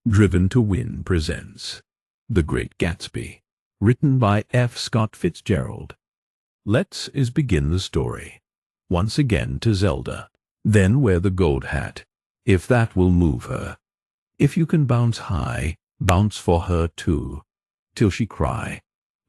Driven to Win presents The Great Gatsby, written by F. Scott Fitzgerald. Let's begin the story. Once again to Zelda. Then wear the gold hat, if that will move her. If you can bounce high, bounce for her too, till she cry.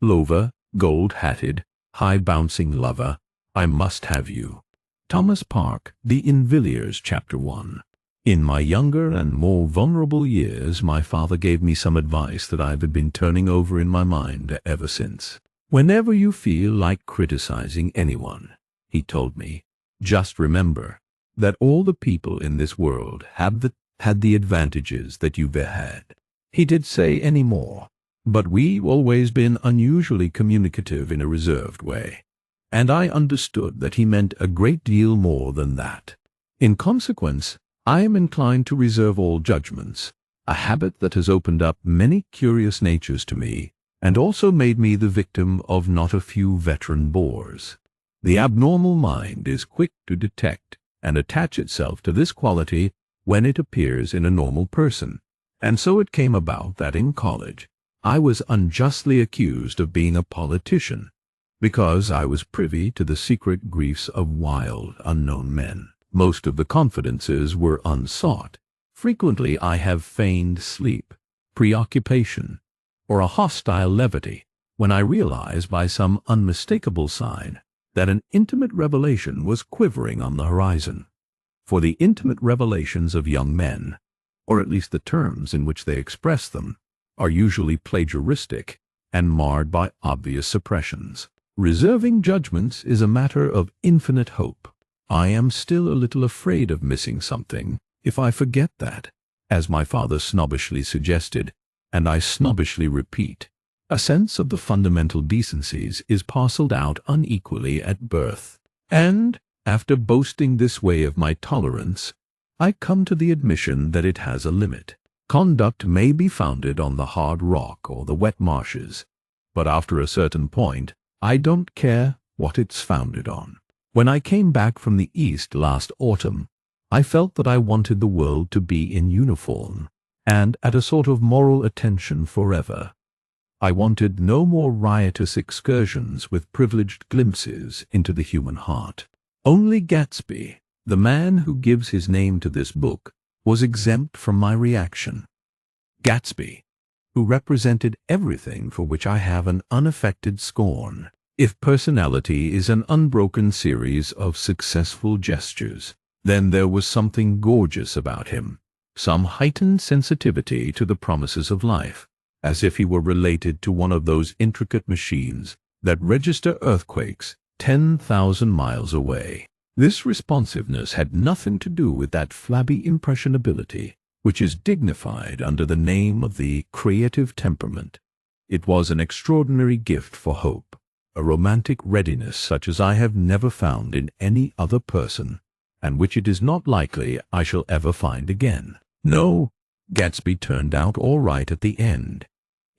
Lover, gold-hatted, high-bouncing lover, I must have you. Thomas Park, The Invilliers, Chapter 1. In my younger and more vulnerable years, my father gave me some advice that I've been turning over in my mind ever since. Whenever you feel like criticizing anyone, he told me, just remember that all the people in this world had the advantages that you've had. He did say any more, but we've always been unusually communicative in a reserved way, and I understood that he meant a great deal more than that. In consequence, I am inclined to reserve all judgments, a habit that has opened up many curious natures to me, and also made me the victim of not a few veteran bores. The abnormal mind is quick to detect and attach itself to this quality when it appears in a normal person, and so it came about that in college I was unjustly accused of being a politician, because I was privy to the secret griefs of wild, unknown men. Most of the confidences were unsought. Frequently I have feigned sleep, preoccupation, or a hostile levity, when I realized by some unmistakable sign that an intimate revelation was quivering on the horizon. For the intimate revelations of young men, or at least the terms in which they express them, are usually plagiaristic and marred by obvious suppressions. Reserving judgments is a matter of infinite hope. I am still a little afraid of missing something if I forget that, as my father snobbishly suggested, and I snobbishly repeat, a sense of the fundamental decencies is parceled out unequally at birth. And, after boasting this way of my tolerance, I come to the admission that it has a limit. Conduct may be founded on the hard rock or the wet marshes, but after a certain point, I don't care what it's founded on. When I came back from the East last autumn, I felt that I wanted the world to be in uniform, and at a sort of moral attention forever. I wanted no more riotous excursions with privileged glimpses into the human heart. Only Gatsby, the man who gives his name to this book, was exempt from my reaction. Gatsby, who represented everything for which I have an unaffected scorn. If personality is an unbroken series of successful gestures, then there was something gorgeous about him, some heightened sensitivity to the promises of life, as if he were related to one of those intricate machines that register earthquakes 10,000 miles away. This responsiveness had nothing to do with that flabby impressionability which is dignified under the name of the creative temperament. It was an extraordinary gift for hope, a romantic readiness such as I have never found in any other person, and which it is not likely I shall ever find again. No, Gatsby turned out all right at the end.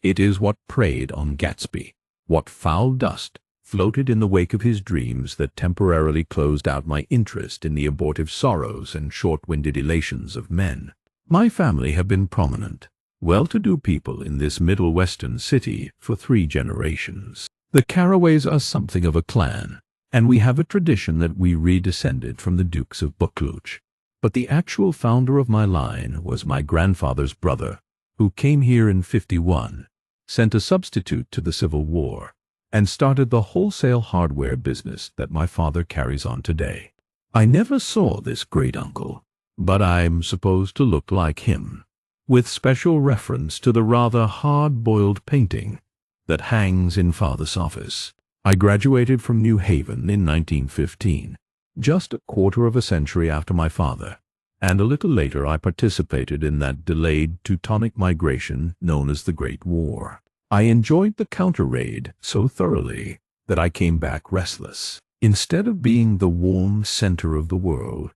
It is what preyed on Gatsby, what foul dust floated in the wake of his dreams that temporarily closed out my interest in the abortive sorrows and short-winded elations of men. My family have been prominent, well-to-do people in this Middle Western city for 3 generations. The Carraways are something of a clan, and we have a tradition that we redescended from the Dukes of Buccleuch. But the actual founder of my line was my grandfather's brother, who came here in '51, sent a substitute to the Civil War, and started the wholesale hardware business that my father carries on today. I never saw this great-uncle, but I'm supposed to look like him, with special reference to the rather hard-boiled painting that hangs in Father's office. I graduated from New Haven in 1915, just a quarter of a century after my father, and a little later I participated in that delayed Teutonic migration known as the Great War. I enjoyed the counter-raid so thoroughly that I came back restless. Instead of being the warm center of the world,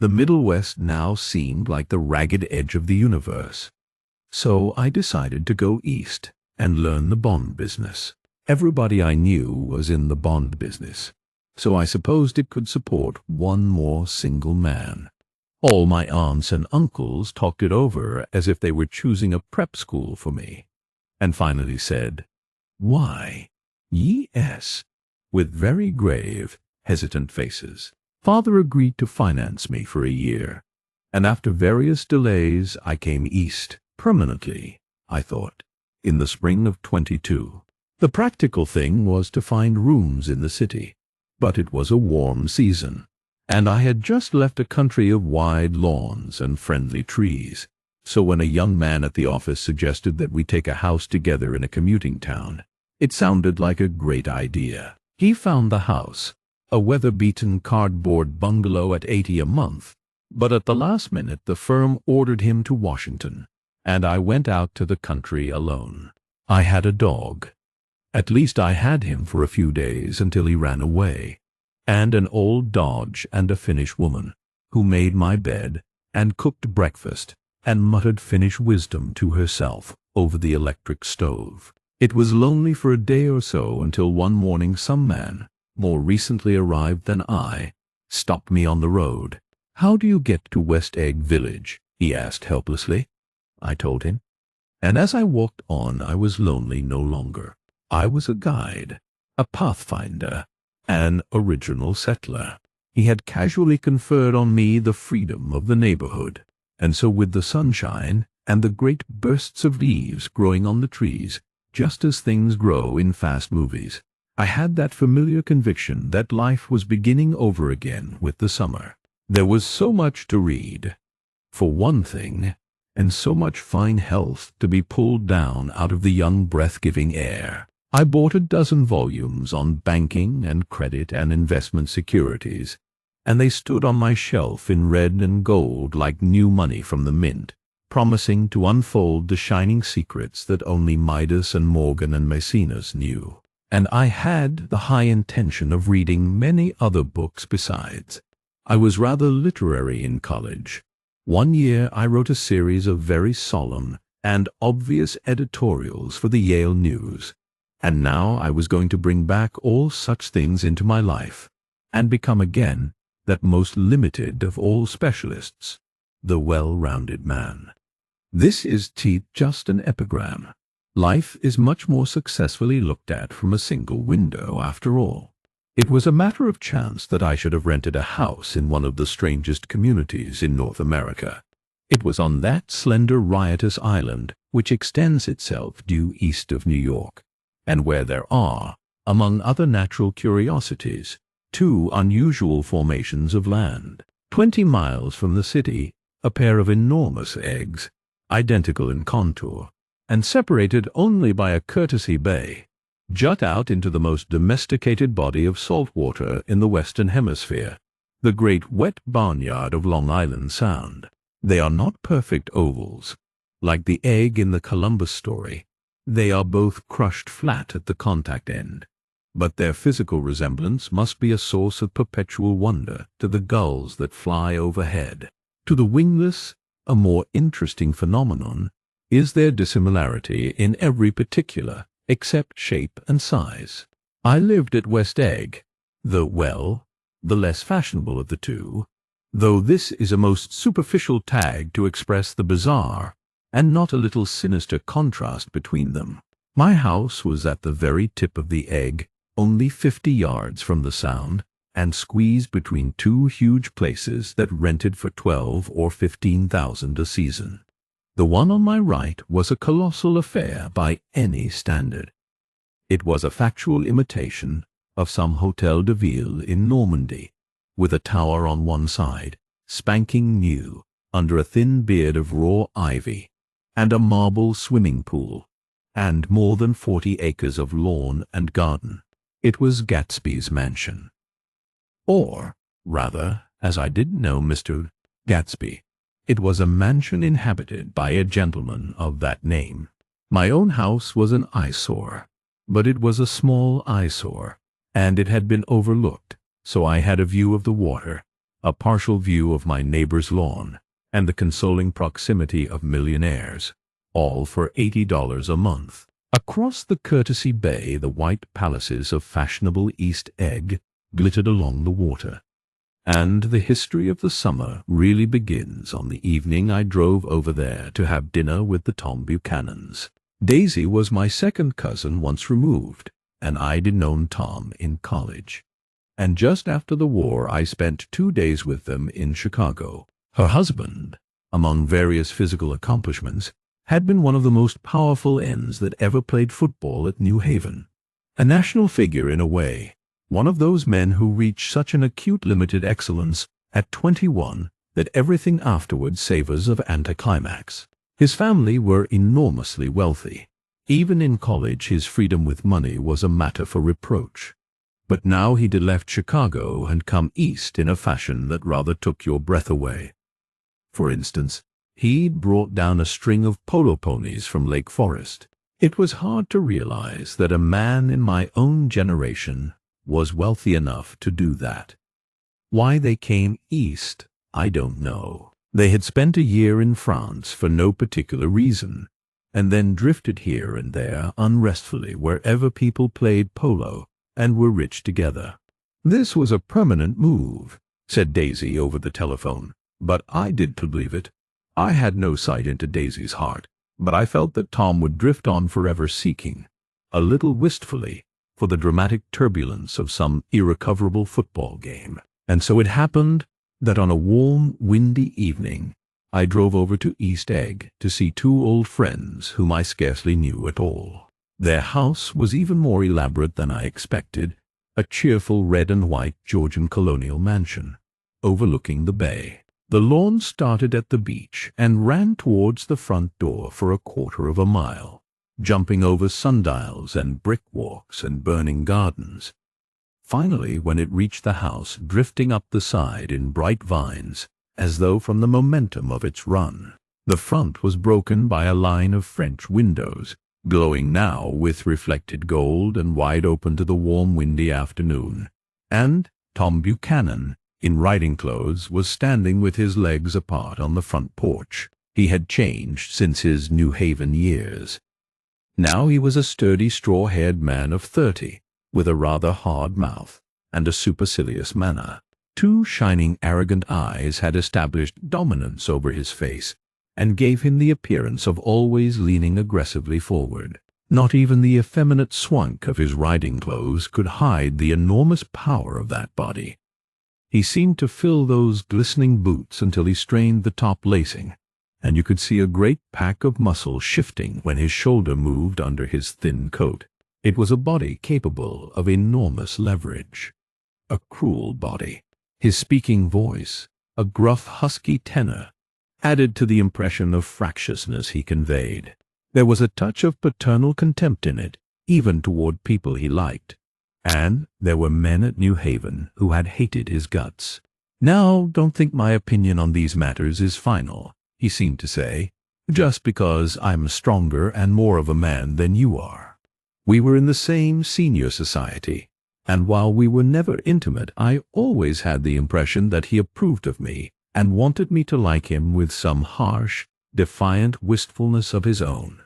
the Middle West now seemed like the ragged edge of the universe. So I decided to go east and learn the bond business. Everybody I knew was in the bond business, so I supposed it could support one more single man. All my aunts and uncles talked it over as if they were choosing a prep school for me, and finally said, "Why, yes," with very grave, hesitant faces. Father agreed to finance me for a year, and after various delays I came east, permanently, I thought, in the spring of 22. The practical thing was to find rooms in the city, but it was a warm season, and I had just left a country of wide lawns and friendly trees. So when a young man at the office suggested that we take a house together in a commuting town, it sounded like a great idea. He found the house, a weather-beaten cardboard bungalow at $80 a month, but at the last minute the firm ordered him to Washington, and I went out to the country alone. I had a dog. At least I had him for a few days until he ran away, and an old Dodge and a Finnish woman, who made my bed and cooked breakfast and muttered Finnish wisdom to herself over the electric stove. It was lonely for a day or so until one morning some man, more recently arrived than I, stopped me on the road. "How do you get to West Egg Village?" he asked helplessly. I told him, and as I walked on I was lonely no longer. I was a guide, a pathfinder, an original settler. He had casually conferred on me the freedom of the neighborhood, and so with the sunshine and the great bursts of leaves growing on the trees, just as things grow in fast movies, I had that familiar conviction that life was beginning over again with the summer. There was so much to read, for one thing, and so much fine health to be pulled down out of the young breath-giving air. I bought a dozen volumes on banking and credit and investment securities, and they stood on my shelf in red and gold like new money from the mint, promising to unfold the shining secrets that only Midas and Morgan and Maecenas knew. And I had the high intention of reading many other books besides. I was rather literary in college. One year I wrote a series of very solemn and obvious editorials for the Yale News, and now I was going to bring back all such things into my life, and become again that most limited of all specialists, the well-rounded man. This is just an epigram. Life is much more successfully looked at from a single window, after all. It was a matter of chance that I should have rented a house in one of the strangest communities in North America. It was on that slender, riotous island which extends itself due east of New York, and where there are, among other natural curiosities, two unusual formations of land. 20 miles from the city, a pair of enormous eggs, identical in contour, and separated only by a courtesy bay, jut out into the most domesticated body of salt water in the Western Hemisphere, the great wet barnyard of Long Island Sound. They are not perfect ovals, like the egg in the Columbus story. They are both crushed flat at the contact end, but their physical resemblance must be a source of perpetual wonder to the gulls that fly overhead. To the wingless, a more interesting phenomenon is their dissimilarity in every particular, except shape and size. I lived at West Egg, the less fashionable of the two, though this is a most superficial tag to express the bizarre, and not a little sinister contrast between them. My house was at the very tip of the egg, only 50 yards from the Sound, and squeezed between two huge places that rented for $12,000 or $15,000 a season. The one on my right was a colossal affair by any standard. It was a factual imitation of some Hôtel de Ville in Normandy, with a tower on one side, spanking new, under a thin beard of raw ivy, and a marble swimming pool, and more than 40 acres of lawn and garden. It was Gatsby's mansion. Or, rather, as I didn't know Mr. Gatsby, it was a mansion inhabited by a gentleman of that name. My own house was an eyesore, but it was a small eyesore, and it had been overlooked, so I had a view of the water, a partial view of my neighbor's lawn, and the consoling proximity of millionaires, all for $80 a month. Across the courtesy bay the white palaces of fashionable East Egg glittered along the water, And the history of the summer really begins on the evening I drove over there to have dinner with the Tom Buchanans. Daisy was my second cousin once removed, and I'd known Tom in college. And just after the war I spent 2 days with them in Chicago. Her husband, among various physical accomplishments, had been one of the most powerful ends that ever played football at New Haven. A national figure in a way, one of those men who reach such an acute limited excellence at 21 that everything afterward savors of anticlimax. His family were enormously wealthy. Even in college his freedom with money was a matter for reproach. But now he'd left Chicago and come east in a fashion that rather took your breath away. For instance, he'd brought down a string of polo ponies from Lake Forest. It was hard to realize that a man in my own generation was wealthy enough to do that. Why they came east, I don't know. They had spent a year in France for no particular reason, and then drifted here and there unrestfully wherever people played polo and were rich together. This was a permanent move, said Daisy over the telephone, but I did believe it. I had no sight into Daisy's heart, but I felt that Tom would drift on forever seeking, a little wistfully, for the dramatic turbulence of some irrecoverable football game. And so it happened that on a warm, windy evening, I drove over to East Egg to see 2 old friends whom I scarcely knew at all. Their house was even more elaborate than I expected, a cheerful red and white Georgian colonial mansion, overlooking the bay. The lawn started at the beach and ran towards the front door for a 1/4 of a mile, jumping over sundials and brick walks and burning gardens. Finally, when it reached the house, drifting up the side in bright vines, as though from the momentum of its run, the front was broken by a line of French windows, glowing now with reflected gold and wide open to the warm windy afternoon, and Tom Buchanan, in riding clothes, was standing with his legs apart on the front porch. He had changed since his New Haven years. Now he was a sturdy straw-haired man of 30, with a rather hard mouth and a supercilious manner. 2 shining arrogant eyes had established dominance over his face, and gave him the appearance of always leaning aggressively forward. Not even the effeminate swunk of his riding clothes could hide the enormous power of that body. He seemed to fill those glistening boots until he strained the top lacing, and you could see a great pack of muscle shifting when his shoulder moved under his thin coat. It was a body capable of enormous leverage. A cruel body. His speaking voice, a gruff, husky tenor, added to the impression of fractiousness he conveyed. There was a touch of paternal contempt in it, even toward people he liked. And there were men at New Haven who had hated his guts. "Now, don't think my opinion on these matters is final," he seemed to say, "just because I'm stronger and more of a man than you are." We were in the same senior society, and while we were never intimate, I always had the impression that he approved of me and wanted me to like him with some harsh, defiant wistfulness of his own.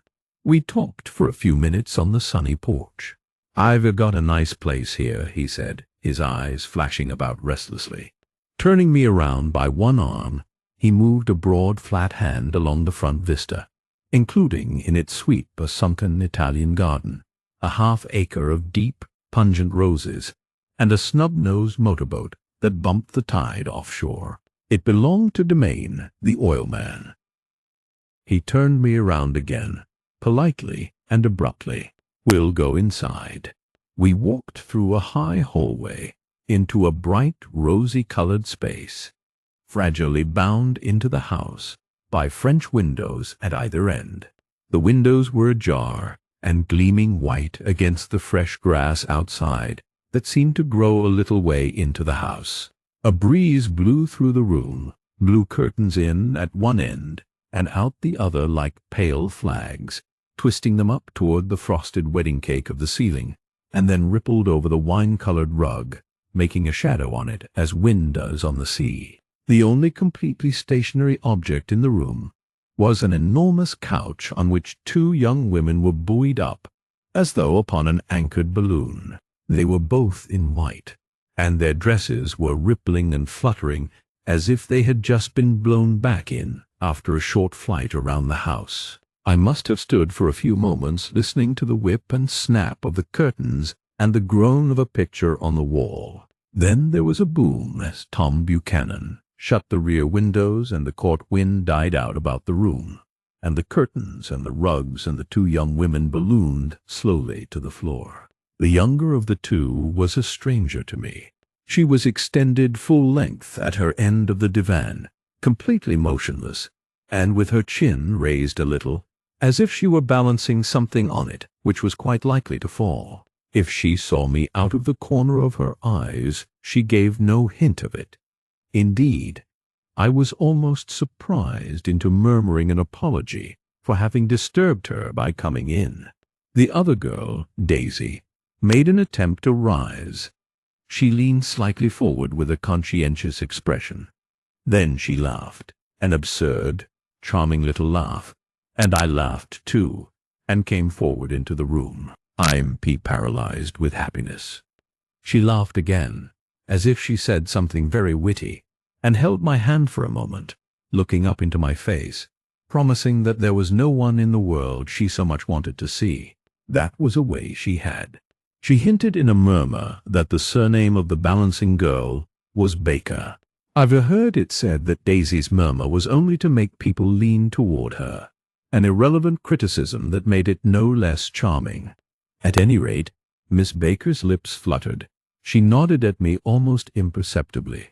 We talked for a few minutes on the sunny porch. "I've got a nice place here," he said, his eyes flashing about restlessly. Turning me around by one arm, he moved a broad, flat hand along the front vista, including in its sweep a sunken Italian garden, a half-acre of deep, pungent roses, and a snub-nosed motorboat that bumped the tide offshore. It belonged to Domain, the oil man. He turned me around again, politely and abruptly. "We'll go inside." We walked through a high hallway into a bright, rosy-colored space, fragilely bound into the house by French windows at either end. The windows were ajar and gleaming white against the fresh grass outside that seemed to grow a little way into the house. A breeze blew through the room, blew curtains in at one end and out the other like pale flags, twisting them up toward the frosted wedding cake of the ceiling, and then rippled over the wine-colored rug, making a shadow on it as wind does on the sea. The only completely stationary object in the room was an enormous couch on which 2 young women were buoyed up, as though upon an anchored balloon. They were both in white, and their dresses were rippling and fluttering as if they had just been blown back in after a short flight around the house. I must have stood for a few moments listening to the whip and snap of the curtains and the groan of a picture on the wall. Then there was a boom as Tom Buchanan shut the rear windows and the court wind died out about the room, and the curtains and the rugs and the two young women ballooned slowly to the floor. The younger of the two was a stranger to me. She was extended full length at her end of the divan, completely motionless, and with her chin raised a little, as if she were balancing something on it which was quite likely to fall. If she saw me out of the corner of her eyes, she gave no hint of it. Indeed, I was almost surprised into murmuring an apology for having disturbed her by coming in. The other girl, Daisy, made an attempt to rise. She leaned slightly forward with a conscientious expression. Then she laughed, an absurd, charming little laugh, and I laughed too, and came forward into the room. I'm paralyzed with happiness. She laughed again, as if she said something very witty, and held my hand for a moment, looking up into my face, promising that there was no one in the world she so much wanted to see. That was a way she had. She hinted in a murmur that the surname of the balancing girl was Baker. I've heard it said that Daisy's murmur was only to make people lean toward her, an irrelevant criticism that made it no less charming. At any rate, Miss Baker's lips fluttered. She nodded at me almost imperceptibly,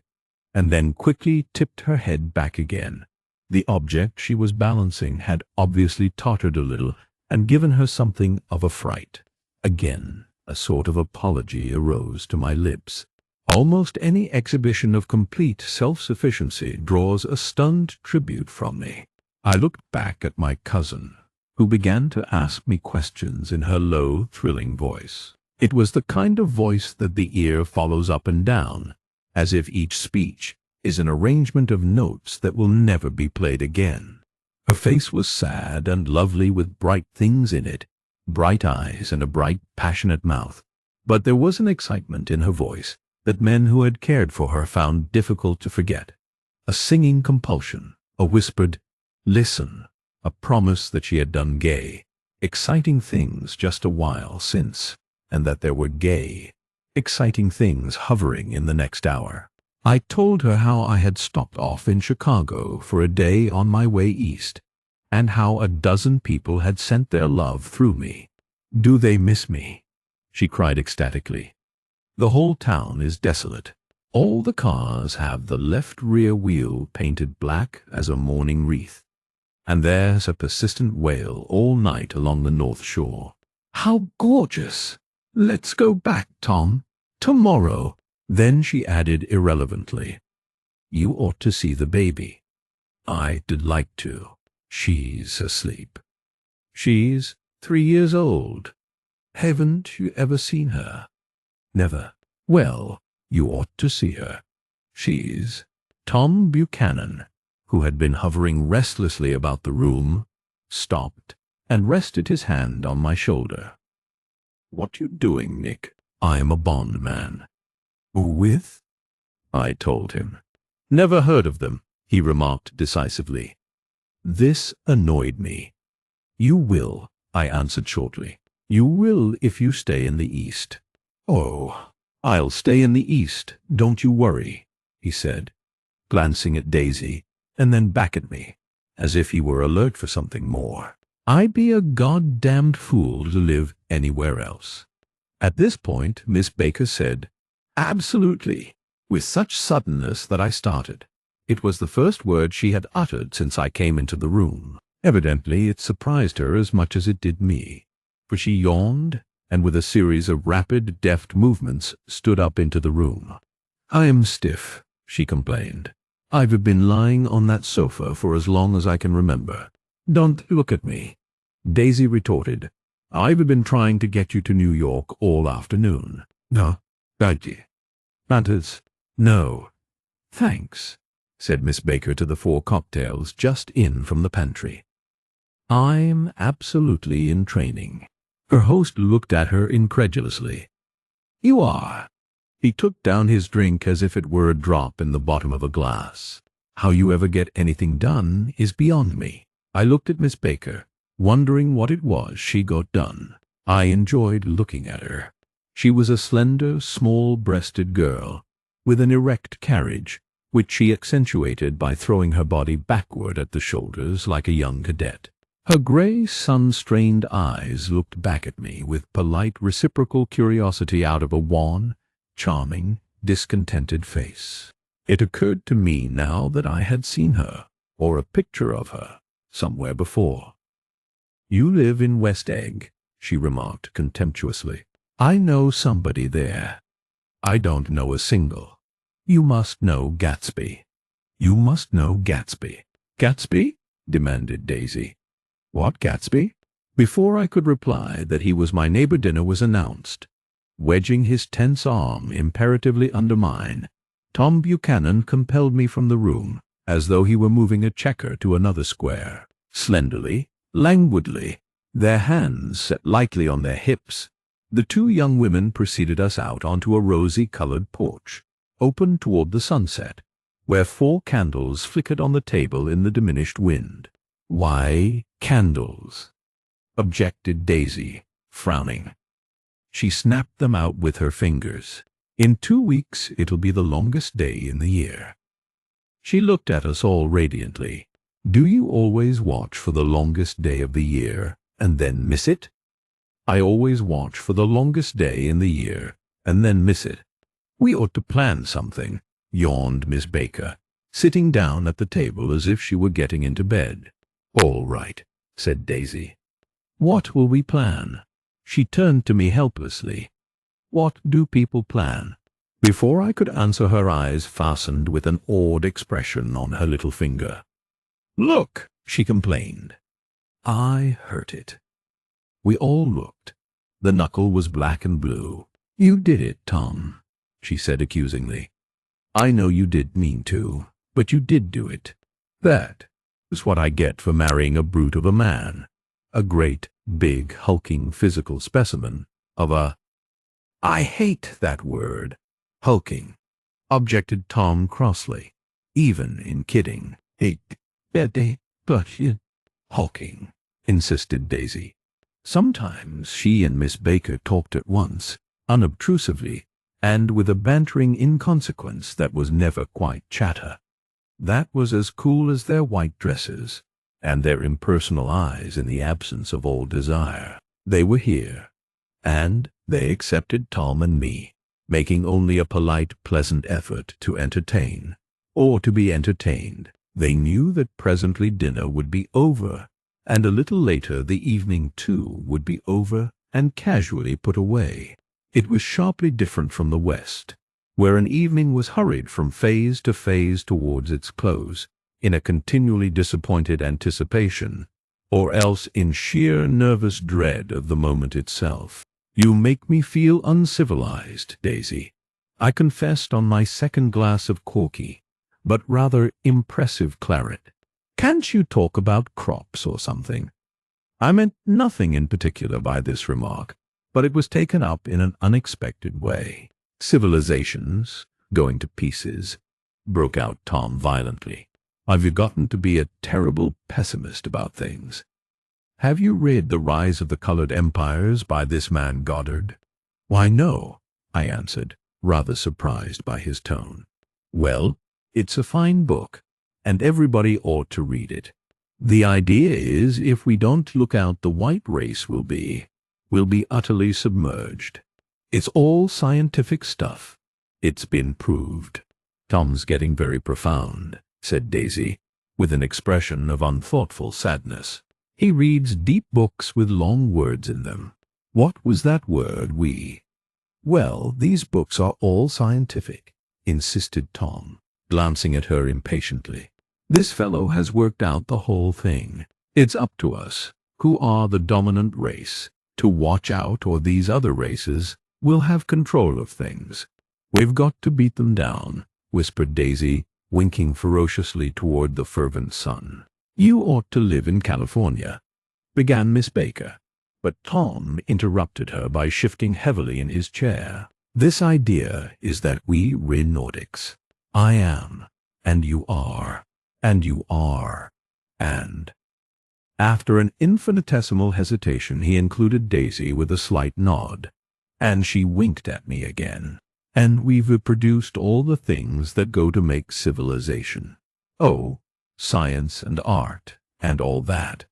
and then quickly tipped her head back again. The object she was balancing had obviously tottered a little and given her something of a fright. Again, a sort of apology arose to my lips. Almost any exhibition of complete self-sufficiency draws a stunned tribute from me. I looked back at my cousin, who began to ask me questions in her low, thrilling voice. It was the kind of voice that the ear follows up and down, as if each speech is an arrangement of notes that will never be played again. Her face was sad and lovely with bright things in it, bright eyes and a bright, passionate mouth, but there was an excitement in her voice that men who had cared for her found difficult to forget. A singing compulsion, a whispered, "Listen," a promise that she had done gay, exciting things just a while since, and that there were gay, exciting things hovering in the next hour. I told her how I had stopped off in Chicago for a day on my way east, and how a dozen people had sent their love through me. "Do they miss me?" she cried ecstatically. "The whole town is desolate. All the cars have the left rear wheel painted black as a mourning wreath, and there's a persistent wail all night along the North Shore. How gorgeous! Let's go back, Tom. Tomorrow." Then she added irrelevantly, "You ought to see the baby." I'd like to. She's asleep. She's 3 years old. Haven't you ever seen her? Never. Well, you ought to see her. She's... Tom Buchanan, who had been hovering restlessly about the room, stopped and rested his hand on my shoulder. "What you doing, Nick?" "I'm a bondman." "With?" I told him. "Never heard of them," he remarked decisively. This annoyed me. "You will," I answered shortly. "You will if you stay in the East." "Oh, I'll stay in the East, don't you worry," he said, glancing at Daisy and then back at me, as if he were alert for something more. I'd be a goddamned fool to live anywhere else. At this point, Miss Baker said, "Absolutely," with such suddenness that I started. It was the first word she had uttered since I came into the room. Evidently it surprised her as much as it did me, for she yawned and with a series of rapid, deft movements stood up into the room. "I'm stiff," she complained. "I've been lying on that sofa for as long as I can remember." "Don't look at me," Daisy retorted. "I've been trying to get you to New York all afternoon." "No, Daddy. Matters." "No, thanks," said Miss Baker to the 4 cocktails just in from the pantry. "I'm absolutely in training." Her host looked at her incredulously. "You are? He took down his drink as if it were a drop in the bottom of a glass. How you ever get anything done is beyond me. I looked at Miss Baker, wondering what it was she got done. I enjoyed looking at her. She was a slender, small-breasted girl, with an erect carriage, which she accentuated by throwing her body backward at the shoulders like a young cadet. Her gray, sun-strained eyes looked back at me with polite reciprocal curiosity out of a wan, charming, discontented face. It occurred to me now that I had seen her, or a picture of her, somewhere before. "You live in West Egg," she remarked contemptuously. "I know somebody there." "I don't know a single." "You must know Gatsby." "You must know Gatsby." "Gatsby?" demanded Daisy. "What Gatsby?" Before I could reply that he was my neighbor, dinner was announced. Wedging his tense arm imperatively under mine, Tom Buchanan compelled me from the room, as though he were moving a checker to another square. Slenderly, languidly, their hands set lightly on their hips, the two young women preceded us out onto a rosy-colored porch, open toward the sunset, where 4 candles flickered on the table in the diminished wind. "Why candles?" objected Daisy, frowning. She snapped them out with her fingers. "In 2 weeks it'll be the longest day in the year." She looked at us all radiantly. "Do you always watch for the longest day of the year and then miss it?" "I always watch for the longest day in the year and then miss it." "We ought to plan something," yawned Miss Baker, sitting down at the table as if she were getting into bed. "All right," said Daisy. "What will we plan?" She turned to me helplessly. "What do people plan?" Before I could answer, her eyes fastened with an awed expression on her little finger. "Look," she complained. I hurt it. We all looked. The knuckle was black and blue. "You did it, Tom," she said accusingly. "I know you did mean to, but you did do it. That is what I get for marrying a brute of a man. A great, big, hulking physical specimen of a—" "I hate that word, hulking," objected Tom crossly. "Even in kidding. Hate, Betty, but you—" "Hulking," insisted Daisy. Sometimes she and Miss Baker talked at once, unobtrusively, and with a bantering inconsequence that was never quite chatter. That was as cool as their white dresses, and their impersonal eyes in the absence of all desire. They were here, and they accepted Tom and me, making only a polite, pleasant effort to entertain, or to be entertained. They knew that presently dinner would be over, and a little later the evening, too, would be over and casually put away. It was sharply different from the West, where an evening was hurried from phase to phase towards its close, in a continually disappointed anticipation, or else in sheer nervous dread of the moment itself. "You make me feel uncivilized, Daisy," I confessed on my second glass of corky, but rather impressive claret. "Can't you talk about crops or something?" I meant nothing in particular by this remark, but it was taken up in an unexpected way. "Civilizations going to pieces," broke out Tom violently. "I've gotten to be a terrible pessimist about things. Have you read The Rise of the Colored Empires by this man Goddard?" "Why, no," I answered, rather surprised by his tone. "Well, it's a fine book, and everybody ought to read it. The idea is, if we don't look out, the white race will be utterly submerged. It's all scientific stuff. It's been proved." "Tom's getting very profound," said Daisy, with an expression of unthoughtful sadness. "He reads deep books with long words in them." "What was that word, we?" "Well, these books are all scientific," insisted Tom, glancing at her impatiently. "This fellow has worked out the whole thing. It's up to us, who are the dominant race, to watch out, or these other races will have control of things. We've got to beat them down," whispered Daisy, winking ferociously toward the fervent sun. "You ought to live in California," began Miss Baker, but Tom interrupted her by shifting heavily in his chair. This idea is that we Nordics, I am, and you are, and you are, and... After an infinitesimal hesitation, he included Daisy with a slight nod, and she winked at me again. And we've produced all the things that go to make civilization. Oh, science and art, and all that.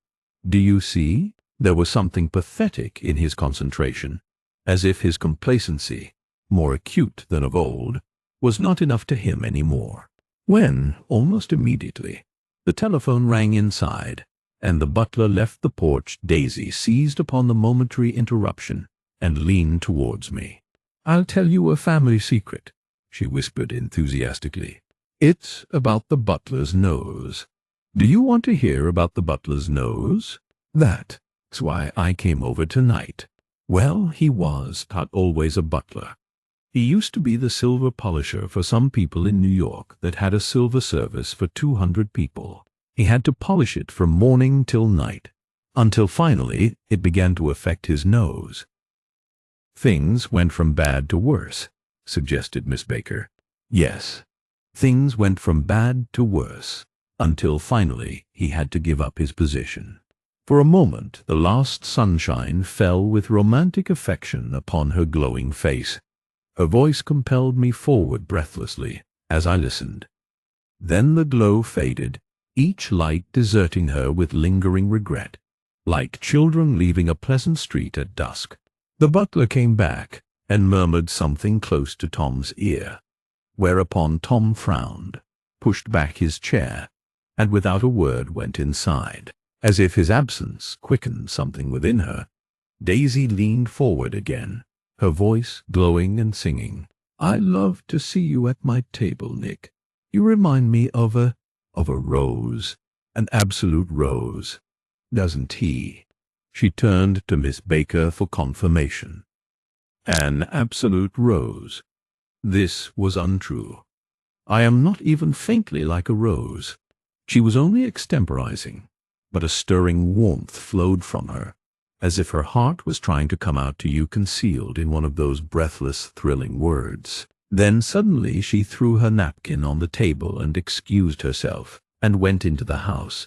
Do you see? There was something pathetic in his concentration, as if his complacency, more acute than of old, was not enough to him any more. When, almost immediately, the telephone rang inside, and the butler left the porch, Daisy seized upon the momentary interruption and leaned towards me. "I'll tell you a family secret," she whispered enthusiastically. "It's about the butler's nose. Do you want to hear about the butler's nose? That's why I came over tonight." Well, he was not always a butler. He used to be the silver polisher for some people in New York that had a silver service for 200 people. He had to polish it from morning till night, until finally it began to affect his nose. "Things went from bad to worse," suggested Miss Baker. "Yes, things went from bad to worse, until finally he had to give up his position." For a moment the last sunshine fell with romantic affection upon her glowing face. Her voice compelled me forward breathlessly as I listened. Then the glow faded, each light deserting her with lingering regret, like children leaving a pleasant street at dusk. The butler came back and murmured something close to Tom's ear, whereupon Tom frowned, pushed back his chair, and without a word went inside. As if his absence quickened something within her, Daisy leaned forward again, her voice glowing and singing. "I love to see you at my table, Nick. You remind me of a rose, an absolute rose, doesn't he?" She turned to Miss Baker for confirmation. "An absolute rose." This was untrue. I am not even faintly like a rose. She was only extemporizing, but a stirring warmth flowed from her, as if her heart was trying to come out to you concealed in one of those breathless, thrilling words. Then suddenly she threw her napkin on the table and excused herself, and went into the house.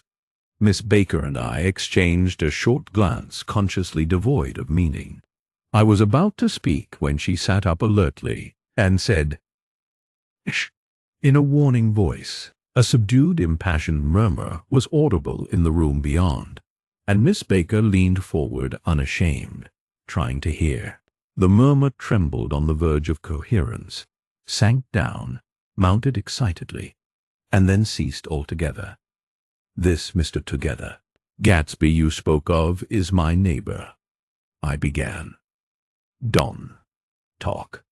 Miss Baker and I exchanged a short glance consciously devoid of meaning. I was about to speak when she sat up alertly and said, "Shh," in a warning voice. A subdued, impassioned murmur was audible in the room beyond, and Miss Baker leaned forward unashamed, trying to hear. The murmur trembled on the verge of coherence, sank down, mounted excitedly, and then ceased altogether. "This Mr. Together, Gatsby you spoke of, is my neighbor," I began. "Don't talk.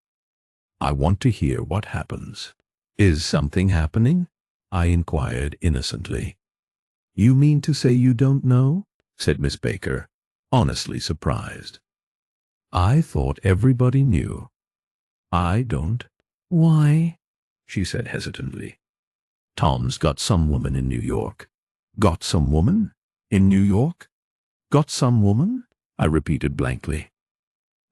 I want to hear what happens." "Is something happening?" I inquired innocently. "You mean to say you don't know?" said Miss Baker, honestly surprised. "I thought everybody knew." "I don't." "Why?" she said hesitantly. "Tom's got some woman in New York." "Got some woman? In New York? Got some woman?" I repeated blankly.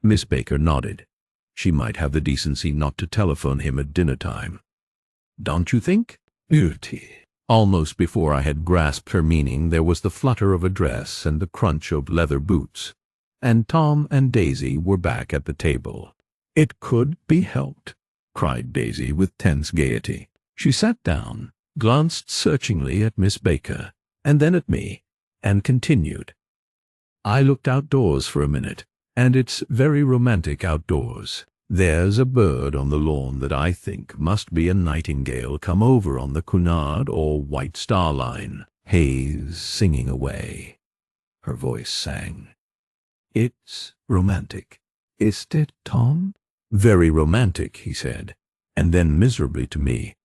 Miss Baker nodded. She might have the decency not to telephone him at dinner time. "Don't you think?" Almost before I had grasped her meaning, there was the flutter of a dress and the crunch of leather boots, and Tom and Daisy were back at the table. "It could be helped," cried Daisy with tense gaiety. She sat down, glanced searchingly at Miss Baker, and then at me, and continued. "I looked outdoors for a minute, and it's very romantic outdoors. There's a bird on the lawn that I think must be a nightingale come over on the Cunard or White Star Line. Hayes singing away." Her voice sang. "It's romantic, isn't it, Tom?" "Very romantic," he said, and then miserably to me,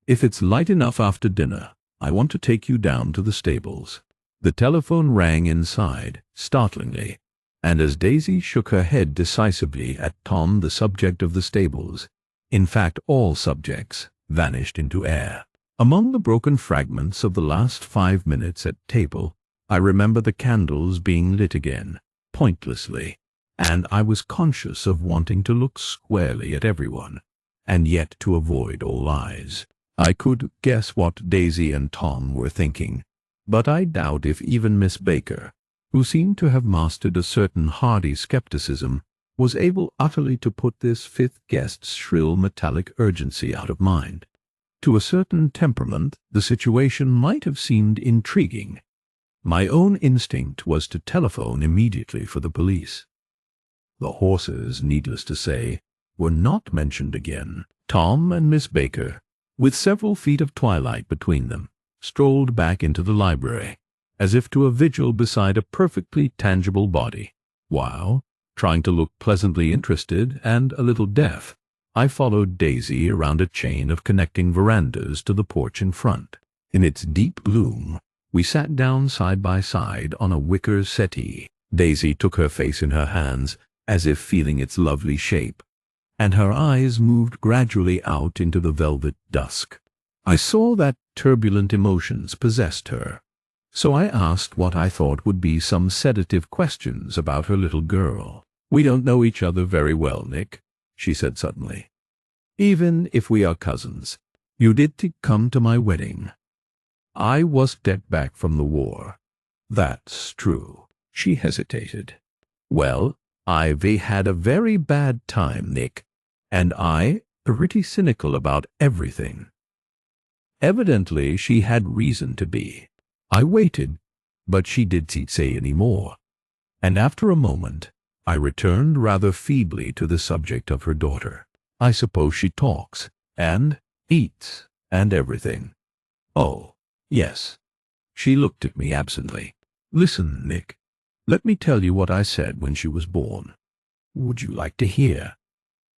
"If it's light enough after dinner, I want to take you down to the stables." The telephone rang inside, startlingly, and as Daisy shook her head decisively at Tom, the subject of the stables, in fact all subjects, vanished into air. Among the broken fragments of the last 5 minutes at table, I remember the candles being lit again, pointlessly, and I was conscious of wanting to look squarely at everyone, and yet to avoid all eyes. I could guess what Daisy and Tom were thinking, but I doubt if even Miss Baker, who seemed to have mastered a certain hardy skepticism, was able utterly to put this fifth guest's shrill metallic urgency out of mind. To a certain temperament, the situation might have seemed intriguing. My own instinct was to telephone immediately for the police. The horses, needless to say, were not mentioned again. Tom and Miss Baker, with several feet of twilight between them, strolled back into the library, as if to a vigil beside a perfectly tangible body, while, trying to look pleasantly interested and a little deaf, I followed Daisy around a chain of connecting verandas to the porch in front. In its deep gloom, we sat down side by side on a wicker settee. Daisy took her face in her hands, as if feeling its lovely shape, and her eyes moved gradually out into the velvet dusk. I saw that turbulent emotions possessed her, so I asked what I thought would be some sedative questions about her little girl. "We don't know each other very well, Nick," she said suddenly. "Even if we are cousins, you did come to my wedding. I was dead back from the war." "That's true." She hesitated. "Well, I've had a very bad time, Nick, and I'm pretty cynical about everything." Evidently she had reason to be. I waited, but she didn't say any more, and after a moment I returned rather feebly to the subject of her daughter. "I suppose she talks, and eats, and everything." "Oh, yes." She looked at me absently. "Listen, Nick. Let me tell you what I said when she was born. Would you like to hear?"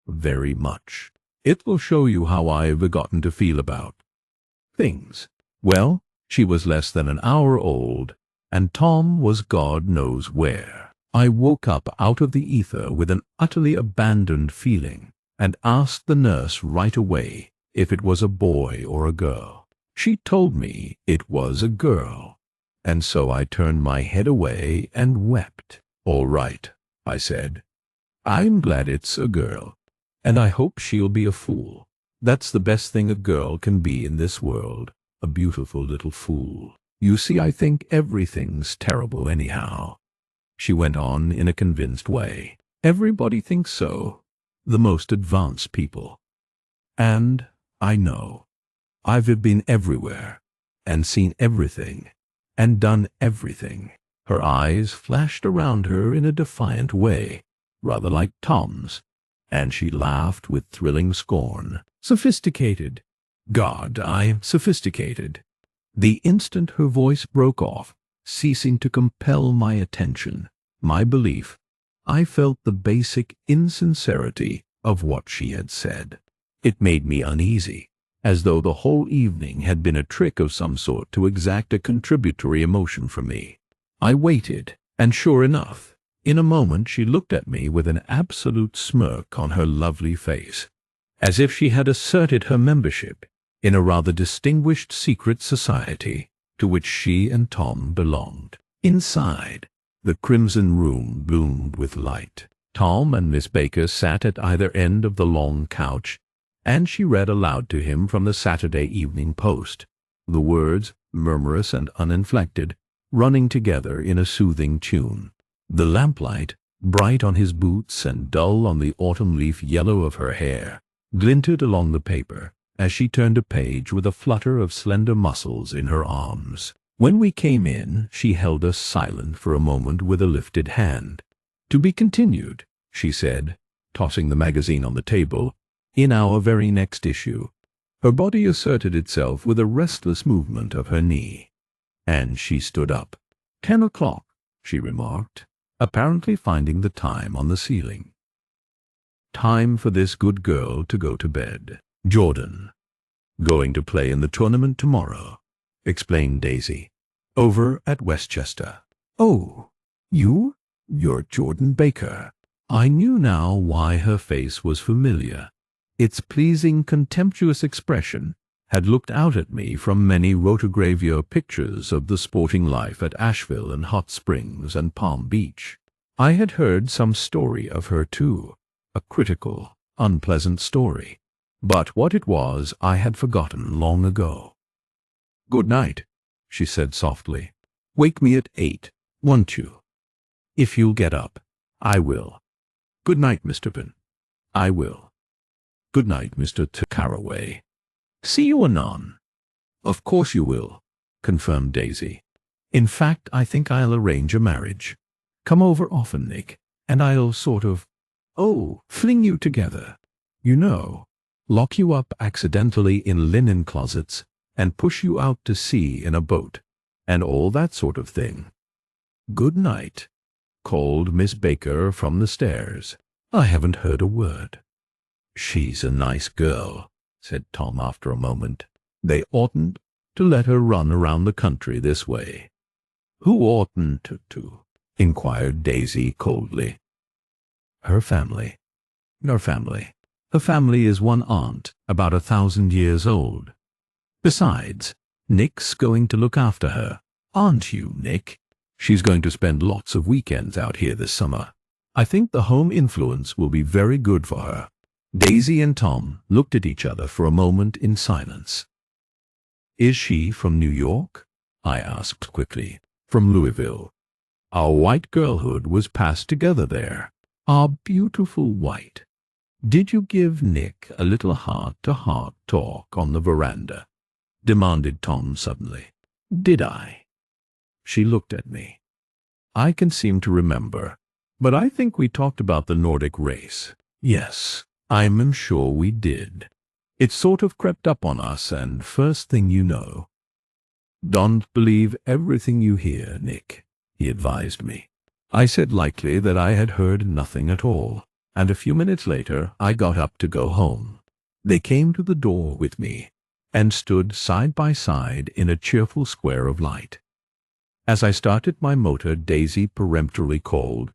"Very much. It will show you how I've gotten to feel about things." Well, she was less than an hour old, and Tom was God knows where. I woke up out of the ether with an utterly abandoned feeling, and asked the nurse right away if it was a boy or a girl. She told me it was a girl, and so I turned my head away and wept. "All right," I said. "I'm glad it's a girl, and I hope she'll be a fool. That's the best thing a girl can be in this world, a beautiful little fool. You see, I think everything's terrible anyhow," she went on in a convinced way. "Everybody thinks so, the most advanced people. And I know. I've been everywhere, and seen everything, and done everything." Her eyes flashed around her in a defiant way, rather like Tom's, and she laughed with thrilling scorn. "Sophisticated. God, I'm sophisticated." The instant her voice broke off, ceasing to compel my attention, my belief, I felt the basic insincerity of what she had said. It made me uneasy, as though the whole evening had been a trick of some sort to exact a contributory emotion from me. I waited, and sure enough, in a moment she looked at me with an absolute smirk on her lovely face, as if she had asserted her membership in a rather distinguished secret society to which she and Tom belonged. Inside, the crimson room bloomed with light. Tom and Miss Baker sat at either end of the long couch, and she read aloud to him from the Saturday Evening Post, the words, murmurous and uninflected, running together in a soothing tune. The lamplight, bright on his boots and dull on the autumn leaf yellow of her hair, glinted along the paper as she turned a page with a flutter of slender muscles in her arms. When we came in, she held us silent for a moment with a lifted hand. "To be continued," she said, tossing the magazine on the table, "in our very next issue." Her body asserted itself with a restless movement of her knee, and she stood up. 10 o'clock, she remarked, apparently finding the time on the ceiling. "Time for this good girl to go to bed. Jordan. Going to play in the tournament tomorrow," explained Daisy. "Over at Westchester." "Oh, you're Jordan Baker." I knew now why her face was familiar. Its pleasing, contemptuous expression had looked out at me from many rotogravure pictures of the sporting life at Asheville and Hot Springs and Palm Beach. I had heard some story of her too, a critical, unpleasant story, but what it was I had forgotten long ago. "Good night," she said softly. "Wake me at 8, won't you? If you'll get up, I will. Good night, Mr. Pin. I will. Good night, Mr. Caraway. See you anon." "Of course you will," confirmed Daisy. "In fact, I think I'll arrange a marriage. Come over often, Nick, and I'll fling you together. You know, lock you up accidentally in linen closets and push you out to sea in a boat, and all that sort of thing." "Good night," called Miss Baker from the stairs. "I haven't heard a word." "She's a nice girl," said Tom after a moment. "They oughtn't to let her run around the country this way." "Who oughtn't to?" inquired Daisy coldly. Her family. Her family is one aunt, about 1,000 years old. Besides, Nick's going to look after her. Aren't you, Nick? She's going to spend lots of weekends out here this summer. I think the home influence will be very good for her." Daisy and Tom looked at each other for a moment in silence. "Is she from New York?" I asked quickly. "From Louisville. Our white girlhood was passed together there. Our beautiful white. Did you give Nick a little heart-to-heart talk on the veranda?" demanded Tom suddenly. "Did I?" She looked at me. "I can seem to remember, but I think we talked about the Nordic race. Yes, I'm sure we did. It sort of crept up on us, and first thing you know—" "Don't believe everything you hear, Nick," he advised me. I said lightly that I had heard nothing at all, and a few minutes later I got up to go home. They came to the door with me, and stood side by side in a cheerful square of light. As I started my motor, Daisy peremptorily called,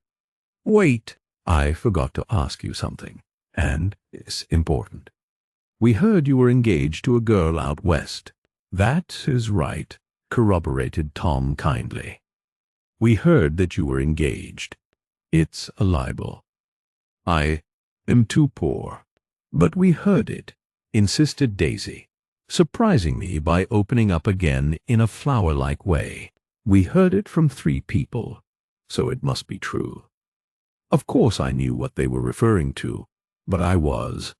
"Wait! I forgot to ask you something, and it's important. We heard you were engaged to a girl out west." "That is right," corroborated Tom kindly. "We heard that you were engaged. It's a libel. I am too poor." "But we heard it," insisted Daisy, surprising me by opening up again in a flower-like way. "We heard it from 3 people, so it must be true." Of course I knew what they were referring to, but I was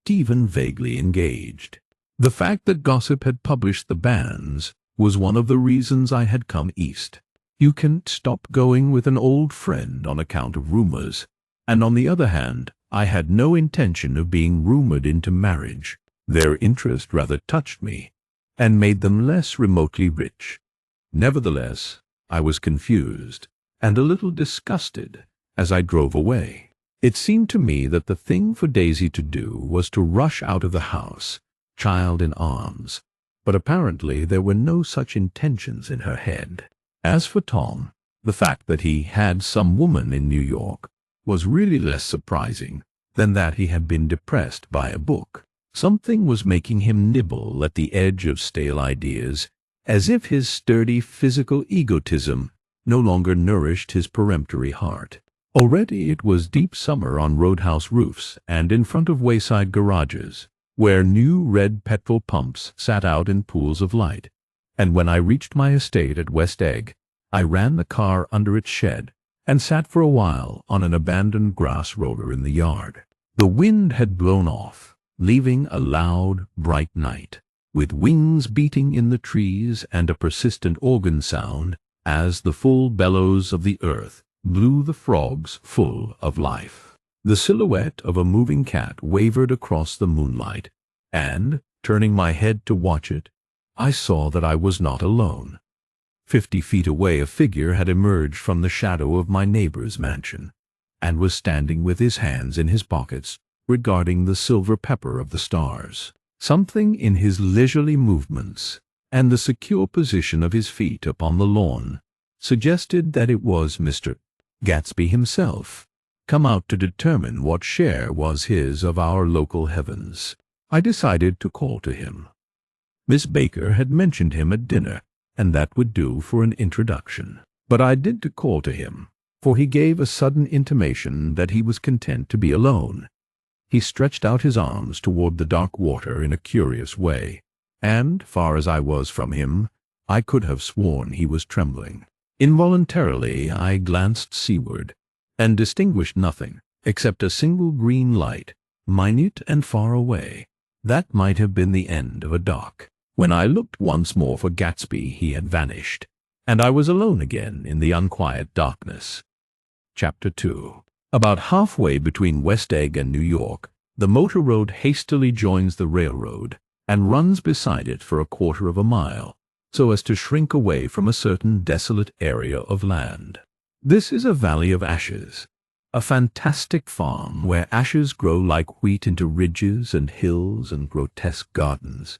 even vaguely engaged. The fact that gossip had published the banns was one of the reasons I had come east. You can't stop going with an old friend on account of rumors, and on the other hand, I had no intention of being rumored into marriage. Their interest rather touched me, and made them less remotely rich. Nevertheless, I was confused, and a little disgusted as I drove away. It seemed to me that the thing for Daisy to do was to rush out of the house, child in arms, but apparently there were no such intentions in her head. As for Tom, the fact that he had some woman in New York was really less surprising than that he had been depressed by a book. Something was making him nibble at the edge of stale ideas, as if his sturdy physical egotism no longer nourished his peremptory heart. Already it was deep summer on roadhouse roofs and in front of wayside garages, where new red petrol pumps sat out in pools of light, and when I reached my estate at West Egg, I ran the car under its shed and sat for a while on an abandoned grass roller in the yard. The wind had blown off, leaving a loud, bright night, with wings beating in the trees and a persistent organ sound as the full bellows of the earth blew the frogs full of life. The silhouette of a moving cat wavered across the moonlight, and, turning my head to watch it, I saw that I was not alone. 50 feet away a figure had emerged from the shadow of my neighbor's mansion, and was standing with his hands in his pockets, regarding the silver pepper of the stars. Something in his leisurely movements, and the secure position of his feet upon the lawn, suggested that it was Mr. Gatsby himself, come out to determine what share was his of our local heavens. I decided to call to him. Miss Baker had mentioned him at dinner, and that would do for an introduction. But I did to call to him, for he gave a sudden intimation that he was content to be alone. He stretched out his arms toward the dark water in a curious way, and, far as I was from him, I could have sworn he was trembling. Involuntarily I glanced seaward, and distinguished nothing except a single green light, minute and far away. That might have been the end of a dock. When I looked once more for Gatsby, he had vanished, and I was alone again in the unquiet darkness. Chapter 2. About halfway between West Egg and New York, the motor road hastily joins the railroad and runs beside it for a quarter of a mile, so as to shrink away from a certain desolate area of land. This is a valley of ashes, a fantastic farm where ashes grow like wheat into ridges and hills and grotesque gardens,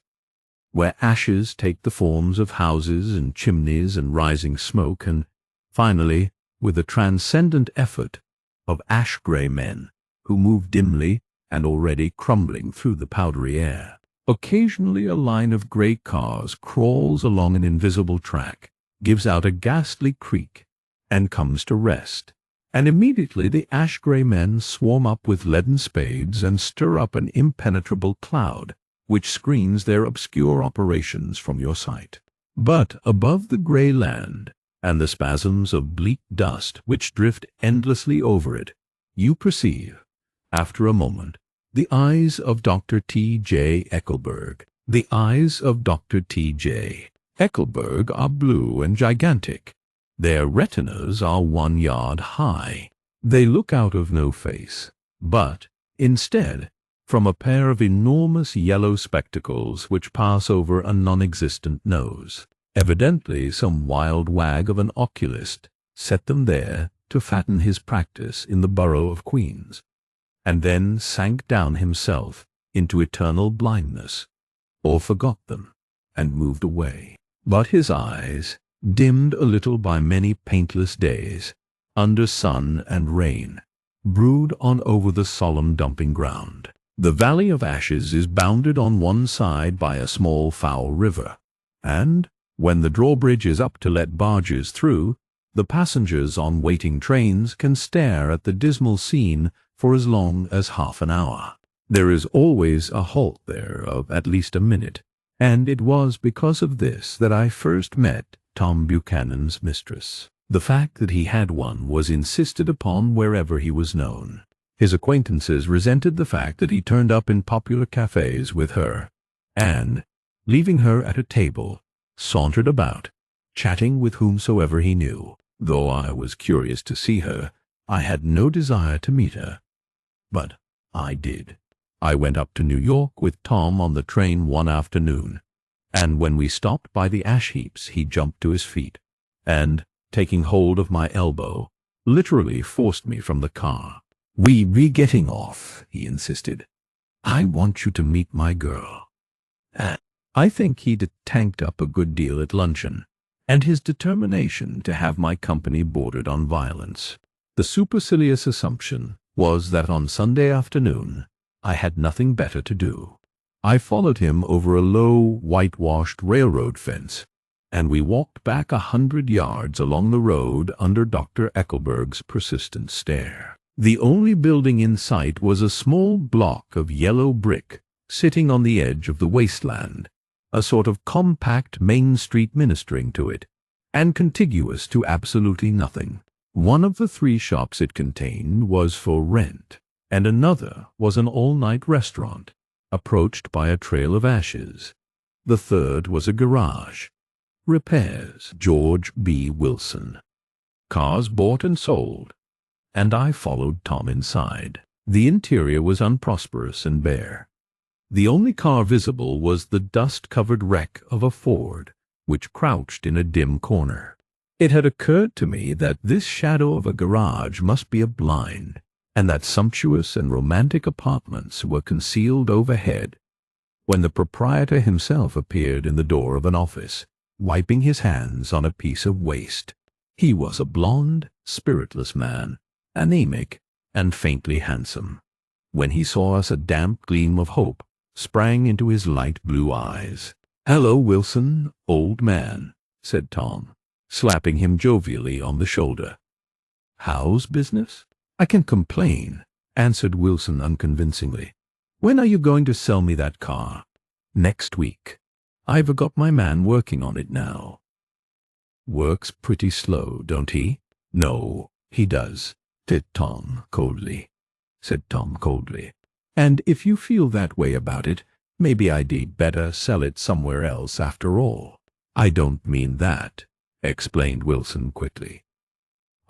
where ashes take the forms of houses and chimneys and rising smoke, and, finally, with a transcendent effort, of ash-gray men who move dimly and already crumbling through the powdery air. Occasionally a line of gray cars crawls along an invisible track, gives out a ghastly creak, and comes to rest, and immediately the ash-gray men swarm up with leaden spades and stir up an impenetrable cloud which screens their obscure operations from your sight. But above the gray land and the spasms of bleak dust which drift endlessly over it, you perceive, after a moment, the eyes of Dr. T.J. Eckelberg. The eyes of Dr. T.J. Eckelberg are blue and gigantic. Their retinas are 1 yard high. They look out of no face, but, instead, from a pair of enormous yellow spectacles which pass over a non-existent nose. Evidently some wild wag of an oculist set them there to fatten his practice in the borough of Queens, and then sank down himself into eternal blindness, or forgot them, and moved away. But his eyes, dimmed a little by many paintless days, under sun and rain, brood on over the solemn dumping ground. The Valley of Ashes is bounded on one side by a small foul river, and, when the drawbridge is up to let barges through, the passengers on waiting trains can stare at the dismal scene for as long as half an hour. There is always a halt there of at least a minute, and it was because of this that I first met Tom Buchanan's mistress. The fact that he had one was insisted upon wherever he was known. His acquaintances resented the fact that he turned up in popular cafes with her, and, leaving her at a table, sauntered about, chatting with whomsoever he knew. Though I was curious to see her, I had no desire to meet her. But I did. I went up to New York with Tom on the train one afternoon, and when we stopped by the ash heaps he jumped to his feet, and, taking hold of my elbow, literally forced me from the car. "We be getting off," he insisted. "I want you to meet my girl." I think he'd tanked up a good deal at luncheon, and his determination to have my company bordered on violence. The supercilious assumption was that on Sunday afternoon I had nothing better to do. I followed him over a low, whitewashed railroad fence, and we walked back 100 yards along the road under Dr. Eckelberg's persistent stare. The only building in sight was a small block of yellow brick sitting on the edge of the wasteland, a sort of compact Main Street ministering to it, and contiguous to absolutely nothing. One of the 3 shops it contained was for rent, and another was an all-night restaurant, approached by a trail of ashes. The third was a garage. Repairs, George B. Wilson. Cars bought and sold, and I followed Tom inside. The interior was unprosperous and bare. The only car visible was the dust-covered wreck of a Ford, which crouched in a dim corner. It had occurred to me that this shadow of a garage must be a blind, and that sumptuous and romantic apartments were concealed overhead, when the proprietor himself appeared in the door of an office, wiping his hands on a piece of waste. He was a blond, spiritless man, anemic, and faintly handsome. When he saw us, a damp gleam of hope sprang into his light blue eyes. "Hello, Wilson, old man," said Tom, slapping him jovially on the shoulder. How's business? I can complain, answered Wilson unconvincingly. When are you going to sell me that car? Next week. I've got my man working on it now. Works pretty slow, don't he? No, he does, said Tom coldly. And if you feel that way about it, maybe I'd better sell it somewhere else after all. I don't mean that, explained Wilson quickly.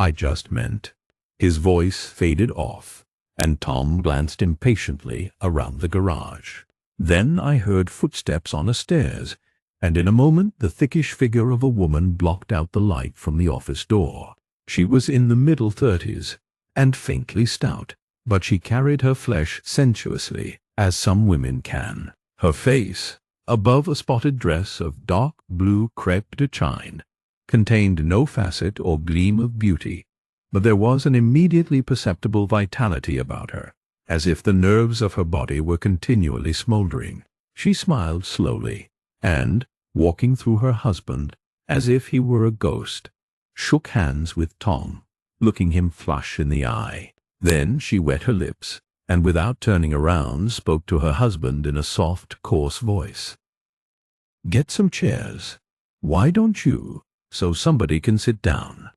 I just meant. His voice faded off, and Tom glanced impatiently around the garage. Then I heard footsteps on the stairs, and in a moment the thickish figure of a woman blocked out the light from the office door. She was in the middle 30s, and faintly stout, but she carried her flesh sensuously, as some women can. Her face, above a spotted dress of dark blue crêpe de chine, contained no facet or gleam of beauty, but there was an immediately perceptible vitality about her, as if the nerves of her body were continually smoldering. She smiled slowly, and, walking through her husband, as if he were a ghost, shook hands with Tom, looking him flush in the eye. Then she wet her lips, and without turning around spoke to her husband in a soft, coarse voice. "Get some chairs. Why don't you, so somebody can sit down?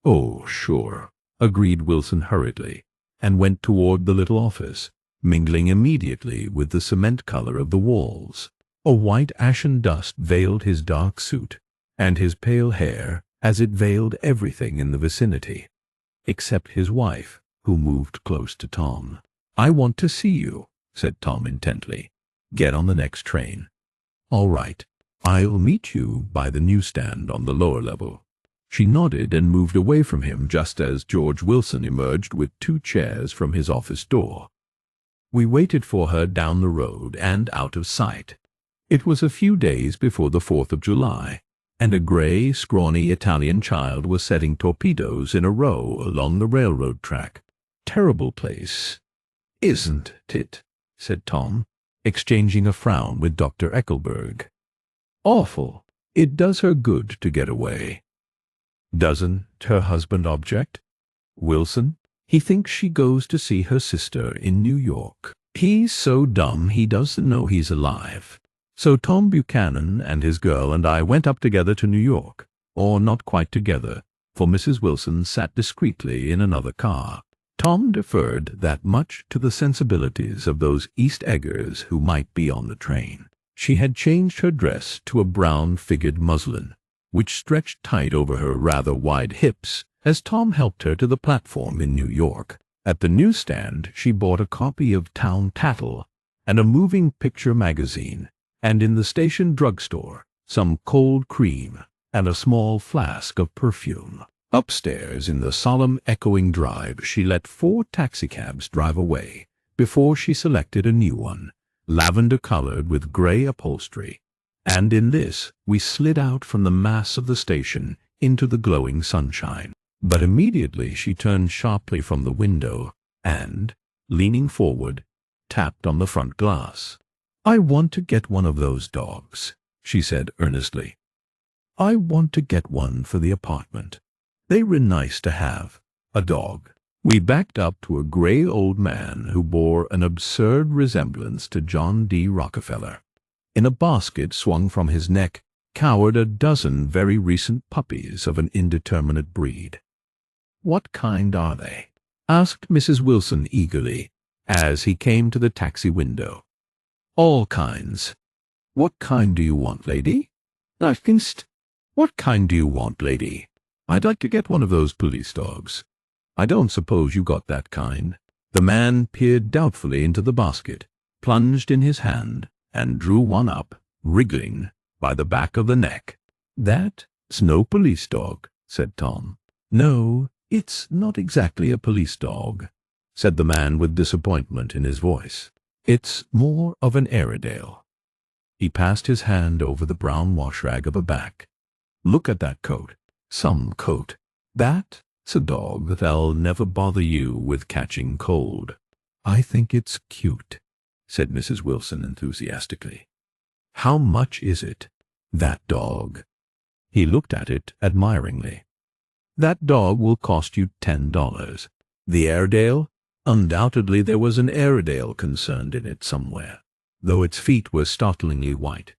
Oh, sure, agreed Wilson hurriedly, and went toward the little office, mingling immediately with the cement color of the walls. A white ashen dust veiled his dark suit, and his pale hair, as it veiled everything in the vicinity, except his wife, who moved close to Tom. "I want to see you," said Tom intently. "Get on the next train." "All right. I'll meet you by the newsstand on the lower level." She nodded and moved away from him just as George Wilson emerged with 2 chairs from his office door. We waited for her down the road and out of sight. It was a few days before the 4th of July, and a gray, scrawny Italian child was setting torpedoes in a row along the railroad track. "Terrible place, isn't it?" said Tom, exchanging a frown with Dr. Eckelberg. "Awful. It does her good to get away." "Doesn't her husband object?" "Wilson? He thinks she goes to see her sister in New York. He's so dumb he doesn't know he's alive. So Tom Buchanan and his girl and I went up together to New York, or not quite together, for Mrs. Wilson sat discreetly in another car. Tom deferred that much to the sensibilities of those East Eggers who might be on the train. She had changed her dress to a brown-figured muslin, which stretched tight over her rather wide hips as Tom helped her to the platform in New York. At the newsstand she bought a copy of Town Tattle and a moving picture magazine, and in the station drugstore some cold cream and a small flask of perfume. Upstairs in the solemn echoing drive she let 4 taxicabs drive away before she selected a new one, lavender-colored with gray upholstery, and in this we slid out from the mass of the station into the glowing sunshine. But immediately she turned sharply from the window and, leaning forward, tapped on the front glass. "I want to get one of those dogs," she said earnestly. "I want to get one for the apartment. They were nice to have, a dog." We backed up to a gray old man who bore an absurd resemblance to John D. Rockefeller. In a basket swung from his neck cowered a dozen very recent puppies of an indeterminate breed. "What kind are they?" asked Mrs. Wilson eagerly, as he came to the taxi window. "All kinds." "What kind do you want, lady?" "What kind do you want, lady? I'd like to get one of those police dogs." "I don't suppose you got that kind." The man peered doubtfully into the basket, plunged in his hand, and drew one up, wriggling, by the back of the neck. "That's no police dog," said Tom. "No, it's not exactly a police dog," said the man with disappointment in his voice. "It's more of an Airedale." He passed his hand over the brown wash rag of a back. "Look at that coat. Some coat. That's a dog that'll never bother you with catching cold." "I think it's cute," said Mrs. Wilson enthusiastically. "How much is it, that dog?" He looked at it admiringly. That dog will cost you $10. The Airedale? Undoubtedly there was an Airedale concerned in it somewhere, though its feet were startlingly white,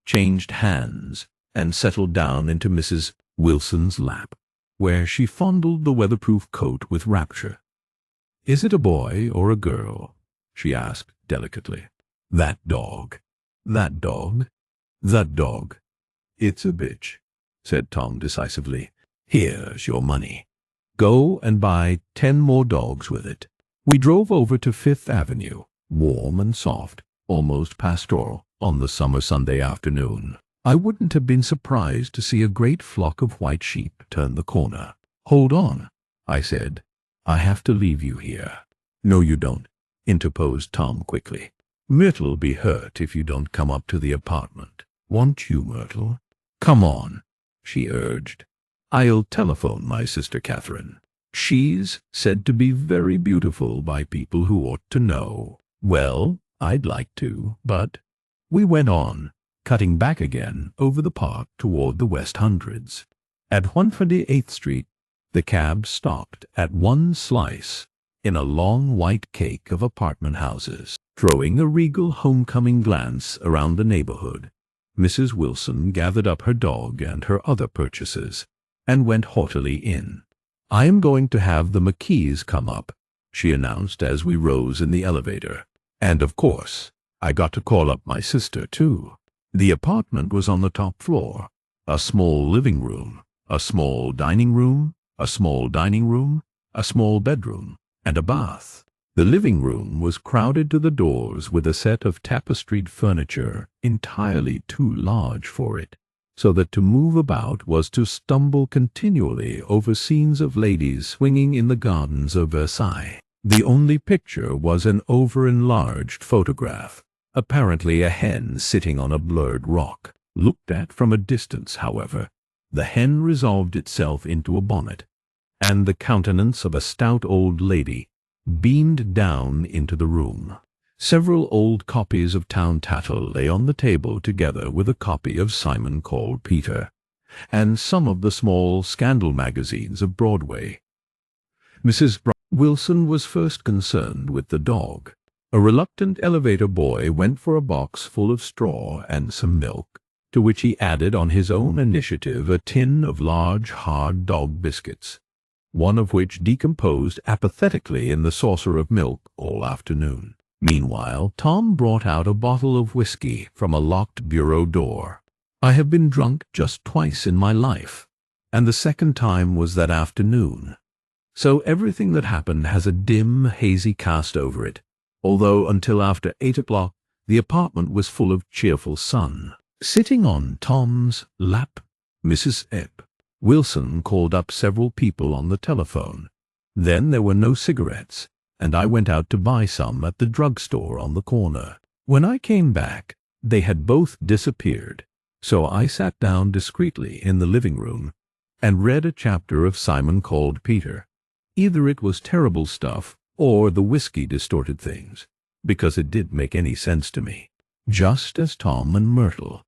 changed hands, and settled down into Mrs. Wilson's lap, where she fondled the weatherproof coat with rapture. "Is it a boy or a girl?" she asked delicately. "That dog. That dog. That dog. It's a bitch," said Tom decisively. "Here's your money. Go and buy 10 more dogs with it." We drove over to Fifth Avenue, warm and soft, almost pastoral, on the summer Sunday afternoon. I wouldn't have been surprised to see a great flock of white sheep turn the corner. "Hold on," I said. "I have to leave you here." "No, you don't," interposed Tom quickly. "Myrtle'll be hurt if you don't come up to the apartment. Won't you, Myrtle? Come on," she urged. "I'll telephone my sister Catherine. She's said to be very beautiful by people who ought to know." "Well, I'd like to, but—" We went on, cutting back again over the park toward the West Hundreds. At 128th Street, the cab stopped at One Slice, in a long white cake of apartment houses. Throwing a regal homecoming glance around the neighborhood, Mrs. Wilson gathered up her dog and her other purchases, and went haughtily in. "I am going to have the McKees come up," she announced as we rose in the elevator. "And of course, I got to call up my sister, too." The apartment was on the top floor. A small living room, a small dining room, a small dining room, a small bedroom, and a bath. The living room was crowded to the doors with a set of tapestried furniture entirely too large for it, so that to move about was to stumble continually over scenes of ladies swinging in the gardens of Versailles. The only picture was an over-enlarged photograph, apparently a hen sitting on a blurred rock. Looked at from a distance, however, the hen resolved itself into a bonnet, and the countenance of a stout old lady beamed down into the room. Several old copies of Town Tattle lay on the table together with a copy of Simon Called Peter, and some of the small scandal magazines of Broadway. Mrs. Wilson was first concerned with the dog. A reluctant elevator boy went for a box full of straw and some milk, to which he added on his own initiative a tin of large, hard dog biscuits, one of which decomposed apathetically in the saucer of milk all afternoon. Meanwhile, Tom brought out a bottle of whiskey from a locked bureau door. "I have been drunk just twice in my life, and the second time was that afternoon. So everything that happened has a dim, hazy cast over it, although until after 8 o'clock the apartment was full of cheerful sun." Sitting on Tom's lap, Mrs. Wilson called up several people on the telephone. Then there were no cigarettes, and I went out to buy some at the drugstore on the corner. When I came back, they had both disappeared, so I sat down discreetly in the living room and read a chapter of Simon Called Peter. Either it was terrible stuff, or the whiskey distorted things, because it didn't make any sense to me. Just as Tom and Myrtle,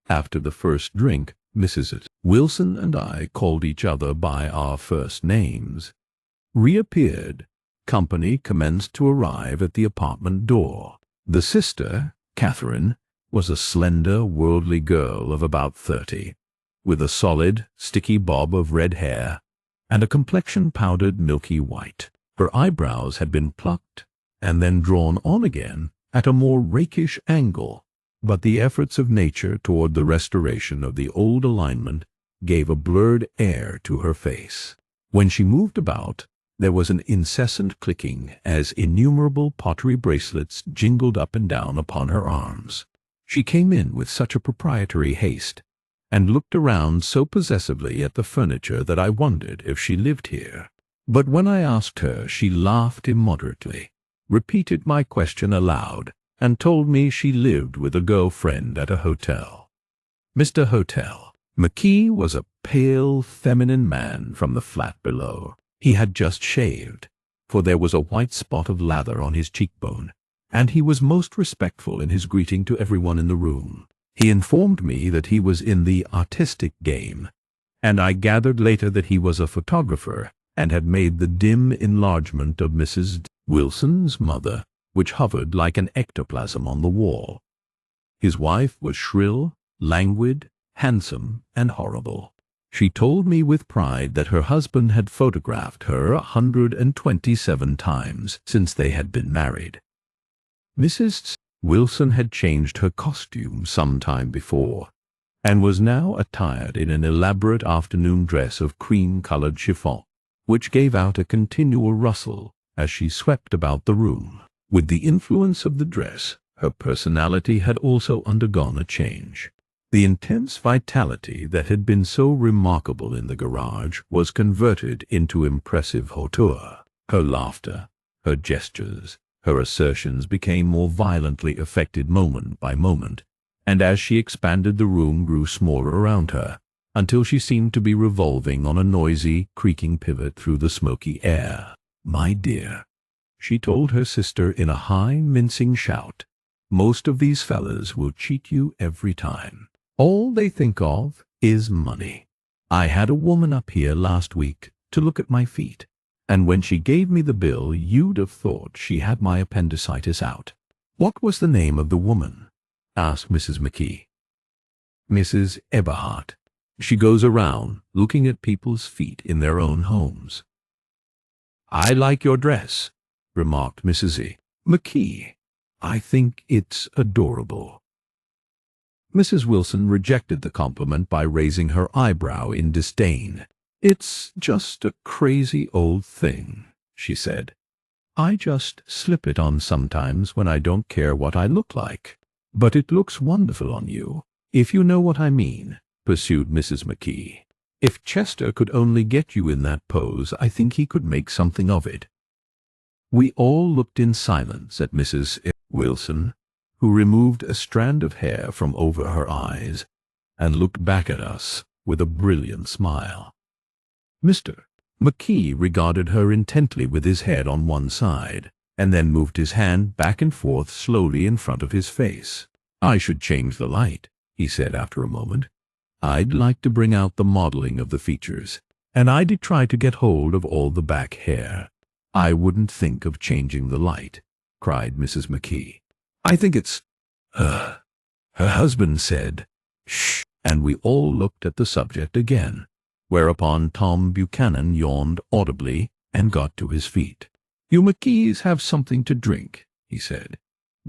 after the first drink, Mrs. Wilson and I called each other by our first names, reappeared, company commenced to arrive at the apartment door. The sister, Catherine, was a slender, worldly girl of about 30, with a solid, sticky bob of red hair and a complexion powdered milky white. Her eyebrows had been plucked and then drawn on again at a more rakish angle, but the efforts of nature toward the restoration of the old alignment gave a blurred air to her face. When she moved about, there was an incessant clicking as innumerable pottery bracelets jingled up and down upon her arms. She came in with such a proprietary haste, and looked around so possessively at the furniture that I wondered if she lived here. But when I asked her, she laughed immoderately, repeated my question aloud, and told me she lived with a girl friend at a hotel. Mr. Hotel McKee was a pale, feminine man from the flat below. He had just shaved, for there was a white spot of lather on his cheekbone, and he was most respectful in his greeting to everyone in the room. He informed me that he was in the artistic game, and I gathered later that he was a photographer and had made the dim enlargement of Mrs. Wilson's mother, which hovered like an ectoplasm on the wall. His wife was shrill, languid, handsome, and horrible. She told me with pride that her husband had photographed her 127 times since they had been married. Mrs. Wilson had changed her costume some time before, and was now attired in an elaborate afternoon dress of cream-colored chiffon, which gave out a continual rustle as she swept about the room. With the influence of the dress, her personality had also undergone a change. The intense vitality that had been so remarkable in the garage was converted into impressive hauteur. Her laughter, her gestures, her assertions became more violently affected moment by moment, and as she expanded the room grew smaller around her, until she seemed to be revolving on a noisy, creaking pivot through the smoky air. "My dear," she told her sister in a high, mincing shout, "most of these fellas will cheat you every time. All they think of is money. I had a woman up here last week to look at my feet, and when she gave me the bill you'd have thought she had my appendicitis out." "What was the name of the woman?" asked Mrs. McKee. "Mrs. Eberhardt. She goes around looking at people's feet in their own homes." "I like your dress," remarked Mrs. McKee. "I think it's adorable." Mrs. Wilson rejected the compliment by raising her eyebrow in disdain. "It's just a crazy old thing," she said. "I just slip it on sometimes when I don't care what I look like. But it looks wonderful on you, if you know what I mean," pursued Mrs. McKee. "If Chester could only get you in that pose, I think he could make something of it." We all looked in silence at Mrs. Wilson, who removed a strand of hair from over her eyes and looked back at us with a brilliant smile. Mr. McKee regarded her intently with his head on one side, and then moved his hand back and forth slowly in front of his face. "I should change the light," he said after a moment. "I'd like to bring out the modeling of the features, and I'd try to get hold of all the back hair." "I wouldn't think of changing the light," cried Mrs. McKee. "I think it's—" Her husband said, "Shh," and we all looked at the subject again, whereupon Tom Buchanan yawned audibly and got to his feet. "You McKees have something to drink," he said.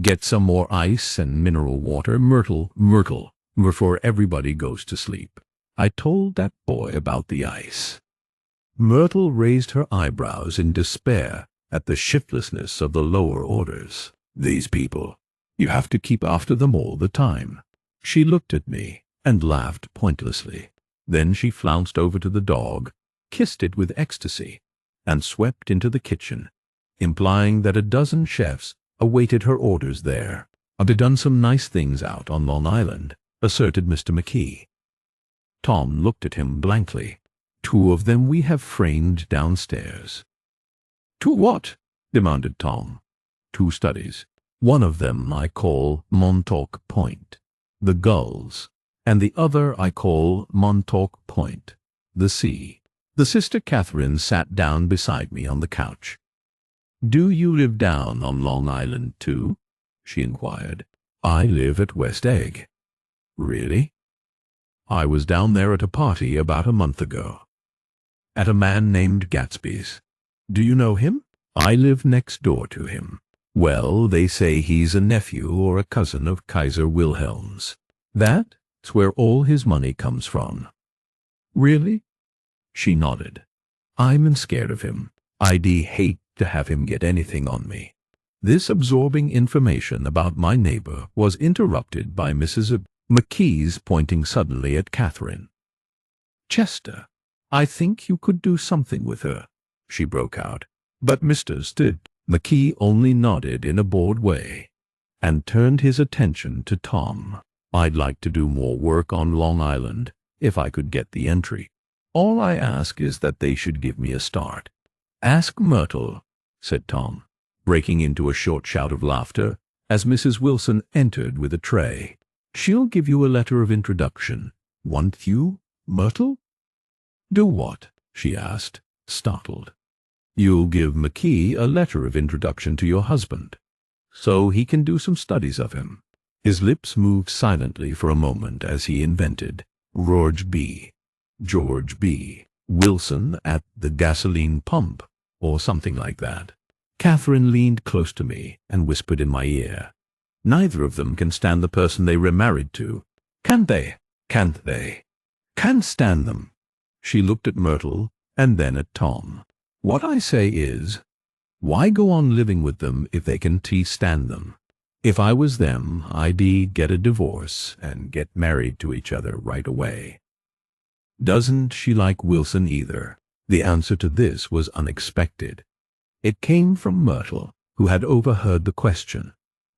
"Get some more ice and mineral water, Myrtle, before everybody goes to sleep. I told that boy about the ice." Myrtle raised her eyebrows in despair at the shiftlessness of the lower orders. "These people, you have to keep after them all the time." She looked at me and laughed pointlessly. Then she flounced over to the dog, kissed it with ecstasy, and swept into the kitchen, implying that a dozen chefs awaited her orders there. "I've done some nice things out on Long Island," asserted Mr. McKee. Tom looked at him blankly. "2 of them we have framed downstairs." "2 what?" demanded Tom. "2 studies. One of them I call Montauk Point, the gulls, and the other I call Montauk Point, the sea." The Sister Catherine sat down beside me on the couch. "Do you live down on Long Island, too?" she inquired. "I live at West Egg." "Really?" "I was down there at a party about a month ago. At a man named Gatsby's. Do you know him?" "I live next door to him." "Well, they say he's a nephew or a cousin of Kaiser Wilhelm's. That's where all his money comes from." "Really?" She nodded. "I'm scared of him. I'd hate to have him get anything on me." This absorbing information about my neighbor was interrupted by Mrs. McKee's pointing suddenly at Catherine. "Chester, I think you could do something with her," she broke out. But Mr. McKee only nodded in a bored way, and turned his attention to Tom. "I'd like to do more work on Long Island, if I could get the entry. All I ask is that they should give me a start." "Ask Myrtle," said Tom, breaking into a short shout of laughter as Mrs. Wilson entered with a tray. "She'll give you a letter of introduction. Won't you, Myrtle?" Do what? She asked, startled. You'll give McKee a letter of introduction to your husband, so he can do some studies of him. His lips moved silently for a moment as he invented George B. Wilson at the gasoline pump, or something like that. Catherine leaned close to me and whispered in my ear, Neither of them can stand the person they remarried to. Can't they? Can't they? Can't stand them. She looked at Myrtle and then at Tom. What I say is, why go on living with them if they can stand them? If I was them, I'd get a divorce and get married to each other right away. Doesn't she like Wilson either? The answer to this was unexpected. It came from Myrtle, who had overheard the question,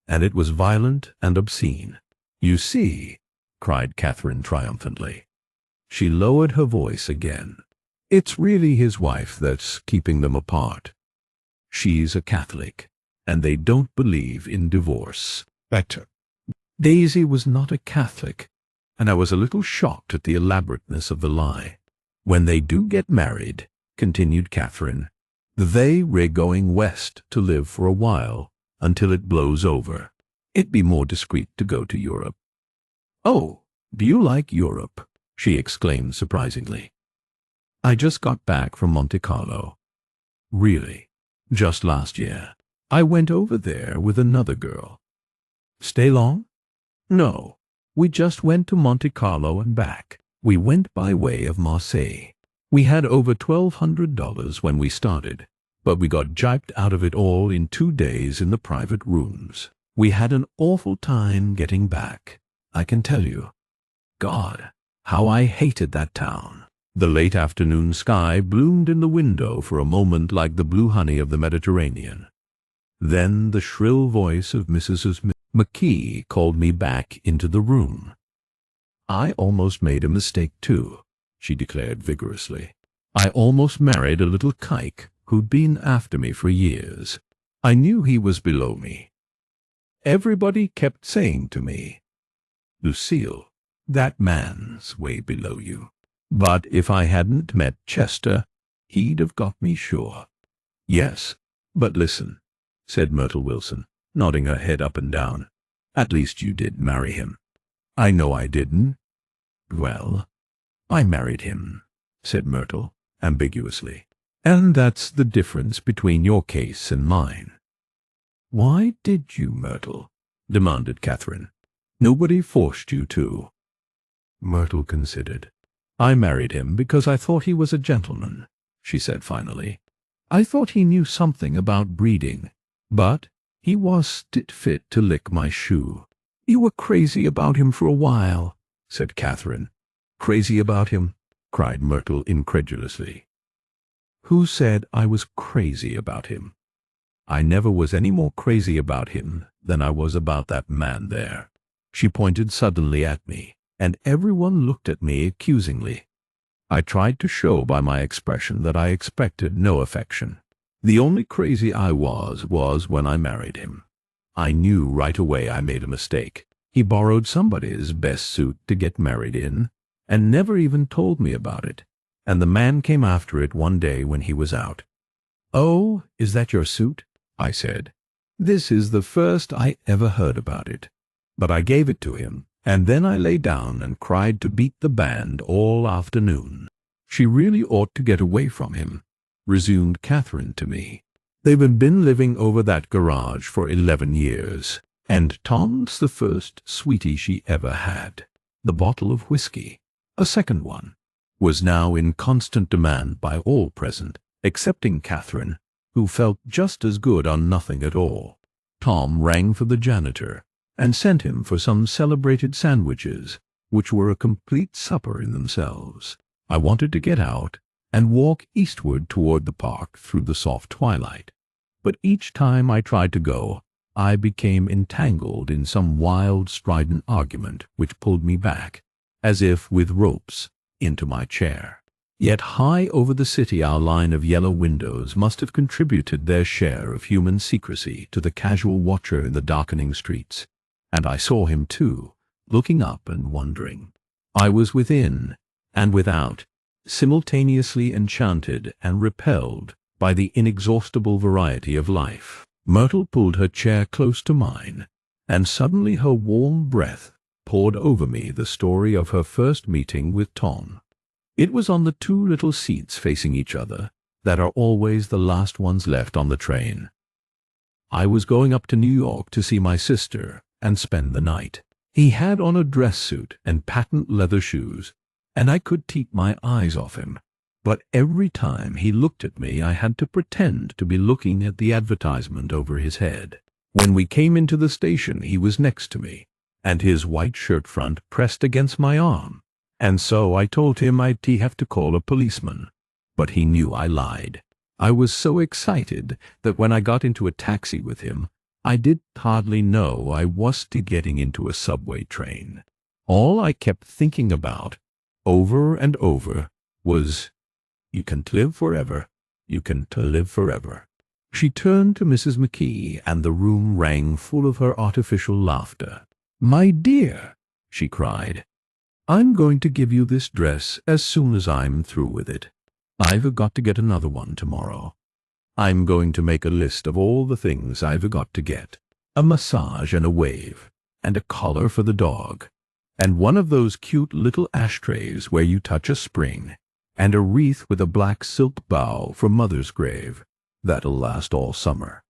and it was violent and obscene. You see, cried Catherine triumphantly. She lowered her voice again. It's really his wife that's keeping them apart. She's a Catholic, and they don't believe in divorce. Better. Daisy was not a Catholic, and I was a little shocked at the elaborateness of the lie. When they do get married, continued Catherine, they're going west to live for a while, until it blows over. It'd be more discreet to go to Europe. Oh, do you like Europe? She exclaimed surprisingly. I just got back from Monte Carlo. Really? Just last year. I went over there with another girl. Stay long? No. We just went to Monte Carlo and back. We went by way of Marseille. We had over $1,200 when we started, but we got jiped out of it all in 2 days in the private rooms. We had an awful time getting back, I can tell you. God, how I hated that town. The late afternoon sky bloomed in the window for a moment like the blue honey of the Mediterranean. Then the shrill voice of Mrs. McKee called me back into the room. I almost made a mistake too, she declared vigorously. I almost married a little kike who'd been after me for years. I knew he was below me. Everybody kept saying to me, Lucille, that man's way below you. But if I hadn't met Chester, he'd have got me sure. Yes, but listen, said Myrtle Wilson, nodding her head up and down. At least you did marry him. I know I didn't. Well, I married him, said Myrtle, ambiguously. And that's the difference between your case and mine. Why did you, Myrtle? Demanded Catherine. Nobody forced you to. Myrtle considered. I married him because I thought he was a gentleman, she said finally. I thought he knew something about breeding, but he was fit to lick my shoe. You were crazy about him for a while, said Catherine. Crazy about him? Cried Myrtle incredulously. Who said I was crazy about him? I never was any more crazy about him than I was about that man there. She pointed suddenly at me, and everyone looked at me accusingly. I tried to show by my expression that I expected no affection. The only crazy I was when I married him. I knew right away I made a mistake. He borrowed somebody's best suit to get married in, and never even told me about it. And the man came after it one day when he was out. Oh, is that your suit? I said. This is the first I ever heard about it. But I gave it to him, and then I lay down and cried to beat the band all afternoon. She really ought to get away from him, resumed Catherine to me. They've been living over that garage for 11 years, and Tom's the first sweetie she ever had. The bottle of whiskey, a second one, was now in constant demand by all present, excepting Catherine, who felt just as good on nothing at all. Tom rang for the janitor, and sent him for some celebrated sandwiches, which were a complete supper in themselves. I wanted to get out and walk eastward toward the park through the soft twilight, but each time I tried to go, I became entangled in some wild, strident argument which pulled me back, as if with ropes, into my chair. Yet high over the city our line of yellow windows must have contributed their share of human secrecy to the casual watcher in the darkening streets, and I saw him too, looking up and wondering. I was within and without, simultaneously enchanted and repelled by the inexhaustible variety of life. Myrtle pulled her chair close to mine, and suddenly her warm breath poured over me the story of her first meeting with Tom. It was on the two little seats facing each other that are always the last ones left on the train. I was going up to New York to see my sister and spend the night. He had on a dress suit and patent leather shoes, and I could keep my eyes off him. But every time he looked at me, I had to pretend to be looking at the advertisement over his head. When we came into the station, he was next to me, and his white shirt front pressed against my arm, and so I told him I'd have to call a policeman. But he knew I lied. I was so excited that when I got into a taxi with him, I did hardly know I was getting into a subway train. All I kept thinking about, over and over, was, "You can live forever. You can live forever." She turned to Mrs. McKee, and the room rang full of her artificial laughter. "My dear," she cried, "I'm going to give you this dress as soon as I'm through with it. I've got to get another one tomorrow. I'm going to make a list of all the things I've got to get. A massage and a wave, and a collar for the dog, and one of those cute little ashtrays where you touch a spring, and a wreath with a black silk bow for Mother's grave. That'll last all summer.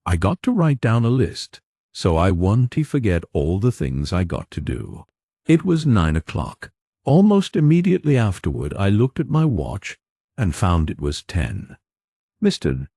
I got to write down a list, so I won't forget all the things I got to do." It was 9 o'clock. Almost immediately afterward, I looked at my watch and found it was 10. Mr.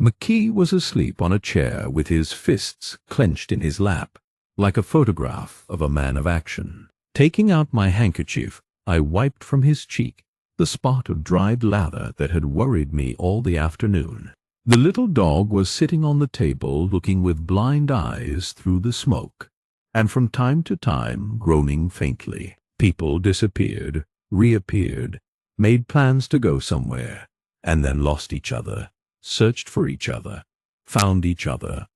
McKee was asleep on a chair with his fists clenched in his lap, like a photograph of a man of action. Taking out my handkerchief, I wiped from his cheek the spot of dried lather that had worried me all the afternoon. The little dog was sitting on the table looking with blind eyes through the smoke, and from time to time groaning faintly. People disappeared, reappeared, made plans to go somewhere, and then lost each other, searched for each other, found each other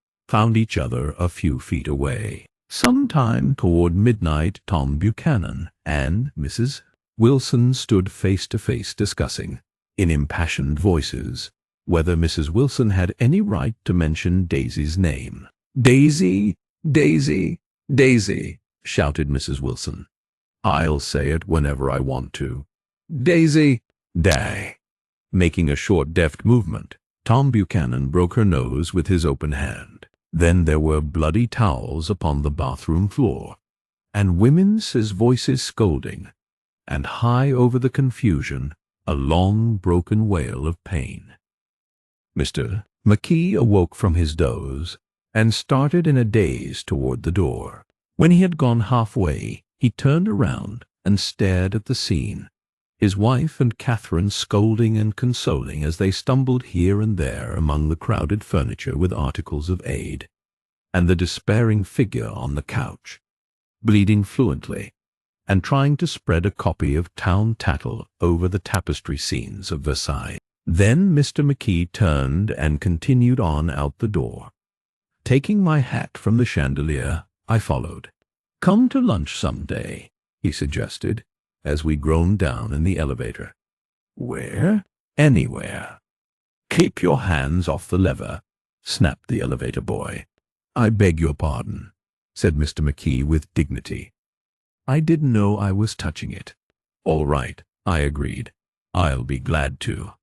a few feet away. Sometime toward midnight, Tom Buchanan and Mrs. Wilson stood face to face discussing, in impassioned voices, whether Mrs. Wilson had any right to mention Daisy's name. "Daisy, Daisy, Daisy," shouted Mrs. Wilson. "I'll say it whenever I want to. Daisy, Day." Making a short, deft movement, Tom Buchanan broke her nose with his open hand. Then there were bloody towels upon the bathroom floor, and women's voices scolding, and high over the confusion, a long, broken wail of pain. Mr. McKee awoke from his doze, and started in a daze toward the door. When he had gone halfway, he turned around and stared at the scene, his wife and Catherine scolding and consoling as they stumbled here and there among the crowded furniture with articles of aid, and the despairing figure on the couch, bleeding fluently, and trying to spread a copy of Town Tattle over the tapestry scenes of Versailles. Then Mr. McKee turned and continued on out the door. Taking my hat from the chandelier, I followed. "Come to lunch some day," he suggested, as we groaned down in the elevator. "Where?" "Anywhere." "Keep your hands off the lever," snapped the elevator boy. "I beg your pardon," said Mr. McKee with dignity. "I didn't know I was touching it." "All right," I agreed. "I'll be glad to."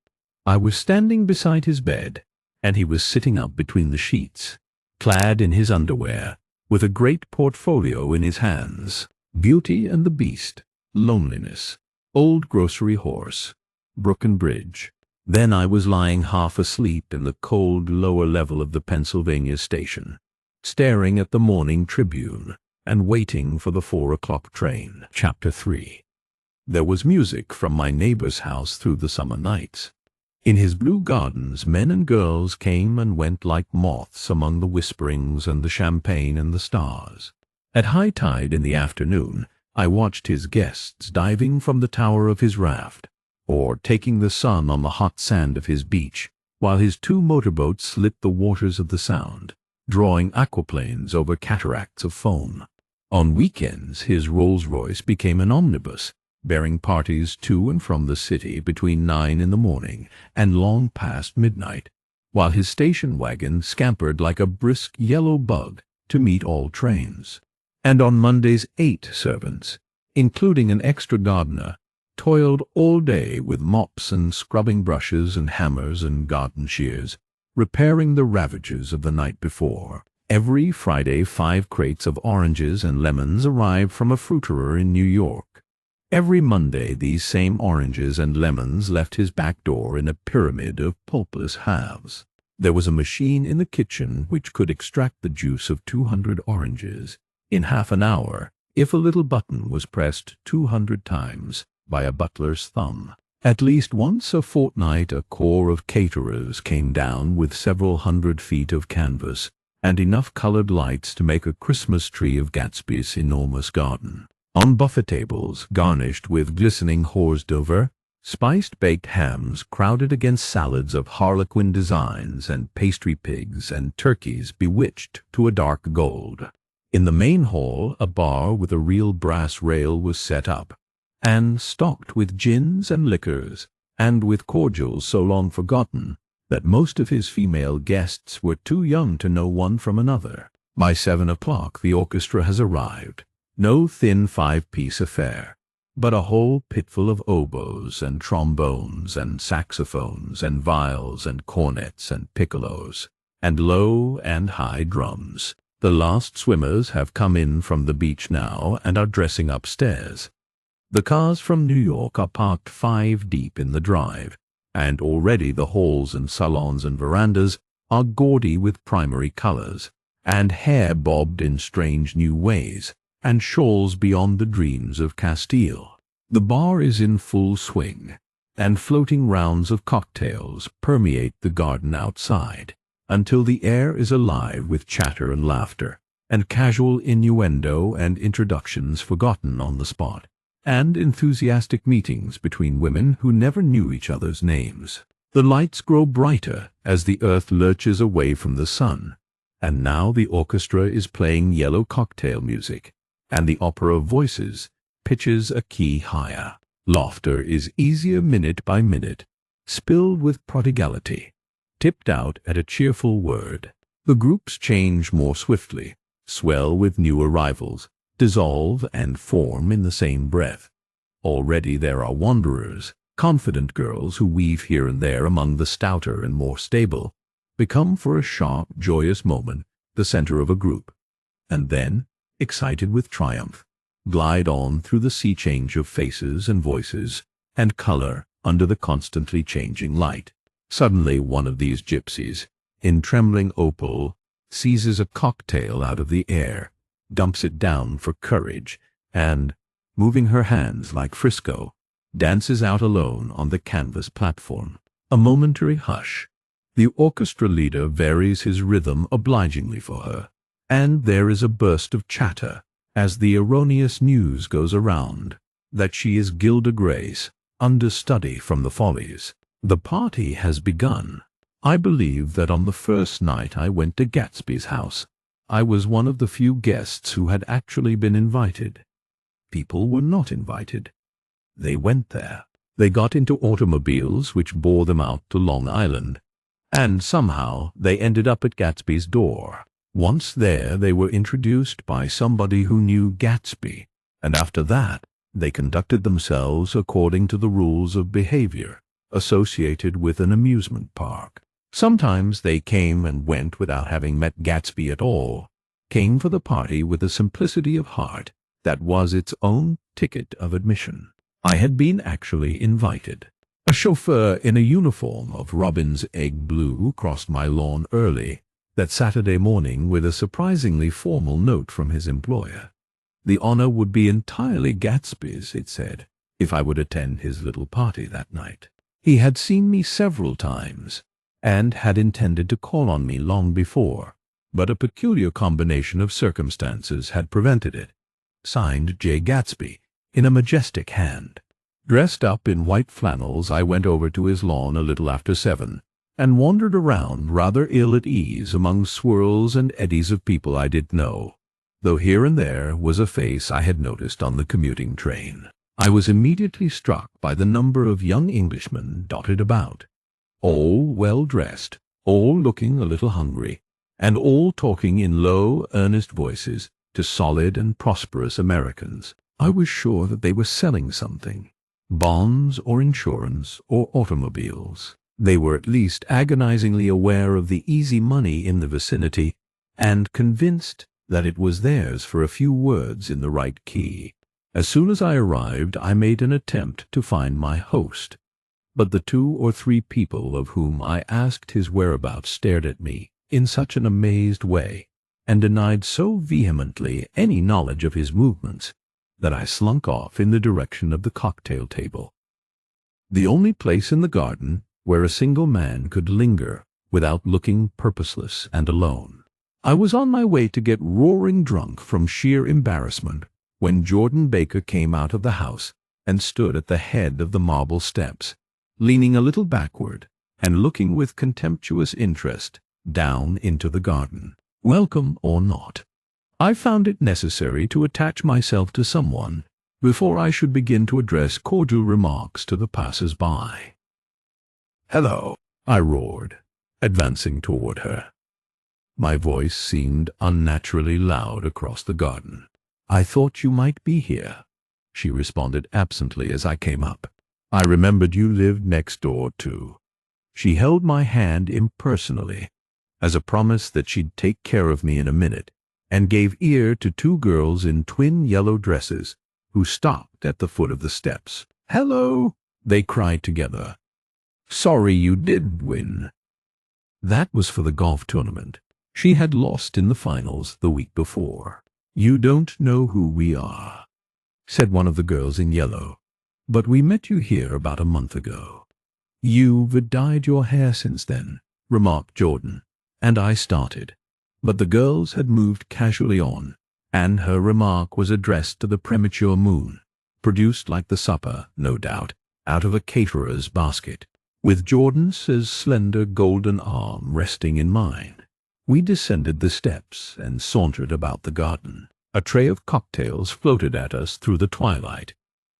I was standing beside his bed, and he was sitting up between the sheets, clad in his underwear, with a great portfolio in his hands. Beauty and the Beast, Loneliness, Old Grocery Horse, Brooklyn Bridge. Then I was lying half asleep in the cold lower level of the Pennsylvania station, staring at the Morning Tribune and waiting for the 4 o'clock train. Chapter 3. There was music from my neighbor's house through the summer nights. In his blue gardens, men and girls came and went like moths among the whisperings and the champagne and the stars. At high tide in the afternoon, I watched his guests diving from the tower of his raft, or taking the sun on the hot sand of his beach, while his 2 motorboats slit the waters of the Sound, drawing aquaplanes over cataracts of foam. On weekends, his Rolls-Royce became an omnibus, bearing parties to and from the city between 9 in the morning and long past midnight, while his station wagon scampered like a brisk yellow bug to meet all trains. And on Mondays 8 servants, including an extra gardener, toiled all day with mops and scrubbing brushes and hammers and garden shears, repairing the ravages of the night before. Every Friday 5 crates of oranges and lemons arrived from a fruiterer in New York. Every Monday these same oranges and lemons left his back door in a pyramid of pulpless halves. There was a machine in the kitchen which could extract the juice of 200 oranges in half an hour if a little button was pressed 200 times by a butler's thumb. At least once a fortnight a corps of caterers came down with several hundred feet of canvas and enough colored lights to make a Christmas tree of Gatsby's enormous garden. On buffet tables, garnished with glistening Horsdover, spiced baked hams crowded against salads of harlequin designs and pastry pigs and turkeys bewitched to a dark gold. In the main hall, a bar with a real brass rail was set up, and stocked with gins and liquors, and with cordials so long forgotten that most of his female guests were too young to know one from another. By 7 o'clock the orchestra has arrived, no thin 5-piece affair, but a whole pitful of oboes and trombones and saxophones and viols and cornets and piccolos, and low and high drums. The last swimmers have come in from the beach now and are dressing upstairs. The cars from New York are parked 5 deep in the drive, and already the halls and salons and verandas are gaudy with primary colors, and hair bobbed in strange new ways, and shawls beyond the dreams of Castile. The bar is in full swing, and floating rounds of cocktails permeate the garden outside, until the air is alive with chatter and laughter, and casual innuendo and introductions forgotten on the spot, and enthusiastic meetings between women who never knew each other's names. The lights grow brighter as the earth lurches away from the sun, and now the orchestra is playing yellow cocktail music, and the opera of voices pitches a key higher. Laughter is easier minute by minute, spilled with prodigality, tipped out at a cheerful word. The groups change more swiftly, swell with new arrivals, dissolve and form in the same breath. Already there are wanderers, confident girls who weave here and there among the stouter and more stable, become for a sharp, joyous moment the center of a group, and then, excited with triumph, glide on through the sea change of faces and voices and color under the constantly changing light. Suddenly one of these gypsies, in trembling opal, seizes a cocktail out of the air, dumps it down for courage, and, moving her hands like Frisco, dances out alone on the canvas platform. A momentary hush. The orchestra leader varies his rhythm obligingly for her, and there is a burst of chatter as the erroneous news goes around that she is Gilda Grace, understudy from the Follies. The party has begun. I believe that on the first night I went to Gatsby's house, I was one of the few guests who had actually been invited. People were not invited. They went there. They got into automobiles which bore them out to Long Island, and somehow they ended up at Gatsby's door. Once there, they were introduced by somebody who knew Gatsby, and after that, they conducted themselves according to the rules of behavior associated with an amusement park. Sometimes they came and went without having met Gatsby at all, came for the party with a simplicity of heart that was its own ticket of admission. I had been actually invited. A chauffeur in a uniform of robin's egg blue crossed my lawn early that Saturday morning with a surprisingly formal note from his employer. The honor would be entirely Gatsby's, it said, if I would attend his little party that night. He had seen me several times, and had intended to call on me long before, but a peculiar combination of circumstances had prevented it. Signed Jay Gatsby, in a majestic hand. Dressed up in white flannels, I went over to his lawn a little after 7, and wandered around rather ill at ease among swirls and eddies of people I didn't know, though here and there was a face I had noticed on the commuting train. I was immediately struck by the number of young Englishmen dotted about, all well-dressed, all looking a little hungry, and all talking in low, earnest voices to solid and prosperous Americans. I was sure that they were selling something, bonds or insurance or automobiles. They were at least agonizingly aware of the easy money in the vicinity and convinced that it was theirs for a few words in the right key. As soon as I arrived, I made an attempt to find my host, but the 2 or 3 people of whom I asked his whereabouts stared at me in such an amazed way and denied so vehemently any knowledge of his movements that I slunk off in the direction of the cocktail table, the only place in the garden where a single man could linger without looking purposeless and alone. I was on my way to get roaring drunk from sheer embarrassment when Jordan Baker came out of the house and stood at the head of the marble steps, leaning a little backward and looking with contemptuous interest down into the garden. Welcome or not, I found it necessary to attach myself to someone before I should begin to address cordial remarks to the passers-by. "Hello," I roared, advancing toward her. My voice seemed unnaturally loud across the garden. "I thought you might be here," she responded absently as I came up. "I remembered you lived next door, too." She held my hand impersonally, as a promise that she'd take care of me in a minute, and gave ear to 2 girls in twin yellow dresses who stopped at the foot of the steps. "Hello," they cried together. "Sorry you did win." That was for the golf tournament. She had lost in the finals the week before. "You don't know who we are," said one of the girls in yellow, "but we met you here about a month ago." "You've dyed your hair since then," remarked Jordan, and I started. But the girls had moved casually on, and her remark was addressed to the premature moon, produced like the supper, no doubt, out of a caterer's basket, with Jordan's slender golden arm resting in mine. We descended the steps and sauntered about the garden. A tray of cocktails floated at us through the twilight,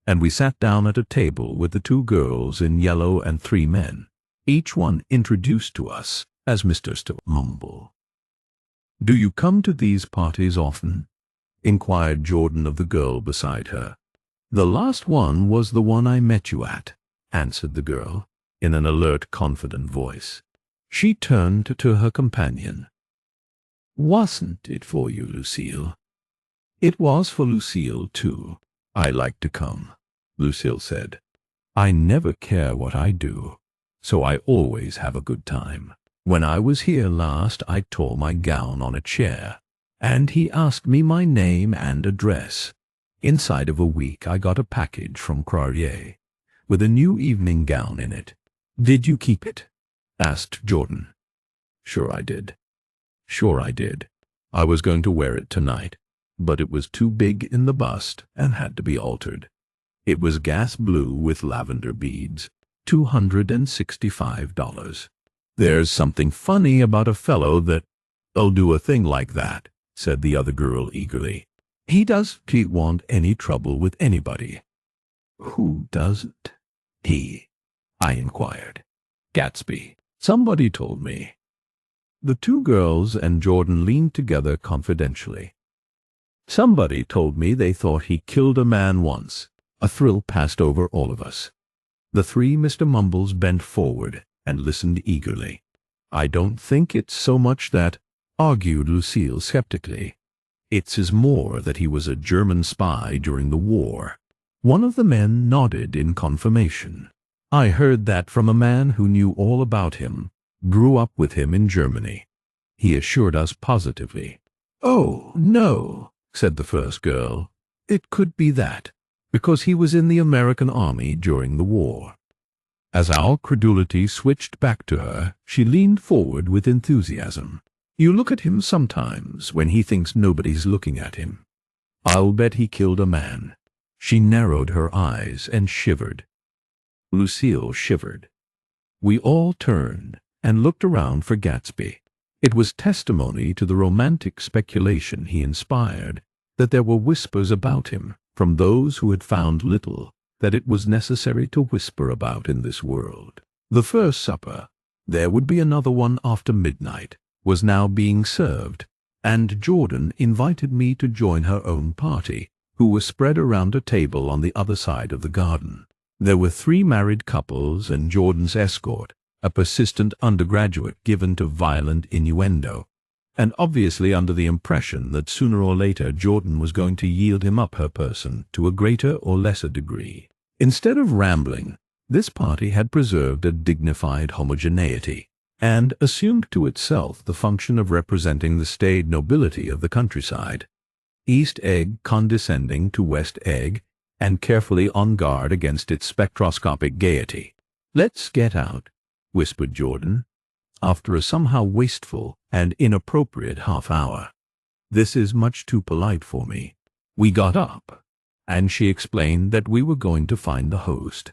and we sat down at a table with the 2 girls in yellow and 3 men, each one introduced to us as Mr. Mumble. "Do you come to these parties often?" inquired Jordan of the girl beside her. "The last one was the one I met you at," answered the girl, in an alert, confident voice. She turned to her companion. "Wasn't it for you, Lucille?" "It was for Lucille, too. I like to come," Lucille said. "I never care what I do, so I always have a good time. When I was here last, I tore my gown on a chair, and he asked me my name and address. Inside of a week, I got a package from Croirier with a new evening gown in it." "Did you keep it?" asked Jordan. "Sure I did. I was going to wear it tonight, but it was too big in the bust and had to be altered. It was gas blue with lavender beads, $265. "There's something funny about a fellow that'll do a thing like that," said the other girl eagerly. "He doesn't want any trouble with anybody." "Who doesn't?" "He," I inquired. "Gatsby. Somebody told me." The 2 girls and Jordan leaned together confidentially. "Somebody told me they thought he killed a man once." A thrill passed over all of us. The 3 Mr. Mumbles bent forward and listened eagerly. "I don't think it's so much that," argued Lucille skeptically. "It's more that he was a German spy during the war." One of the men nodded in confirmation. "I heard that from a man who knew all about him, grew up with him in Germany," he assured us positively. "Oh, no," said the first girl. "It could be that, because he was in the American army during the war." As our credulity switched back to her, she leaned forward with enthusiasm. "You look at him sometimes when he thinks nobody's looking at him. I'll bet he killed a man." She narrowed her eyes and shivered. Lucille shivered. We all turned and looked around for Gatsby. It was testimony to the romantic speculation he inspired that there were whispers about him from those who had found little that it was necessary to whisper about in this world. The first supper, there would be another one after midnight, was now being served, and Jordan invited me to join her own party, who were spread around a table on the other side of the garden. There were 3 married couples and Jordan's escort, a persistent undergraduate given to violent innuendo, and obviously under the impression that sooner or later Jordan was going to yield him up her person to a greater or lesser degree. Instead of rambling, this party had preserved a dignified homogeneity, and assumed to itself the function of representing the staid nobility of the countryside. East Egg condescending to West Egg, and carefully on guard against its spectroscopic gaiety. "Let's get out," whispered Jordan, after a somehow wasteful and inappropriate half-hour. "This is much too polite for me." We got up, and she explained that we were going to find the host.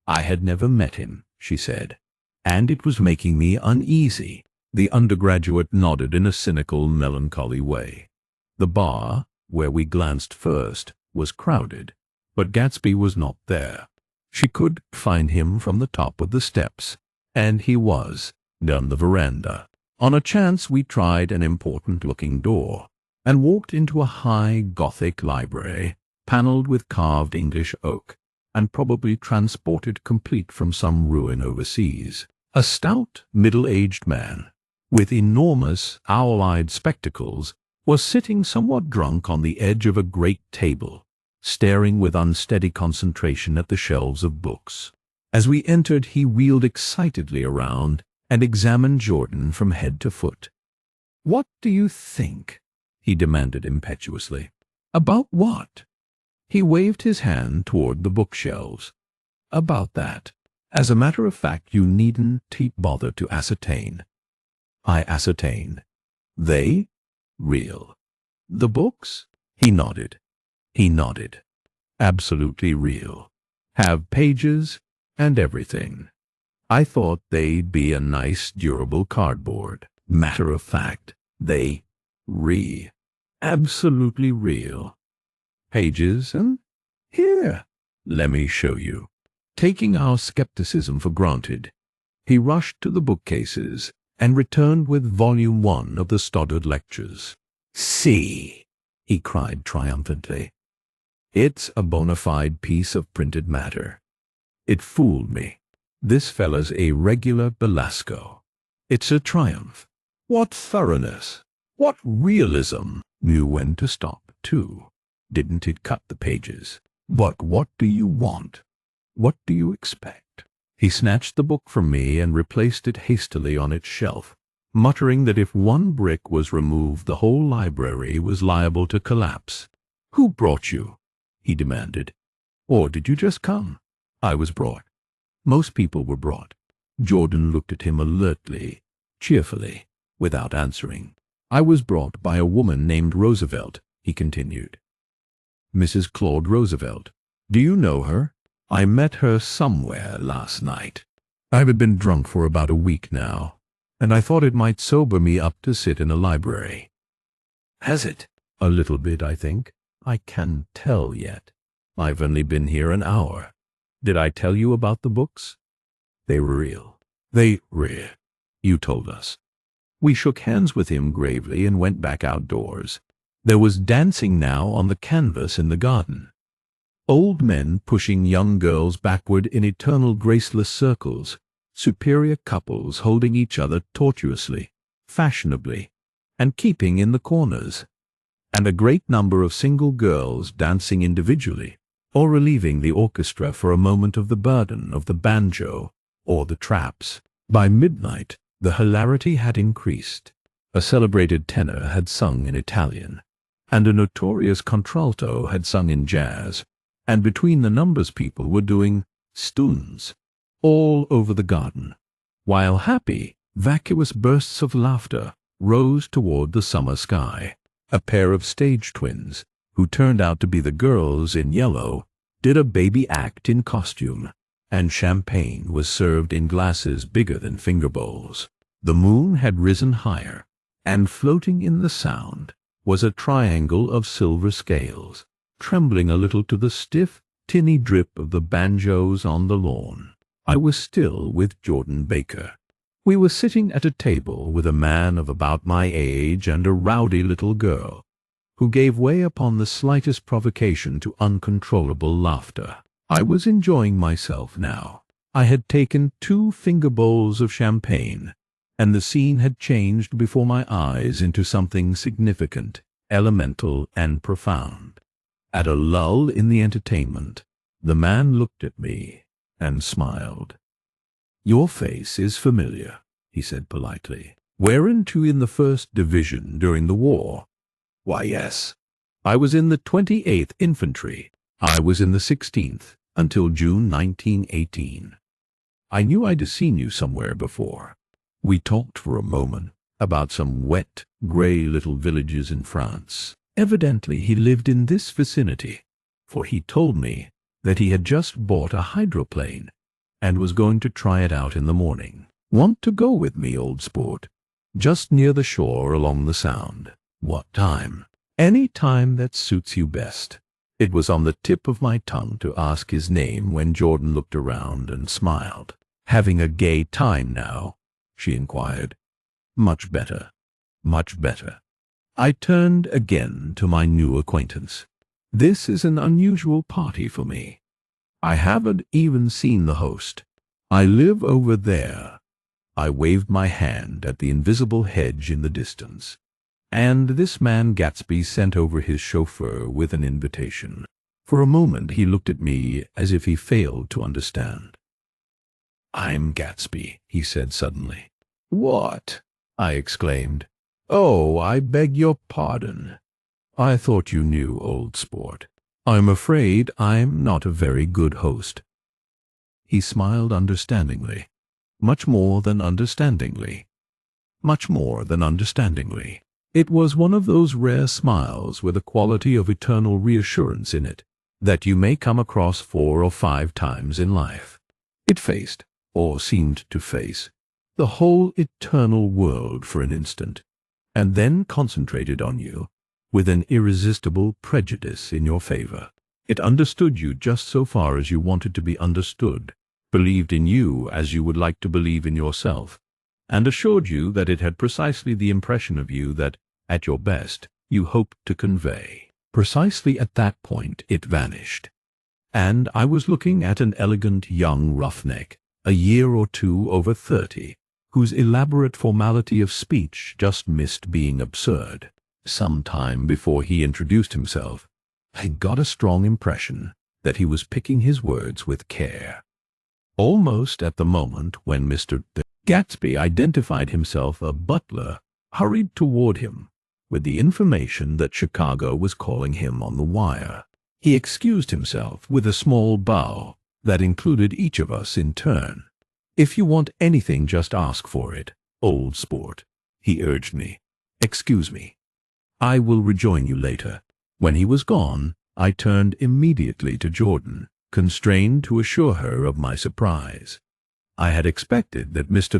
I had never met him, she said, and it was making me uneasy. The undergraduate nodded in a cynical, melancholy way. The bar, where we glanced first, was crowded, but Gatsby was not there. She could find him from the top of the steps, and he was down the veranda. On a chance we tried an important-looking door, and walked into a high Gothic library, panelled with carved English oak, and probably transported complete from some ruin overseas. A stout, middle-aged man, with enormous, owl-eyed spectacles, was sitting somewhat drunk on the edge of a great table, staring with unsteady concentration at the shelves of books. As we entered, he wheeled excitedly around and examined Jordan from head to foot. "What do you think?" he demanded impetuously. "About what?" He waved his hand toward the bookshelves. "About that. As a matter of fact, you needn't bother to ascertain." I ascertained. "They? Real. The books?" He nodded. "Absolutely real. Have pages and everything. I thought they'd be a nice, durable cardboard. Matter of fact, they absolutely real. Pages and here, let me show you." Taking our skepticism for granted, he rushed to the bookcases and returned with Volume 1 of the Stoddard Lectures. "See," he cried triumphantly. "It's a bona fide piece of printed matter. It fooled me. This fella's a regular Belasco. It's a triumph. What thoroughness! What realism! Knew when to stop, too. Didn't it cut the pages? But what do you want? What do you expect?" He snatched the book from me and replaced it hastily on its shelf, muttering that if one brick was removed, the whole library was liable to collapse. "Who brought you?" he demanded. "Or did you just come?" "I was brought." Most people were brought. Jordan looked at him alertly, cheerfully, without answering. "I was brought by a woman named Roosevelt," he continued. "Mrs. Claude Roosevelt. Do you know her?" "I met her somewhere last night. I've been drunk for about a week now, and I thought it might sober me up to sit in a library." "Has it?" "A little bit, I think. I can't tell yet. I've only been here an hour. Did I tell you about the books?" "They were real." "You told us." We shook hands with him gravely and went back outdoors. There was dancing now on the canvas in the garden. Old men pushing young girls backward in eternal graceless circles, superior couples holding each other tortuously, fashionably, and keeping in the corners, and a great number of single girls dancing individually, or relieving the orchestra for a moment of the burden of the banjo or the traps. By midnight, the hilarity had increased. A celebrated tenor had sung in Italian, and a notorious contralto had sung in jazz, and between the numbers people were doing stuns all over the garden, while happy, vacuous bursts of laughter rose toward the summer sky. A pair of stage twins, who turned out to be the girls in yellow, did a baby act in costume, and champagne was served in glasses bigger than finger bowls. The moon had risen higher, and floating in the sound was a triangle of silver scales, trembling a little to the stiff, tinny drip of the banjos on the lawn. I was still with Jordan Baker. We were sitting at a table with a man of about my age and a rowdy little girl, who gave way upon the slightest provocation to uncontrollable laughter. I was enjoying myself now. I had taken 2 finger bowls of champagne, and the scene had changed before my eyes into something significant, elemental, and profound. At a lull in the entertainment, the man looked at me and smiled. "Your face is familiar," he said politely. "Weren't you in the 1st Division during the war?" "Why, yes. I was in the 28th Infantry. I was in the 16th until June 1918. I knew I'd seen you somewhere before." We talked for a moment about some wet, grey little villages in France. Evidently he lived in this vicinity, for he told me that he had just bought a hydroplane and was going to try it out in the morning. "Want to go with me, old sport? Just near the shore along the Sound." "What time?" "Any time that suits you best." It was on the tip of my tongue to ask his name when Jordan looked around and smiled. "Having a gay time now?" she inquired. "Much better, much better." I turned again to my new acquaintance. "This is an unusual party for me. I haven't even seen the host. I live over there." I waved my hand at the invisible hedge in the distance, and this man Gatsby sent over his chauffeur with an invitation. For a moment he looked at me as if he failed to understand. "I'm Gatsby," he said suddenly. "What?" I exclaimed. "Oh, I beg your pardon. I thought you knew, old sport. I'm afraid I'm not a very good host." He smiled understandingly. Much more than understandingly. Much more than understandingly. It was one of those rare smiles with a quality of eternal reassurance in it that you may come across 4 or 5 times in life. It faced, or seemed to face, the whole eternal world for an instant, and then concentrated on you with an irresistible prejudice in your favor. It understood you just so far as you wanted to be understood, believed in you as you would like to believe in yourself, and assured you that it had precisely the impression of you that, at your best, you hoped to convey. Precisely at that point it vanished, and I was looking at an elegant young roughneck, a year or 2 over 30, whose elaborate formality of speech just missed being absurd. Some time before he introduced himself, I got a strong impression that he was picking his words with care. Almost at the moment when Mr. Gatsby identified himself a butler hurried toward him with the information that Chicago was calling him on the wire. He excused himself with a small bow that included each of us in turn. "If you want anything, just ask for it, old sport," he urged me. "Excuse me. I will rejoin you later." When he was gone, I turned immediately to Jordan, constrained to assure her of my surprise. I had expected that Mr.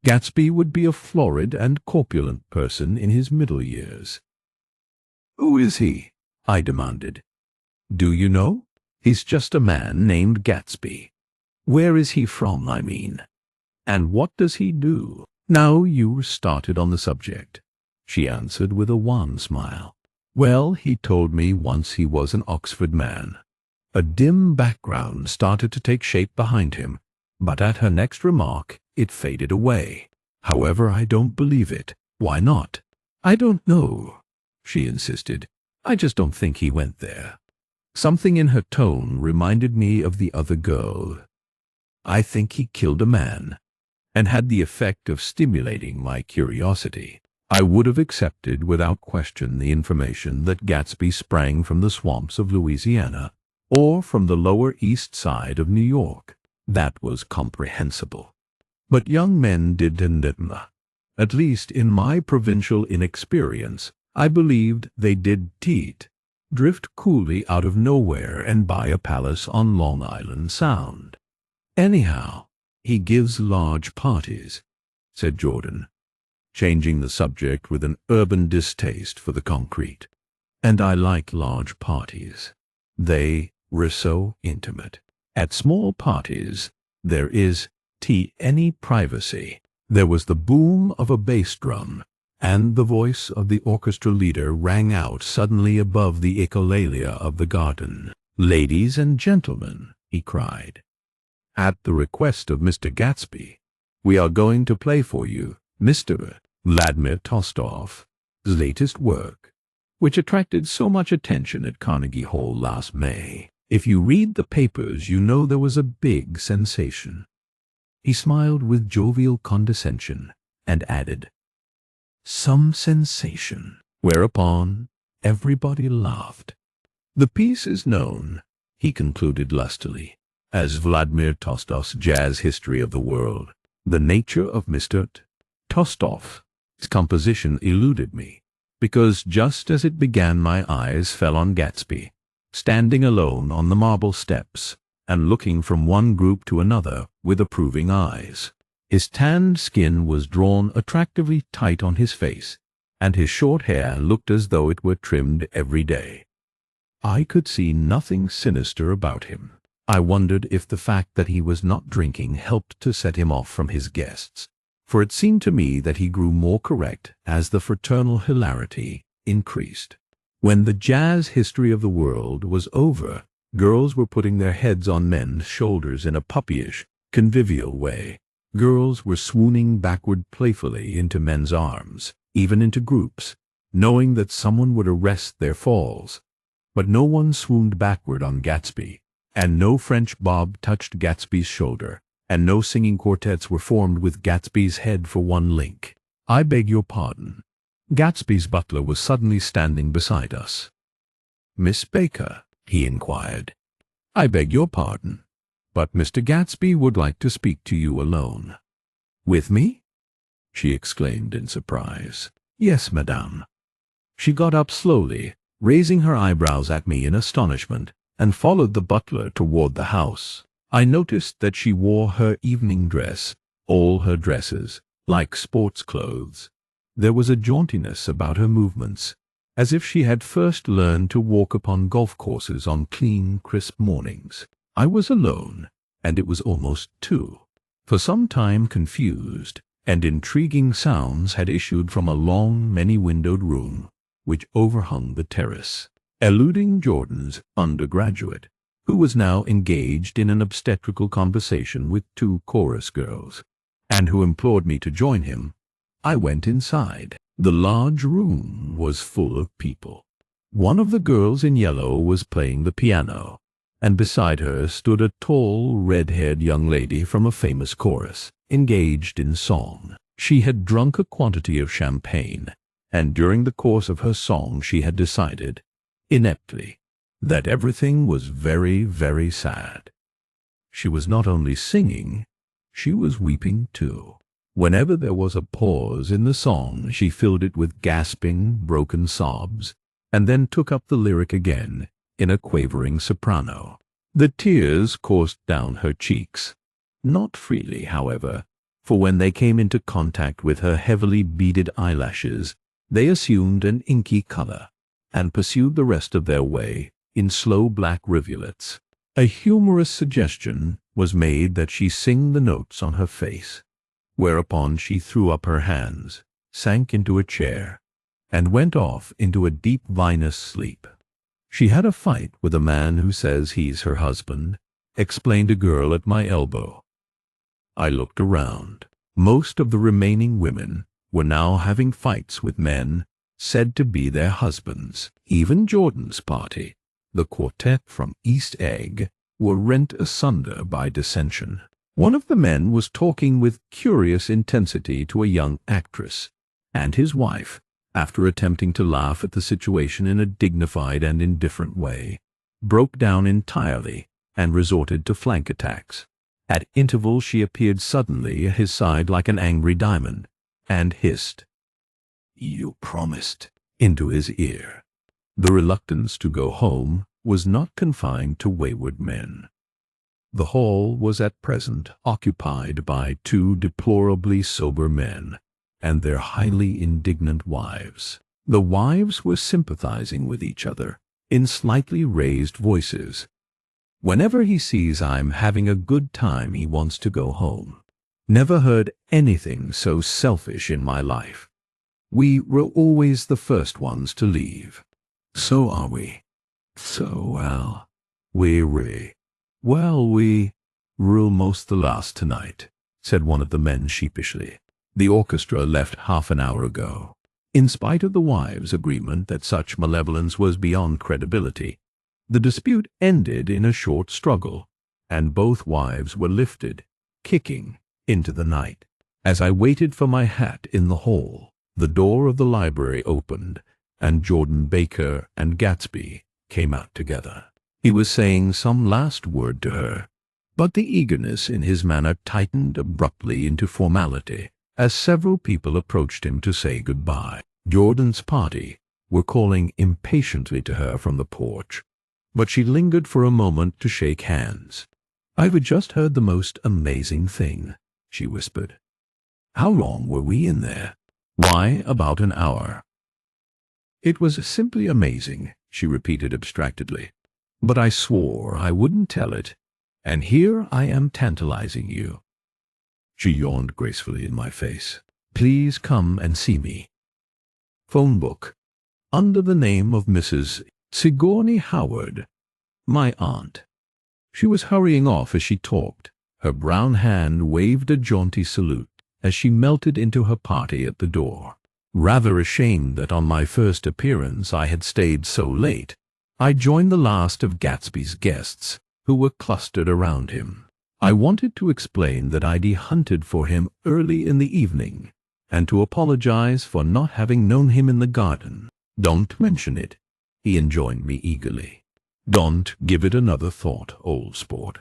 Gatsby would be a florid and corpulent person in his middle years. "Who is he?" I demanded. "Do you know? He's just a man named Gatsby." "Where is he from, I mean? And what does he do?" "Now you started on the subject," she answered with a wan smile. "Well, he told me once he was an Oxford man." A dim background started to take shape behind him, but at her next remark it faded away. "However, I don't believe it." "Why not?" "I don't know," she insisted. "I just don't think he went there." Something in her tone reminded me of the other girl. "I think he killed a man," and had the effect of stimulating my curiosity. I would have accepted without question the information that Gatsby sprang from the swamps of Louisiana, or from the Lower East Side of New York. That was comprehensible. But young men didn't. At least in my provincial inexperience, I believed they did drift coolly out of nowhere and buy a palace on Long Island Sound. "Anyhow, he gives large parties," said Jordan, changing the subject with an urban distaste for the concrete. And I liked large parties. They were so intimate. At small parties, there is any privacy. There was the boom of a bass drum, and the voice of the orchestra leader rang out suddenly above the echolalia of the garden. "Ladies and gentlemen," he cried, "at the request of Mr. Gatsby, we are going to play for you Mr. Vladimir Tolstoy's latest work, which attracted so much attention at Carnegie Hall last May. If you read the papers, you know there was a big sensation." He smiled with jovial condescension and added, "Some sensation," whereupon everybody laughed. "The piece is known," he concluded lustily, "as Vladimir Tolstoy's Jazz History of the World. The nature of Mr. Tolstoy's composition eluded me, because just as it began my eyes fell on Gatsby, standing alone on the marble steps, and looking from one group to another with approving eyes. His tanned skin was drawn attractively tight on his face, and his short hair looked as though it were trimmed every day. I could see nothing sinister about him. I wondered if the fact that he was not drinking helped to set him off from his guests, for it seemed to me that he grew more correct as the fraternal hilarity increased. When the Jazz History of the World was over, girls were putting their heads on men's shoulders in a puppyish, convivial way. Girls were swooning backward playfully into men's arms, even into groups, knowing that someone would arrest their falls. But no one swooned backward on Gatsby, and no French bob touched Gatsby's shoulder, and no singing quartets were formed with Gatsby's head for one link. "I beg your pardon." Gatsby's butler was suddenly standing beside us. "Miss Baker?" he inquired. "I beg your pardon, but Mr. Gatsby would like to speak to you alone." "With me?" she exclaimed in surprise. "Yes, madame." She got up slowly, raising her eyebrows at me in astonishment, and followed the butler toward the house. I noticed that she wore her evening dress, all her dresses, like sports clothes. There was a jauntiness about her movements, as if she had first learned to walk upon golf courses on clean, crisp mornings. I was alone, and it was almost 2. For some time confused and intriguing sounds had issued from a long, many-windowed room which overhung the terrace. Eluding Jordan's undergraduate, who was now engaged in an obstetrical conversation with 2 chorus girls, and who implored me to join him, I went inside. The large room was full of people. One of the girls in yellow was playing the piano, and beside her stood a tall, red-haired young lady from a famous chorus, engaged in song. She had drunk a quantity of champagne, and during the course of her song she had decided, ineptly, that everything was very, very sad. She was not only singing, she was weeping too. Whenever there was a pause in the song, she filled it with gasping, broken sobs, and then took up the lyric again in a quavering soprano. The tears coursed down her cheeks, not freely, however, for when they came into contact with her heavily beaded eyelashes, they assumed an inky color, and pursued the rest of their way in slow black rivulets. A humorous suggestion was made that she sing the notes on her face, whereupon she threw up her hands, sank into a chair, and went off into a deep vinous sleep. "She had a fight with a man who says he's her husband," explained a girl at my elbow. I looked around. Most of the remaining women were now having fights with men said to be their husbands. Even Jordan's party, the quartet from East Egg, were rent asunder by dissension. One of the men was talking with curious intensity to a young actress, and his wife, after attempting to laugh at the situation in a dignified and indifferent way, broke down entirely and resorted to flank attacks. At intervals she appeared suddenly at his side like an angry diamond, and hissed, "You promised," into his ear. The reluctance to go home was not confined to wayward men. The hall was at present occupied by 2 deplorably sober men and their highly indignant wives. The wives were sympathizing with each other in slightly raised voices. Whenever he sees I'm having a good time, he wants to go home. Never heard anything so selfish in my life. We were always the first ones to leave. So are we. So, we rule most the last tonight, said one of the men sheepishly. The orchestra left half an hour ago. In spite of the wives' agreement that such malevolence was beyond credibility, the dispute ended in a short struggle, and both wives were lifted, kicking, into the night. As I waited for my hat in the hall, the door of the library opened, and Jordan Baker and Gatsby came out together. He was saying some last word to her, but the eagerness in his manner tightened abruptly into formality as several people approached him to say goodbye. Jordan's party were calling impatiently to her from the porch, but she lingered for a moment to shake hands. "I've just heard the most amazing thing," she whispered. "How long were we in there?" "Why, about an hour." "It was simply amazing," she repeated abstractedly. "But I swore I wouldn't tell it, and here I am tantalizing you." She yawned gracefully in my face. "Please come and see me." Phone book. Under the name of Mrs. Sigourney Howard, my aunt. She was hurrying off as she talked. Her brown hand waved a jaunty salute as she melted into her party at the door. Rather ashamed that on my first appearance I had stayed so late, I joined the last of Gatsby's guests, who were clustered around him. I wanted to explain that I'd hunted for him early in the evening, and to apologize for not having known him in the garden. "Don't mention it," he enjoined me eagerly. "Don't give it another thought, old sport."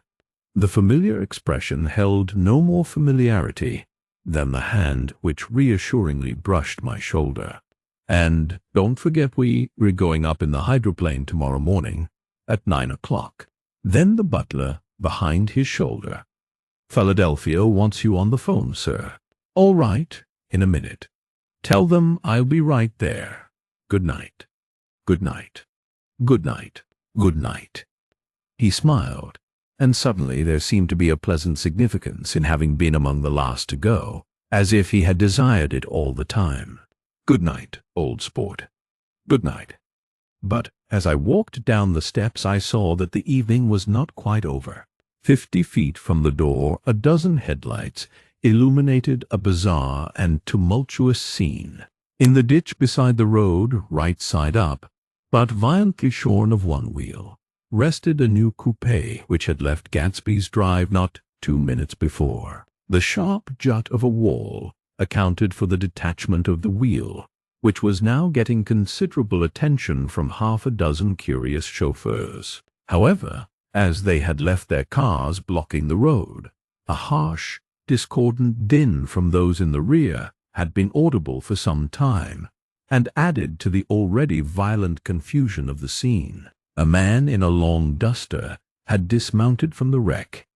The familiar expression held no more familiarity than the hand which reassuringly brushed my shoulder. "And don't forget we're going up in the hydroplane tomorrow morning at 9 o'clock. Then the butler, behind his shoulder. "Philadelphia wants you on the phone, sir." "All right, in a minute. Tell them I'll be right there. Good night. Good night. Good night. Good night." He smiled, and suddenly there seemed to be a pleasant significance in having been among the last to go, as if he had desired it all the time. "Good night, old sport. Good night." But as I walked down the steps, I saw that the evening was not quite over. 50 feet from the door, a dozen headlights illuminated a bizarre and tumultuous scene. In the ditch beside the road, right side up, but violently shorn of one wheel, rested a new coupe which had left Gatsby's drive not 2 minutes before. The sharp jut of a wall accounted for the detachment of the wheel, which was now getting considerable attention from half a dozen curious chauffeurs. However, as they had left their cars blocking the road, a harsh, discordant din from those in the rear had been audible for some time, and added to the already violent confusion of the scene. A man in a long duster had dismounted from the wreck,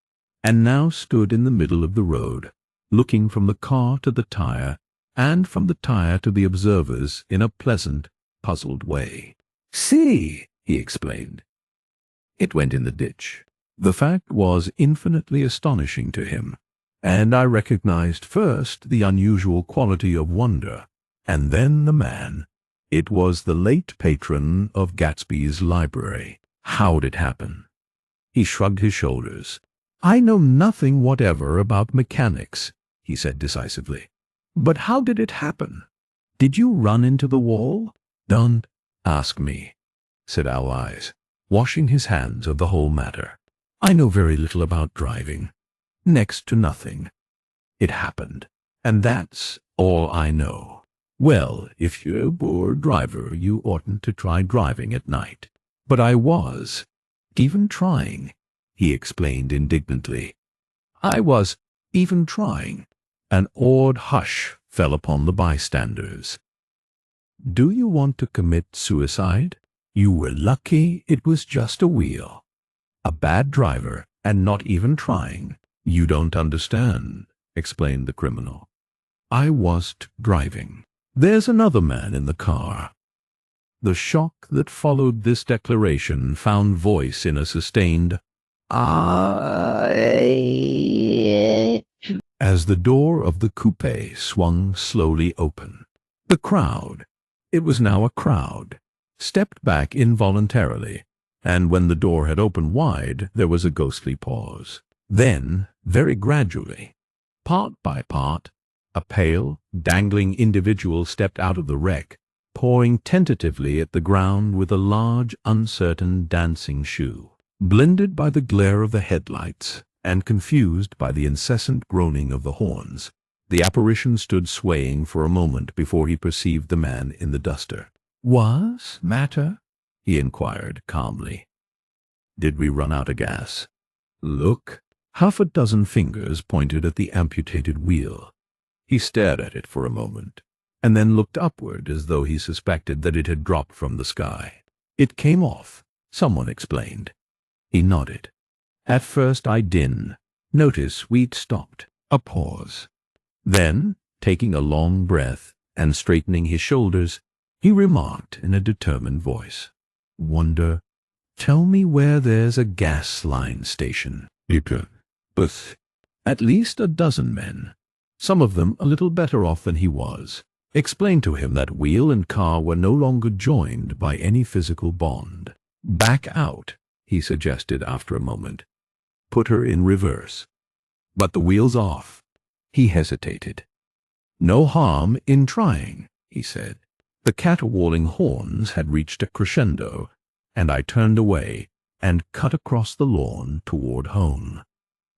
and now stood in the middle of the road, looking from the car to the tire, and from the tire to the observers in a pleasant, puzzled way. "See," he explained. "It went in the ditch." The fact was infinitely astonishing to him, and I recognized first the unusual quality of wonder, and then the man. It was the late patron of Gatsby's library. How'd it happen? He shrugged his shoulders. "I know nothing whatever about mechanics," he said decisively. "But how did it happen? Did you run into the wall?" "Don't ask me," said Allies, washing his hands of the whole matter. "I know very little about driving. Next to nothing. It happened, and that's all I know." "Well, if you're a poor driver, you oughtn't to try driving at night." "But I was even trying," he explained indignantly. "I was even trying." An awed hush fell upon the bystanders. "Do you want to commit suicide? You were lucky it was just a wheel. A bad driver, and not even trying." "You don't understand," explained the criminal. "I wasn't driving. There's another man in the car. The shock that followed this declaration found voice in a sustained "I" as the door of the coupe swung slowly open. The crowd, it was now a crowd, stepped back involuntarily, and when the door had opened wide, there was a ghostly pause. Then, very gradually, part by part, a pale, dangling individual stepped out of the wreck, pawing tentatively at the ground with a large, uncertain dancing shoe. Blinded by the glare of the headlights, and confused by the incessant groaning of the horns, the apparition stood swaying for a moment before he perceived the man in the duster. "What's matter?" he inquired calmly. "Did we run out of gas?" "Look." Half a dozen fingers pointed at the amputated wheel. He stared at it for a moment, and then looked upward as though he suspected that it had dropped from the sky. "It came off," someone explained. He nodded. "At first I didn't notice we'd stopped." A pause. Then, taking a long breath and straightening his shoulders, he remarked in a determined voice, "Wonder, tell me where there's a gas line station." But at least a dozen men, some of them a little better off than he was, explained to him that wheel and car were no longer joined by any physical bond. "Back out," he suggested after a moment. "Put her in reverse." "But the wheel's off." He hesitated. "No harm in trying," he said. The caterwauling horns had reached a crescendo, and I turned away and cut across the lawn toward home.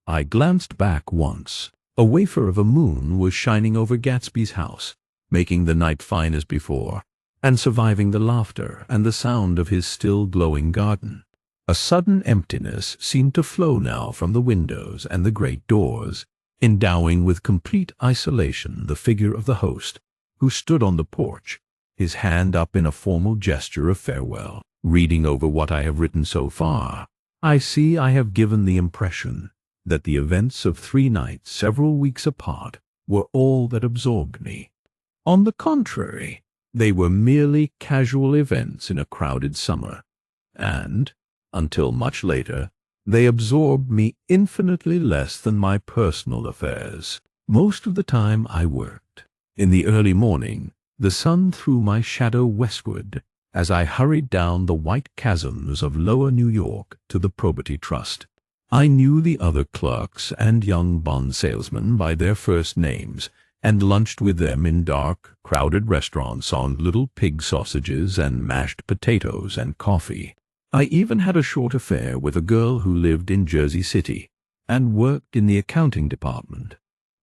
I glanced back once. A wafer of a moon was shining over Gatsby's house, making the night fine as before, and surviving the laughter and the sound of his still glowing garden. A sudden emptiness seemed to flow now from the windows and the great doors, endowing with complete isolation the figure of the host, who stood on the porch, his hand up in a formal gesture of farewell. Reading over what I have written so far, I see I have given the impression that the events of 3 nights several weeks apart were all that absorbed me. On the contrary, they were merely casual events in a crowded summer, and, until much later, they absorbed me infinitely less than my personal affairs. Most of the time I worked. In the early morning, the sun threw my shadow westward as I hurried down the white chasms of lower New York to the Probity Trust. I knew the other clerks and young bond salesmen by their first names, and lunched with them in dark, crowded restaurants on little pig sausages and mashed potatoes and coffee. I even had a short affair with a girl who lived in Jersey City and worked in the accounting department.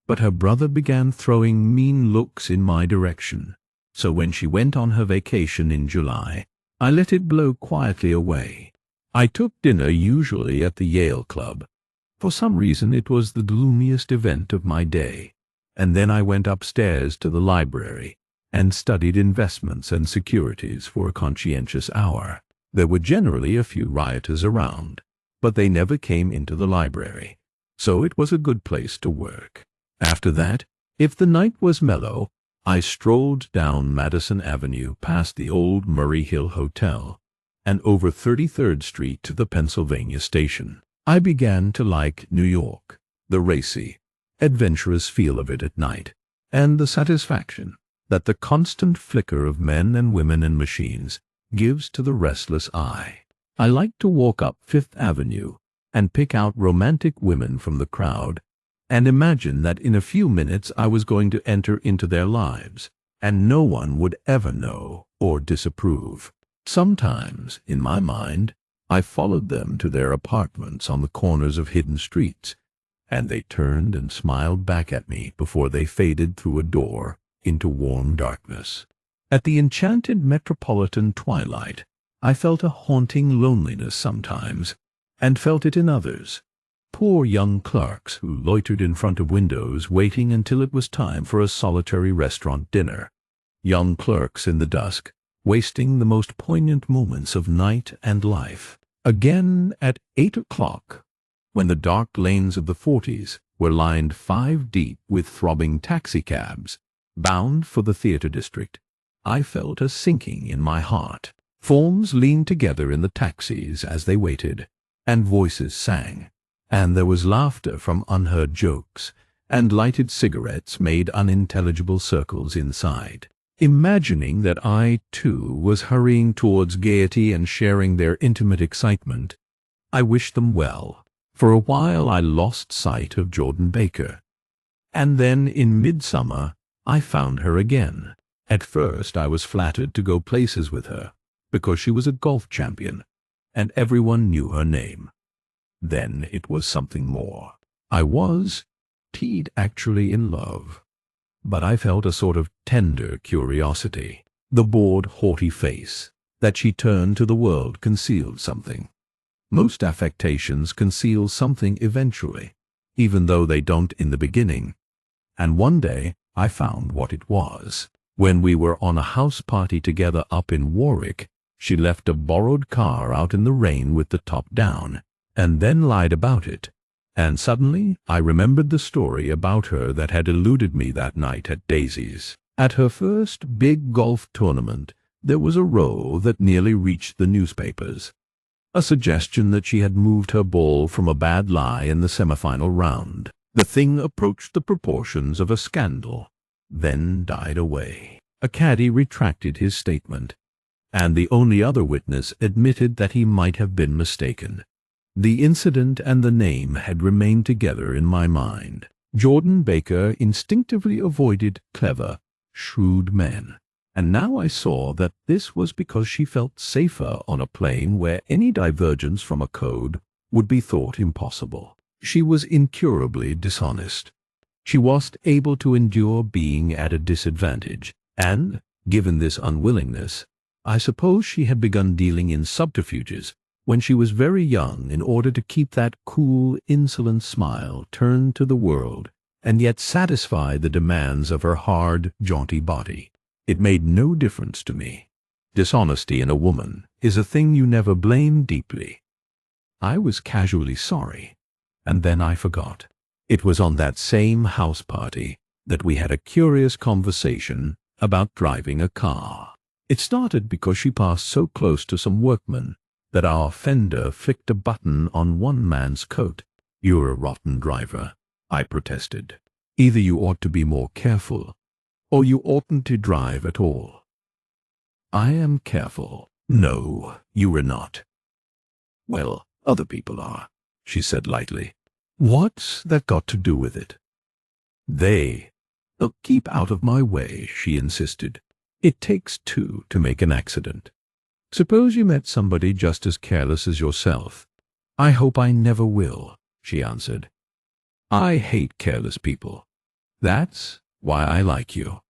But her brother began throwing mean looks in my direction, so when she went on her vacation in July, I let it blow quietly away. I took dinner usually at the Yale Club. For some reason it was the gloomiest event of my day, and then I went upstairs to the library and studied investments and securities for a conscientious hour. There were generally a few rioters around, but they never came into the library, so it was a good place to work. After that, if the night was mellow, I strolled down Madison Avenue past the old Murray Hill Hotel and over 33rd Street to the Pennsylvania Station. I began to like New York, the racy, adventurous feel of it at night, and the satisfaction that the constant flicker of men and women and machines gives to the restless eye. I liked to walk up Fifth Avenue and pick out romantic women from the crowd and imagine that in a few minutes I was going to enter into their lives, and no one would ever know or disapprove. Sometimes, in my mind, I followed them to their apartments on the corners of hidden streets, and they turned and smiled back at me before they faded through a door into warm darkness. At the enchanted metropolitan twilight, I felt a haunting loneliness sometimes, and felt it in others. Poor young clerks who loitered in front of windows waiting until it was time for a solitary restaurant dinner. Young clerks in the dusk, wasting the most poignant moments of night and life. Again at 8 o'clock, when the dark lanes of the 40s were lined 5 deep with throbbing taxicabs, bound for the theater district, I felt a sinking in my heart. Forms leaned together in the taxis as they waited, and voices sang, and there was laughter from unheard jokes, and lighted cigarettes made unintelligible circles inside. Imagining that I, too, was hurrying towards gaiety and sharing their intimate excitement, I wished them well. For a while I lost sight of Jordan Baker. And then, in midsummer, I found her again. At first I was flattered to go places with her, because she was a golf champion, and everyone knew her name. Then it was something more. I was, actually in love. But I felt a sort of tender curiosity. The bored, haughty face that she turned to the world concealed something. Most affectations conceal something eventually, even though they don't in the beginning. And one day I found what it was. When we were on a house party together up in Warwick, she left a borrowed car out in the rain with the top down, and then lied about it. And suddenly I remembered the story about her that had eluded me that night at Daisy's. At her first big golf tournament, there was a row that nearly reached the newspapers. A suggestion that she had moved her ball from a bad lie in the semifinal round. The thing approached the proportions of a scandal, then died away. A caddy retracted his statement, and the only other witness admitted that he might have been mistaken. The incident and the name had remained together in my mind. Jordan Baker instinctively avoided clever, shrewd men, and now I saw that this was because she felt safer on a plane where any divergence from a code would be thought impossible. She was incurably dishonest. She wasn't able to endure being at a disadvantage, and, given this unwillingness, I suppose she had begun dealing in subterfuges when she was very young in order to keep that cool, insolent smile turned to the world and yet satisfy the demands of her hard, jaunty body. It made no difference to me. Dishonesty in a woman is a thing you never blame deeply. I was casually sorry, and then I forgot. It was on that same house party that we had a curious conversation about driving a car. It started because she passed so close to some workmen that our fender flicked a button on one man's coat. "You're a rotten driver," I protested. "Either you ought to be more careful, or you oughtn't to drive at all." "I am careful." "No, you are not." "Well, other people are," she said lightly. "What's that got to do with it?" "Oh, keep out of my way," she insisted. "It takes two to make an accident. Suppose you met somebody just as careless as yourself." "I hope I never will," she answered. "I hate careless people. That's why I like you."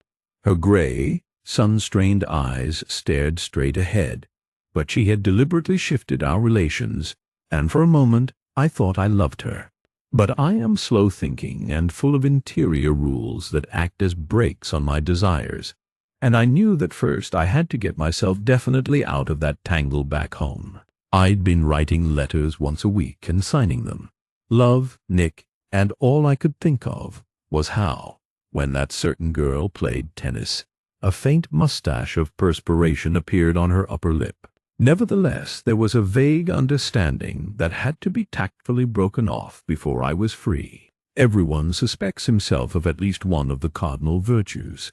Her gray, sun-strained eyes stared straight ahead, but she had deliberately shifted our relations, and for a moment I thought I loved her. But I am slow-thinking and full of interior rules that act as brakes on my desires, and I knew that first I had to get myself definitely out of that tangle back home. I'd been writing letters once a week and signing them. Love, Nick, and all I could think of was how, when that certain girl played tennis, a faint mustache of perspiration appeared on her upper lip. Nevertheless, there was a vague understanding that had to be tactfully broken off before I was free. Everyone suspects himself of at least one of the cardinal virtues,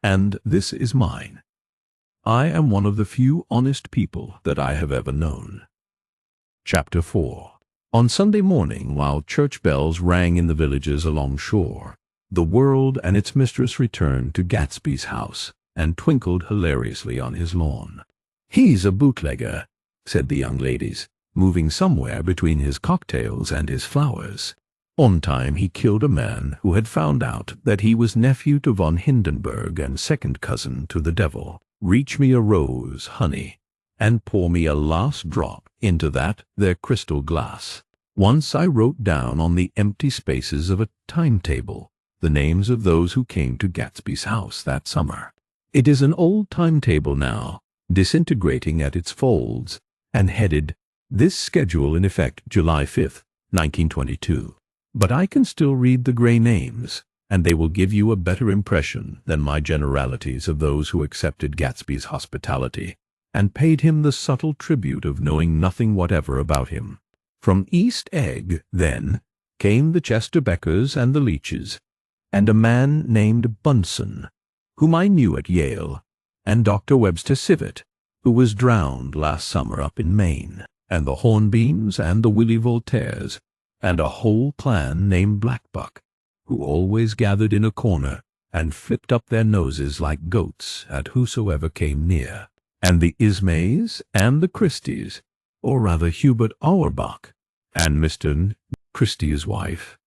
and this is mine. I am one of the few honest people that I have ever known. Chapter 4. On Sunday morning, while church bells rang in the villages along shore, the world and its mistress returned to Gatsby's house and twinkled hilariously on his lawn. "He's a bootlegger," said the young ladies, moving somewhere between his cocktails and his flowers. On time he killed a man who had found out that he was nephew to von Hindenburg and second cousin to the devil. "Reach me a rose, honey, and pour me a last drop into that there crystal glass." Once I wrote down on the empty spaces of a timetable the names of those who came to Gatsby's house that summer. It is an old timetable now, disintegrating at its folds, and headed, "This schedule in effect July 5th, 1922. But I can still read the gray names, and they will give you a better impression than my generalities of those who accepted Gatsby's hospitality, and paid him the subtle tribute of knowing nothing whatever about him. From East Egg, then, came the Chester Beckers and the Leaches, and a man named Bunsen, whom I knew at Yale, and Dr. Webster Sivet, who was drowned last summer up in Maine, and the Hornbeams and the Willie Voltaires, and a whole clan named Blackbuck, who always gathered in a corner and flipped up their noses like goats at whosoever came near, and the Ismays and the Christies, or rather Hubert Auerbach, and Mr. Christie's wife,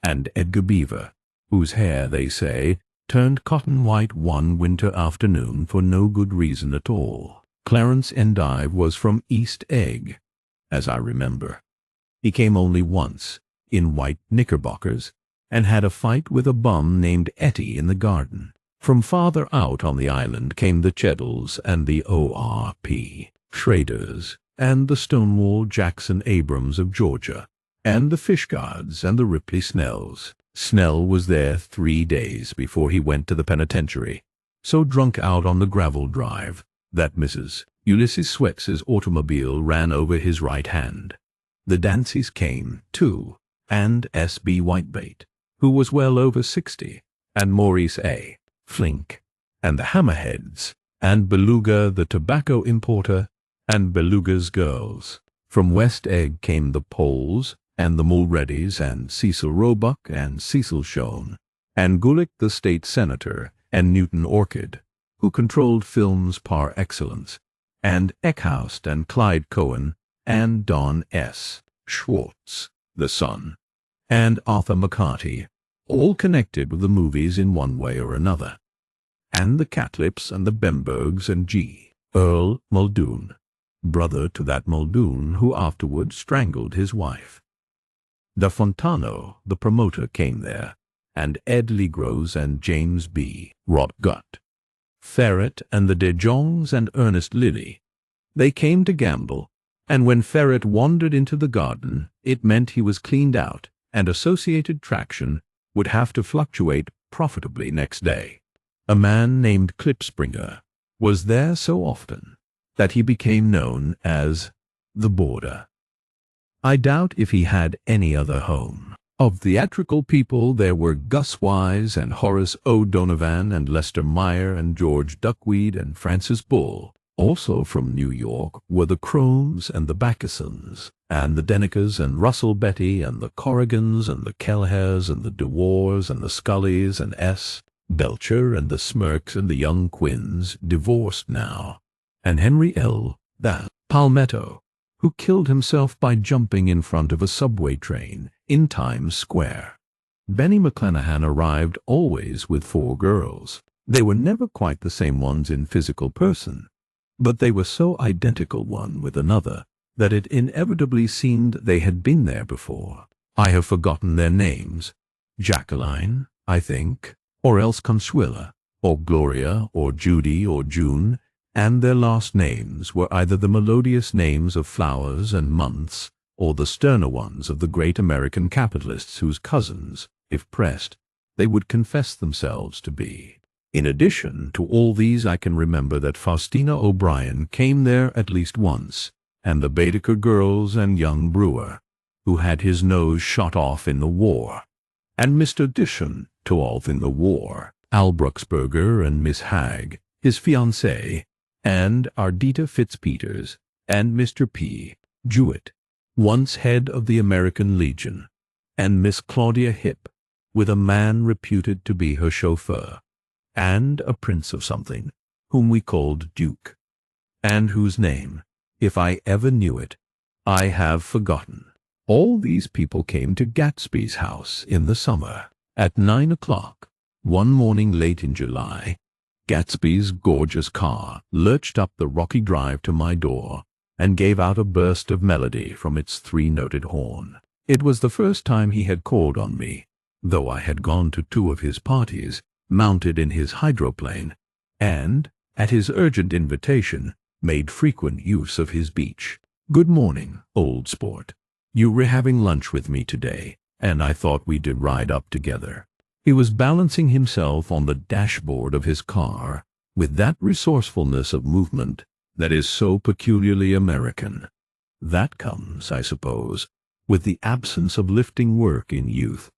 and Edgar Beaver, whose hair, they say, turned cotton white one winter afternoon for no good reason at all. Clarence Endive was from East Egg, as I remember. He came only once, in white knickerbockers, and had a fight with a bum named Etty in the garden. From farther out on the island came the Cheddles and the O.R.P. Schraders, and the Stonewall Jackson Abrams of Georgia, and the Fishguards and the Ripley Snells. Snell was there 3 days before he went to the penitentiary, so drunk out on the gravel drive that Mrs. Ulysses Sweats's automobile ran over his right hand. The Danceys came, too, and S.B. Whitebait, who was well over 60, and Maurice A. Flink, and the Hammerheads, and Beluga the tobacco importer, and Beluga's girls. From West Egg came the Poles, and the Mulreadys, and Cecil Roebuck, and Cecil Schoen, and Gulick the state senator, and Newton Orchid, who controlled films par excellence, and Eckhoust and Clyde Cohen, and Don S. Schwartz, the son, and Arthur McCarty, all connected with the movies in one way or another, and the Catlips and the Bembergs and G. Earl Muldoon, brother to that Muldoon who afterward strangled his wife. Da Fontano, the promoter, came there, and Ed Legros and James B. Rotgut, Ferret and the De Jongs and Ernest Lilly. They came to gamble, and when Ferret wandered into the garden, it meant he was cleaned out, and Associated Traction would have to fluctuate profitably next day. A man named Klipspringer was there so often that he became known as the Boarder. I doubt if he had any other home. Of theatrical people there were Gus Wise and Horace O'Donovan and Lester Meyer and George Duckweed and Francis Bull. Also from New York were the Cromes and the Backesons, and the Denekers and Russell Betty and the Corrigans and the Kelhers and the DeWars and the Scullys and S. Belcher and the Smirks and the young Quinns, divorced now, and Henry L. Palmetto, who killed himself by jumping in front of a subway train in Times Square. Benny McClanahan arrived always with 4 girls. They were never quite the same ones in physical person, but they were so identical one with another that it inevitably seemed they had been there before. I have forgotten their names. Jacqueline, I think, or else Consuela, or Gloria, or Judy, or June, and their last names were either the melodious names of flowers and months, or the sterner ones of the great American capitalists whose cousins, if pressed, they would confess themselves to be. In addition to all these, I can remember that Faustina O'Brien came there at least once, and the Baedeker girls and young Brewer, who had his nose shot off in the war, and Mr. Dishon, to all in the war, Al Bruxberger and Miss Hagg, his fiancée, and Ardita Fitzpeters, and Mr. P. Jewett, once head of the American Legion, and Miss Claudia Hipp, with a man reputed to be her chauffeur, and a prince of something, whom we called Duke, and whose name, if I ever knew it, I have forgotten. All these people came to Gatsby's house in the summer. At 9 o'clock, one morning late in July, Gatsby's gorgeous car lurched up the rocky drive to my door and gave out a burst of melody from its 3-noted horn. It was the first time he had called on me, though I had gone to 2 of his parties, mounted in his hydroplane, and, at his urgent invitation, made frequent use of his beach. "Good morning, old sport. You were having lunch with me today, and I thought we did ride up together." He was balancing himself on the dashboard of his car with that resourcefulness of movement that is so peculiarly American. That comes, I suppose, with the absence of lifting work in youth,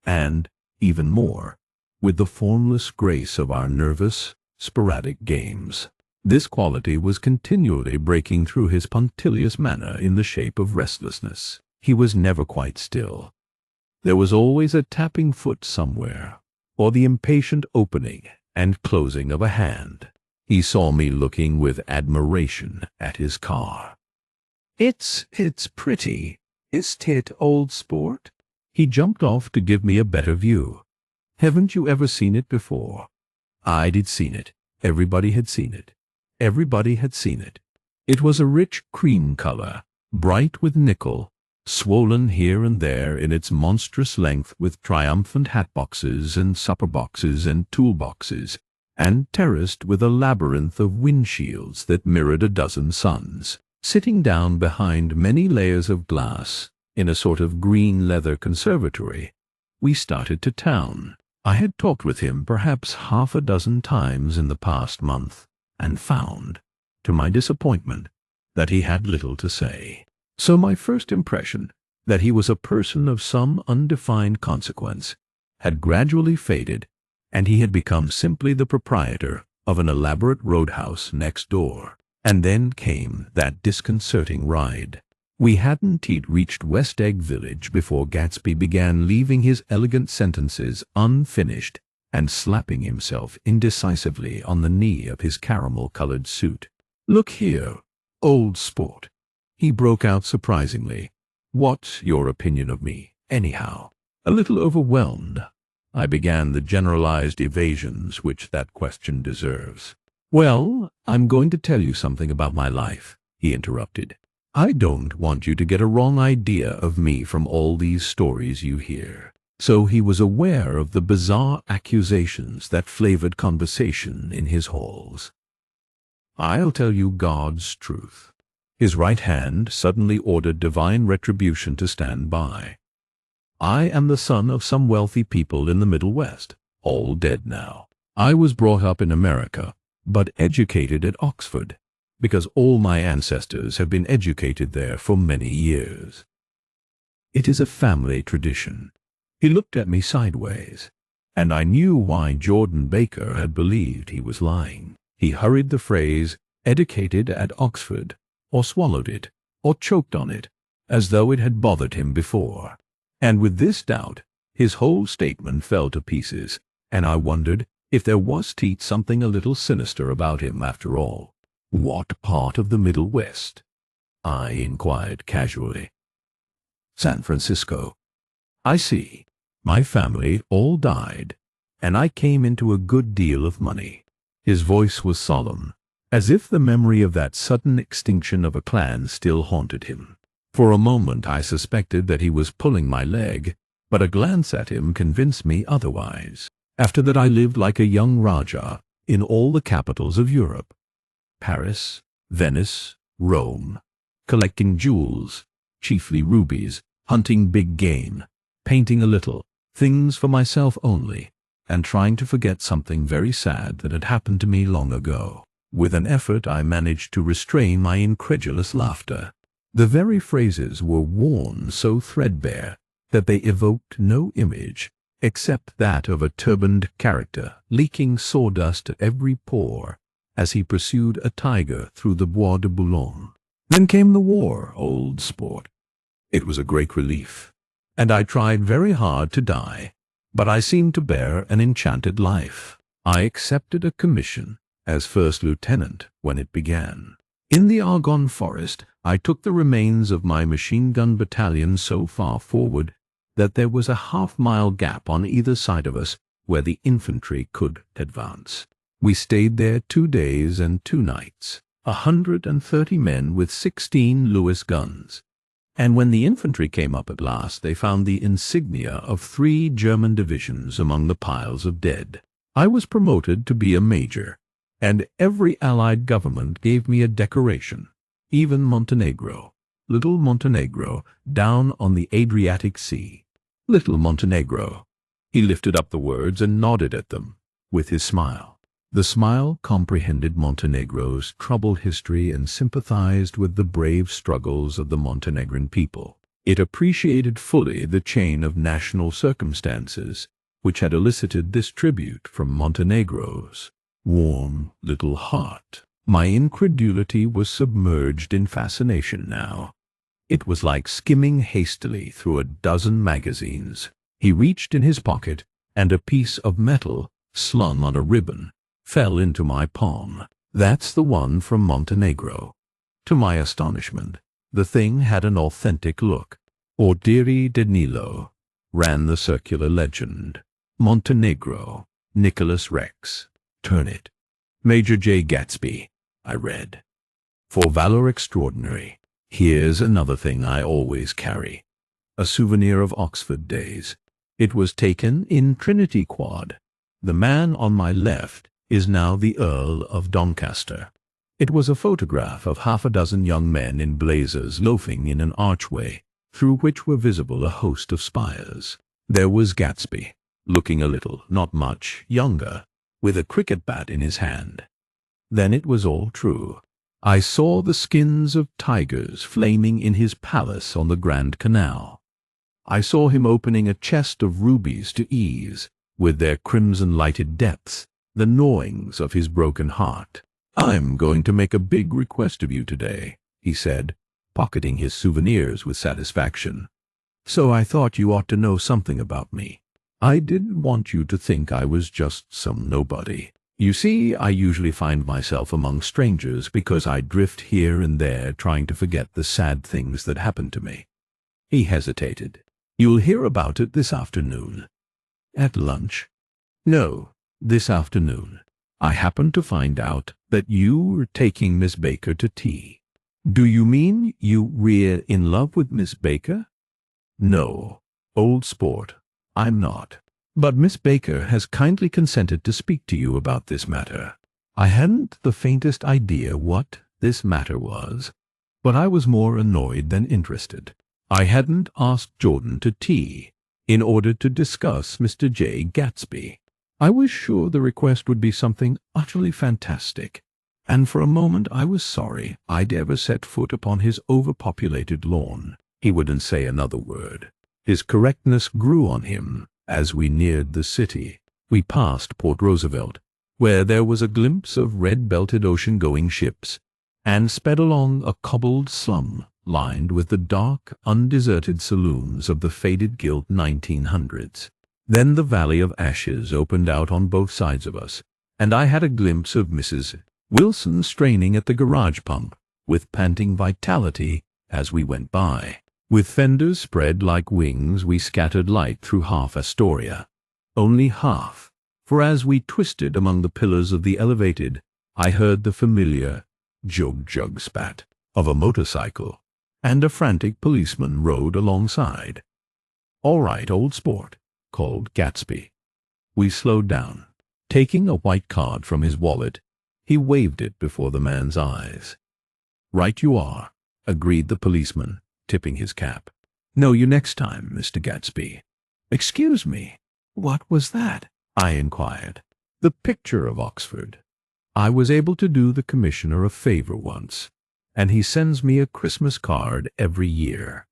and, even more, with the formless grace of our nervous, sporadic games. This quality was continually breaking through his punctilious manner in the shape of restlessness. He was never quite still. There was always a tapping foot somewhere, or the impatient opening and closing of a hand. He saw me looking with admiration at his car. It's pretty, isn't it, old sport?" He jumped off to give me a better view. "Haven't you ever seen it before?" I'd seen it. Everybody had seen it. Everybody had seen it. It was a rich cream color, bright with nickel, swollen here and there in its monstrous length with triumphant hat-boxes and supper-boxes and tool-boxes, and terraced with a labyrinth of windshields that mirrored a dozen suns. Sitting down behind many layers of glass, in a sort of green leather conservatory, we started to town. I had talked with him perhaps half a dozen times in the past month, and found, to my disappointment, that he had little to say. So my first impression, that he was a person of some undefined consequence, had gradually faded, and he had become simply the proprietor of an elaborate roadhouse next door. And then came that disconcerting ride. We hadn't yet reached West Egg Village before Gatsby began leaving his elegant sentences unfinished and slapping himself indecisively on the knee of his caramel-colored suit. "Look here, old sport," he broke out surprisingly. "What's your opinion of me, anyhow?" A little overwhelmed, I began the generalized evasions which that question deserves. "Well, I'm going to tell you something about my life," he interrupted. "I don't want you to get a wrong idea of me from all these stories you hear." So he was aware of the bizarre accusations that flavored conversation in his halls. "I'll tell you God's truth." His right hand suddenly ordered divine retribution to stand by. "I am the son of some wealthy people in the Middle West, all dead now. I was brought up in America, but educated at Oxford, because all my ancestors have been educated there for many years. It is a family tradition." He looked at me sideways, and I knew why Jordan Baker had believed he was lying. He hurried the phrase, "educated at Oxford," or swallowed it, or choked on it, as though it had bothered him before. And with this doubt, his whole statement fell to pieces, and I wondered if there was something a little sinister about him after all. "What part of the Middle West?" I inquired casually. "San Francisco." "I see. My family all died, and I came into a good deal of money." His voice was solemn, as if the memory of that sudden extinction of a clan still haunted him. For a moment I suspected that he was pulling my leg, but a glance at him convinced me otherwise. After that I lived like a young Rajah in all the capitals of Europe. Paris, Venice, Rome, collecting jewels, chiefly rubies, hunting big game, painting a little, things for myself only, and trying to forget something very sad that had happened to me long ago. With an effort I managed to restrain my incredulous laughter. The very phrases were worn so threadbare that they evoked no image except that of a turbaned character leaking sawdust at every pore as he pursued a tiger through the Bois de Boulogne. Then came the war, old sport. It was a great relief, and I tried very hard to die, but I seemed to bear an enchanted life. I accepted a commission as first lieutenant when it began. In the Argonne forest, I took the remains of my machine-gun battalion so far forward that there was a half-mile gap on either side of us where the infantry could advance. We stayed there 2 days and 2 nights, 130 men with 16 Lewis guns. And when the infantry came up at last, they found the insignia of 3 German divisions among the piles of dead. I was promoted to be a major, and every Allied government gave me a decoration, even Montenegro, little Montenegro, down on the Adriatic Sea. Little Montenegro, He lifted up the words and nodded at them with his smile. The smile comprehended Montenegro's troubled history and sympathized with the brave struggles of the Montenegrin people. It appreciated fully the chain of national circumstances which had elicited this tribute from Montenegro's warm little heart. My incredulity was submerged in fascination now. It was like skimming hastily through a dozen magazines. He reached in his pocket, and a piece of metal, slung on a ribbon, fell into my palm. "That's the one from Montenegro." To my astonishment, the thing had an authentic look. "Ordiri Danilo," ran the circular legend. "Montenegro, Nicholas Rex. Turn it." "Major Jay Gatsby," I read. "For valor extraordinary. Here's another thing I always carry. A souvenir of Oxford days. It was taken in Trinity Quad. The man on my left is now the Earl of Doncaster." It was a photograph of half a dozen young men in blazers loafing in an archway, through which were visible a host of spires. There was Gatsby, looking a little, not much, younger, with a cricket bat in his hand. Then it was all true. I saw the skins of tigers flaming in his palace on the Grand Canal. I saw him opening a chest of rubies to ease, with their crimson-lighted depths, the gnawings of his broken heart. "I'm going to make a big request of you today," he said, pocketing his souvenirs with satisfaction. "So I thought you ought to know something about me. I didn't want you to think I was just some nobody. You see, I usually find myself among strangers because I drift here and there trying to forget the sad things that happened to me." He hesitated. "You'll hear about it this afternoon." "At lunch?" "No, this afternoon. I happened to find out that you were taking Miss Baker to tea." "Do you mean you were in love with Miss Baker?" "No, old sport, I'm not. But Miss Baker has kindly consented to speak to you about this matter." I hadn't the faintest idea what this matter was, but I was more annoyed than interested. I hadn't asked Jordan to tea in order to discuss Mr. Jay Gatsby. I was sure the request would be something utterly fantastic, and for a moment I was sorry I'd ever set foot upon his overpopulated lawn. He wouldn't say another word. His correctness grew on him as we neared the city. We passed Port Roosevelt, where there was a glimpse of red-belted ocean-going ships, and sped along a cobbled slum lined with the dark, undeserted saloons of the faded gilt 1900s. Then the Valley of Ashes opened out on both sides of us, and I had a glimpse of Mrs. Wilson straining at the garage pump, with panting vitality as we went by. With fenders spread like wings, we scattered light through half Astoria. Only half, for as we twisted among the pillars of the elevated, I heard the familiar jug-jug spat of a motorcycle, and a frantic policeman rode alongside. "All right, old sport," called Gatsby. We slowed down. Taking a white card from his wallet, he waved it before the man's eyes. "Right you are," agreed the policeman, tipping his cap. "Know you next time, Mr. Gatsby." "Excuse me, what was that?" I inquired. "The picture of Oxford. I was able to do the commissioner a favor once, and he sends me a Christmas card every year.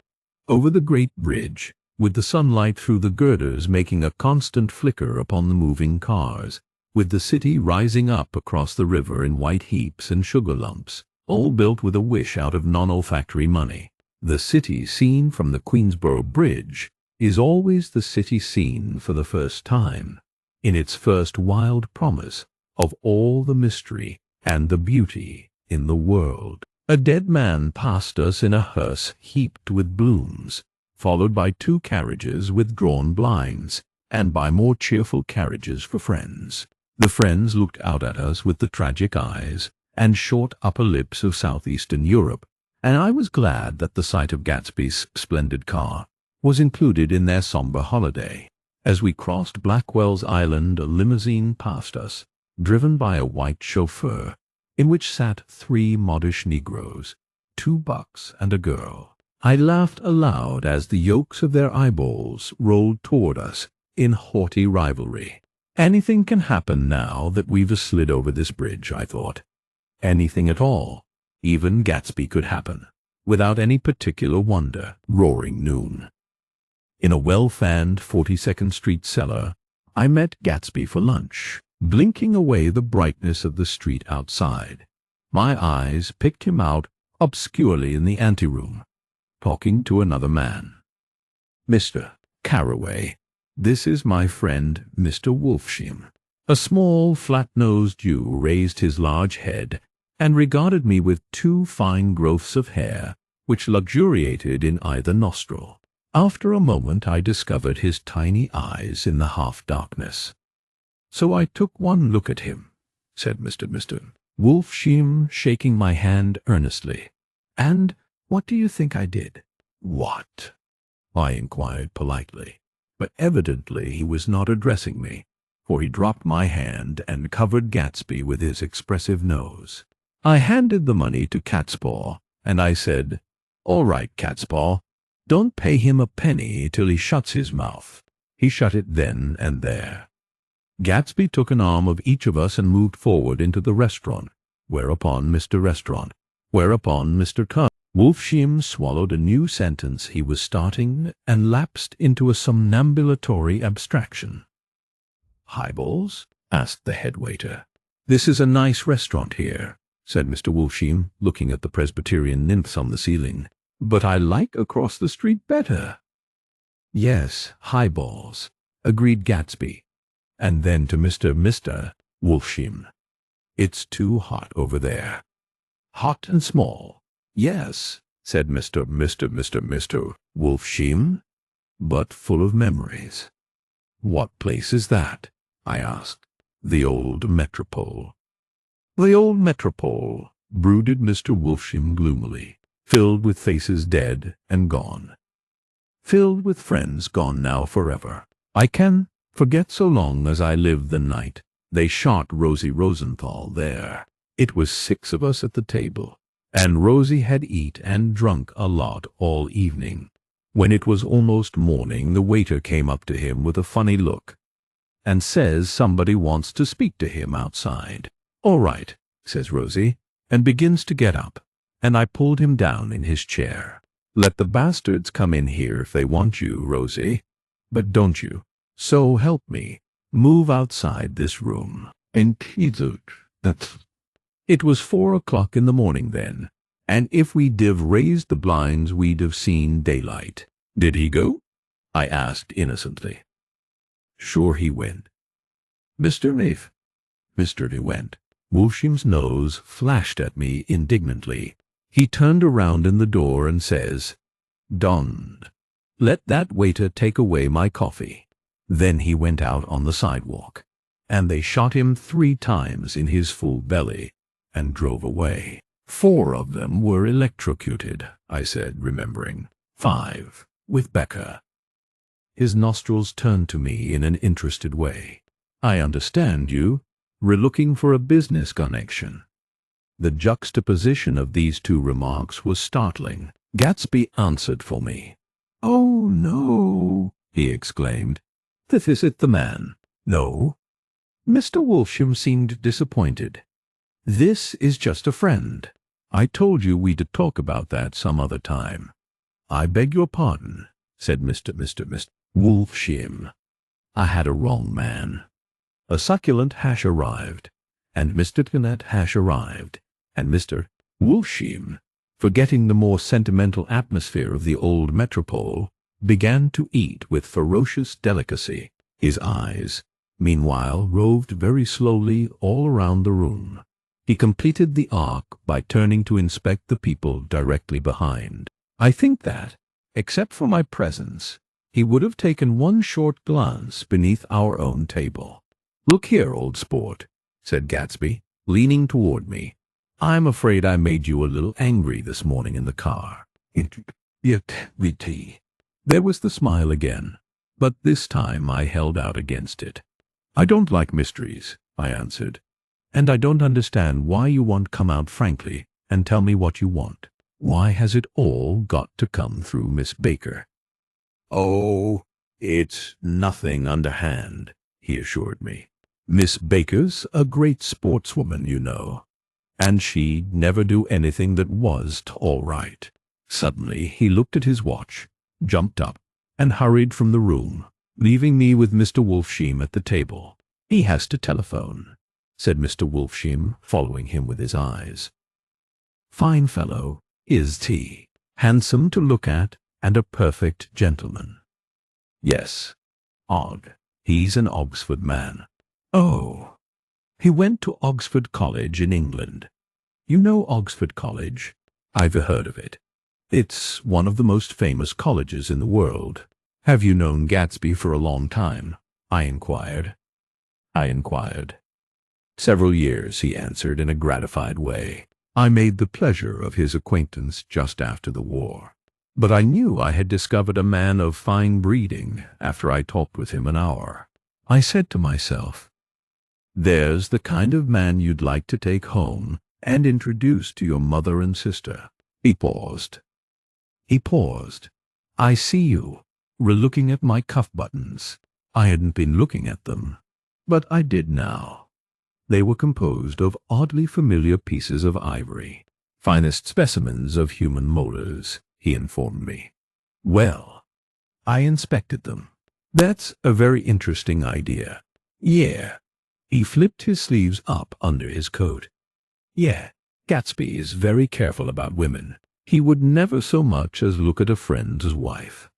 Over the great bridge, with the sunlight through the girders making a constant flicker upon the moving cars, with the city rising up across the river in white heaps and sugar lumps, all built with a wish out of non-olfactory money. The city seen from the Queensboro Bridge is always the city seen for the first time, in its first wild promise of all the mystery and the beauty in the world. A dead man passed us in a hearse heaped with blooms, followed by 2 carriages with drawn blinds, and by more cheerful carriages for friends. The friends looked out at us with the tragic eyes and short upper lips of southeastern Europe, and I was glad that the sight of Gatsby's splendid car was included in their somber holiday. As we crossed Blackwell's Island, a limousine passed us, driven by a white chauffeur, in which sat 3 modish Negroes, 2 bucks and a girl. I laughed aloud as the yolks of their eyeballs rolled toward us in haughty rivalry. Anything can happen now that we've slid over this bridge, I thought. Anything at all. Even Gatsby could happen, without any particular wonder. Roaring noon. In a well-fanned 42nd Street cellar, I met Gatsby for lunch, blinking away the brightness of the street outside. My eyes picked him out obscurely in the anteroom, talking to another man. "Mr. Carroway, this is my friend Mr. Wolfshim." A small, flat-nosed Jew raised his large head and regarded me with two fine growths of hair which luxuriated in either nostril. After a moment I discovered his tiny eyes in the half-darkness. "So I took one look at him," said Mr. Wolfshim, shaking my hand earnestly. "And what do you think I did?" "What?" I inquired politely, but evidently he was not addressing me, for he dropped my hand and covered Gatsby with his expressive nose. I handed the money to Catspaw, and I said, "All right, Catspaw, don't pay him a penny till he shuts his mouth." He shut it then and there. Gatsby took an arm of each of us and moved forward into the restaurant, whereupon Mr. Wolfshim swallowed a new sentence he was starting and lapsed into a somnambulatory abstraction. "Highballs?" asked the head waiter. "This is a nice restaurant here," said Mr. Wolfshim, looking at the Presbyterian nymphs on the ceiling. "But I like across the street better." "Yes, highballs," agreed Gatsby. And then to Mr. Wolfshim, "It's too hot over there." "Hot and small." "Yes," said Mr. Wolfshim, "but full of memories." "What place is that?" I asked. "The old Metropole." "The old Metropole," brooded Mr. Wolfshim gloomily, "filled with faces dead and gone. Filled with friends gone now forever. I can forget so long as I live the night they shot Rosie Rosenthal there. It was 6 of us at the table, and Rosie had eat and drunk a lot all evening. When it was almost morning, the waiter came up to him with a funny look, and says somebody wants to speak to him outside. "All right," says Rosie, and begins to get up, and I pulled him down in his chair. "Let the bastards come in here if they want you, Rosie, but don't you, so help me, move outside this room." And it was 4 o'clock in the morning then, and if we'd have raised the blinds we'd have seen daylight. "Did he go?" I asked innocently. "Sure he went." Mr. he went. Wolfshim's nose flashed at me indignantly. He turned around in the door and says, "Donned. Let that waiter take away my coffee." Then he went out on the sidewalk, and they shot him 3 times in his full belly, and drove away. 4 of them were electrocuted, I said, remembering. 5, with Becca. His nostrils turned to me in an interested way. "I understand you. We're looking for a business connection." The juxtaposition of these 2 remarks was startling. Gatsby answered for me. "Oh, no," he exclaimed. "This is it the man." "No." Mr. Wolfshim seemed disappointed. "This is just a friend. I told you we'd talk about that some other time." "I beg your pardon," said Mr. Wolfshim. "I had a wrong man." A succulent hash arrived, and Mr. Hash arrived, and Mr. Wolfshim, forgetting the more sentimental atmosphere of the old Metropole, began to eat with ferocious delicacy. His eyes, meanwhile, roved very slowly all around the room. He completed the arc by turning to inspect the people directly behind. I think that, except for my presence, he would have taken one short glance beneath our own table. "Look here, old sport," said Gatsby, leaning toward me. "I'm afraid I made you a little angry this morning in the car." There was the smile again, but this time I held out against it. "I don't like mysteries," I answered, "and I don't understand why you won't come out frankly and tell me what you want. Why has it all got to come through Miss Baker?" "Oh," "It's nothing underhand," he assured me. "Miss Baker's a great sportswoman, you know, and she'd never do anything that wasn't all right." Suddenly he looked at his watch, jumped up, and hurried from the room, leaving me with Mr. Wolfsheim at the table. "He has to telephone," said Mr. Wolfsheim, following him with his eyes. "Fine fellow, is he? Handsome to look at, and a perfect gentleman." "Yes. Odd. He's an Oxford man." "Oh. He went to Oxford College in England. You know Oxford College?" "I've heard of it. It's one of the most famous colleges in the world." "Have you known Gatsby for a long time?" I inquired. "Several years," he answered in a gratified way. "I made the pleasure of his acquaintance just after the war. But I knew I had discovered a man of fine breeding after I talked with him an hour. I said to myself, 'There's the kind of man you'd like to take home and introduce to your mother and sister.'" He paused. "I see you were looking at my cuff buttons." I hadn't been looking at them, but I did now. They were composed of oddly familiar pieces of ivory, finest specimens of human molars, he informed me. Well, I inspected them. "That's a very interesting idea." "Yeah." He flipped his sleeves up under his coat. "Yeah, Gatsby is very careful about women. He would never so much as look at a friend's wife."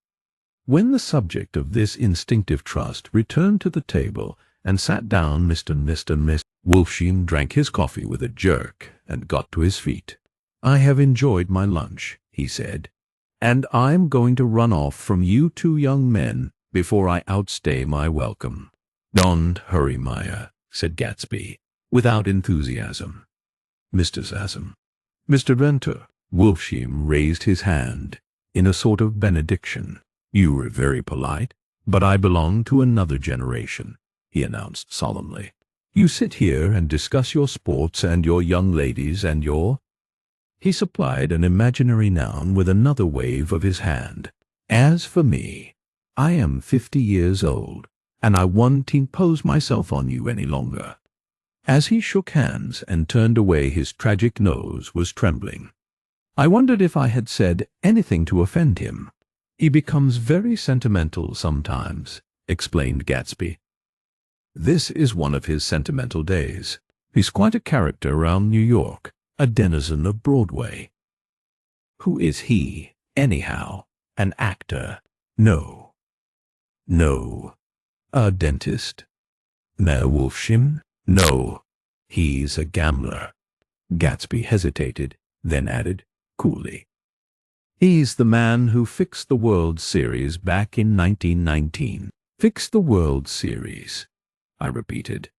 When the subject of this instinctive trust returned to the table and sat down, Mr. Wolfsheim drank his coffee with a jerk and got to his feet. "I have enjoyed my lunch," he said, "and I'm going to run off from you two young men before I outstay my welcome." "Don't hurry, Maya," said Gatsby, without enthusiasm. Mr. Venter." Wolfsheim raised his hand in a sort of benediction. "You were very polite, but I belong to another generation," he announced solemnly. "You sit here and discuss your sports and your young ladies and your—" He supplied an imaginary noun with another wave of his hand. "As for me, I am 50 years old, and I won't impose myself on you any longer." As he shook hands and turned away, his tragic nose was trembling. I wondered if I had said anything to offend him. "He becomes very sentimental sometimes," explained Gatsby. "This is one of his sentimental days. He's quite a character around New York, a denizen of Broadway." "Who is he, anyhow? An actor?" No. "A dentist?" "No, Wolfsheim. No. He's a gambler." Gatsby hesitated, then added, coolly, "He's the man who fixed the World Series back in 1919. "Fixed the World Series," I repeated.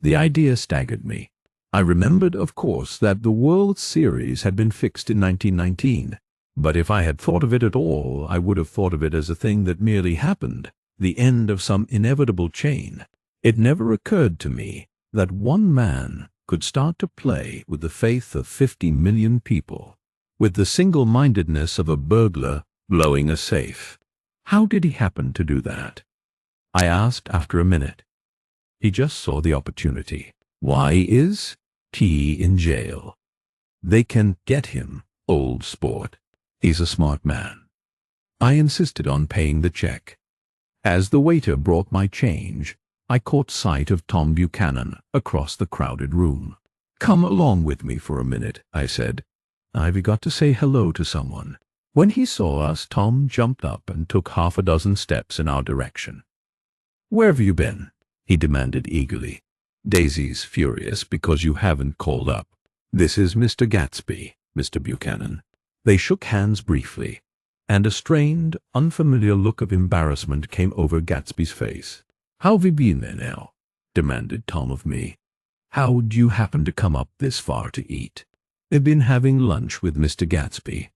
The idea staggered me. I remembered, of course, that the World Series had been fixed in 1919, but if I had thought of it at all, I would have thought of it as a thing that merely happened, the end of some inevitable chain. It never occurred to me that one man could start to play with the faith of 50 million people, with the single-mindedness of a burglar blowing a safe. How did he happen to do that? I asked after a minute. He just saw the opportunity. Why is he in jail? They can get him, old sport. He's a smart man. I insisted on paying the check. As the waiter brought my change, I caught sight of Tom Buchanan across the crowded room. "Come along with me for a minute," I said. "I've got to say hello to someone." When he saw us, Tom jumped up and took 6 steps in our direction. "Where have you been?" he demanded eagerly. "Daisy's furious because you haven't called up. This is Mr. Gatsby, Mr. Buchanan." They shook hands briefly, and a strained, unfamiliar look of embarrassment came over Gatsby's face. "How have you been there now?" demanded Tom of me. "How'd you happen to come up this far to eat?" "I've been having lunch with Mr. Gatsby."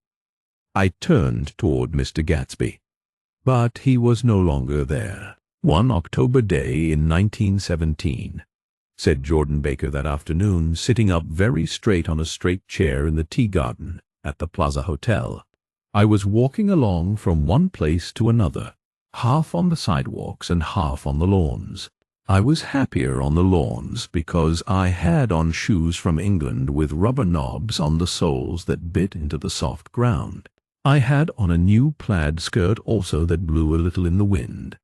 I turned toward Mr. Gatsby, but he was no longer there. "One October day in 1917, said Jordan Baker that afternoon, sitting up very straight on a straight chair in the tea garden at the Plaza Hotel. "I was walking along from one place to another, half on the sidewalks and half on the lawns. I was happier on the lawns because I had on shoes from England with rubber knobs on the soles that bit into the soft ground. I had on a new plaid skirt also that blew a little in the wind.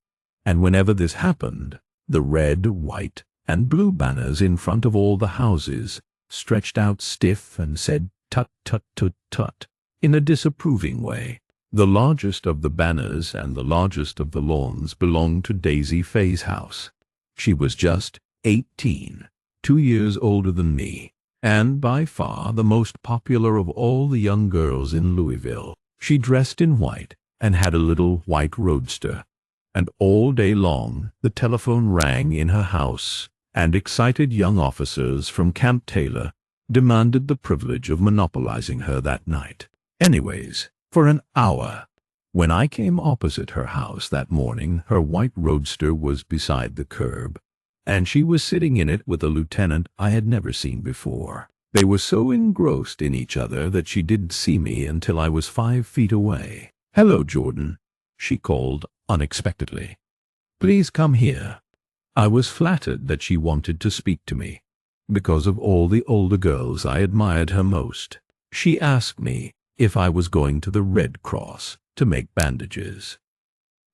And whenever this happened, the red, white, and blue banners in front of all the houses stretched out stiff and said tut tut tut tut in a disapproving way. The largest of the banners and the largest of the lawns belonged to Daisy Fay's house. She was just 18, 2 years older than me, and by far the most popular of all the young girls in Louisville. She dressed in white and had a little white roadster, and all day long the telephone rang in her house, and excited young officers from Camp Taylor demanded the privilege of monopolizing her that night. Anyways, for an hour. When I came opposite her house that morning, her white roadster was beside the curb, and she was sitting in it with a lieutenant I had never seen before. They were so engrossed in each other that she didn't see me until I was 5 feet away. "Hello, Jordan," she called unexpectedly. "Please come here." I was flattered that she wanted to speak to me. Because of all the older girls, I admired her most. She asked me if I was going to the Red Cross to make bandages.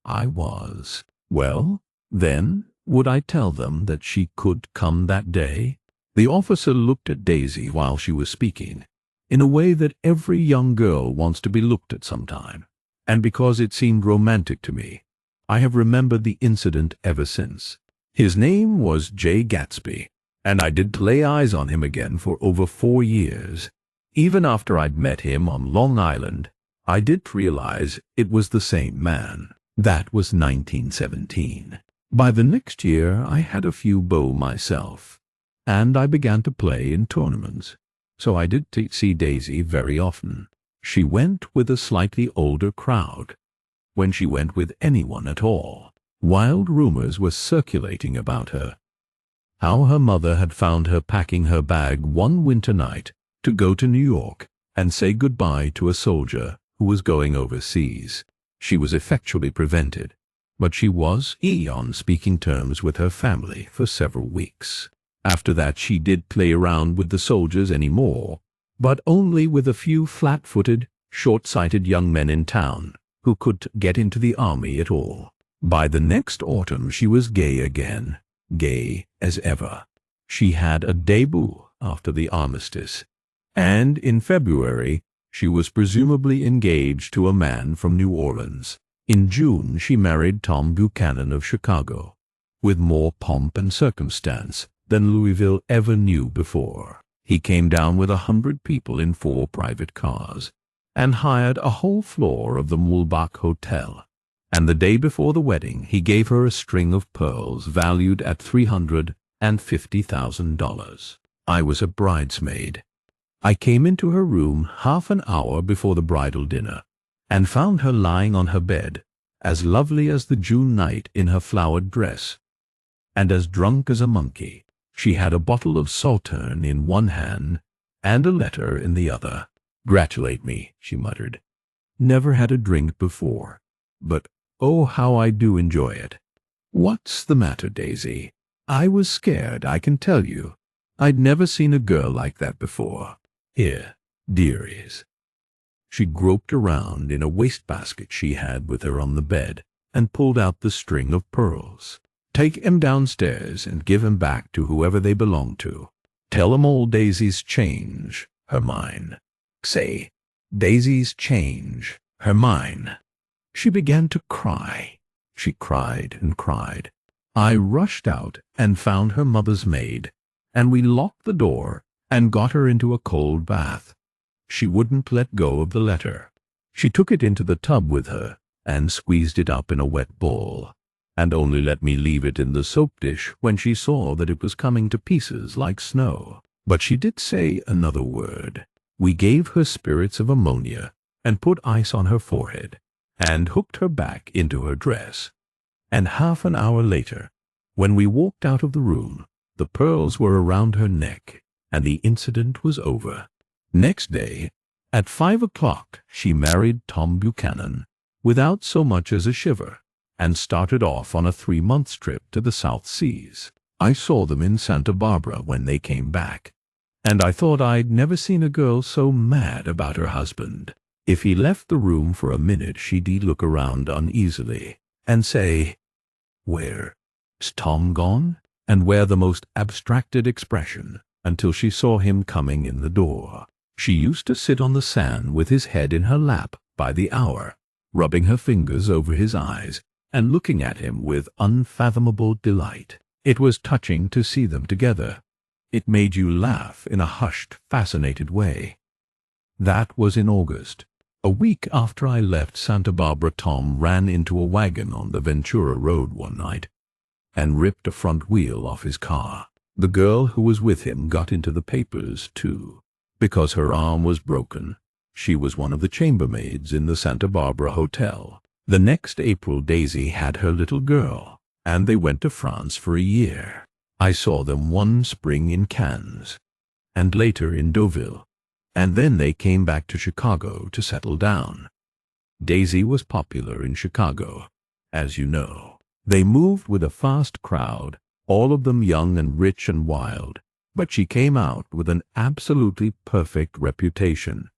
I was. Well, then, would I tell them that she could come that day? The officer looked at Daisy while she was speaking, in a way that every young girl wants to be looked at sometime, and because it seemed romantic to me, I have remembered the incident ever since. His name was Jay Gatsby, and I did lay eyes on him again for over 4 years. Even after I'd met him on Long Island, I did realize it was the same man. That was 1917. By the next year, I had a few beaux myself, and I began to play in tournaments, so I did see Daisy very often. She went with a slightly older crowd, when she went with anyone at all. Wild rumors were circulating about her. How her mother had found her packing her bag one winter night to go to New York and say goodbye to a soldier who was going overseas. She was effectually prevented, but she was on speaking terms with her family for several weeks. After that she did play around with the soldiers any more, but only with a few flat-footed, short-sighted young men in town who could get into the army at all. By the next autumn she was gay again, gay as ever. She had a debut after the armistice, and in February she was presumably engaged to a man from New Orleans. In June she married Tom Buchanan of Chicago, with more pomp and circumstance than Louisville ever knew before. He came down with 100 people in 4 private cars, and hired a whole floor of the Mulbach Hotel. And the day before the wedding he gave her a string of pearls valued at $350,000. I was a bridesmaid. I came into her room half an hour before the bridal dinner, and found her lying on her bed, as lovely as the June night in her flowered dress, and as drunk as a monkey. She had a bottle of Sauterne in one hand, and a letter in the other. "Gratulate me," she muttered. "Never had a drink before, but oh, how I do enjoy it." "What's the matter, Daisy?" I was scared, I can tell you. I'd never seen a girl like that before. "Here, dearies." She groped around in a wastebasket she had with her on the bed, and pulled out the string of pearls. "Take 'em downstairs and give 'em back to whoever they belong to. Tell 'em all Daisy's change, her mine. Say, Daisy's change, her mine." She began to cry. She cried and cried. I rushed out and found her mother's maid, and we locked the door and got her into a cold bath. She wouldn't let go of the letter. She took it into the tub with her and squeezed it up in a wet bowl, and only let me leave it in the soap dish when she saw that it was coming to pieces like snow. But she did say another word. We gave her spirits of ammonia and put ice on her forehead, and hooked her back into her dress. And half an hour later, when we walked out of the room, the pearls were around her neck, and the incident was over. Next day, at 5 o'clock, she married Tom Buchanan, without so much as a shiver, and started off on a 3-month trip to the South Seas. I saw them in Santa Barbara when they came back, and I thought I'd never seen a girl so mad about her husband. If he left the room for a minute, she'd look around uneasily and say, "Where's Tom gone?" and wear the most abstracted expression until she saw him coming in the door. She used to sit on the sand with his head in her lap by the hour, rubbing her fingers over his eyes and looking at him with unfathomable delight. It was touching to see them together. It made you laugh in a hushed, fascinated way. That was in August. A week after I left Santa Barbara, Tom ran into a wagon on the Ventura Road one night and ripped a front wheel off his car. The girl who was with him got into the papers, too, because her arm was broken. She was one of the chambermaids in the Santa Barbara hotel. The next April, Daisy had her little girl, and they went to France for a year. I saw them one spring in Cannes, and later in Deauville, and then they came back to Chicago to settle down. Daisy was popular in Chicago, as you know. They moved with a fast crowd, all of them young and rich and wild, but she came out with an absolutely perfect reputation.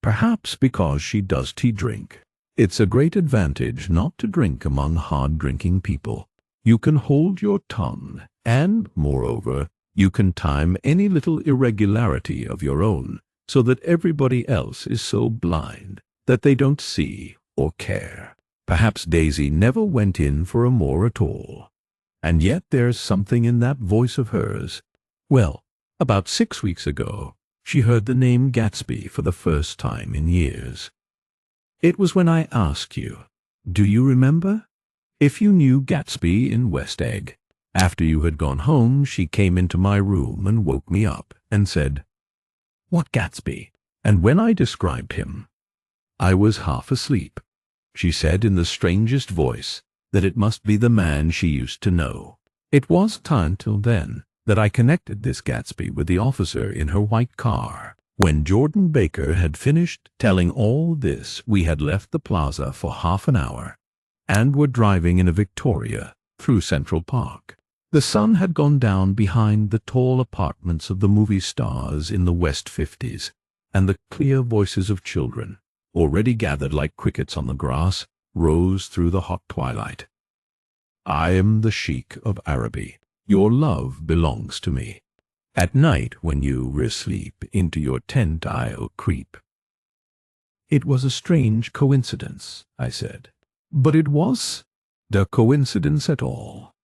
Perhaps because she does tea drink. It's a great advantage not to drink among hard-drinking people. You can hold your tongue, and, moreover, you can time any little irregularity of your own so that everybody else is so blind that they don't see or care. Perhaps Daisy never went in for a more at all. And yet there's something in that voice of hers. Well, about 6 weeks ago, she heard the name Gatsby for the first time in years. It was when I asked you, do you remember? If you knew Gatsby in West Egg. After you had gone home, she came into my room and woke me up and said, "What Gatsby?" And when I described him, I was half asleep. She said in the strangest voice that it must be the man she used to know. It wasn't until then that I connected this Gatsby with the officer in her white car. When Jordan Baker had finished telling all this, we had left the plaza for half an hour and were driving in a Victoria through Central Park. The sun had gone down behind the tall apartments of the movie stars in the West 50s, and the clear voices of children, already gathered like crickets on the grass, rose through the hot twilight. "I am the Sheik of Araby. Your love belongs to me. At night, when you were asleep, into your tent I'll creep." It was a strange coincidence, I said. But it was the coincidence at all.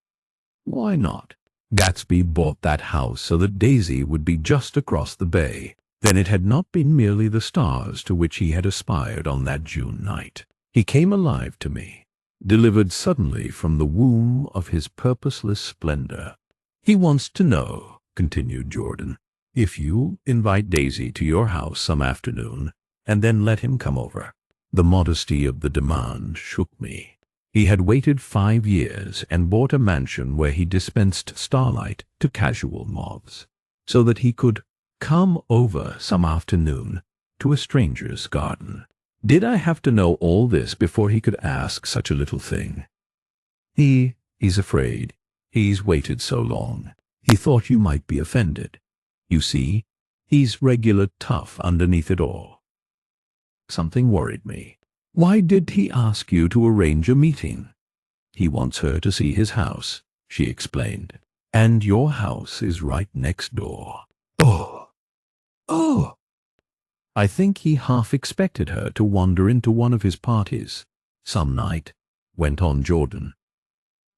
Why not? Gatsby bought that house so that Daisy would be just across the bay. Then it had not been merely the stars to which he had aspired on that June night. He came alive to me, delivered suddenly from the womb of his purposeless splendor. "He wants to know," continued Jordan, "if you'll invite Daisy to your house some afternoon, and then let him come over." The modesty of the demand shook me. He had waited 5 years and bought a mansion where he dispensed starlight to casual moths, so that he could come over some afternoon to a stranger's garden. Did I have to know all this before he could ask such a little thing? He's afraid. He's waited so long. He thought you might be offended. You see, he's regular tough underneath it all. Something worried me. Why did he ask you to arrange a meeting? He wants her to see his house, she explained. And your house is right next door. Oh! I think he half expected her to wander into one of his parties some night, went on Jordan.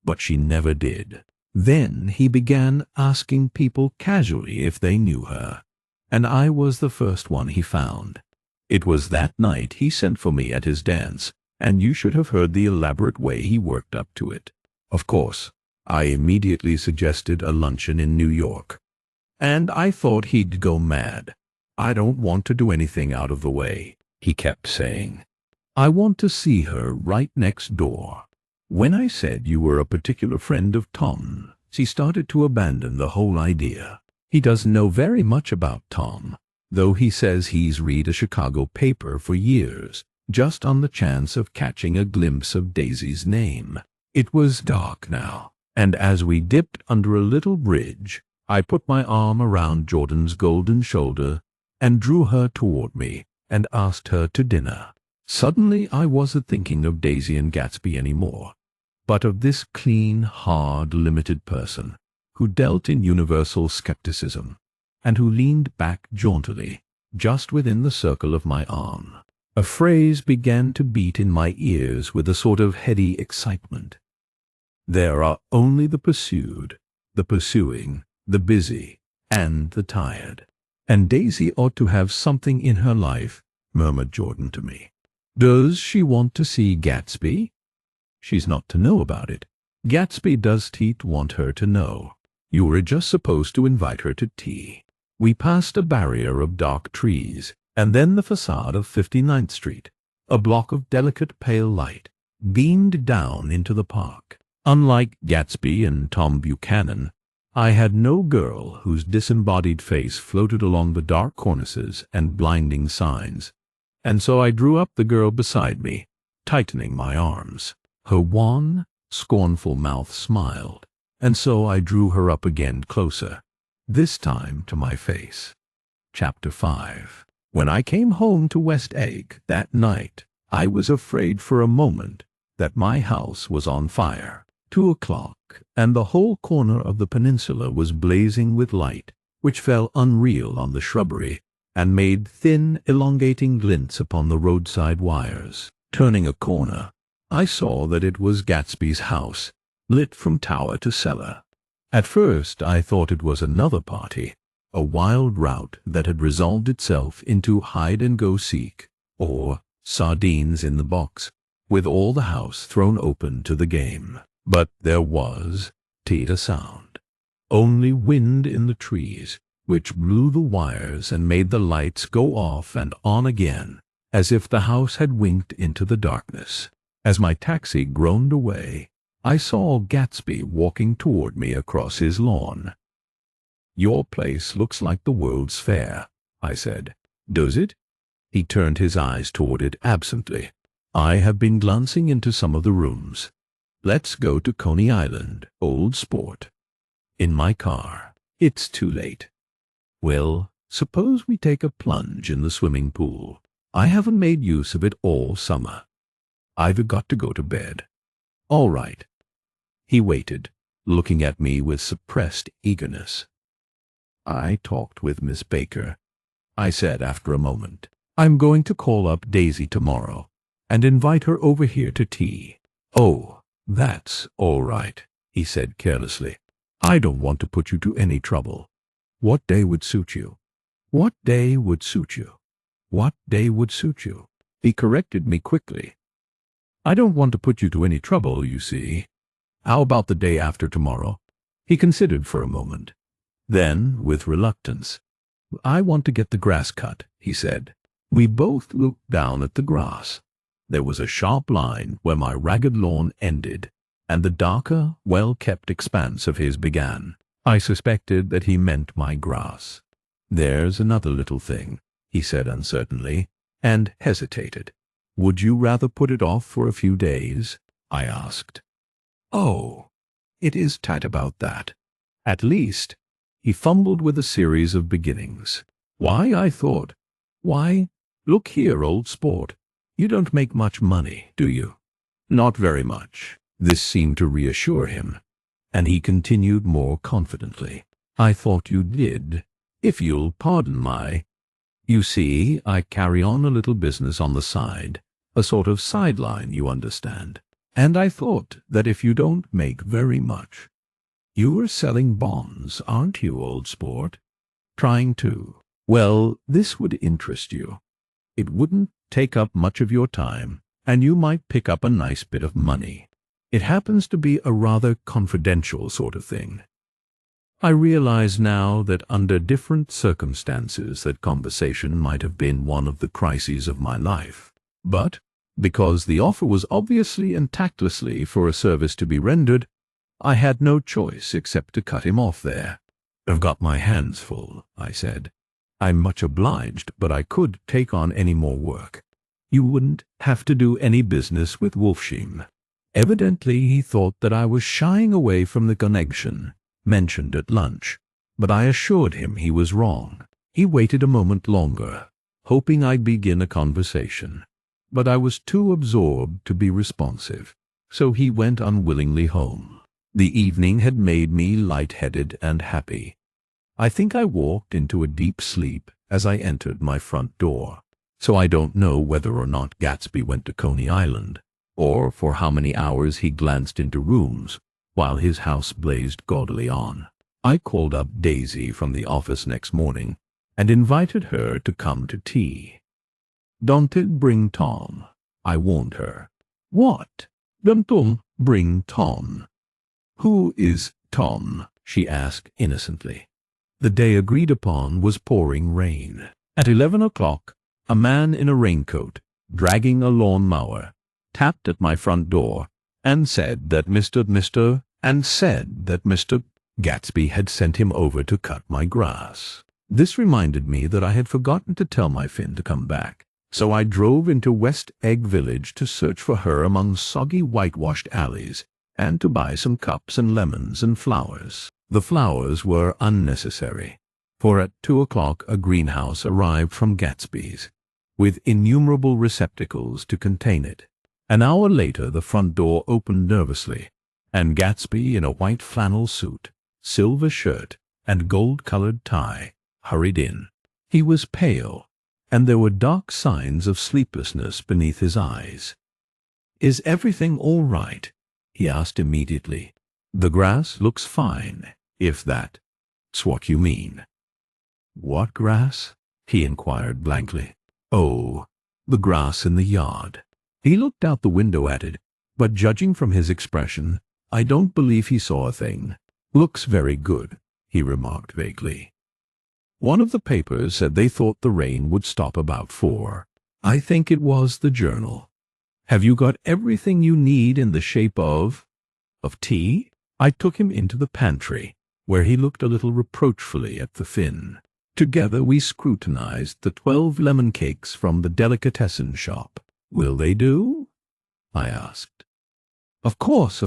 But she never did. Then he began asking people casually if they knew her, and I was the first one he found. It was that night he sent for me at his dance, and you should have heard the elaborate way he worked up to it. Of course, I immediately suggested a luncheon in New York, and I thought he'd go mad. "I don't want to do anything out of the way," he kept saying. "I want to see her right next door." When I said you were a particular friend of Tom, she started to abandon the whole idea. He doesn't know very much about Tom, though he says he's read a Chicago paper for years just on the chance of catching a glimpse of Daisy's name. It was dark now, and as we dipped under a little bridge, I put my arm around Jordan's golden shoulder and drew her toward me and asked her to dinner. Suddenly I wasn't thinking of Daisy and Gatsby anymore, but of this clean, hard, limited person who dealt in universal skepticism and who leaned back jauntily just within the circle of my arm. A phrase began to beat in my ears with a sort of heady excitement. There are only the pursued, the pursuing, the busy, and the tired. And Daisy ought to have something in her life, murmured Jordan to me. Does she want to see Gatsby? She's not to know about it. Gatsby doesn't want her to know. You were just supposed to invite her to tea. We passed a barrier of dark trees, and then the facade of 59th Street. A block of delicate pale light beamed down into the park. Unlike Gatsby and Tom Buchanan, I had no girl whose disembodied face floated along the dark cornices and blinding signs, and so I drew up the girl beside me, tightening my arms. Her wan, scornful mouth smiled, and so I drew her up again closer, this time to my face. Chapter 5. When I came home to West Egg that night, I was afraid for a moment that my house was on fire. 2 o'clock, and the whole corner of the peninsula was blazing with light, which fell unreal on the shrubbery and made thin, elongating glints upon the roadside wires. Turning a corner, I saw that it was Gatsby's house, lit from tower to cellar. At first I thought it was another party, a wild rout that had resolved itself into hide-and-go-seek, or sardines in the box, with all the house thrown open to the game. But there was a sound. Only wind in the trees, which blew the wires and made the lights go off and on again, as if the house had winked into the darkness. As my taxi groaned away, I saw Gatsby walking toward me across his lawn. "Your place looks like the World's Fair," I said. "Does it?" He turned his eyes toward it absently. "I have been glancing into some of the rooms. Let's go to Coney Island, old sport." "In my car." "It's too late." "Well, suppose we take a plunge in the swimming pool. I haven't made use of it all summer. I've got to go to bed." "All right." He waited, looking at me with suppressed eagerness. "I talked with Miss Baker," I said after a moment. "I'm going to call up Daisy tomorrow and invite her over here to tea." "Oh, that's all right," he said carelessly. "I don't want to put you to any trouble. What day would suit you?" "What day would suit you? What day would suit you?" He corrected me quickly. "I don't want to put you to any trouble, you see. How about the day after tomorrow?" He considered for a moment. Then, with reluctance, "I want to get the grass cut," he said. We both looked down at the grass. There was a sharp line where my ragged lawn ended, and the darker, well-kept expanse of his began. I suspected that he meant my grass. "There's another little thing," he said uncertainly, and hesitated. "Would you rather put it off for a few days?" I asked. "Oh, it is tight about that. At least," he fumbled with a series of beginnings. "Why, I thought, why, look here, old sport, you don't make much money, do you?" "Not very much." This seemed to reassure him, and he continued more confidently. "I thought you did, if you'll pardon my... You see, I carry on a little business on the side, a sort of sideline, you understand. And I thought that if you don't make very much... You are selling bonds, aren't you, old sport? Trying to... Well, this would interest you. It wouldn't take up much of your time, and you might pick up a nice bit of money. It happens to be a rather confidential sort of thing." I realize now that under different circumstances that conversation might have been one of the crises of my life. But, because the offer was obviously and tactlessly for a service to be rendered, I had no choice except to cut him off there. "I've got my hands full," I said. "I'm much obliged, but I could take on any more work." you wouldn't have to do any business with Wolfsheim. Evidently he thought that I was shying away from the connection mentioned at lunch, but I assured him he was wrong. He waited a moment longer, hoping I'd begin a conversation, but I was too absorbed to be responsive, so he went unwillingly home. The evening had made me light-headed and happy. I think I walked into a deep sleep as I entered my front door, so I don't know whether or not Gatsby went to Coney Island, or for how many hours he glanced into rooms while his house blazed gaudily on. I called up Daisy from the office next morning and invited her to come to tea. "Don't bring Tom," I warned her. "What? Don't bring Tom." "Who is Tom?" she asked innocently. The day agreed upon was pouring rain. At 11 o'clock, a man in a raincoat, dragging a lawn-mower, tapped at my front door and said that Mr. Gatsby had sent him over to cut my grass. This reminded me that I had forgotten to tell my Finn to come back, so I drove into West Egg Village to search for her among soggy whitewashed alleys and to buy some cups and lemons and flowers. The flowers were unnecessary, for at 2 o'clock a greenhouse arrived from Gatsby's, with innumerable receptacles to contain it. An hour later the front door opened nervously, and Gatsby in a white flannel suit, silver shirt, and gold-colored tie hurried in. He was pale, and there were dark signs of sleeplessness beneath his eyes. "Is everything all right?" he asked immediately. "The grass looks fine, if that's what you mean." "What grass?" he inquired blankly. "Oh, the grass in the yard." He looked out the window at it, but judging from his expression, I don't believe he saw a thing. "Looks very good," he remarked vaguely. One of the papers said they thought the rain would stop about 4. I think it was the Journal. "Have you got everything you need in the shape of tea?" I took him into the pantry, where he looked a little reproachfully at the Finn. Together we scrutinized the 12 lemon cakes from the delicatessen shop. "Will they do?" I asked. Of course.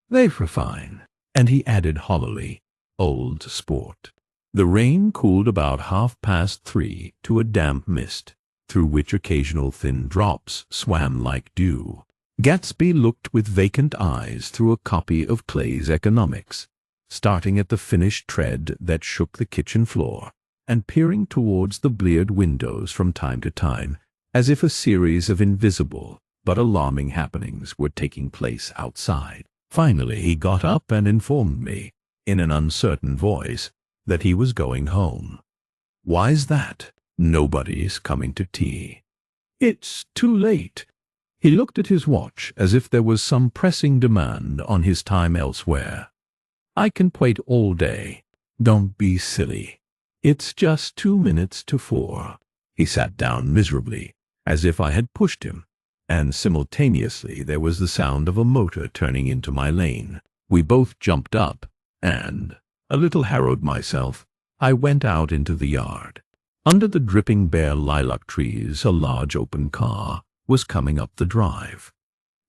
They're fine." And he added hollowly, "Old sport." The rain cooled about 3:30 to a damp mist, through which occasional thin drops swam like dew. Gatsby looked with vacant eyes through a copy of Clay's Economics, starting at the finished tread that shook the kitchen floor, and peering towards the bleared windows from time to time, as if a series of invisible but alarming happenings were taking place outside. Finally he got up and informed me, in an uncertain voice, that he was going home. "Why's that?" "Nobody's coming to tea." "It's too late." He looked at his watch as if there was some pressing demand on his time elsewhere. "I can wait all day." "Don't be silly. It's just 2 minutes to 4. He sat down miserably, as if I had pushed him, and simultaneously there was the sound of a motor turning into my lane. We both jumped up, and, a little harrowed myself, I went out into the yard. Under the dripping bare lilac trees a large open car was coming up the drive.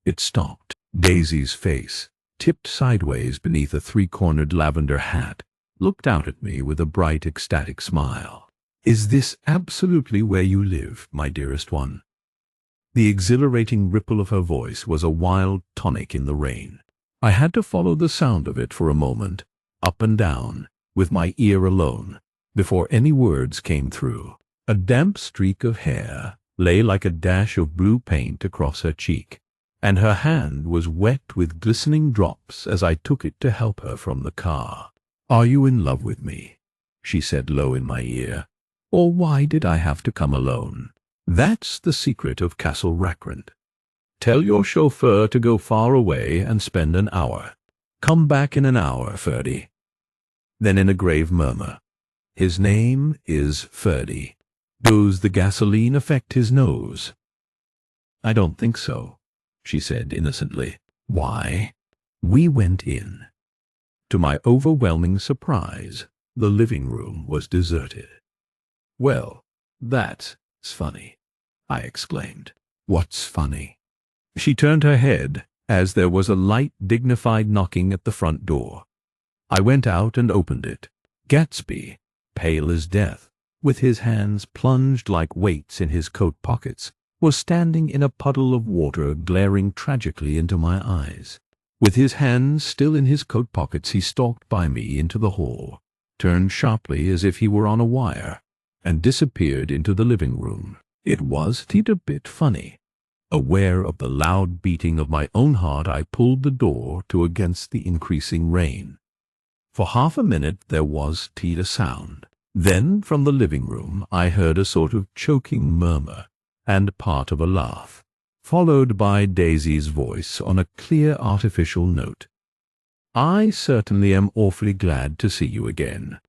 It stopped. Daisy's face, tipped sideways beneath a 3-cornered lavender hat, looked out at me with a bright, ecstatic smile. "Is this absolutely where you live, my dearest one?" The exhilarating ripple of her voice was a wild tonic in the rain. I had to follow the sound of it for a moment, up and down, with my ear alone, before any words came through. A damp streak of hair lay like a dash of blue paint across her cheek, and her hand was wet with glistening drops as I took it to help her from the car. "Are you in love with me?" she said low in my ear. "Or why did I have to come alone? That's the secret of Castle Rackrent. Tell your chauffeur to go far away and spend an hour. Come back in an hour, Ferdy." Then in a grave murmur, "His name is Ferdy. Does the gasoline affect his nose?" "I don't think so," she said innocently. "Why?" We went in. To my overwhelming surprise, the living room was deserted. "Well, that's funny," I exclaimed. "What's funny?" She turned her head as there was a light, dignified knocking at the front door. I went out and opened it. Gatsby, pale as death, with his hands plunged like weights in his coat pockets, was standing in a puddle of water, glaring tragically into my eyes. With his hands still in his coat pockets, he stalked by me into the hall, turned sharply as if he were on a wire, and disappeared into the living room. It was a bit funny. Aware of the loud beating of my own heart, I pulled the door to against the increasing rain. For half a minute there was a sound. Then from the living room I heard a sort of choking murmur and part of a laugh, followed by Daisy's voice on a clear artificial note. "I certainly am awfully glad to see you again."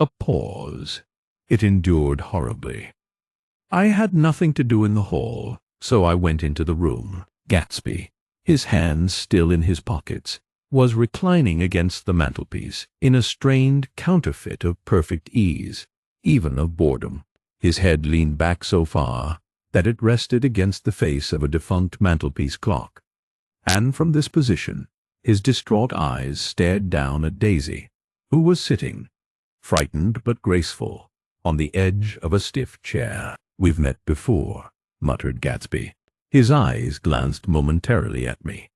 A pause. It endured horribly. I had nothing to do in the hall, so I went into the room. Gatsby, his hands still in his pockets, was reclining against the mantelpiece in a strained counterfeit of perfect ease, even of boredom. His head leaned back so far that it rested against the face of a defunct mantelpiece clock, and from this position his distraught eyes stared down at Daisy, who was sitting, frightened but graceful, on the edge of a stiff chair. "We've met before," muttered Gatsby. His eyes glanced momentarily at me,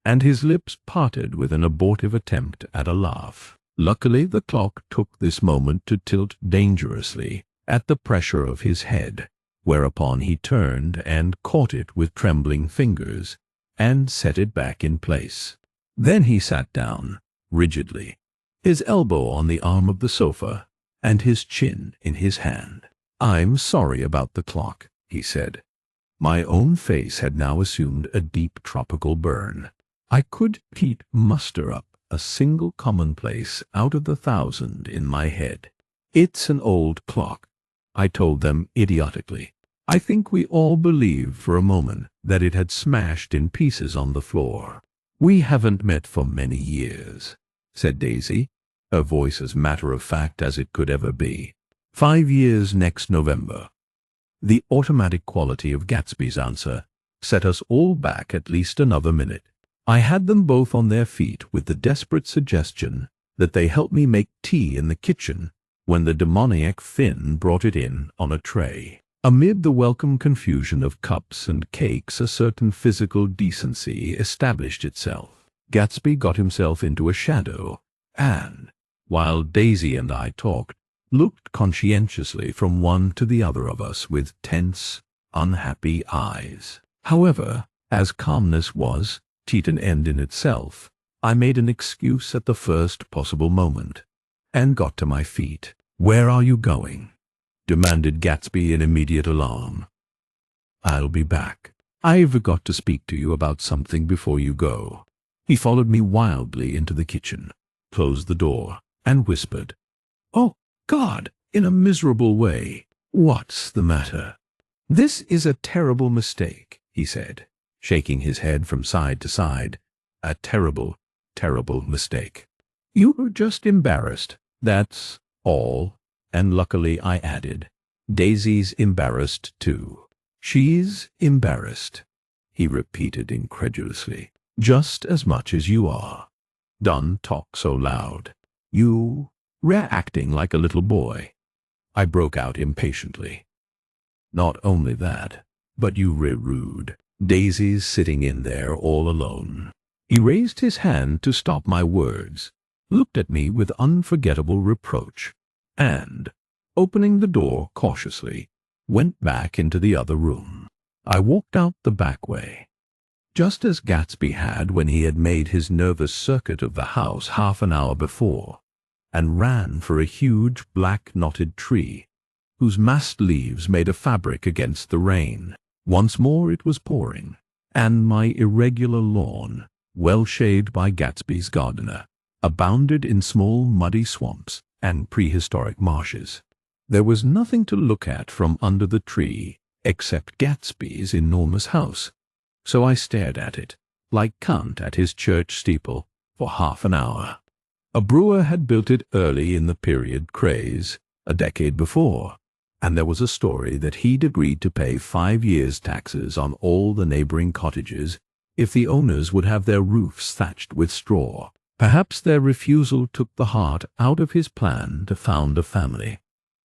and his lips parted with an abortive attempt at a laugh. Luckily the clock took this moment to tilt dangerously at the pressure of his head, whereupon he turned and caught it with trembling fingers and set it back in place. Then he sat down, rigidly, his elbow on the arm of the sofa and his chin in his hand. "I'm sorry about the clock," he said. My own face had now assumed a deep tropical burn. I could muster up a single commonplace out of the 1,000 in my head. "It's an old clock," I told them idiotically. I think we all believed for a moment that it had smashed in pieces on the floor. "We haven't met for many years," said Daisy, her voice as matter-of-fact as it could ever be. 5 years next November." The automatic quality of Gatsby's answer set us all back at least another minute. I had them both on their feet with the desperate suggestion that they help me make tea in the kitchen when the demoniac Finn brought it in on a tray. Amid the welcome confusion of cups and cakes, a certain physical decency established itself. Gatsby got himself into a shadow, and, while Daisy and I talked, looked conscientiously from one to the other of us with tense, unhappy eyes. However, as calmness was an end in itself, I made an excuse at the first possible moment, and got to my feet. "Where are you going?" demanded Gatsby in immediate alarm. "I'll be back. I've got to speak to you about something before you go." He followed me wildly into the kitchen, closed the door, and whispered, "Oh, God," in a miserable way. "What's the matter?" "This is a terrible mistake," he said, shaking his head from side to side. "A terrible, terrible mistake. You were just embarrassed, that's all." And luckily, I added, "Daisy's embarrassed too." "She's embarrassed," he repeated incredulously, "just as much as you are. Don't talk so loud. You're acting like a little boy," I broke out impatiently. "Not only that, but you're rude. Daisy's sitting in there all alone." He raised his hand to stop my words, looked at me with unforgettable reproach, and, opening the door cautiously, went back into the other room. I walked out the back way, just as Gatsby had when he had made his nervous circuit of the house half an hour before, and ran for a huge black knotted tree, whose massed leaves made a fabric against the rain. Once more it was pouring, and my irregular lawn, well shaded by Gatsby's gardener, abounded in small muddy swamps and prehistoric marshes. There was nothing to look at from under the tree except Gatsby's enormous house, so I stared at it, like Kant at his church steeple, for half an hour. A brewer had built it early in the period craze, a decade before, and there was a story that he'd agreed to pay 5 years' taxes on all the neighboring cottages if the owners would have their roofs thatched with straw. Perhaps their refusal took the heart out of his plan to found a family.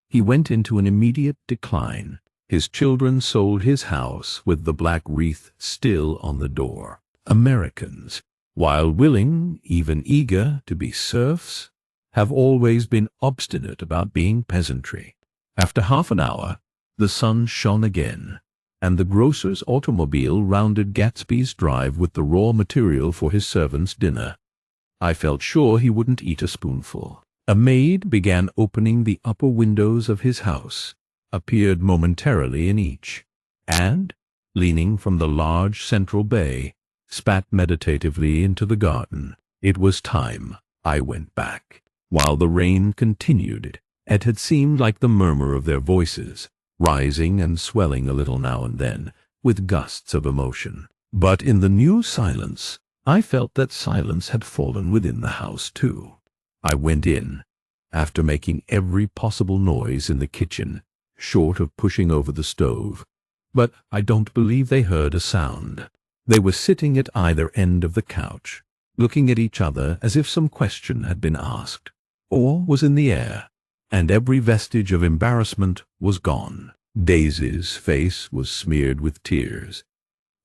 He went into an immediate decline. His children sold his house with the black wreath still on the door. Americans, while willing, even eager, to be serfs, have always been obstinate about being peasantry. After half an hour, the sun shone again, and the grocer's automobile rounded Gatsby's drive with the raw material for his servant's dinner. I felt sure he wouldn't eat a spoonful. A maid began opening the upper windows of his house, appeared momentarily in each, and, leaning from the large central bay, spat meditatively into the garden. It was time I went back. While the rain continued, it had seemed like the murmur of their voices, rising and swelling a little now and then, with gusts of emotion. But in the new silence, I felt that silence had fallen within the house too. I went in, after making every possible noise in the kitchen, short of pushing over the stove, but I don't believe they heard a sound. They were sitting at either end of the couch, looking at each other as if some question had been asked, or was in the air, and every vestige of embarrassment was gone. Daisy's face was smeared with tears,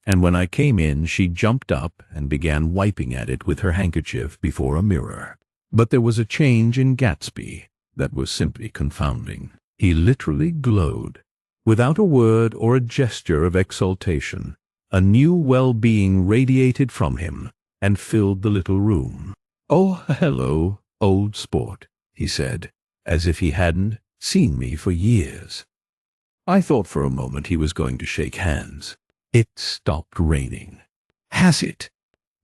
and when I came in she jumped up and began wiping at it with her handkerchief before a mirror. But there was a change in Gatsby that was simply confounding. He literally glowed. Without a word or a gesture of exultation, a new well-being radiated from him and filled the little room. "Oh, hello, old sport," he said, as if he hadn't seen me for years. I thought for a moment he was going to shake hands. It stopped raining. Has it?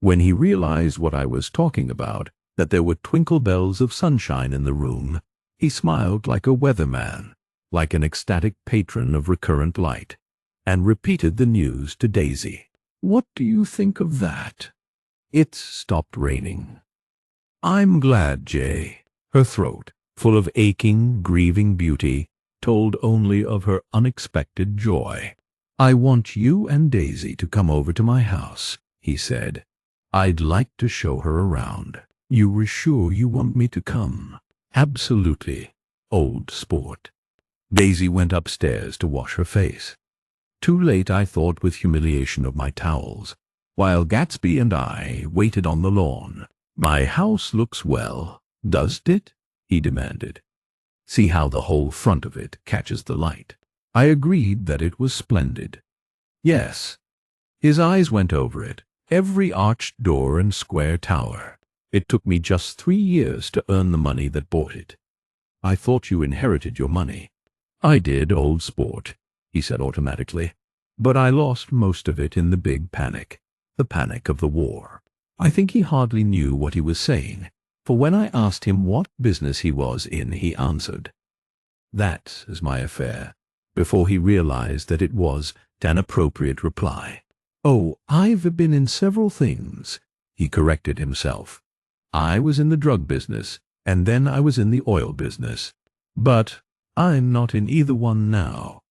When he realized what I was talking about, that there were twinkle bells of sunshine in the room, he smiled like a weatherman, like an ecstatic patron of recurrent light, and repeated the news to Daisy. "What do you think of that?" It stopped raining. "I'm glad, Jay." Her throat, full of aching, grieving beauty, told only of her unexpected joy. "I want you and Daisy to come over to my house," he said. "I'd like to show her around." "You were sure you want me to come?" "Absolutely, old sport." Daisy went upstairs to wash her face. Too late, I thought with humiliation of my towels, while Gatsby and I waited on the lawn. "My house looks well, doesn't it?" he demanded. "See how the whole front of it catches the light." I agreed that it was splendid. Yes. His eyes went over it, every arched door and square tower. "It took me just 3 years to earn the money that bought it." "I thought you inherited your money." "I did, old sport," he said automatically. "But I lost most of it in the big panic, the panic of the war." I think he hardly knew what he was saying, for when I asked him what business he was in, he answered, "That is my affair," before he realized that it was an appropriate reply. "Oh, I've been in several things," he corrected himself. "I was in the drug business, and then I was in the oil business. But I'm not in either one now."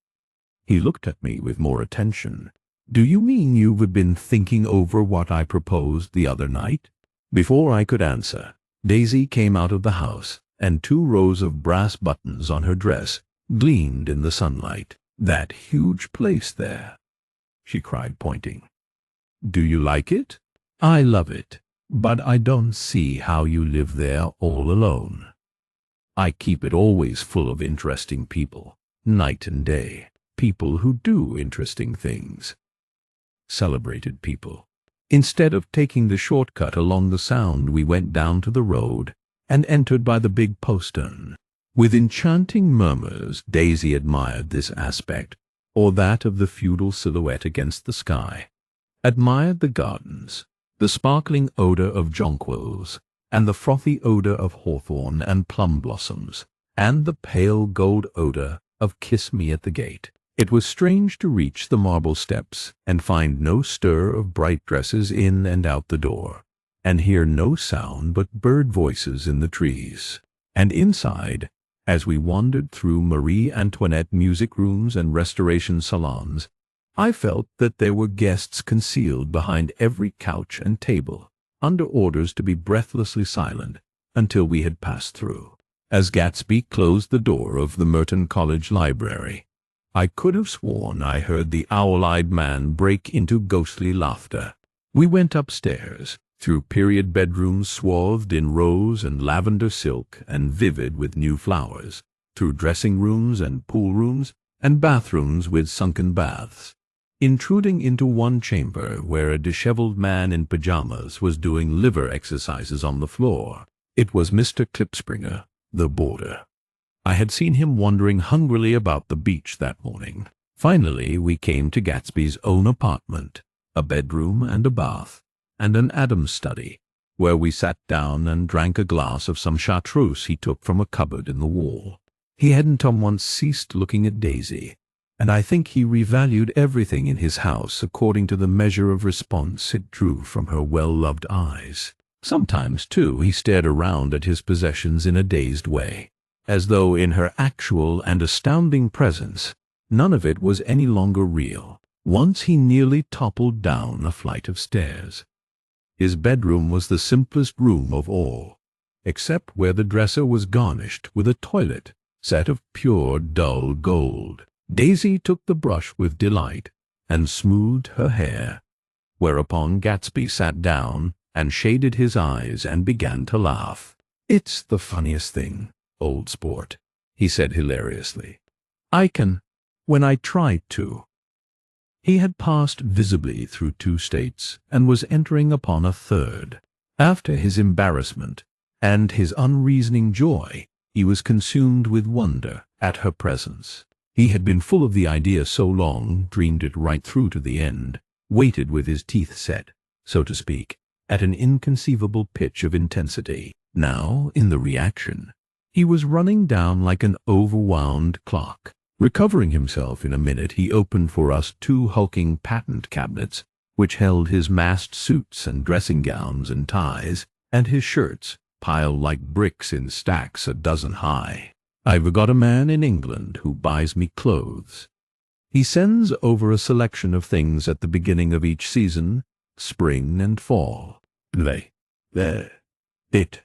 He looked at me with more attention. "Do you mean you've been thinking over what I proposed the other night?" Before I could answer, Daisy came out of the house, and 2 rows of brass buttons on her dress gleamed in the sunlight. "That huge place there," she cried, pointing. "Do you like it?" "I love it. But I don't see how you live there all alone." "I keep it always full of interesting people, night and day, people who do interesting things. Celebrated people." Instead of taking the shortcut along the Sound, we went down to the road and entered by the big postern. With enchanting murmurs, Daisy admired this aspect, or that of the feudal silhouette against the sky, admired the gardens, the sparkling odor of jonquils, and the frothy odor of hawthorn and plum blossoms, and the pale gold odor of Kiss Me at the Gate. It was strange to reach the marble steps and find no stir of bright dresses in and out the door, and hear no sound but bird voices in the trees. And inside, As we wandered through Marie Antoinette music rooms and restoration salons, I felt that there were guests concealed behind every couch and table, under orders to be breathlessly silent until we had passed through. As Gatsby closed the door of the Merton College library, I could have sworn I heard the owl-eyed man break into ghostly laughter. We went upstairs, through period bedrooms swathed in rose and lavender silk and vivid with new flowers, through dressing rooms and pool rooms and bathrooms with sunken baths, intruding into one chamber where a disheveled man in pajamas was doing liver exercises on the floor. It was Mr. Klipspringer, the boarder. I had seen him wandering hungrily about the beach that morning. Finally, we came to Gatsby's own apartment, a bedroom and a bath, and an Adam's study, where we sat down and drank a glass of some chartreuse he took from a cupboard in the wall. He hadn't once ceased looking at Daisy, and I think he revalued everything in his house according to the measure of response it drew from her well-loved eyes. Sometimes, too, he stared around at his possessions in a dazed way, as though in her actual and astounding presence none of it was any longer real. Once he nearly toppled down a flight of stairs. His bedroom was the simplest room of all, except where the dresser was garnished with a toilet set of pure dull gold. Daisy took the brush with delight and smoothed her hair, whereupon Gatsby sat down and shaded his eyes and began to laugh. "It's the funniest thing, old sport," he said hilariously. "I can, when I try to." He had passed visibly through 2 states and was entering upon a third. After his embarrassment and his unreasoning joy, he was consumed with wonder at her presence. He had been full of the idea so long, dreamed it right through to the end, waited with his teeth set, so to speak, at an inconceivable pitch of intensity. Now, in the reaction, he was running down like an overwound clock. Recovering himself in a minute, he opened for us 2 hulking patent cabinets, which held his massed suits and dressing gowns and ties, and his shirts, piled like bricks in stacks a dozen high. "I've got a man in England who buys me clothes. He sends over a selection of things at the beginning of each season, spring and fall. It."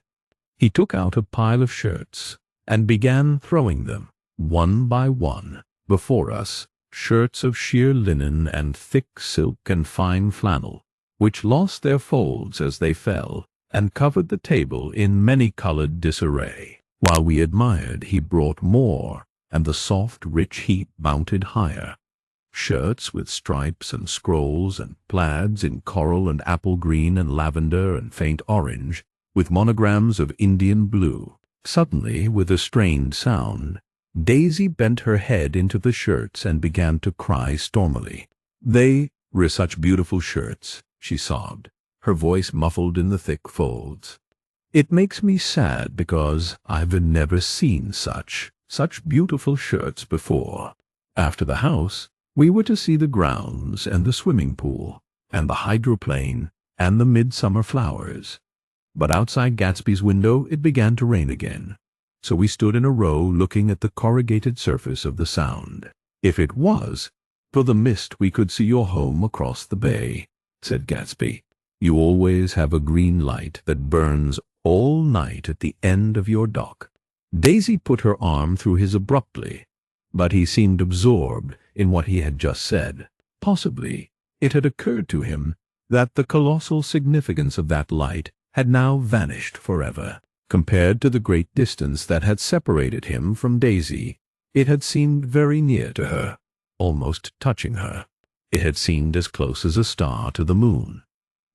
He took out a pile of shirts and began throwing them, one by one, before us, shirts of sheer linen and thick silk and fine flannel, which lost their folds as they fell, and covered the table in many-colored disarray. While we admired, he brought more, and the soft, rich heap mounted higher. Shirts with stripes and scrolls and plaids in coral and apple green and lavender and faint orange, with monograms of Indian blue. Suddenly, with a strained sound, Daisy bent her head into the shirts and began to cry stormily. "They were such beautiful shirts," she sobbed, her voice muffled in the thick folds. "It makes me sad because I've never seen such beautiful shirts before." After the house, we were to see the grounds and the swimming pool and the hydroplane and the midsummer flowers. But outside Gatsby's window it began to rain again, so we stood in a row looking at the corrugated surface of the Sound. "If it was for the mist we could see your home across the bay," said Gatsby. "You always have a green light that burns all night at the end of your dock." Daisy put her arm through his abruptly, but he seemed absorbed in what he had just said. Possibly it had occurred to him that the colossal significance of that light had now vanished forever. Compared to the great distance that had separated him from Daisy, it had seemed very near to her, almost touching her. It had seemed as close as a star to the moon.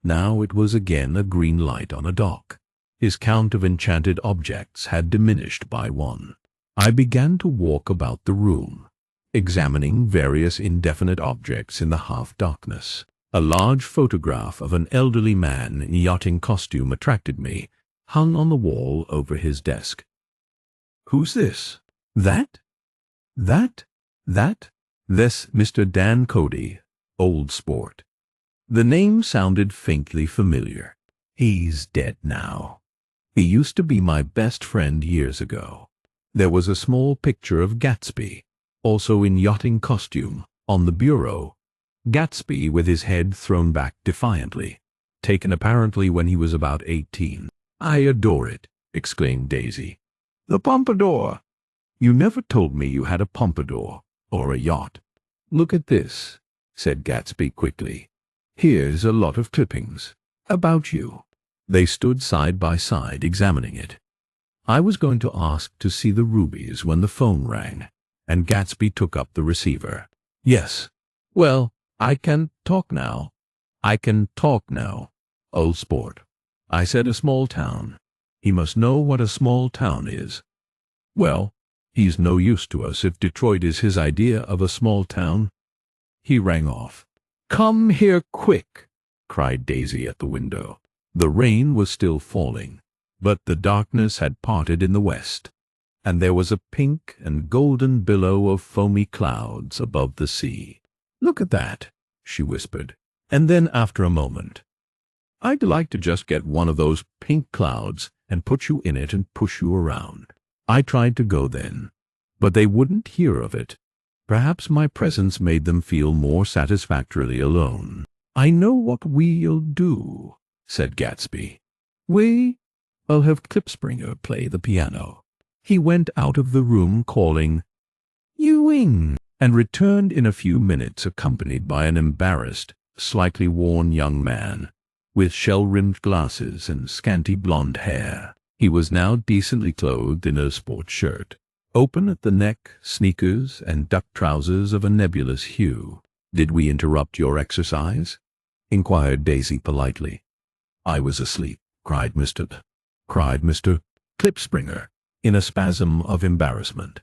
Now it was again a green light on a dock. His count of enchanted objects had diminished by 1. I began to walk about the room, examining various indefinite objects in the half-darkness. A large photograph of an elderly man in yachting costume attracted me, hung on the wall over his desk. "Who's this?" That? This Mr. Dan Cody, old sport." The name sounded faintly familiar. "He's dead now. He used to be my best friend years ago. There was a small picture of Gatsby, also in yachting costume, on the bureau. Gatsby with his head thrown back defiantly, taken apparently when he was about 18. "I adore it," exclaimed Daisy. "The pompadour! You never told me you had a pompadour, or a yacht." "Look at this," said Gatsby quickly. "Here's a lot of clippings. About you." They stood side by side examining it. I was going to ask to see the rubies when the phone rang, and Gatsby took up the receiver. "Yes. Well, I can talk now. I can talk now. Old sport. I said a small town. He must know what a small town is. Well, he's no use to us if Detroit is his idea of a small town." He rang off. "Come here quick," cried Daisy at the window. The rain was still falling, but the darkness had parted in the west, and there was a pink and golden billow of foamy clouds above the sea. "Look at that," she whispered, and then after a moment, "I'd like to just get one of those pink clouds and put you in it and push you around." I tried to go then, but they wouldn't hear of it. Perhaps my presence made them feel more satisfactorily alone. "I know what we'll do," said Gatsby. "I'll have Klipspringer play the piano." He went out of the room calling, "Ewing," and returned in a few minutes accompanied by an embarrassed, slightly worn young man, with shell-rimmed glasses and scanty blonde hair. He was now decently clothed in a sports shirt, open at the neck, sneakers, and duck trousers of a nebulous hue. "Did we interrupt your exercise?" inquired Daisy politely. "I was asleep," cried Mr. Klipspringer, in a spasm of embarrassment.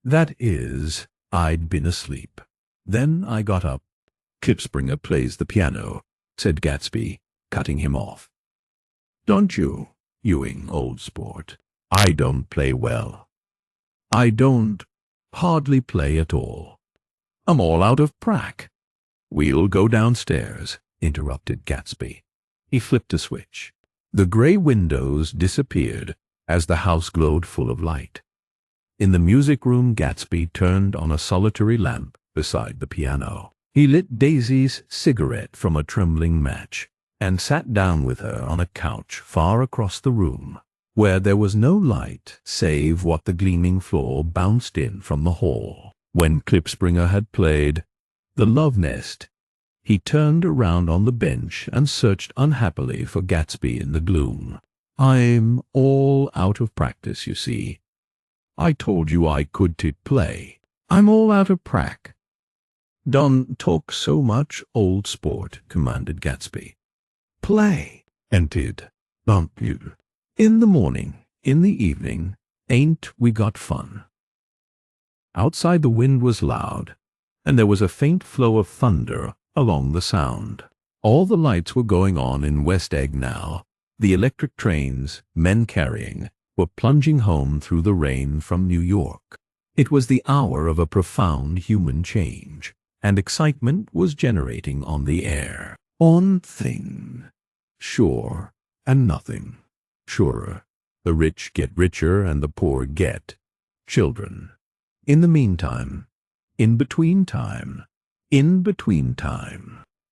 "That is, I'd been asleep. Then I got up." "Klipspringer plays the piano," said Gatsby, cutting him off. "Don't you, Ewing, old sport? I don't play well. I don't hardly play at all. I'm all out of prac." "We'll go downstairs," interrupted Gatsby. He flipped a switch. The gray windows disappeared as the house glowed full of light. In the music room, Gatsby turned on a solitary lamp beside the piano. He lit Daisy's cigarette from a trembling match, and sat down with her on a couch far across the room, where there was no light save what the gleaming floor bounced in from the hall. When Klipspringer had played "The Love Nest," he turned around on the bench and searched unhappily for Gatsby in the gloom. "I'm all out of practice, you see. I told you I could play. I'm all out of prac." "Don't talk so much, old sport," commanded Gatsby. "Play." "And bump you. In the morning, in the evening, ain't we got fun?" Outside the wind was loud, and there was a faint flow of thunder along the sound. All the lights were going on in West Egg now. The electric trains, men carrying, were plunging home through the rain from New York. It was the hour of a profound human change, and excitement was generating on the air. On thing. Sure, and nothing. Surer. The rich get richer and the poor get children. In the meantime, in between time,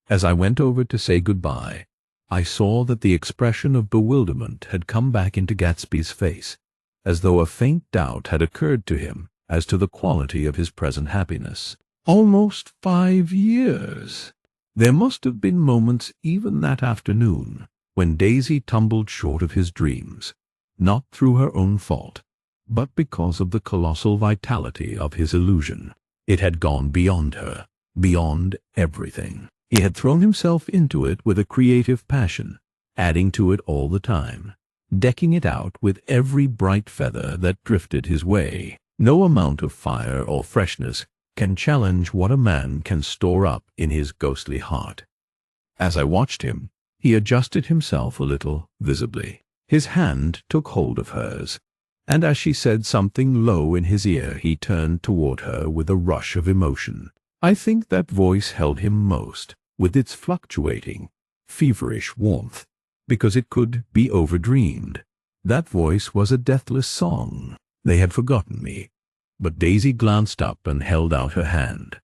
as I went over to say goodbye, I saw that the expression of bewilderment had come back into Gatsby's face, as though a faint doubt had occurred to him as to the quality of his present happiness. Almost 5 years! There must have been moments even that afternoon when Daisy tumbled short of his dreams, not through her own fault, but because of the colossal vitality of his illusion. It had gone beyond her, beyond everything. He had thrown himself into it with a creative passion, adding to it all the time, decking it out with every bright feather that drifted his way. No amount of fire or freshness can challenge what a man can store up in his ghostly heart. As I watched him, he adjusted himself a little, visibly. His hand took hold of hers, and as she said something low in his ear, he turned toward her with a rush of emotion. I think that voice held him most, with its fluctuating, feverish warmth, because it could be overdreamed. That voice was a deathless song. They had forgotten me. But Daisy glanced up and held out her hand.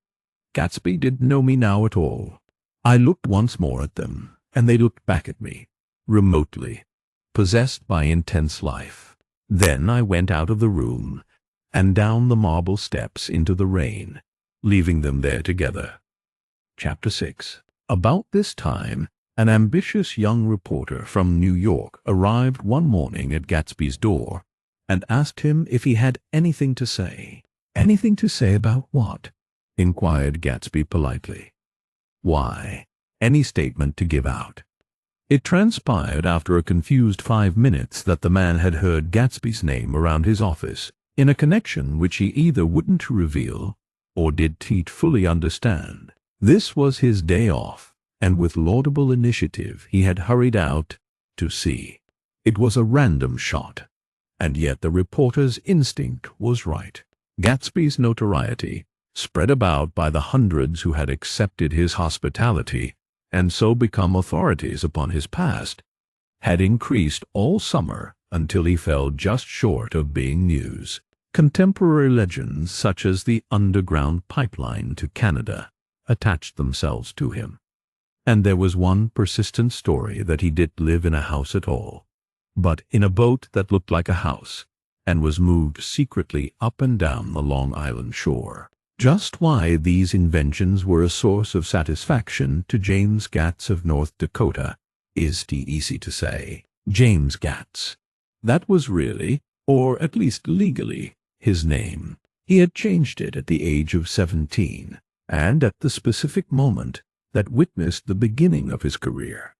Gatsby didn't know me now at all. I looked once more at them, and they looked back at me, remotely, possessed by intense life. Then I went out of the room, and down the marble steps into the rain, leaving them there together. Chapter 6. About this time, an ambitious young reporter from New York arrived one morning at Gatsby's door and asked him if he had anything to say. "Anything to say about what?" inquired Gatsby politely. "Why, any statement to give out." It transpired after a confused 5 minutes that the man had heard Gatsby's name around his office in a connection which he either wouldn't reveal or didn't fully understand. This was his day off, and with laudable initiative he had hurried out to see. It was a random shot, and yet the reporter's instinct was right. Gatsby's notoriety, spread about by the hundreds who had accepted his hospitality and so become authorities upon his past, had increased all summer until he fell just short of being news. Contemporary legends such as the underground pipeline to Canada attached themselves to him, and there was one persistent story that he did live in a house at all, but in a boat that looked like a house and was moved secretly up and down the Long Island shore. Just why these inventions were a source of satisfaction to James Gatz of North Dakota is easy to say. James Gatz. That was really, or at least legally, his name. He had changed it at the age of 17, and at the specific moment that witnessed the beginning of his career,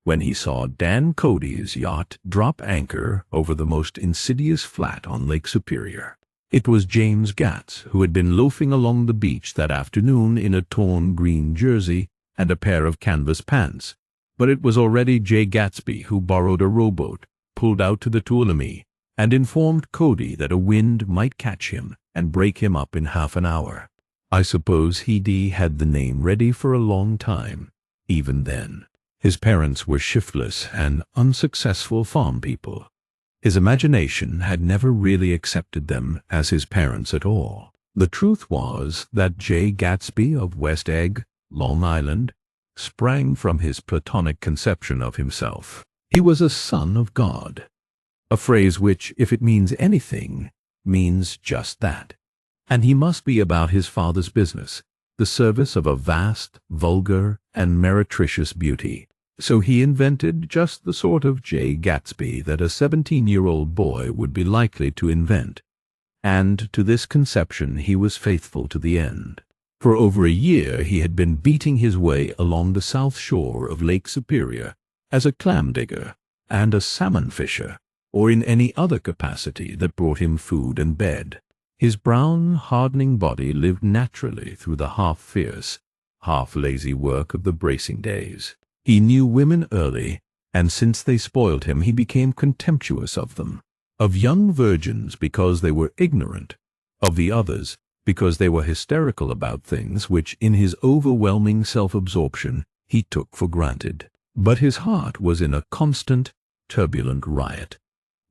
when he saw Dan Cody's yacht drop anchor over the most insidious flat on Lake Superior. It was James Gatz who had been loafing along the beach that afternoon in a torn green jersey and a pair of canvas pants, but it was already Jay Gatsby who borrowed a rowboat, pulled out to the Tuolumne, and informed Cody that a wind might catch him and break him up in half an hour. I suppose he'd had the name ready for a long time, even then. His parents were shiftless and unsuccessful farm people. His imagination had never really accepted them as his parents at all. The truth was that Jay Gatsby of West Egg, Long Island, sprang from his platonic conception of himself. He was a son of God, a phrase which, if it means anything, means just that. And he must be about his father's business, the service of a vast, vulgar, and meretricious beauty. So he invented just the sort of Jay Gatsby that a 17-year-old boy would be likely to invent, and to this conception he was faithful to the end. For over a year he had been beating his way along the south shore of Lake Superior as a clam digger and a salmon fisher, or in any other capacity that brought him food and bed. His brown, hardening body lived naturally through the half-fierce, half-lazy work of the bracing days. He knew women early, and since they spoiled him, he became contemptuous of them. Of young virgins because they were ignorant, of the others because they were hysterical about things which, in his overwhelming self-absorption, he took for granted. But his heart was in a constant, turbulent riot.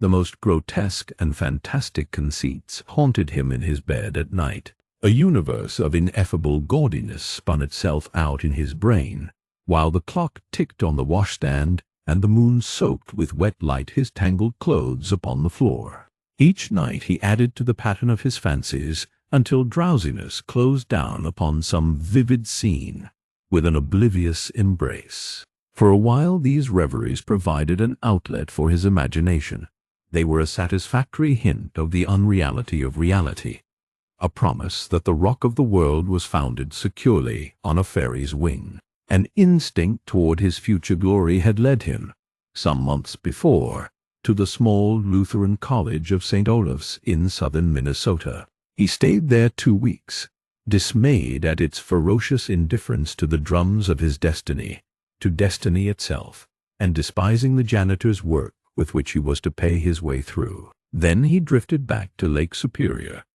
The most grotesque and fantastic conceits haunted him in his bed at night. A universe of ineffable gaudiness spun itself out in his brain, while the clock ticked on the washstand and the moon soaked with wet light his tangled clothes upon the floor. Each night he added to the pattern of his fancies until drowsiness closed down upon some vivid scene with an oblivious embrace. For a while these reveries provided an outlet for his imagination. They were a satisfactory hint of the unreality of reality, a promise that the rock of the world was founded securely on a fairy's wing. An instinct toward his future glory had led him, some months before, to the small Lutheran college of St. Olaf's in southern Minnesota. He stayed there 2 weeks, dismayed at its ferocious indifference to the drums of his destiny, to destiny itself, and despising the janitor's work with which he was to pay his way through. Then he drifted back to Lake Superior,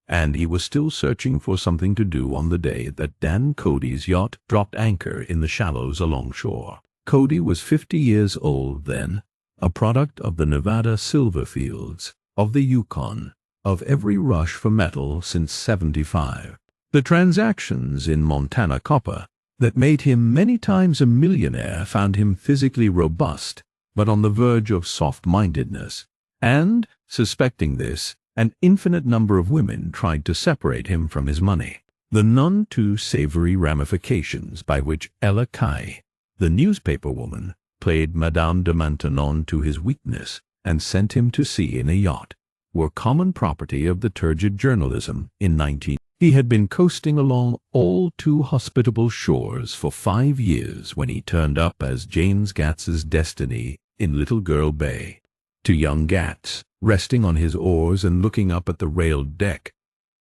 and he was still searching for something to do on the day that Dan Cody's yacht dropped anchor in the shallows alongshore. Cody was 50 years old then, a product of the Nevada silver fields, of the Yukon, of every rush for metal since '75. The transactions in Montana copper that made him many times a millionaire found him physically robust, but on the verge of soft-mindedness. And, suspecting this, an infinite number of women tried to separate him from his money. The none too savory ramifications by which Ella Kai, the newspaper woman, played Madame de Maintenon to his weakness and sent him to sea in a yacht, were common property of the turgid journalism in 19. He had been coasting along all too hospitable shores for 5 years when he turned up as James Gats's destiny in Little Girl Bay. To young Gats, resting on his oars and looking up at the railed deck,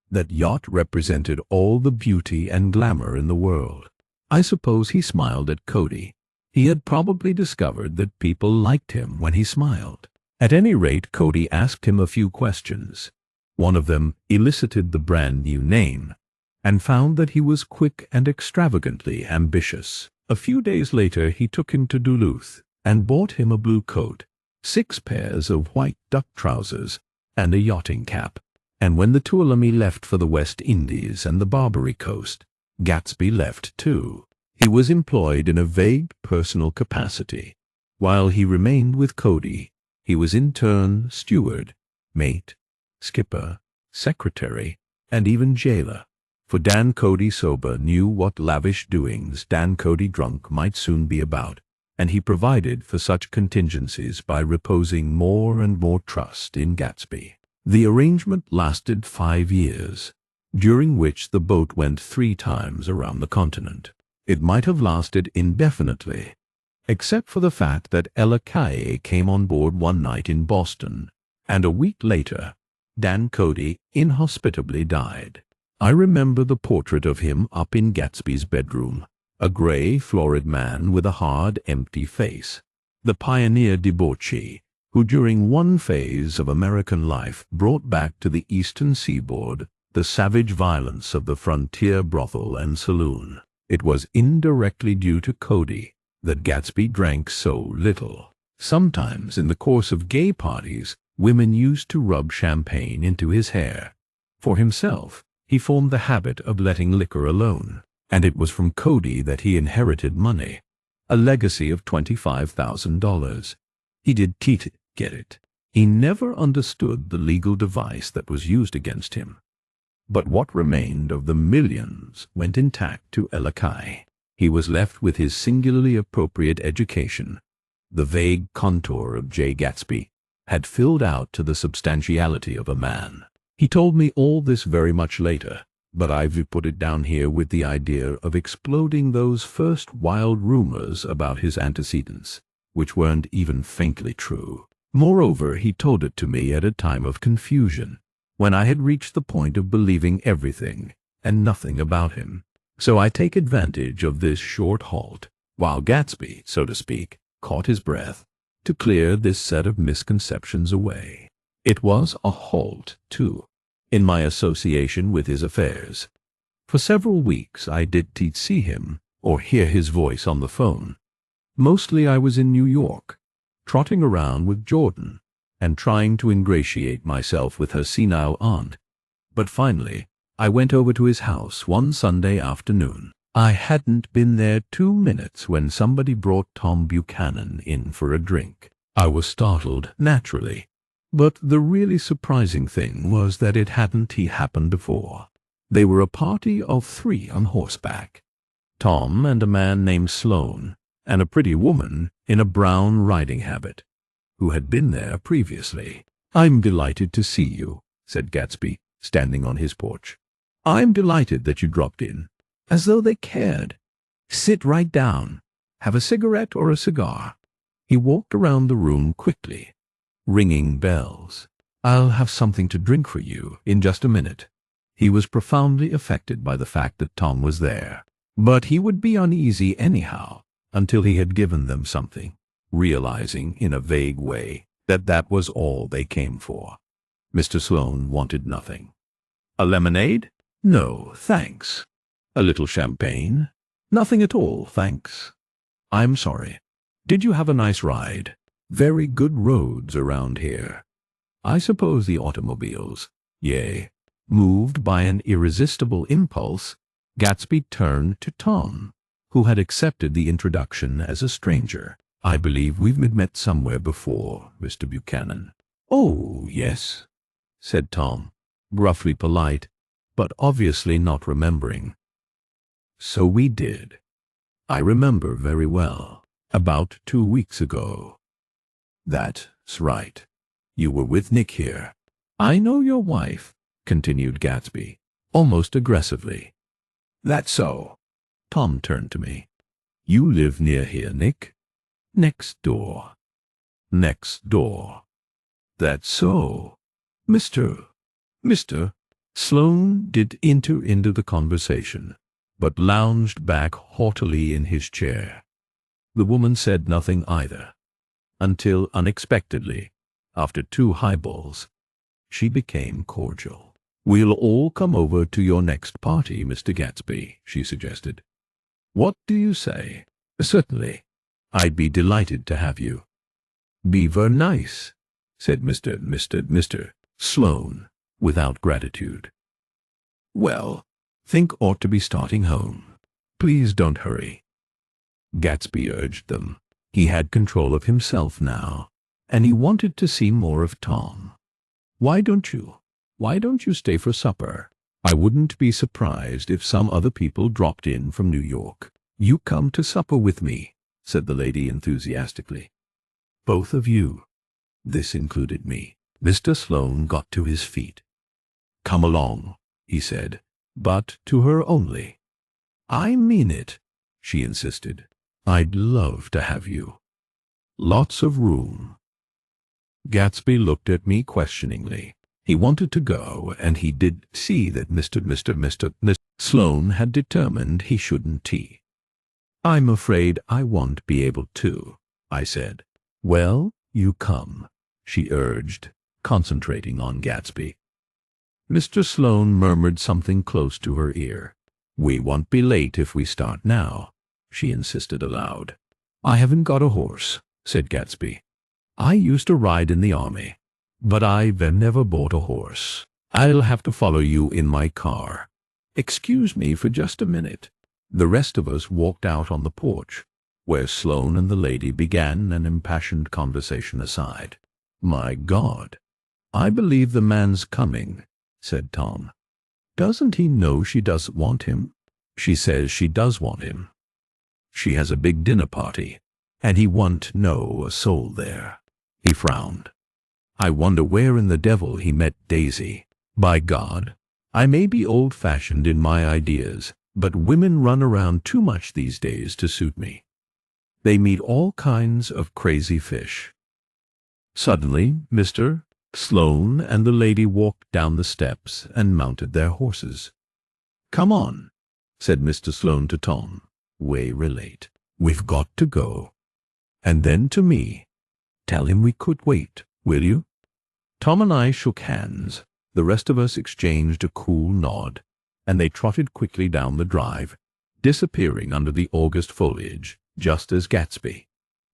that yacht represented all the beauty and glamour in the world. I suppose he smiled at Cody. He had probably discovered that people liked him when he smiled. At any rate, Cody asked him a few questions. One of them elicited the brand-new name, and found that he was quick and extravagantly ambitious. A few days later he took him to Duluth and bought him a blue coat, 6 pairs of white duck trousers, and a yachting cap. And when the Tuolumne left for the West Indies and the Barbary Coast, Gatsby left too. He was employed in a vague personal capacity. While he remained with Cody, he was in turn steward, mate, skipper, secretary, and even jailer. For Dan Cody sober knew what lavish doings Dan Cody drunk might soon be about, and he provided for such contingencies by reposing more and more trust in Gatsby. The arrangement lasted 5 years, during which the boat went 3 times around the continent. It might have lasted indefinitely, except for the fact that Ella Kai came on board one night in Boston, and a week later Dan Cody inhospitably died. I remember the portrait of him up in Gatsby's bedroom, a gray, florid man with a hard, empty face, the pioneer debauchee who during one phase of American life brought back to the eastern seaboard the savage violence of the frontier brothel and saloon. It was indirectly due to Cody that Gatsby drank so little. Sometimes in the course of gay parties, women used to rub champagne into his hair. For himself, he formed the habit of letting liquor alone, and it was from Cody that he inherited money, a legacy of $25,000. He did get it. He never understood the legal device that was used against him. But what remained of the millions went intact to Ella Kai. He was left with his singularly appropriate education. The vague contour of Jay Gatsby had filled out to the substantiality of a man. He told me all this very much later, but I've put it down here with the idea of exploding those first wild rumors about his antecedents, which weren't even faintly true. Moreover, he told it to me at a time of confusion, when I had reached the point of believing everything and nothing about him. So I take advantage of this short halt, while Gatsby, so to speak, caught his breath, to clear this set of misconceptions away. It was a halt, too, in my association with his affairs. For several weeks I did see him or hear his voice on the phone. Mostly I was in New York, trotting around with Jordan and trying to ingratiate myself with her senile aunt. But finally, I went over to his house one Sunday afternoon. I hadn't been there 2 minutes when somebody brought Tom Buchanan in for a drink. I was startled, naturally, but the really surprising thing was that it hadn't happened before. They were a party of 3 on horseback. Tom and a man named Sloane, and a pretty woman in a brown riding habit, who had been there previously. "I'm delighted to see you," said Gatsby, standing on his porch. "I'm delighted that you dropped in." As though they cared. "Sit right down. Have a cigarette or a cigar?" He walked around the room quickly, ringing bells. "I'll have something to drink for you in just a minute." He was profoundly affected by the fact that Tom was there, but he would be uneasy anyhow until he had given them something, realizing in a vague way that that was all they came for. Mr. Sloane wanted nothing. "A lemonade?" "No, thanks." "A little champagne?" "Nothing at all, thanks." "I'm sorry. Did you have a nice ride?" "Very good roads around here." "I suppose the automobiles Yea, moved by an irresistible impulse, Gatsby turned to Tom, who had accepted the introduction as a stranger. "I believe we've met somewhere before, Mr. Buchanan." "Oh, yes," said Tom, gruffly polite, but obviously not remembering. "So we did. I remember very well. About 2 weeks ago." "That's right. You were with Nick here." "I know your wife," continued Gatsby, almost aggressively. "That's so." Tom turned to me. "You live near here, Nick?" "Next door." "Next door. That's so. Mr. Sloane did enter into the conversation, but lounged back haughtily in his chair. The woman said nothing either, until unexpectedly, after 2 highballs, she became cordial. "We'll all come over to your next party, Mr. Gatsby," she suggested. "What do you say?" "Certainly. I'd be delighted to have you." "Be ver nice," said Mr. Sloane, without gratitude. "Well, think ought to be starting home. Please don't hurry." Gatsby urged them. He had control of himself now, and he wanted to see more of Tom. Why don't you stay for supper? I wouldn't be surprised if some other people dropped in from New York." "You come to supper with me," said the lady enthusiastically. "Both of you." This included me. Mr. Sloane got to his feet. "Come along," he said, but to her only. "I mean it," she insisted. "I'd love to have you. Lots of room." Gatsby looked at me questioningly. He wanted to go, and he did see that Mr. Sloane had determined he shouldn't tea. "I'm afraid I won't be able to," I said. "Well, you come," she urged, concentrating on Gatsby. Mr. Sloane murmured something close to her ear. "We won't be late if we start now," she insisted aloud. "I haven't got a horse," said Gatsby. "I used to ride in the army, but I've never bought a horse. I'll have to follow you in my car. Excuse me for just a minute." The rest of us walked out on the porch, where Sloane and the lady began an impassioned conversation aside. "My God, I believe the man's coming," said Tom. "Doesn't he know she doesn't want him?" "She says she does want him. She has a big dinner party, and he won't know a soul there." He frowned. "I wonder where in the devil he met Daisy. By God, I may be old-fashioned in my ideas, but women run around too much these days to suit me. They meet all kinds of crazy fish." Suddenly, Mr. Sloane and the lady walked down the steps and mounted their horses. "Come on," said Mr. Sloane to Tom. "We're late. We've got to go." And then to me, "Tell him we could wait, will you?" Tom and I shook hands. The rest of us exchanged a cool nod, and they trotted quickly down the drive, disappearing under the August foliage, just as Gatsby,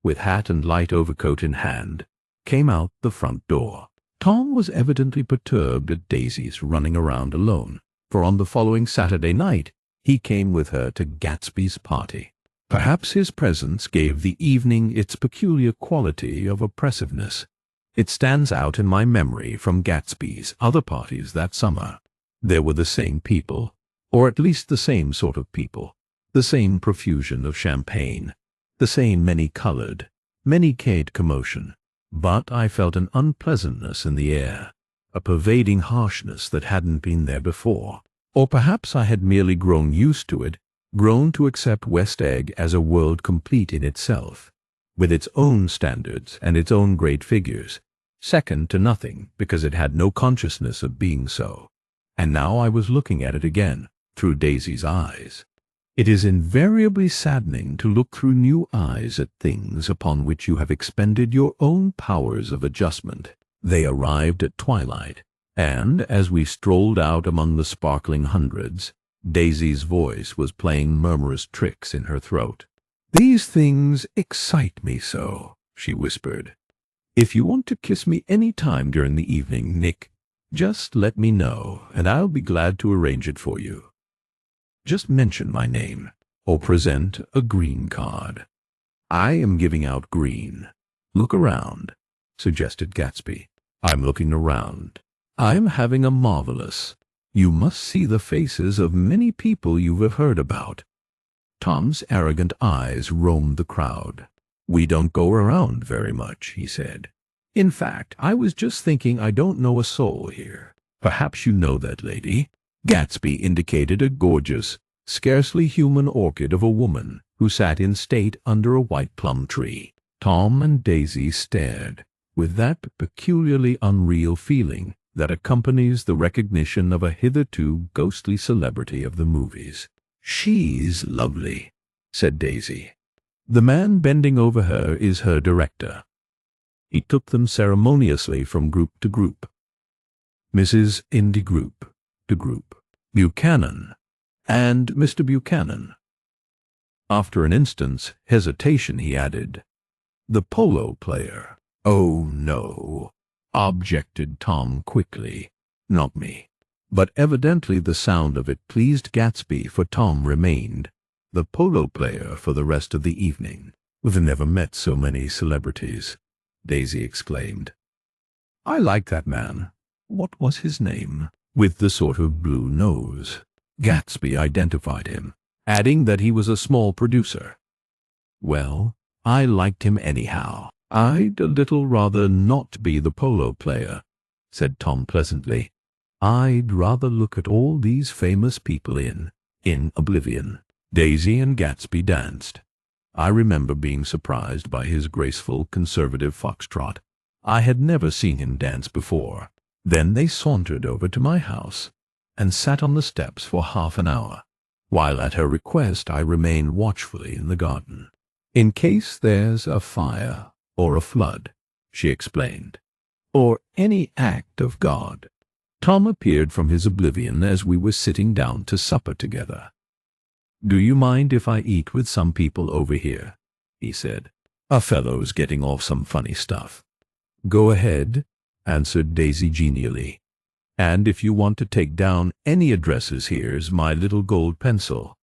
with hat and light overcoat in hand, came out the front door. Tom was evidently perturbed at Daisy's running around alone, for on the following Saturday night he came with her to Gatsby's party. Perhaps his presence gave the evening its peculiar quality of oppressiveness. It stands out in my memory from Gatsby's other parties that summer. There were the same people, or at least the same sort of people, the same profusion of champagne, the same many-colored, many-kayed commotion. But I felt an unpleasantness in the air, a pervading harshness that hadn't been there before. Or perhaps I had merely grown used to it, grown to accept West Egg as a world complete in itself, with its own standards and its own great figures, second to nothing because it had no consciousness of being so. And now I was looking at it again, through Daisy's eyes. It is invariably saddening to look through new eyes at things upon which you have expended your own powers of adjustment. They arrived at twilight, and as we strolled out among the sparkling hundreds, Daisy's voice was playing murmurous tricks in her throat. "These things excite me so," she whispered. "If you want to kiss me any time during the evening, Nick, Just let me know, and I'll be glad to arrange it for you. Just mention my name, or present a green card. I am giving out green. Look around, suggested Gatsby. I'm looking around. I'm having a marvelous. You must see the faces of many people you have heard about. Tom's arrogant eyes roamed the crowd. We don't go around very much, he said. In fact, I was just thinking I don't know a soul here. Perhaps you know that lady. Gatsby indicated a gorgeous, scarcely human orchid of a woman who sat in state under a white plum tree. Tom and Daisy stared, with that peculiarly unreal feeling that accompanies the recognition of a hitherto ghostly celebrity of the movies. She's lovely, said Daisy. The man bending over her is her director. He took them ceremoniously from group to group. Mrs. Indy group to group. Buchanan and Mr. Buchanan. After an instant's hesitation, he added, the polo player. Oh, no, objected Tom quickly. Not me. But evidently the sound of it pleased Gatsby, for Tom remained the polo player for the rest of the evening. We've never met so many celebrities, Daisy exclaimed. I like that man. What was his name? With the sort of blue nose. Gatsby identified him, adding that he was a small producer. Well, I liked him anyhow. I'd a little rather not be the polo player, said Tom pleasantly. I'd rather look at all these famous people in oblivion. Daisy and Gatsby danced. I remember being surprised by his graceful, conservative foxtrot. I had never seen him dance before. Then they sauntered over to my house and sat on the steps for half an hour, while at her request I remained watchfully in the garden. In case there's a fire or a flood, she explained, or any act of God. Tom appeared from his oblivion as we were sitting down to supper together. Do you mind if I eat with some people over here? He said. A fellow's getting off some funny stuff. Go ahead, answered Daisy genially. And if you want to take down any addresses, here's my little gold pencil.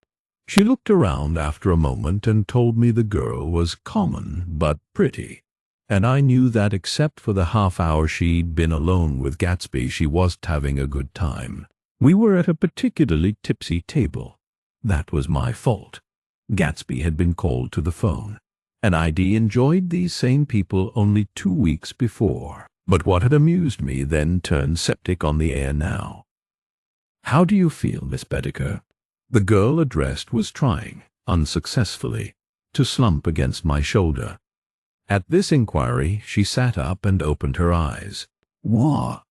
She looked around after a moment and told me the girl was common but pretty, and I knew that except for the half hour she'd been alone with Gatsby, she wasn't having a good time. We were at a particularly tipsy table. That was my fault. Gatsby had been called to the phone, and I'd enjoyed these same people only 2 weeks before. But what had amused me then turned septic on the air now. How do you feel, Miss Bedecker? The girl addressed was trying, unsuccessfully, to slump against my shoulder. At this inquiry, she sat up and opened her eyes. Wah!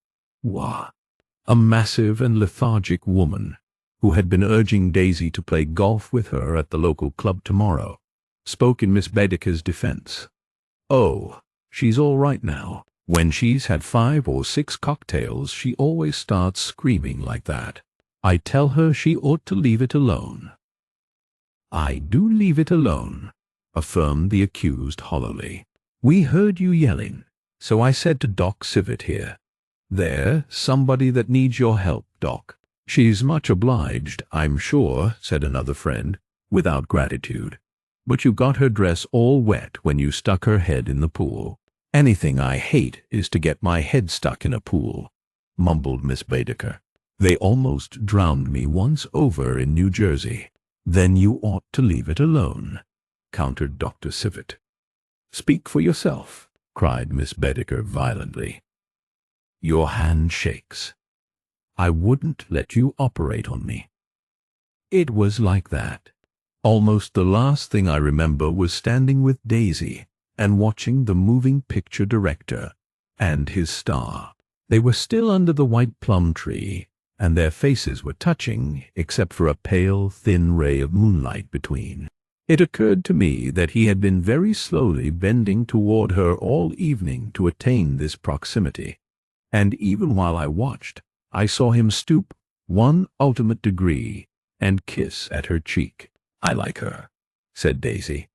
A massive and lethargic woman, who had been urging Daisy to play golf with her at the local club tomorrow, spoke in Miss Bedecker's defense. Oh, she's all right now. When she's had 5 or 6 cocktails, she always starts screaming like that. I tell her she ought to leave it alone. I do leave it alone, affirmed the accused hollowly. We heard you yelling, so I said to Doc Civet here, "There's somebody that needs your help, Doc." She's much obliged, I'm sure, said another friend, without gratitude. But you got her dress all wet when you stuck her head in the pool. Anything I hate is to get my head stuck in a pool, mumbled Miss Baedeker. They almost drowned me once over in New Jersey. Then you ought to leave it alone, countered Dr. Civet. Speak for yourself, cried Miss Baedeker violently. Your hand shakes. I wouldn't let you operate on me. It was like that. Almost the last thing I remember was standing with Daisy and watching the moving picture director and his star. They were still under the white plum tree, and their faces were touching, except for a pale, thin ray of moonlight between. It occurred to me that he had been very slowly bending toward her all evening to attain this proximity, and even while I watched, I saw him stoop 1 ultimate degree and kiss at her cheek. I like her, said Daisy.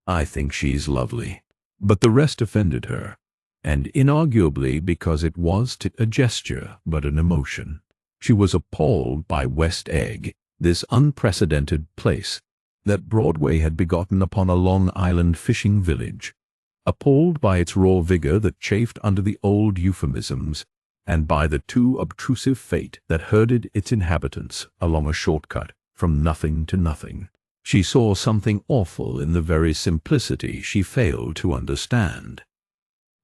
I think she's lovely. But the rest offended her. and inarguably because it was a gesture but an emotion. She was appalled by West Egg, this unprecedented place that Broadway had begotten upon a Long Island fishing village, appalled by its raw vigor that chafed under the old euphemisms, and by the too obtrusive fate that herded its inhabitants along a shortcut from nothing to nothing. She saw something awful in the very simplicity she failed to understand.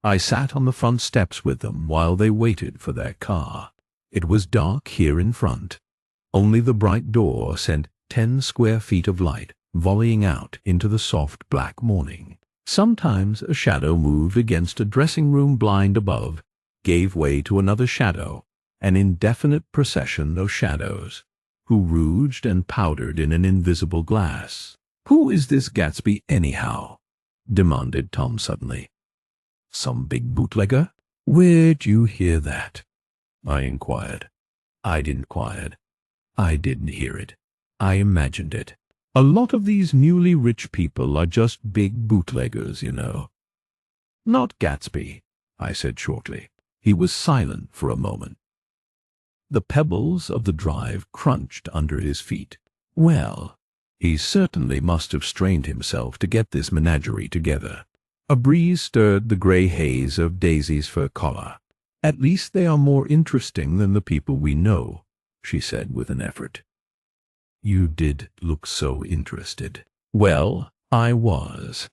I sat on the front steps with them while they waited for their car. It was dark here in front. Only the bright door sent 10 square feet of light volleying out into the soft black morning. Sometimes a shadow moved against a dressing-room blind above, gave way to another shadow, an indefinite procession of shadows, who rouged and powdered in an invisible glass. "Who is this Gatsby, anyhow?" demanded Tom suddenly. "Some big bootlegger?" "Where'd you hear that?" I inquired. I didn't hear it. I imagined it. A lot of these newly rich people are just big bootleggers, you know. "Not Gatsby," I said shortly. He was silent for a moment. The pebbles of the drive crunched under his feet. Well, he certainly must have strained himself to get this menagerie together. A breeze stirred the gray haze of Daisy's fur collar. "At least they are more interesting than the people we know," she said with an effort. "You did look so interested." "Well, I was."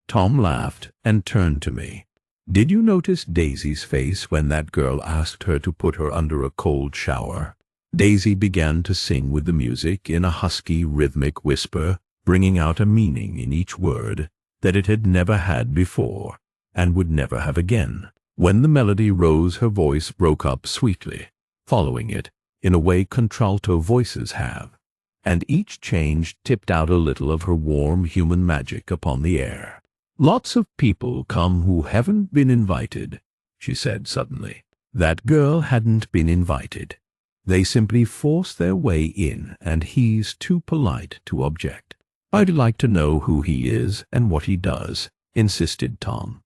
Tom laughed and turned to me. "Did you notice Daisy's face when that girl asked her to put her under a cold shower?" Daisy began to sing with the music in a husky, rhythmic whisper, bringing out a meaning in each word that it had never had before and would never have again. When the melody rose, her voice broke up sweetly, following it in a way contralto voices have, and each change tipped out a little of her warm human magic upon the air. "Lots of people come who haven't been invited," she said suddenly. That girl hadn't been invited. They simply force their way in, and he's too polite to object. "I'd like to know who he is and what he does," insisted Tom.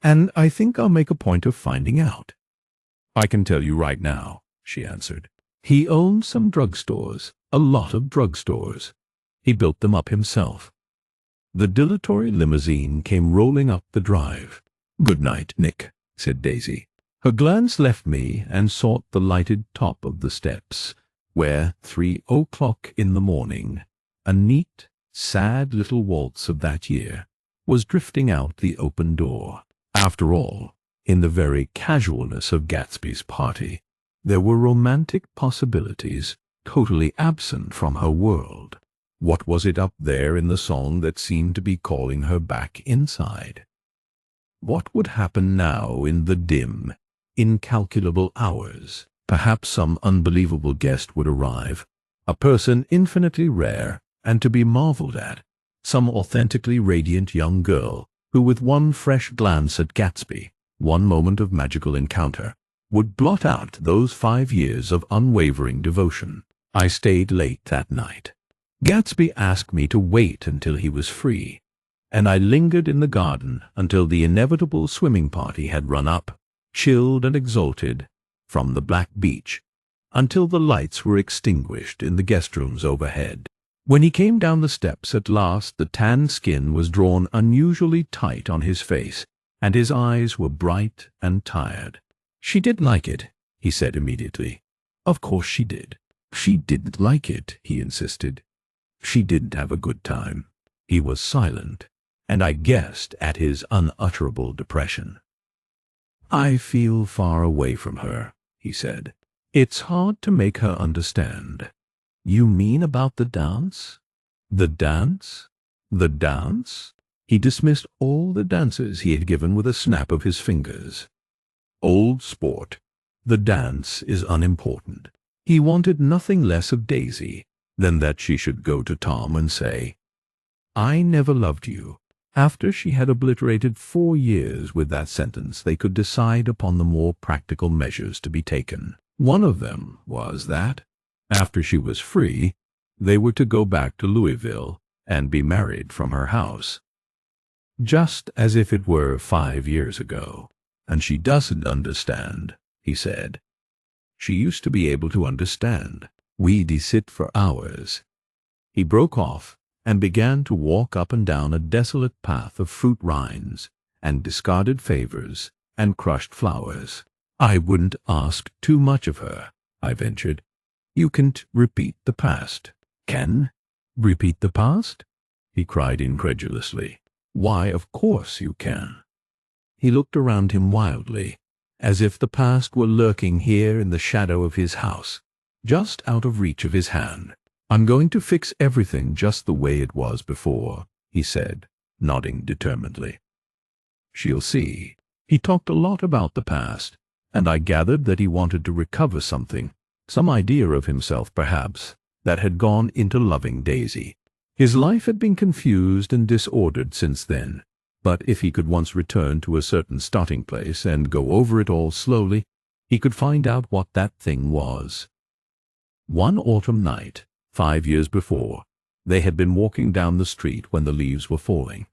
"And I think I'll make a point of finding out." "I can tell you right now," she answered. "He owns some drugstores, a lot of drugstores. He built them up himself." The dilatory limousine came rolling up the drive. "Good night, Nick," said Daisy. Her glance left me and sought the lighted top of the steps, where 3 o'clock in the morning, a neat, sad little waltz of that year, was drifting out the open door. After all, in the very casualness of Gatsby's party, there were romantic possibilities totally absent from her world. What was it up there in the song that seemed to be calling her back inside? What would happen now in the dim, incalculable hours? Perhaps some unbelievable guest would arrive, a person infinitely rare and to be marveled at, some authentically radiant young girl who, with one fresh glance at Gatsby, one moment of magical encounter, would blot out those 5 years of unwavering devotion. I stayed late that night. Gatsby asked me to wait until he was free, and I lingered in the garden until the inevitable swimming party had run up, chilled and exalted, from the black beach, until the lights were extinguished in the guest rooms overhead. When he came down the steps at last, the tanned skin was drawn unusually tight on his face, and his eyes were bright and tired. "She did like it," he said immediately. "Of course she did." "She didn't like it," he insisted. "She didn't have a good time." He was silent, and I guessed at his unutterable depression. "I feel far away from her," he said. "It's hard to make her understand." "You mean about the dance?" "The dance? The dance?" He dismissed all the dances he had given with a snap of his fingers. "Old sport. The dance is unimportant." He wanted nothing less of Daisy than that she should go to Tom and say, "I never loved you." After she had obliterated 4 years with that sentence, they could decide upon the more practical measures to be taken. One of them was that, after she was free, they were to go back to Louisville and be married from her house. just as if it were 5 years ago. And she doesn't understand, he said. She used to be able to understand. We'd sit for hours. He broke off and began to walk up and down a desolate path of fruit rinds and discarded favors and crushed flowers. I wouldn't ask too much of her, I ventured. You can't repeat the past. Can? Repeat the past? He cried incredulously. Why, of course you can. He looked around him wildly, as if the past were lurking here in the shadow of his house, just out of reach of his hand. I'm going to fix everything just the way it was before, he said, nodding determinedly. She'll see. He talked a lot about the past, and I gathered that he wanted to recover something, some idea of himself perhaps, that had gone into loving Daisy. His life had been confused and disordered since then, but if he could once return to a certain starting place and go over it all slowly, he could find out what that thing was. One autumn night, 5 years before, they had been walking down the street when the leaves were falling,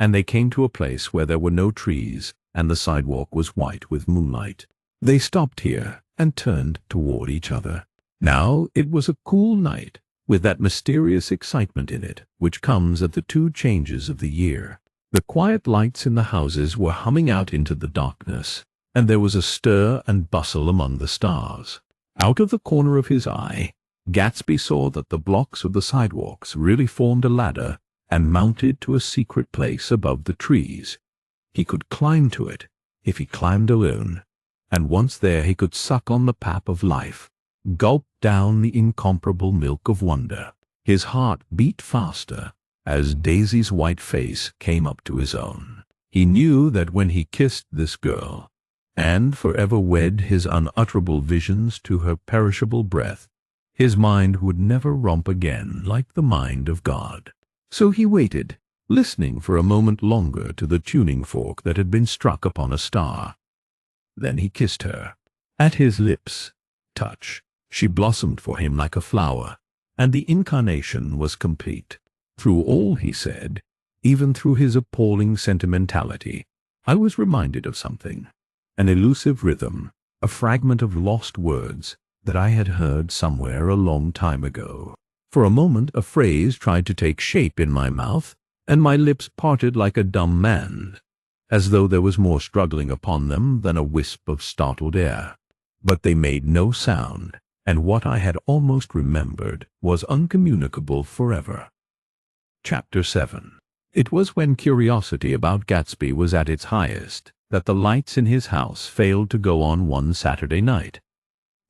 and they came to a place where there were no trees and the sidewalk was white with moonlight. They stopped here and turned toward each other. Now it was a cool night, with that mysterious excitement in it which comes at the 2 changes of the year. The quiet lights in the houses were humming out into the darkness, and there was a stir and bustle among the stars. Out of the corner of his eye, Gatsby saw that the blocks of the sidewalks really formed a ladder and mounted to a secret place above the trees. He could climb to it, if he climbed alone, and once there he could suck on the pap of life, gulp down the incomparable milk of wonder. His heart beat faster as Daisy's white face came up to his own. He knew that when he kissed this girl, and forever wed his unutterable visions to her perishable breath, his mind would never romp again like the mind of God. So he waited, listening for a moment longer to the tuning fork that had been struck upon a star. Then he kissed her. At his lips' touch, she blossomed for him like a flower, and the incarnation was complete. Through all he said, even through his appalling sentimentality, I was reminded of something, an elusive rhythm, a fragment of lost words that I had heard somewhere a long time ago. For a moment a phrase tried to take shape in my mouth, and my lips parted like a dumb man's, as though there was more struggling upon them than a wisp of startled air. But they made no sound, and what I had almost remembered was uncommunicable forever. Chapter 7. It was when curiosity about Gatsby was at its highest that the lights in his house failed to go on one Saturday night,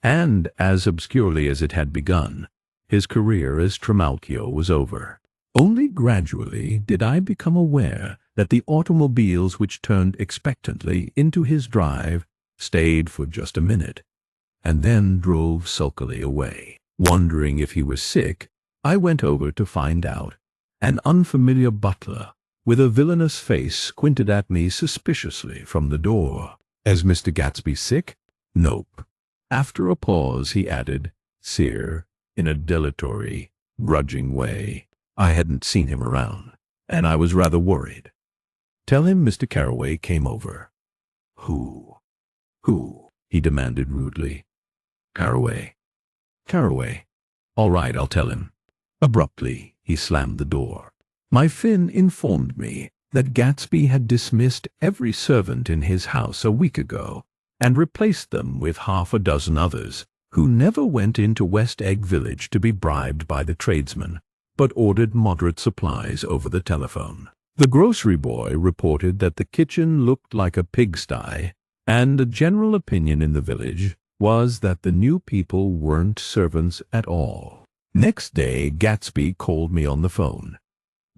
and as obscurely as it had begun, his career as Trimalchio was over. Only gradually did I become aware that the automobiles which turned expectantly into his drive stayed for just a minute, and then drove sulkily away. Wondering if he was sick, I went over to find out. An unfamiliar butler, with a villainous face, squinted at me suspiciously from the door. "Is Mr. Gatsby sick?" "Nope." After a pause he added, "Sir," in a dilatory, grudging way. I hadn't seen him around, and I was rather worried. "Tell him Mr. Carroway came over." "Who?" "Who?" he demanded rudely. "Carroway." "Carroway. All right, I'll tell him." Abruptly, he slammed the door. My Finn informed me that Gatsby had dismissed every servant in his house a week ago and replaced them with half a dozen others who never went into West Egg Village to be bribed by the tradesmen, but ordered moderate supplies over the telephone. The grocery boy reported that the kitchen looked like a pigsty, and the general opinion in the village was that the new people weren't servants at all. Next day, Gatsby called me on the phone.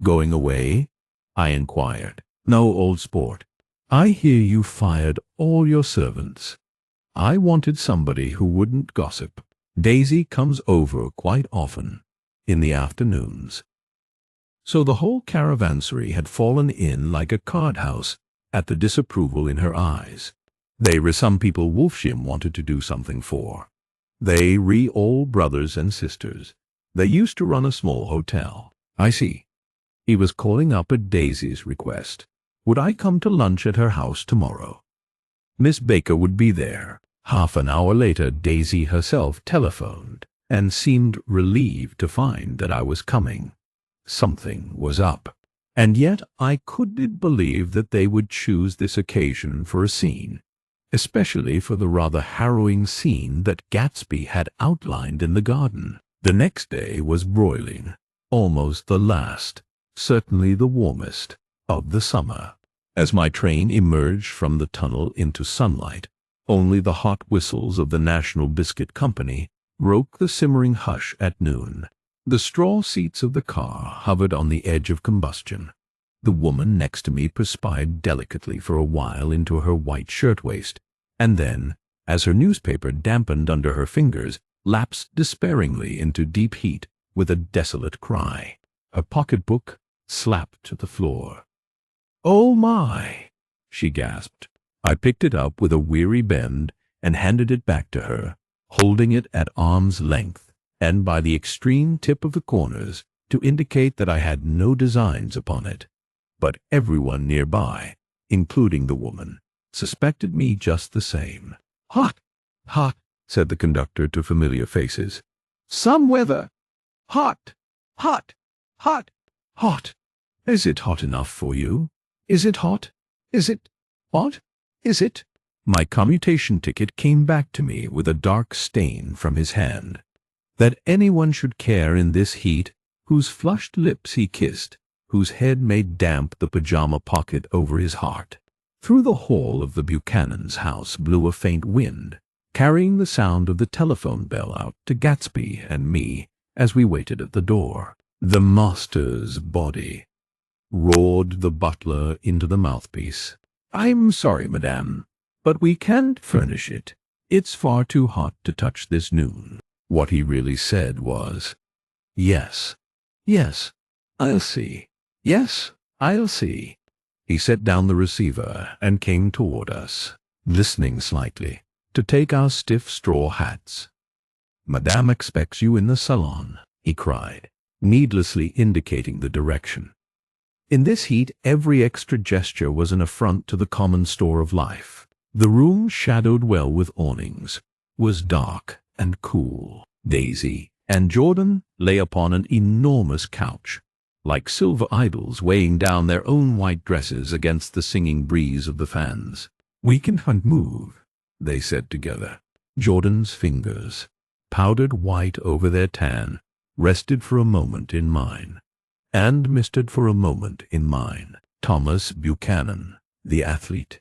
"Going away?" I inquired. "No, old sport. I hear you fired all your servants. I wanted somebody who wouldn't gossip. Daisy comes over quite often, in the afternoons." So the whole caravansary had fallen in like a card house at the disapproval in her eyes. They were some people Wolfsham wanted to do something for. They were all brothers and sisters. They used to run a small hotel. I see. He was calling up at Daisy's request. Would I come to lunch at her house tomorrow? Miss Baker would be there. Half an hour later, Daisy herself telephoned and seemed relieved to find that I was coming. Something was up. And yet I couldn't believe that they would choose this occasion for a scene, especially for the rather harrowing scene that Gatsby had outlined in the garden. The next day was broiling, almost the last, certainly the warmest, of the summer. As my train emerged from the tunnel into sunlight, only the hot whistles of the National Biscuit Company broke the simmering hush at noon. The straw seats of the car hovered on the edge of combustion. The woman next to me perspired delicately for a while into her white shirtwaist, and then, as her newspaper dampened under her fingers, lapsed despairingly into deep heat with a desolate cry. Her pocketbook slapped to the floor. "Oh my!" she gasped. I picked it up with a weary bend and handed it back to her, holding it at arm's length and by the extreme tip of the corners to indicate that I had no designs upon it. But everyone nearby, including the woman, suspected me just the same. "Hot, hot," said the conductor to familiar faces. "Some weather. Hot, hot, hot, hot. Is it hot enough for you? Is it hot? Is it hot? Is it?" My commutation ticket came back to me with a dark stain from his hand. That anyone should care in this heat, whose flushed lips he kissed, whose head made damp the pajama pocket over his heart. Through the hall of the Buchanan's house blew a faint wind, carrying the sound of the telephone bell out to Gatsby and me as we waited at the door. "The master's body," roared the butler into the mouthpiece. "I'm sorry, madame, but we can't furnish it. It's far too hot to touch this noon." What he really said was, "Yes, yes, I'll see. Yes, I'll see." He set down the receiver and came toward us, listening slightly, to take our stiff straw hats. "Madame expects you in the salon," he cried, needlessly indicating the direction. In this heat, every extra gesture was an affront to the common store of life. The room, shadowed well with awnings, was dark and cool. Daisy and Jordan lay upon an enormous couch, like silver idols weighing down their own white dresses against the singing breeze of the fans. "We can't move," they said together. Jordan's fingers, powdered white over their tan, rested for a moment in mine, and misted for a moment in mine. "Thomas Buchanan, the athlete?"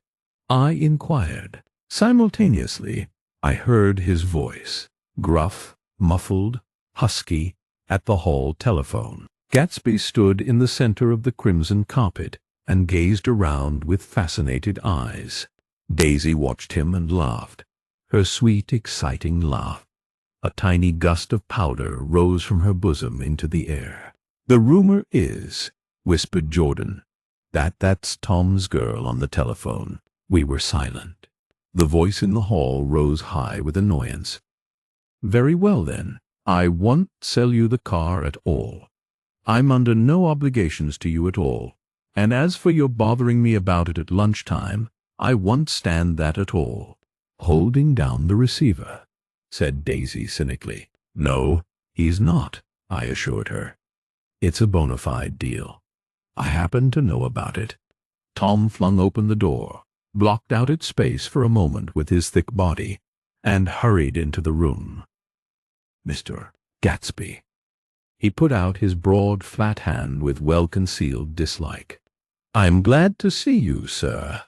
I inquired. Simultaneously, I heard his voice, gruff, muffled, husky, at the hall telephone. Gatsby stood in the center of the crimson carpet and gazed around with fascinated eyes. Daisy watched him and laughed, her sweet, exciting laugh. A tiny gust of powder rose from her bosom into the air. "The rumor is," whispered Jordan, "that's Tom's girl on the telephone." We were silent. The voice in the hall rose high with annoyance. "Very well, then. I won't sell you the car at all. I'm under no obligations to you at all. And as for your bothering me about it at lunchtime, I won't stand that at all." "Holding down the receiver," said Daisy cynically. "No, he's not," I assured her. "It's a bona fide deal. I happen to know about it." Tom flung open the door, blocked out its space for a moment with his thick body, and hurried into the room. "Mr. Gatsby." He put out his broad, flat hand with well-concealed dislike. "I'm glad to see you, sir."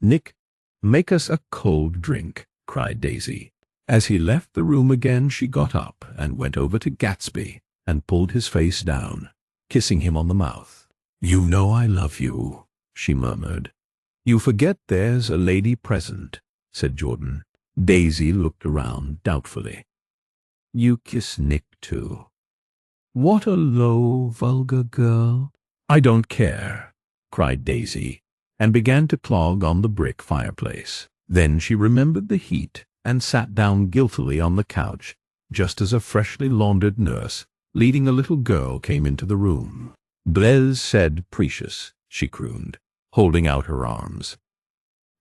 "Nick, make us a cold drink," cried Daisy. As he left the room again, she got up and went over to Gatsby and pulled his face down, kissing him on the mouth. "You know I love you," she murmured. "You forget there's a lady present," said Jordan. Daisy looked around doubtfully. "You kiss Nick, too. What a low, vulgar girl." "I don't care," cried Daisy, and began to clog on the brick fireplace. Then she remembered the heat and sat down guiltily on the couch, just as a freshly laundered nurse, leading a little girl, came into the room. "Blaise said precious," she crooned. holding out her arms.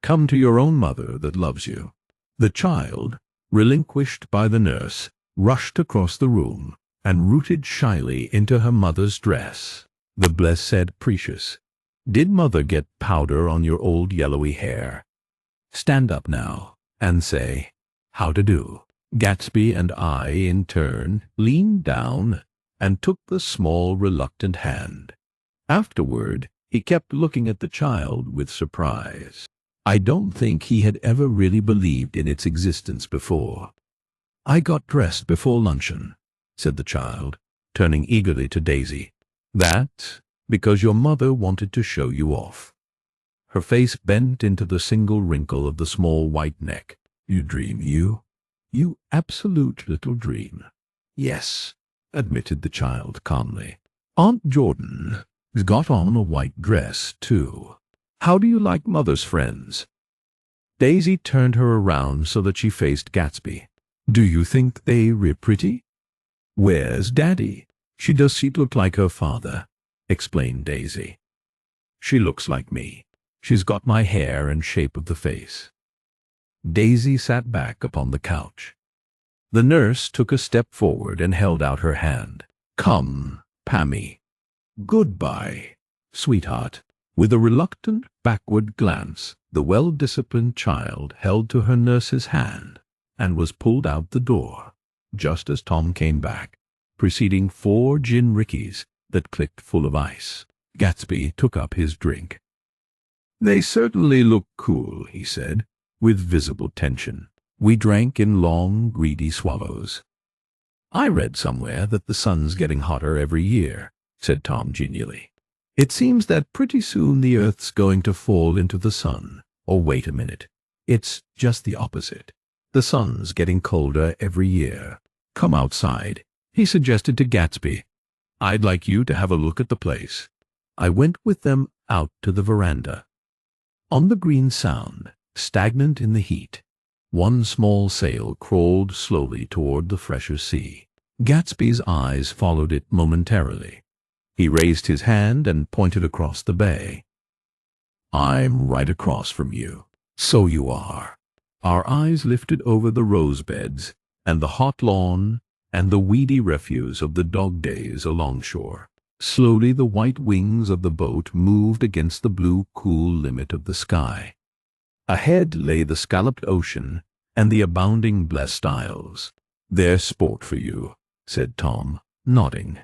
"Come to your own mother that loves you." The child, relinquished by the nurse, rushed across the room and rooted shyly into her mother's dress. The blessed precious. "Did mother get powder on your old yellowy hair? Stand up now and say, 'How to do.'" Gatsby and I, in turn, leaned down and took the small, reluctant hand. Afterward, he kept looking at the child with surprise. I don't think he had ever really believed in its existence before. "I got dressed before luncheon," said the child, turning eagerly to Daisy. "That's because your mother wanted to show you off." Her face bent into the single wrinkle of the small white neck. "You dream, you absolute little dream." "Yes," admitted the child calmly. "Aunt Jordan's got on a white dress, too. How do you like mother's friends?" Daisy turned her around so that she faced Gatsby. "Do you think they're pretty?" "Where's Daddy?" "She does look like her father," explained Daisy. "She looks like me. She's got my hair and shape of the face." Daisy sat back upon the couch. The nurse took a step forward and held out her hand. "Come, Pammy. Goodbye, sweetheart." With a reluctant backward glance, the well-disciplined child held to her nurse's hand and was pulled out the door, just as Tom came back, preceding 4 gin rickeys that clicked full of ice. Gatsby took up his drink. "They certainly look cool," he said, with visible tension. We drank in long, greedy swallows. "I read somewhere that the sun's getting hotter every year," said Tom genially. "It seems that pretty soon the Earth's going to fall into the sun. Or wait a minute. It's just the opposite. The sun's getting colder every year. Come outside," he suggested to Gatsby. "I'd like you to have a look at the place." I went with them out to the veranda. On the green Sound, stagnant in the heat, one small sail crawled slowly toward the fresher sea. Gatsby's eyes followed it momentarily. He raised his hand and pointed across the bay. "I'm right across from you." "So you are." Our eyes lifted over the rose beds and the hot lawn and the weedy refuse of the dog days alongshore. Slowly the white wings of the boat moved against the blue, cool limit of the sky. Ahead lay the scalloped ocean and the abounding blessed isles. "There's sport for you," said Tom, nodding.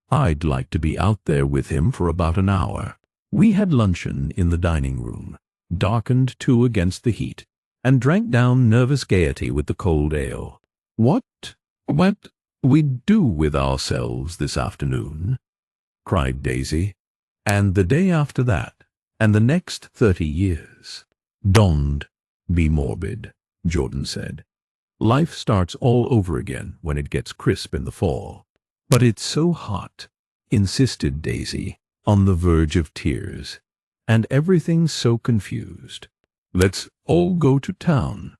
I'd like to be out there with him for about an hour. We had luncheon in the dining room, darkened too against the heat, and drank down nervous gaiety with the cold ale. What we do with ourselves this afternoon?" cried Daisy. "And the day after that, and the next 30 years. "Don't be morbid," Jordan said. "Life starts all over again when it gets crisp in the fall." "But it's so hot," insisted Daisy, on the verge of tears, "and everything's so confused. Let's all go to town."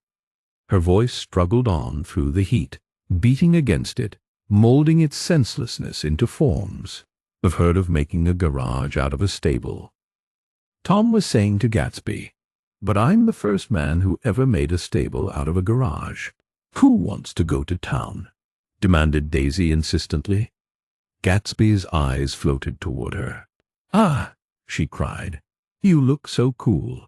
Her voice struggled on through the heat, beating against it, molding its senselessness into forms. "I've heard of making a garage out of a stable," Tom was saying to Gatsby, "but I'm the first man who ever made a stable out of a garage." "Who wants to go to town?" demanded Daisy insistently. Gatsby's eyes floated toward her. "Ah!" she cried. "You look so cool."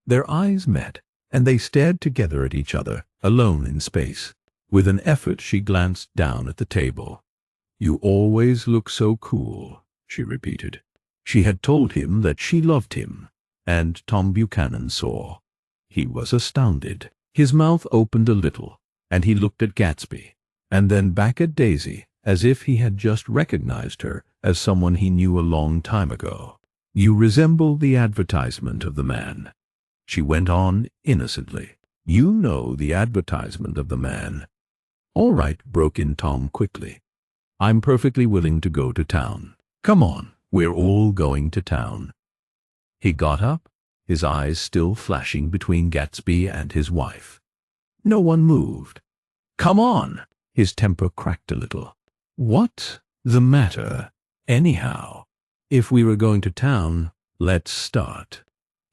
Their eyes met, and they stared together at each other, alone in space. With an effort she glanced down at the table. "You always look so cool," she repeated. She had told him that she loved him, and Tom Buchanan saw. He was astounded. His mouth opened a little, and he looked at Gatsby, and then back at Daisy, as if he had just recognized her as someone he knew a long time ago. "You resemble the advertisement of the man," she went on innocently. "You know the advertisement of the man." "All right," broke in Tom quickly. "I'm perfectly willing to go to town. Come on, we're all going to town." He got up, his eyes still flashing between Gatsby and his wife. No one moved. "Come on!" His temper cracked a little. "What's the matter, anyhow? If we were going to town, Let's start."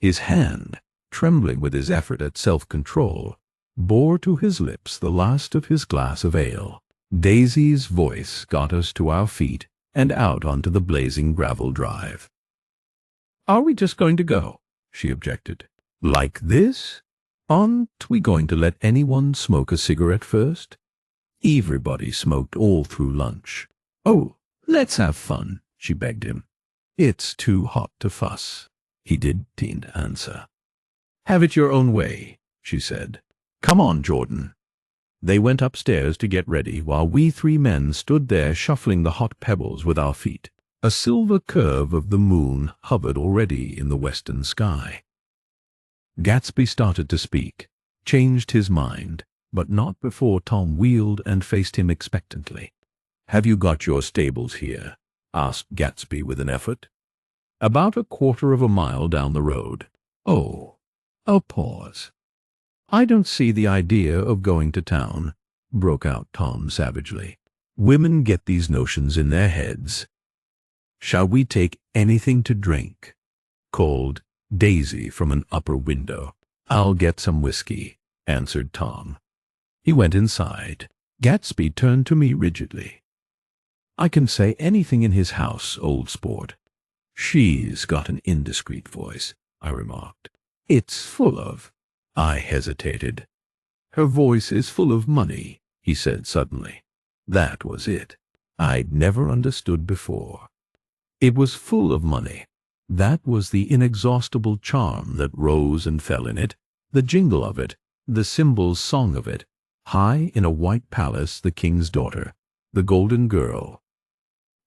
His hand, trembling with his effort at self-control, bore to his lips the last of his glass of ale. Daisy's voice got us to our feet and out onto the blazing gravel drive. "Are we just going to go?" she objected. "Like this? Aren't we going to let anyone smoke a cigarette first?" Everybody smoked all through lunch. "Oh, let's have fun," she begged him. "It's too hot to fuss," he didn't answer. "Have it your own way," she said. "Come on, Jordan." They went upstairs to get ready while we three men stood there shuffling the hot pebbles with our feet. A silver curve of the moon hovered already in the western sky. Gatsby started to speak, changed his mind, but not before Tom wheeled and faced him expectantly. "Have you got your stables here?" asked Gatsby with an effort. "About a quarter of a mile down the road." "Oh." A pause. "I don't see the idea of going to town," broke out Tom savagely. "Women get these notions in their heads." "Shall we take anything to drink?" called Daisy from an upper window. "I'll get some whiskey," answered Tom. He went inside. Gatsby turned to me rigidly. "I can say anything in his house, old sport." "She's got an indiscreet voice," I remarked. "It's full of—" I hesitated. "Her voice is full of money," he said suddenly. That was it. I'd never understood before. It was full of money. That was the inexhaustible charm that rose and fell in it, the jingle of it, the cymbal's song of it. High in a white palace, the king's daughter, the golden girl.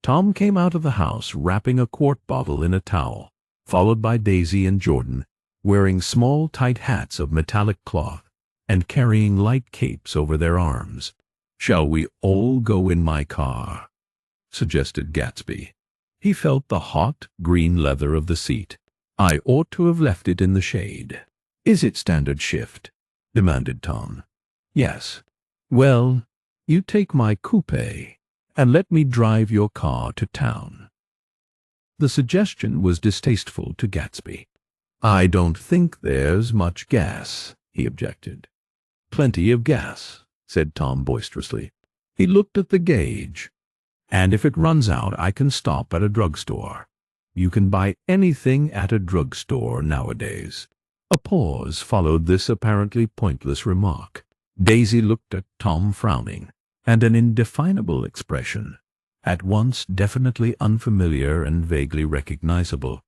Tom came out of the house wrapping a quart bottle in a towel, followed by Daisy and Jordan, wearing small tight hats of metallic cloth and carrying light capes over their arms. "Shall we all go in my car?" suggested Gatsby. He felt the hot, green leather of the seat. "I ought to have left it in the shade." "Is it standard shift?" demanded Tom. "Yes." "Well, you take my coupe and let me drive your car to town." The suggestion was distasteful to Gatsby. "I don't think there's much gas," he objected. "Plenty of gas," said Tom boisterously. He looked at the gauge. "And if it runs out, I can stop at a drugstore. You can buy anything at a drugstore nowadays." A pause followed this apparently pointless remark. Daisy looked at Tom frowning, and an indefinable expression, at once definitely unfamiliar and vaguely recognizable,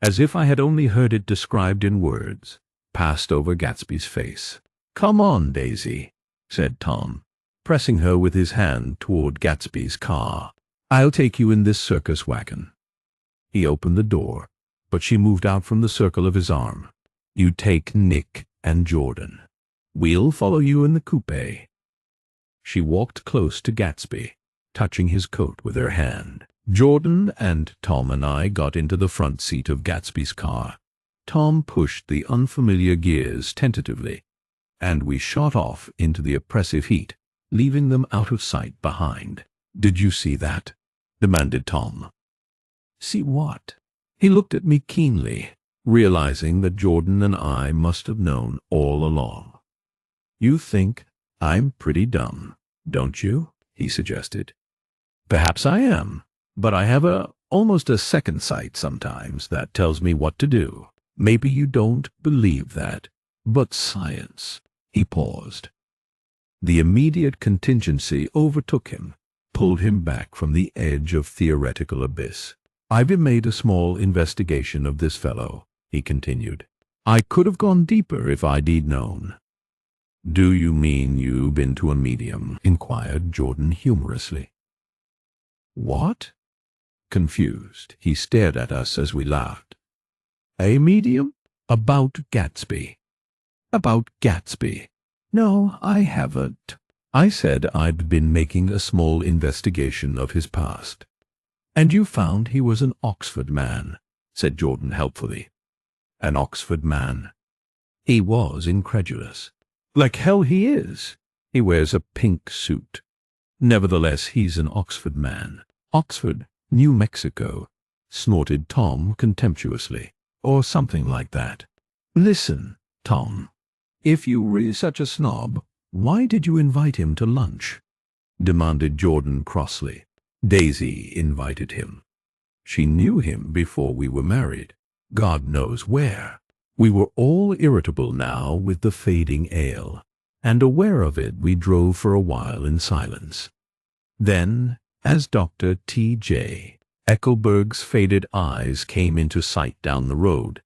as if I had only heard it described in words, passed over Gatsby's face. "Come on, Daisy," said Tom, pressing her with his hand toward Gatsby's car. "I'll take you in this circus wagon." He opened the door, but she moved out from the circle of his arm. "You take Nick and Jordan. We'll follow you in the coupe." She walked close to Gatsby, touching his coat with her hand. Jordan and Tom and I got into the front seat of Gatsby's car. Tom pushed the unfamiliar gears tentatively, and we shot off into the oppressive heat, leaving them out of sight behind. "Did you see that?" demanded Tom. "See what?" He looked at me keenly, realizing that Jordan and I must have known all along. "You think I'm pretty dumb, don't you?" he suggested. "Perhaps I am, but I have almost a second sight sometimes that tells me what to do. Maybe you don't believe that, but science—" He paused. The immediate contingency overtook him, pulled him back from the edge of theoretical abyss. "I've made a small investigation of this fellow," he continued. "I could have gone deeper if I'd known." "Do you mean you've been to a medium?" inquired Jordan humorously. "What?" Confused, he stared at us as we laughed. "A medium? About Gatsby." "About Gatsby? No, I haven't." I said I'd been making a small investigation of his past. "And you found he was an Oxford man," said Jordan helpfully. "An Oxford man?" He was incredulous. "Like hell he is. He wears a pink suit. Nevertheless, he's an Oxford man." "Oxford, New Mexico," snorted Tom contemptuously. or something like that. Listen, Tom, if you were such a snob, why did you invite him to lunch? Demanded Jordan crossly. Daisy invited him. She knew him before we were married, God knows where. We were all irritable now with the fading ale, and aware of it we drove for a while in silence. Then, as Dr. T.J. Eckelberg's faded eyes came into sight down the road,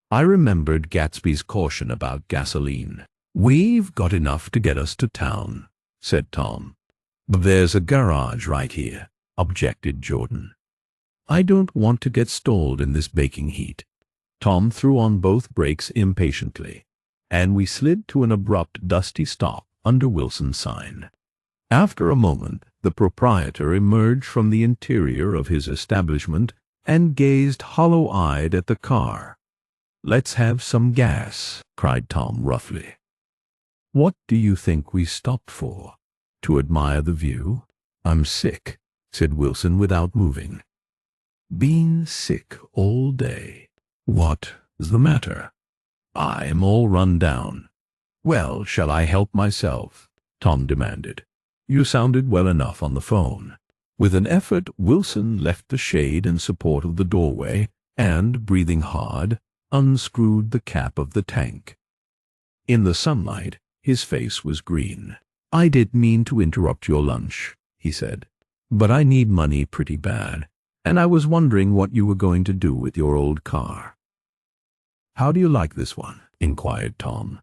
I remembered Gatsby's caution about gasoline. "We've got enough to get us to town," said Tom. "But there's a garage right here," objected Jordan. "I don't want to get stalled in this baking heat." Tom threw on both brakes impatiently, and we slid to an abrupt, dusty stop under Wilson's sign. After a moment, the proprietor emerged from the interior of his establishment and gazed hollow-eyed at the car. "Let's have some gas," cried Tom roughly. "What do you think we stopped for? To admire the view?" "I'm sick," said Wilson without moving. "Been sick all day. What is the matter?" "I am all run down." "Well, shall I help myself?" Tom demanded. "You sounded well enough on the phone." With an effort, Wilson left the shade in support of the doorway and, breathing hard, unscrewed the cap of the tank. In the sunlight, his face was green. "I didn't mean to interrupt your lunch," he said, "but I need money pretty bad, and I was wondering what you were going to do with your old car." "How do you like this one?" inquired Tom.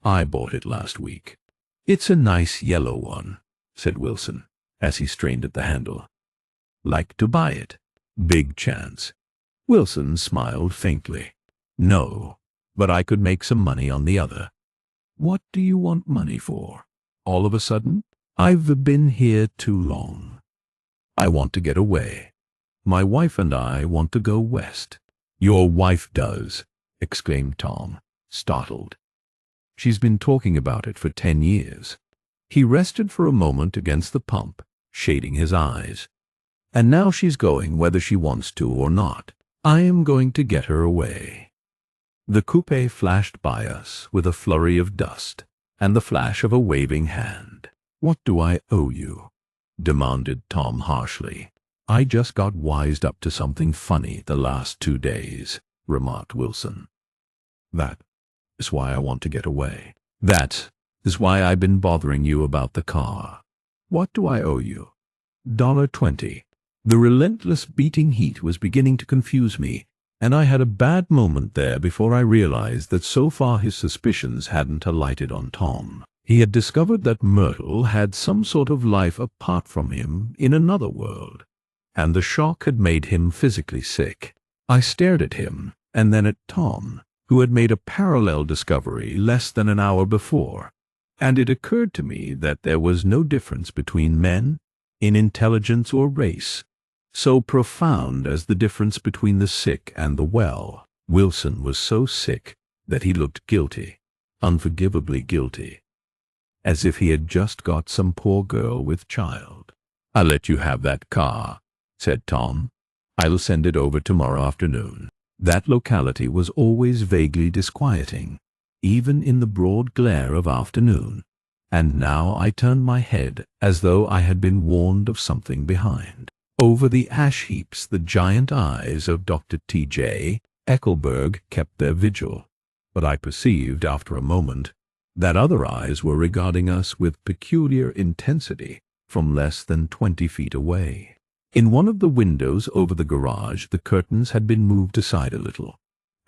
"I bought it last week." "It's a nice yellow one," said Wilson, as he strained at the handle. "Like to buy it?" "Big chance." Wilson smiled faintly. "No, but I could make some money on the other." "What do you want money for? All of a sudden?" "I've been here too long. I want to get away. My wife and I want to go west." "Your wife does," exclaimed Tom, startled. "She's been talking about it for 10 years. He rested for a moment against the pump, shading his eyes. "And now she's going whether she wants to or not. I am going to get her away." The coupe flashed by us with a flurry of dust and the flash of a waving hand. "What do I owe you?" demanded Tom harshly. "I just got wised up to something funny the last 2 days," remarked Wilson. "That is why I want to get away. That is why I've been bothering you about the car. What do I owe you?" $1.20. The relentless beating heat was beginning to confuse me, and I had a bad moment there before I realized that so far his suspicions hadn't alighted on Tom. He had discovered that Myrtle had some sort of life apart from him in another world, and the shock had made him physically sick. I stared at him, and then at Tom, who had made a parallel discovery less than an hour before, and it occurred to me that there was no difference between men in intelligence or race so profound as the difference between the sick and the well. Wilson was so sick that he looked guilty, unforgivably guilty, as if he had just got some poor girl with child. "I'll let you have that car," said Tom. "I'll send it over tomorrow afternoon." That locality was always vaguely disquieting, even in the broad glare of afternoon, and now I turned my head as though I had been warned of something behind. Over the ash heaps the giant eyes of Dr. T.J. Eckelberg kept their vigil, but I perceived after a moment that other eyes were regarding us with peculiar intensity from less than 20 feet away. In one of the windows over the garage the curtains had been moved aside a little,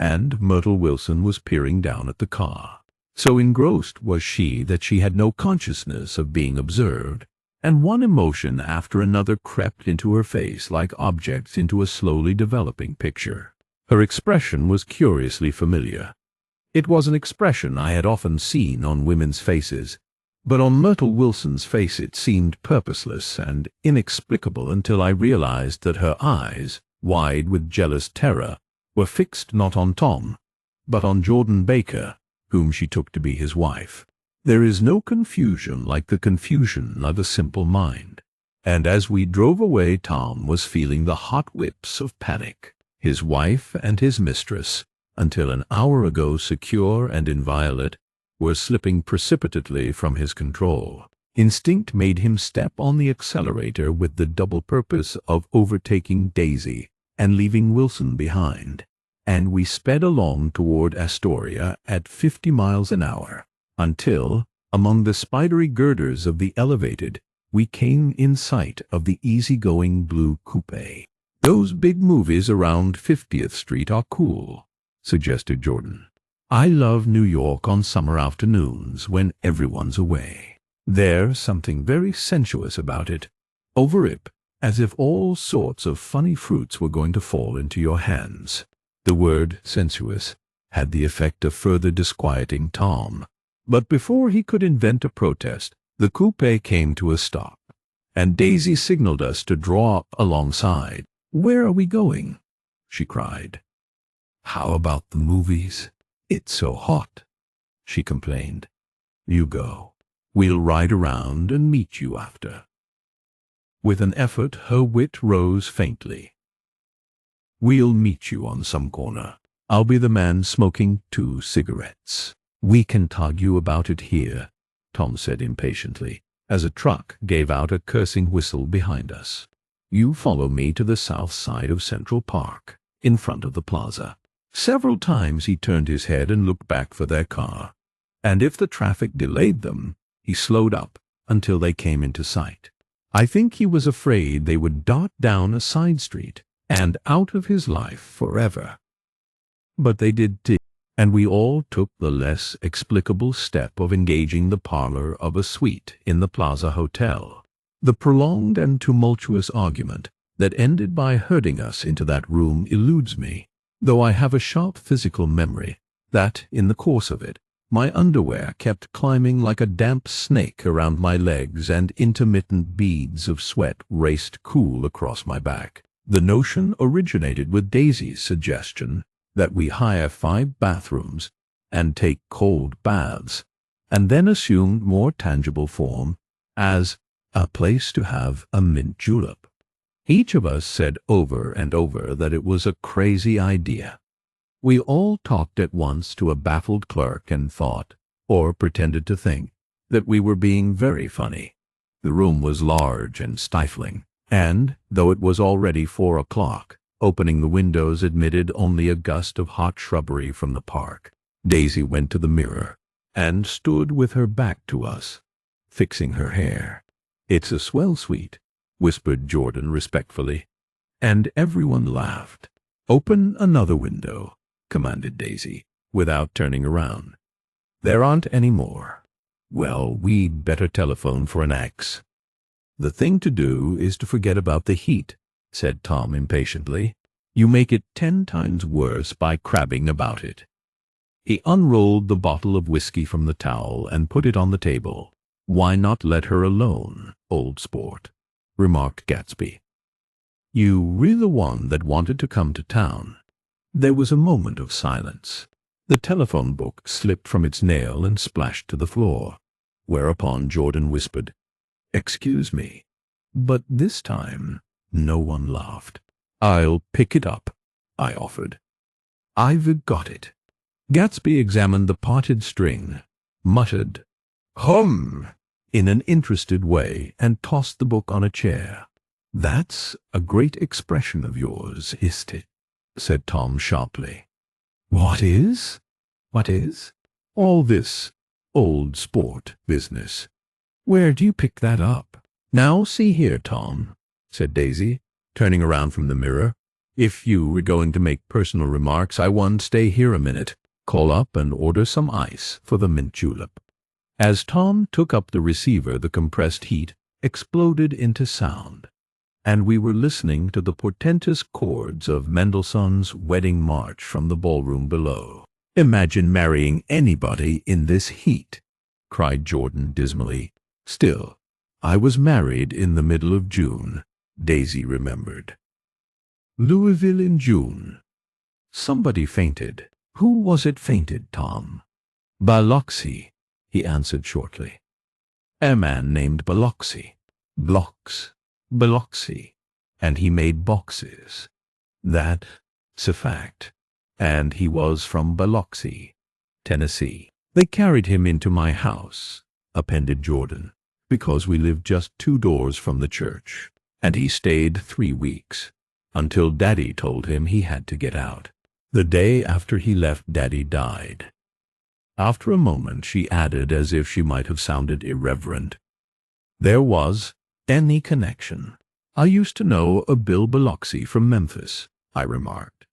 and Myrtle Wilson was peering down at the car. So engrossed was she that she had no consciousness of being observed, and one emotion after another crept into her face like objects into a slowly developing picture. Her expression was curiously familiar. It was an expression I had often seen on women's faces, but on Myrtle Wilson's face it seemed purposeless and inexplicable until I realized that her eyes, wide with jealous terror, were fixed not on Tom, but on Jordan Baker, whom she took to be his wife. There is no confusion like the confusion of a simple mind, and as we drove away Tom was feeling the hot whips of panic. his wife and his mistress, until an hour ago secure and inviolate, were slipping precipitately from his control. Instinct made him step on the accelerator with the double purpose of overtaking Daisy and leaving Wilson behind, and we sped along toward Astoria at 50 miles an hour, until, among the spidery girders of the elevated, we came in sight of the easy-going blue coupe. "Those big movies around 50th Street are cool," suggested Jordan. "I love New York on summer afternoons when everyone's away. There's something very sensuous about it. Over it, as if all sorts of funny fruits were going to fall into your hands." The word sensuous had the effect of further disquieting Tom, but before he could invent a protest, the coupe came to a stop, and Daisy signaled us to draw up alongside. "Where are we going?" she cried. "How about the movies? It's so hot," she complained. "You go. We'll ride around and meet you after." With an effort, her wit rose faintly. "We'll meet you on some corner. I'll be the man smoking 2 cigarettes. We can tug you about it here," Tom said impatiently, as a truck gave out a cursing whistle behind us. "You follow me to the south side of Central Park, in front of the plaza." Several times he turned his head and looked back for their car, and if the traffic delayed them, he slowed up until they came into sight. I think he was afraid they would dart down a side street and out of his life forever. But they did too, and we all took the less explicable step of engaging the parlor of a suite in the Plaza Hotel. The prolonged and tumultuous argument that ended by herding us into that room eludes me, though I have a sharp physical memory that, in the course of it, my underwear kept climbing like a damp snake around my legs and intermittent beads of sweat raced cool across my back. The notion originated with Daisy's suggestion that we hire 5 bathrooms and take cold baths, and then assumed more tangible form as a place to have a mint julep. Each of us said over and over that it was a crazy idea. We all talked at once to a baffled clerk and thought, or pretended to think, that we were being very funny. The room was large and stifling, and, though it was already 4 o'clock, opening the windows admitted only a gust of hot shrubbery from the park. Daisy went to the mirror and stood with her back to us, fixing her hair. "It's a swell suite," whispered Jordan respectfully, and everyone laughed. "Open another window," commanded Daisy, without turning around. "There aren't any more. Well, we'd better telephone for an axe." "The thing to do is to forget about the heat," said Tom impatiently. "You make it 10 times worse by crabbing about it." He unrolled the bottle of whiskey from the towel and put it on the table. "Why not let her alone, old sport?" remarked Gatsby. "You were the one that wanted to come to town." There was a moment of silence. The telephone book slipped from its nail and splashed to the floor, whereupon Jordan whispered, "Excuse me," but this time no one laughed. "I'll pick it up," I offered. "I've got it." Gatsby examined the parted string, muttered, "Hum," in an interested way, and tossed the book on a chair. "That's a great expression of yours, isn't it?" said Tom sharply. "What is?" "What is?" "All this old sport business. Where do you pick that up?" "Now see here, Tom," said Daisy, turning around from the mirror. "If you were going to make personal remarks, I won't stay here a minute. Call up and order some ice for the mint julep." As Tom took up the receiver, the compressed heat exploded into sound, and we were listening to the portentous chords of Mendelssohn's Wedding March from the ballroom below. "Imagine marrying anybody in this heat," cried Jordan dismally. "Still, I was married in the middle of June," Daisy remembered. "Louisville in June." Somebody fainted. "Who was it fainted, Tom?" "Biloxi," he answered shortly. "A man named Biloxi. Blocks. Biloxi. And he made boxes." "That "'S a fact. And he was from Biloxi, Tennessee. They carried him into my house," appended Jordan, "because we lived just 2 doors from the church, and he stayed 3 weeks, until Daddy told him he had to get out. The day after he left, Daddy died." After a moment she added, as if she might have sounded irreverent, "There was any connection. I used to know a Bill Biloxi from Memphis," I remarked.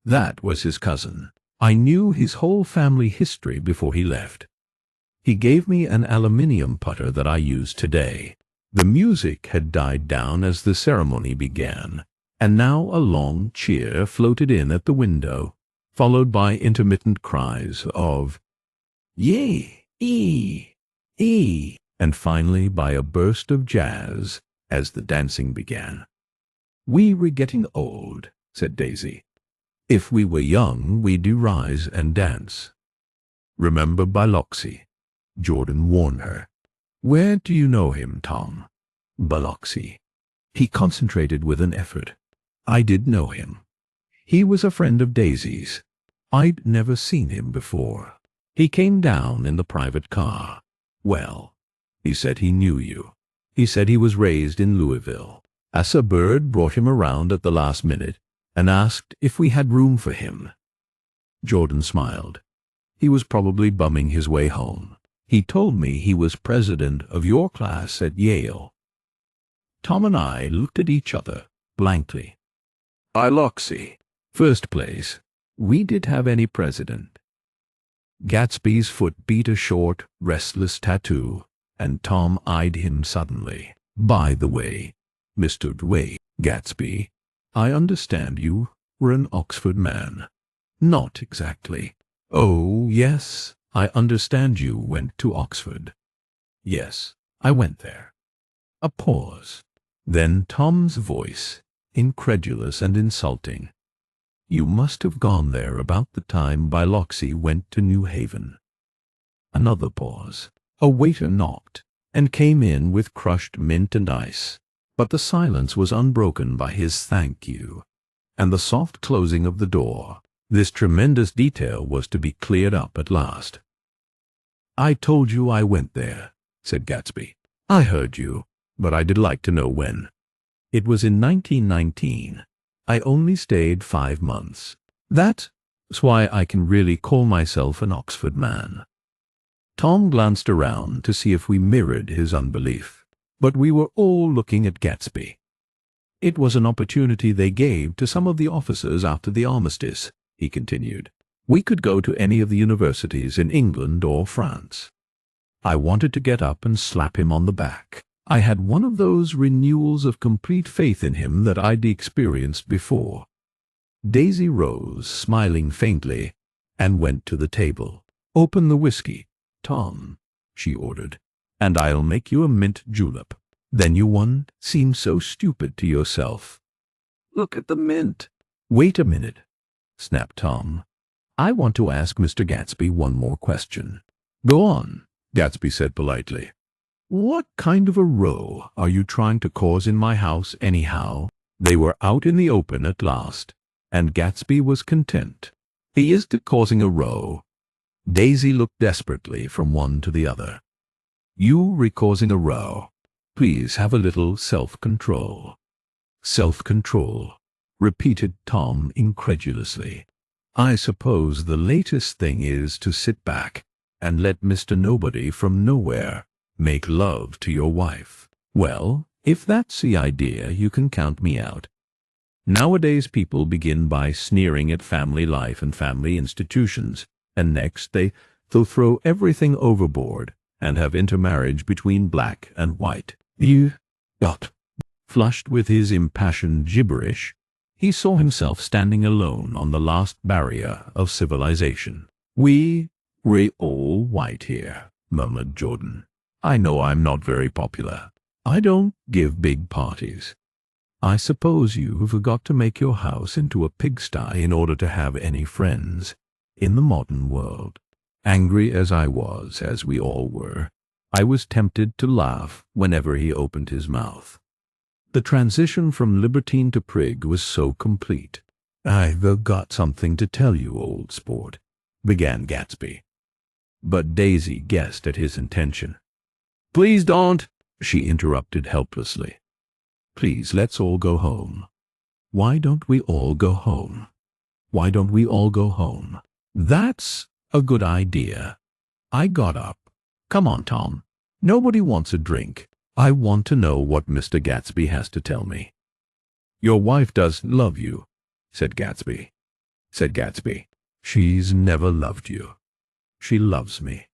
"That was his cousin. I knew his whole family history before he left. He gave me an aluminium putter that I use today." The music had died down as the ceremony began, and now a long cheer floated in at the window, followed by intermittent cries of "Yea, ee," and finally by a burst of jazz as the dancing began. "We were getting old," said Daisy. "If we were young, we'd do rise and dance." "Remember Biloxi," Jordan warned her. "Where do you know him, Tom?" "Biloxi." He concentrated with an effort. "I did know him. He was a friend of Daisy's. I'd never seen him before. He came down in the private car. Well, he said he knew you. He said he was raised in Louisville. Asa Bird brought him around at the last minute and asked if we had room for him." Jordan smiled. "He was probably bumming his way home. He told me he was president of your class at Yale." Tom and I looked at each other blankly. "Biloxi. First place, we did have any president." Gatsby's foot beat a short, restless tattoo, and Tom eyed him suddenly. "By the way, Mr. Dwayne Gatsby, I understand you were an Oxford man." "Not exactly." "Oh, yes, I understand you went to Oxford." "Yes, I went there." A pause. Then Tom's voice, incredulous and insulting. "You must have gone there about the time Biloxi went to New Haven." Another pause. A waiter knocked and came in with crushed mint and ice, but the silence was unbroken by his "thank you" and the soft closing of the door. This tremendous detail was to be cleared up at last. "I told you I went there," said Gatsby. "I heard you, but I did like to know when." "It was in 1919. I only stayed 5 months. That's why I can really call myself an Oxford man." Tom glanced around to see if we mirrored his unbelief, but we were all looking at Gatsby. "It was an opportunity they gave to some of the officers after the armistice," he continued. "We could go to any of the universities in England or France. I wanted to get up and slap him on the back. I had one of those renewals of complete faith in him that I'd experienced before." Daisy rose, smiling faintly, and went to the table. "Open the whiskey, Tom," she ordered, "and I'll make you a mint julep. Then you won't seem so stupid to yourself." "Look at the mint." "Wait a minute," snapped Tom. "I want to ask Mr. Gatsby one more question." "Go on," Gatsby said politely. "What kind of a row are you trying to cause in my house, anyhow?" They were out in the open at last, and Gatsby was content. "He isn't causing a row." Daisy looked desperately from one to the other. "You were causing a row. Please have a little self-control." "Self-control," repeated Tom incredulously. "I suppose the latest thing is to sit back and let Mr. Nobody from Nowhere make love to your wife. Well, if that's the idea, you can count me out. Nowadays people begin by sneering at family life and family institutions, and next they'll throw everything overboard and have intermarriage between black and white." You got. Flushed with his impassioned gibberish, he saw himself standing alone on the last barrier of civilization. We're all white here," murmured Jordan. "I know I'm not very popular. I don't give big parties. I suppose you've got to make your house into a pigsty in order to have any friends in the modern world." Angry as I was, as we all were, I was tempted to laugh whenever he opened his mouth. The transition from libertine to prig was so complete, "I've got something to tell you, old sport," began Gatsby. But Daisy guessed at his intention. "Please don't," she interrupted helplessly. "Please, let's all go home. Why don't we all go home? Why don't we all go home? That's a good idea." I got up. "Come on, Tom. Nobody wants a drink. I want to know what Mr. Gatsby has to tell me." "Your wife doesn't love you," said Gatsby. "She's never loved you. She loves me."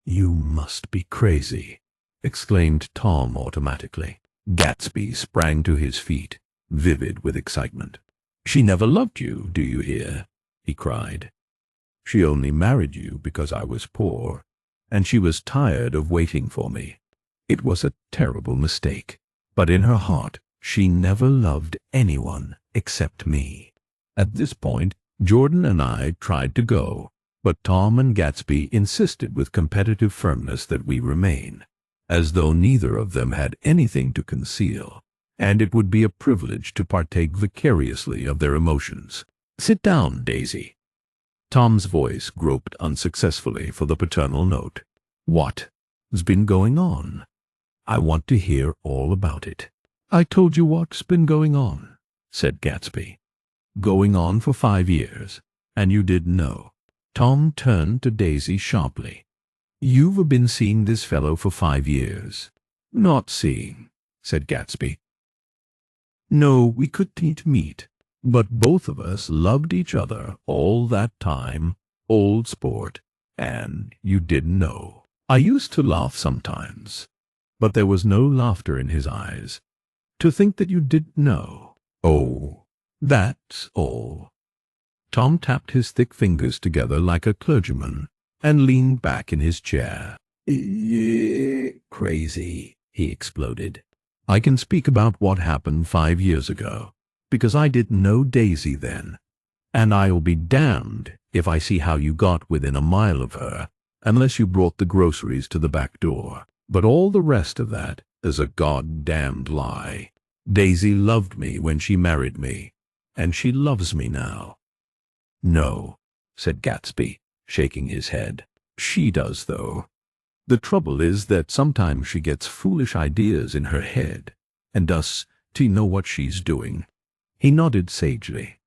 "You must be crazy," exclaimed Tom automatically. Gatsby sprang to his feet, vivid with excitement. "She never loved you, do you hear?" he cried. "She only married you because I was poor, and she was tired of waiting for me. It was a terrible mistake, but in her heart she never loved anyone except me." At this point, Jordan and I tried to go, but Tom and Gatsby insisted with competitive firmness that we remain, as though neither of them had anything to conceal, and it would be a privilege to partake vicariously of their emotions. "Sit down, Daisy." Tom's voice groped unsuccessfully for the paternal note. "What's been going on? I want to hear all about it." "I told you what's been going on," said Gatsby. "Going on for 5 years, and you didn't know." Tom turned to Daisy sharply. "You've been seeing this fellow for 5 years." "Not seeing," said Gatsby. "No, we couldn't meet, but both of us loved each other all that time, old sport, and you didn't know." I used to laugh sometimes, but there was no laughter in his eyes. "To think that you didn't know." "Oh, that's all." Tom tapped his thick fingers together like a clergyman and leaned back in his chair. "Crazy," he exploded. "I can speak about what happened 5 years ago, because I didn't know Daisy then, and I'll be damned if I see how you got within a mile of her, unless you brought the groceries to the back door. But all the rest of that is a goddamned lie. Daisy loved me when she married me, and she loves me now." "No," said Gatsby, shaking his head. "She does, though. The trouble is that sometimes she gets foolish ideas in her head, and does to know what she's doing." He nodded sagely.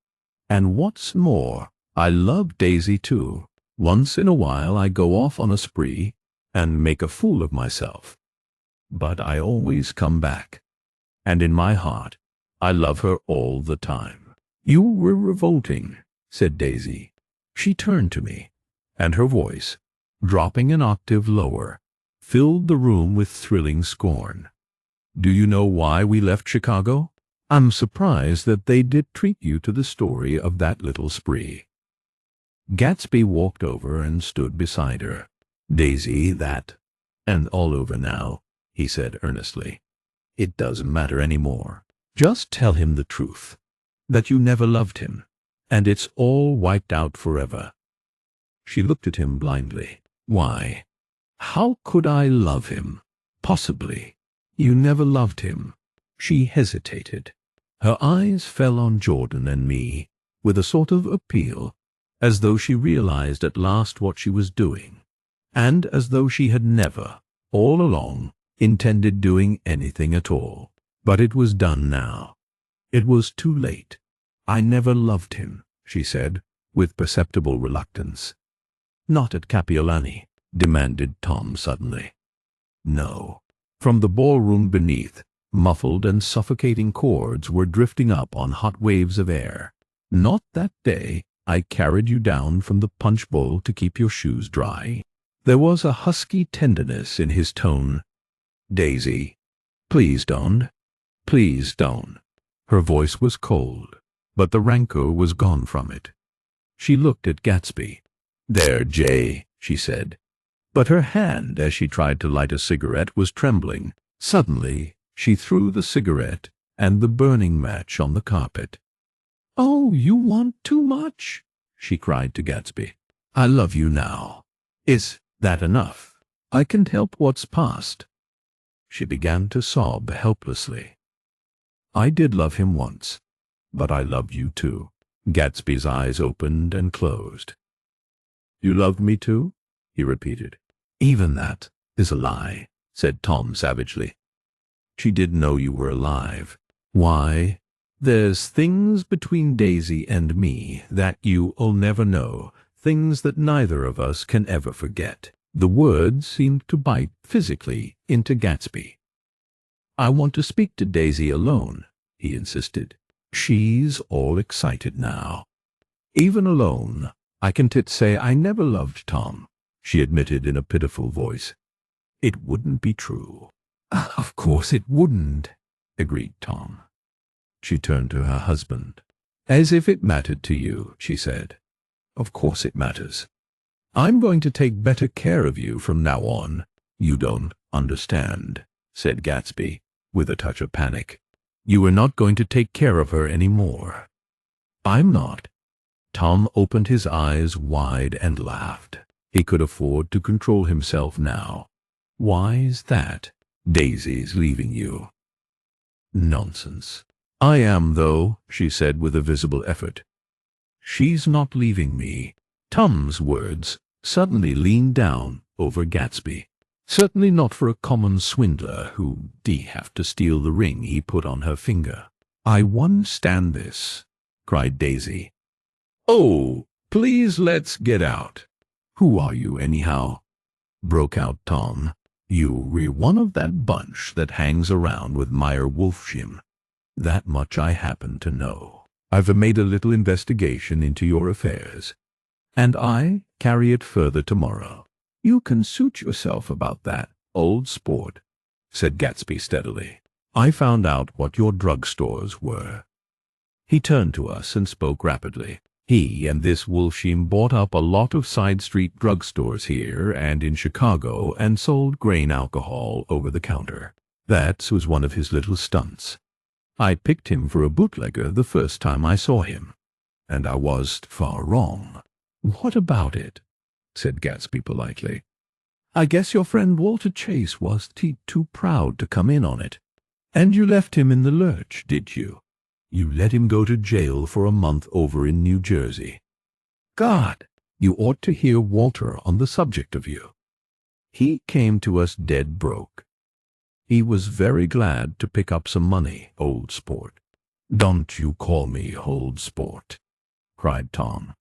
"And what's more, I love Daisy too. Once in a while I go off on a spree and make a fool of myself. But I always come back, and in my heart I love her all the time." "You were revolting," said Daisy. She turned to me, and her voice, dropping an octave lower, filled the room with thrilling scorn. "Do you know why we left Chicago? I'm surprised that they did treat you to the story of that little spree." Gatsby walked over and stood beside her. "Daisy, that and all over now," he said earnestly. "It doesn't matter any more. Just tell him the truth, that you never loved him, and it's all wiped out forever." She looked at him blindly. "Why? How could I love him? Possibly. You never loved him." She hesitated. Her eyes fell on Jordan and me with a sort of appeal, as though she realized at last what she was doing, and as though she had never, all along, intended doing anything at all. But it was done now. It was too late. "I never loved him," she said, with perceptible reluctance. "Not at Kapiolani," demanded Tom suddenly. "No." From the ballroom beneath, muffled and suffocating chords were drifting up on hot waves of air. "Not that day I carried you down from the punch bowl to keep your shoes dry." There was a husky tenderness in his tone. "Daisy, please don't. Please don't." Her voice was cold, but the rancor was gone from it. She looked at Gatsby. "There, Jay," she said. But her hand, as she tried to light a cigarette, was trembling. Suddenly, she threw the cigarette and the burning match on the carpet. "Oh, you want too much," she cried to Gatsby. "I love you now. Is that enough? I can't help what's past." She began to sob helplessly. "I did love him once, but I love you too." Gatsby's eyes opened and closed. "You loved me too?" he repeated. "Even that is a lie," said Tom savagely. "She didn't know you were alive. Why, there's things between Daisy and me that you'll never know, things that neither of us can ever forget." The words seemed to bite physically into Gatsby. "I want to speak to Daisy alone," he insisted. "She's all excited now." "Even alone, I can say I never loved Tom," she admitted in a pitiful voice. "It wouldn't be true." "Of course it wouldn't," agreed Tom. She turned to her husband. "As if it mattered to you," she said. "Of course it matters. I'm going to take better care of you from now on." "You don't understand," said Gatsby, with a touch of panic. "You are not going to take care of her any more." "I'm not." Tom opened his eyes wide and laughed. He could afford to control himself now. "Why's that?" "Daisy's leaving you." "Nonsense." "I am, though," she said with a visible effort. "She's not leaving me." Tom's words suddenly leaned down over Gatsby. "Certainly not for a common swindler who'd have to steal the ring he put on her finger." "I won't stand this," cried Daisy. "Oh, please let's get out." "Who are you, anyhow?" broke out Tom. "You're one of that bunch that hangs around with Meyer Wolfsheim. That much I happen to know. I've made a little investigation into your affairs, and I carry it further tomorrow." "You can suit yourself about that, old sport," said Gatsby steadily. "I found out what your drugstores were." He turned to us and spoke rapidly. "He and this Wolfsheim bought up a lot of side street drugstores here and in Chicago and sold grain alcohol over the counter. That was one of his little stunts. I picked him for a bootlegger the first time I saw him, and I was far wrong." "What about it?" said Gatsby politely. "I guess your friend Walter Chase was too proud to come in on it. And you left him in the lurch, did you? You let him go to jail for a month over in New Jersey. God, you ought to hear Walter on the subject of you. He came to us dead broke. He was very glad to pick up some money, old sport." "Don't you call me old sport," cried Tom.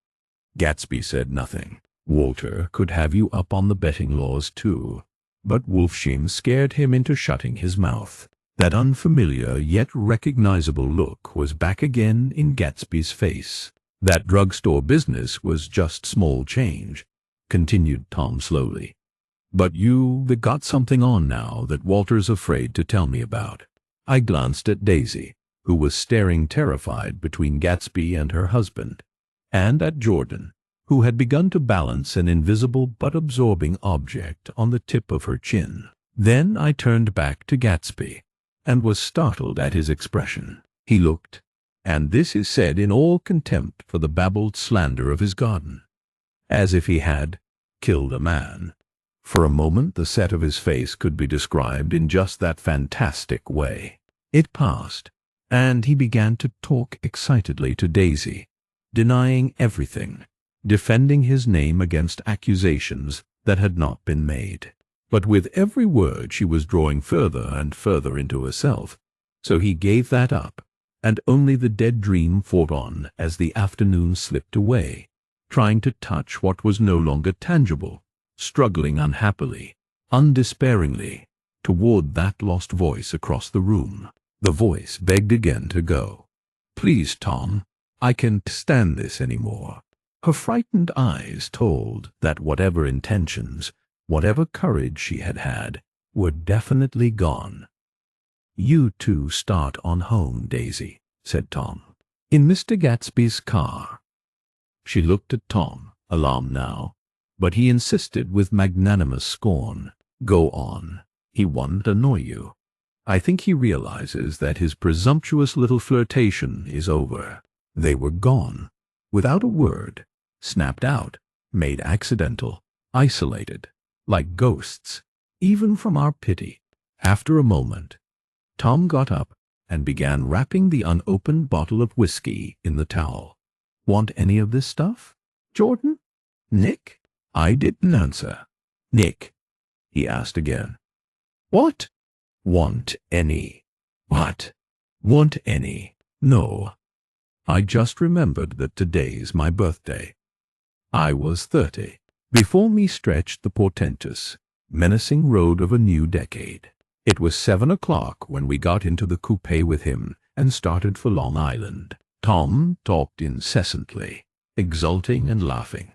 Gatsby said nothing. Walter could have you up on the betting laws too, but Wolfsheim scared him into shutting his mouth. That unfamiliar yet recognizable look was back again in Gatsby's face. "That drugstore business was just small change," continued Tom slowly. "But you've got something on now that Walter's afraid to tell me about." I glanced at Daisy, who was staring terrified between Gatsby and her husband, and at Jordan, who had begun to balance an invisible but absorbing object on the tip of her chin. Then I turned back to Gatsby, and was startled at his expression. He looked, and this is said in all contempt for the babbled slander of his garden, as if he had killed a man. For a moment the set of his face could be described in just that fantastic way. It passed, and he began to talk excitedly to Daisy, denying everything, defending his name against accusations that had not been made. But with every word she was drawing further and further into herself, so he gave that up, and only the dead dream fought on as the afternoon slipped away, trying to touch what was no longer tangible, struggling unhappily, undespairingly, toward that lost voice across the room. The voice begged again to go. "Please, Tom, I can't stand this any more." Her frightened eyes told that whatever intentions, whatever courage she had had, were definitely gone. "You two start on home, Daisy," said Tom. "In Mr. Gatsby's car." She looked at Tom, alarmed now, but he insisted with magnanimous scorn. "Go on. He won't annoy you. I think he realizes that his presumptuous little flirtation is over." They were gone, without a word, snapped out, made accidental, isolated, like ghosts, even from our pity. After a moment, Tom got up and began wrapping the unopened bottle of whiskey in the towel. Want any of this stuff? Jordan? Nick? I didn't answer. Nick, he asked again. What? Want any? What? Want any? No. I just remembered that today's my birthday. I was 30. Before me stretched the portentous, menacing road of a new decade. It was 7 o'clock when we got into the coupe with him and started for Long Island. Tom talked incessantly, exulting and laughing,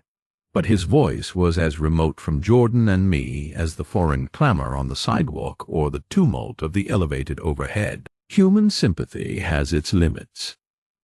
but his voice was as remote from Jordan and me as the foreign clamor on the sidewalk or the tumult of the elevated overhead. Human sympathy has its limits,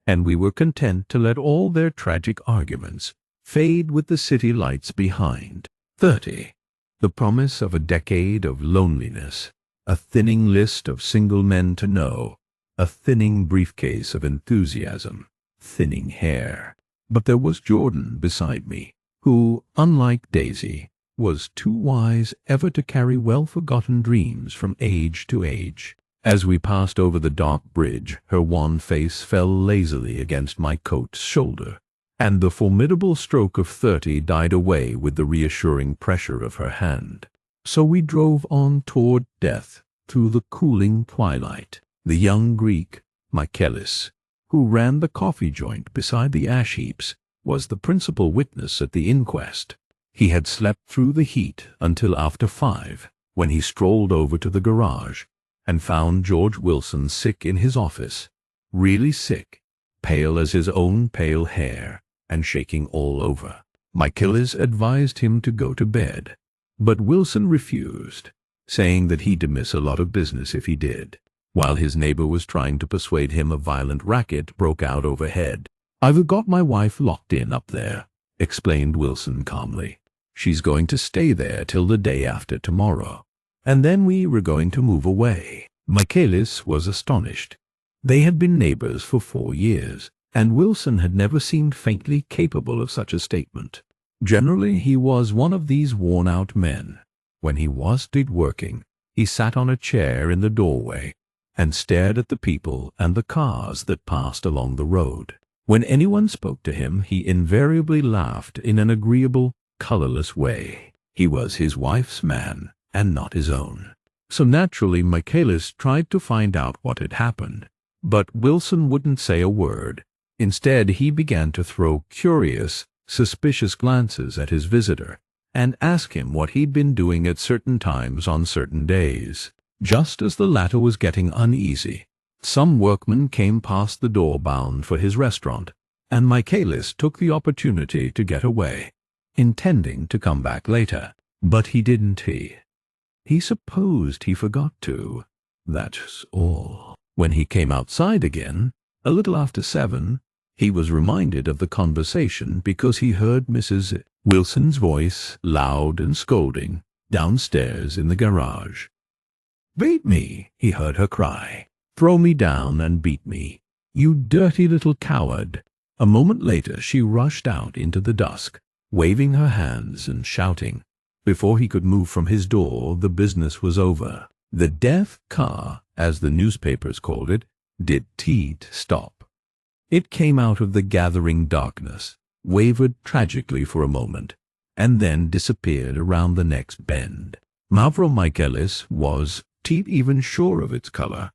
and we were content to let all their tragic arguments fade with the city lights behind. 30. The promise of a decade of loneliness, a thinning list of single men to know, a thinning briefcase of enthusiasm, thinning hair. But there was Jordan beside me, who, unlike Daisy, was too wise ever to carry well-forgotten dreams from age to age. As we passed over the dark bridge, her wan face fell lazily against my coat's shoulder, and the formidable stroke of 30 died away with the reassuring pressure of her hand. So we drove on toward death through the cooling twilight. The young Greek, Michaelis, who ran the coffee joint beside the ash heaps, was the principal witness at the inquest. He had slept through the heat until after 5, when he strolled over to the garage and found George Wilson sick in his office, really sick, pale as his own pale hair, and shaking all over. Michaelis advised him to go to bed, but Wilson refused, saying that he'd miss a lot of business if he did. While his neighbor was trying to persuade him, a violent racket broke out overhead. "I've got my wife locked in up there," explained Wilson calmly. "She's going to stay there till the day after tomorrow, and then we were going to move away." Michaelis was astonished. They had been neighbors for 4 years, and Wilson had never seemed faintly capable of such a statement. Generally, he was one of these worn-out men. When he wasn't working, he sat on a chair in the doorway and stared at the people and the cars that passed along the road. When anyone spoke to him, he invariably laughed in an agreeable, colorless way. He was his wife's man, and not his own. So naturally, Michaelis tried to find out what had happened, but Wilson wouldn't say a word. Instead, he began to throw curious, suspicious glances at his visitor and ask him what he'd been doing at certain times on certain days. Just as the latter was getting uneasy, some workman came past the door bound for his restaurant, and Michaelis took the opportunity to get away, intending to come back later. But he didn't. He supposed he forgot to. That's all. When he came outside again, a little after 7, he was reminded of the conversation because he heard Mrs. Wilson's voice, loud and scolding, downstairs in the garage. "Beat me," he heard her cry. "Throw me down and beat me, you dirty little coward." A moment later she rushed out into the dusk, waving her hands and shouting. Before he could move from his door, the business was over. The death car, as the newspapers called it, did stop. It came out of the gathering darkness, wavered tragically for a moment, and then disappeared around the next bend. Mavro Michaelis was even sure of its color.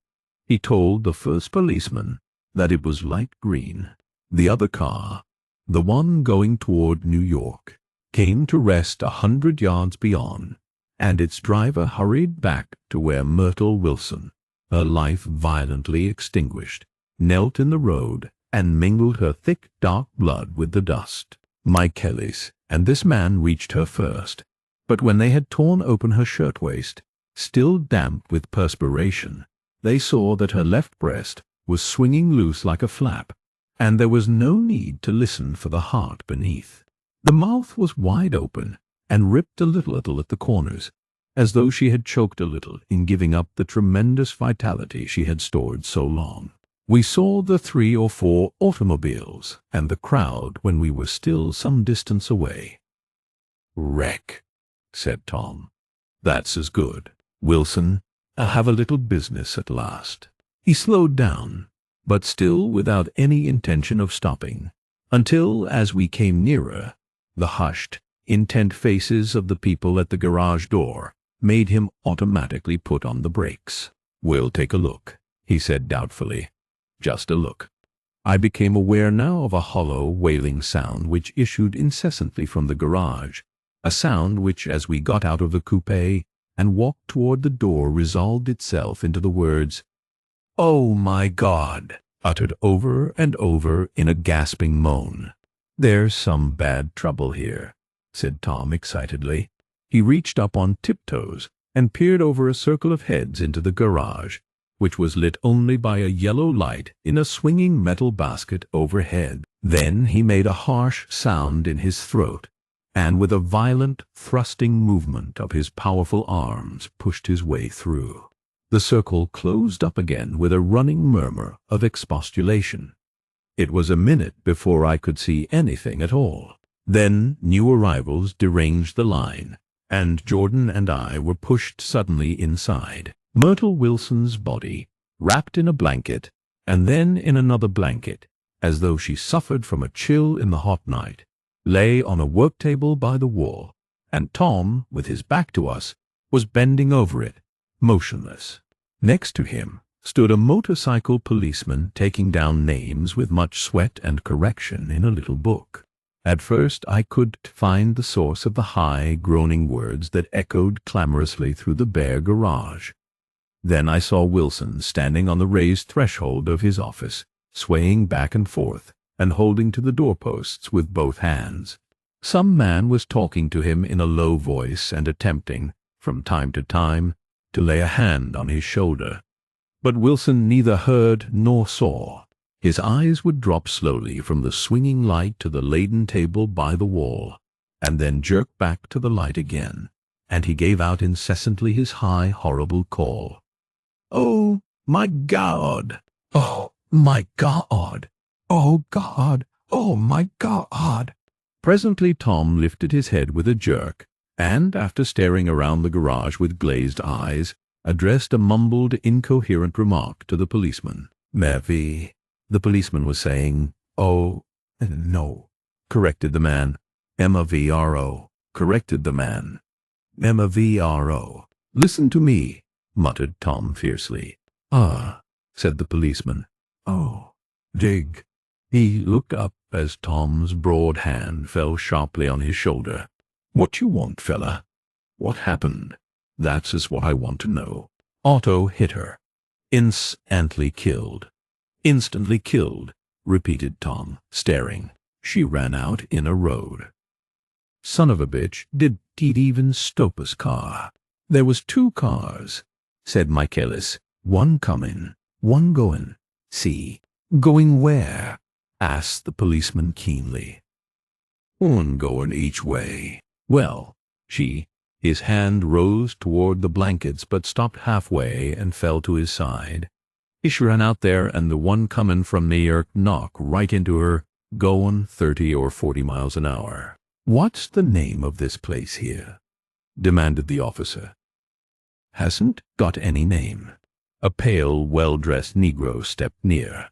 He told the first policeman that it was light green. The other car, the one going toward New York, came to rest 100 yards beyond, and its driver hurried back to where Myrtle Wilson, her life violently extinguished, knelt in the road and mingled her thick dark blood with the dust. Michaelis and this man reached her first, but when they had torn open her shirtwaist, still damp with perspiration, they saw that her left breast was swinging loose like a flap, and there was no need to listen for the heart beneath. The mouth was wide open and ripped a little at the corners, as though she had choked a little in giving up the tremendous vitality she had stored so long. We saw the 3 or 4 automobiles and the crowd when we were still some distance away. "Wreck," said Tom. "That's as good. Wilson, I have a little business at last." He slowed down, but still without any intention of stopping. until, as we came nearer, the hushed, intent faces of the people at the garage door made him automatically put on the brakes. "We'll take a look," he said doubtfully. "Just a look." I became aware now of a hollow, wailing sound which issued incessantly from the garage, a sound which, as we got out of the coupe and walked toward the door, resolved itself into the words, "Oh my God!" uttered over and over in a gasping moan. "There's some bad trouble here," said Tom excitedly. He reached up on tiptoes and peered over a circle of heads into the garage, which was lit only by a yellow light in a swinging metal basket overhead. Then he made a harsh sound in his throat, and with a violent, thrusting movement of his powerful arms pushed his way through. The circle closed up again with a running murmur of expostulation. It was a minute before I could see anything at all. Then new arrivals deranged the line, and Jordan and I were pushed suddenly inside. Myrtle Wilson's body, wrapped in a blanket, and then in another blanket, as though she suffered from a chill in the hot night, lay on a work table by the wall, and Tom, with his back to us, was bending over it, motionless. Next to him stood a motorcycle policeman taking down names with much sweat and correction in a little book. At first I could find the source of the high, groaning words that echoed clamorously through the bare garage. Then I saw Wilson standing on the raised threshold of his office, swaying back and forth and holding to the doorposts with both hands. Some man was talking to him in a low voice and attempting, from time to time, to lay a hand on his shoulder. But Wilson neither heard nor saw. His eyes would drop slowly from the swinging light to the laden table by the wall, and then jerk back to the light again, and he gave out incessantly his high, horrible call. "Oh, my God! Oh, my God! Oh, God! Oh, my God!" Presently Tom lifted his head with a jerk, and, after staring around the garage with glazed eyes, addressed a mumbled, incoherent remark to the policeman. "Murphy," the policeman was saying. "Oh, no," corrected the man. "M-A-V-R-O," corrected the man. "M-A-V-R-O. Listen to me," muttered Tom fiercely. "Ah," said the policeman. "Oh, dig." He looked up as Tom's broad hand fell sharply on his shoulder. "What you want, fella? What happened? That's just what I want to know." "Otto hit her. Instantly killed." "Instantly killed," repeated Tom, staring. "She ran out in a road." "Son of a bitch, did he even stop his car?" "There was 2 cars," said Michaelis. "One comin', one goin'. See." "Going where?" asked the policeman keenly. "One goin' each way." "Well, his hand rose toward the blankets but stopped halfway and fell to his side. "She ran out there and the one comin' from New York knocked right into her, goin' 30 or 40 miles an hour." "What's the name of this place here?" demanded the officer. "Hasn't got any name." A pale, well-dressed Negro stepped near.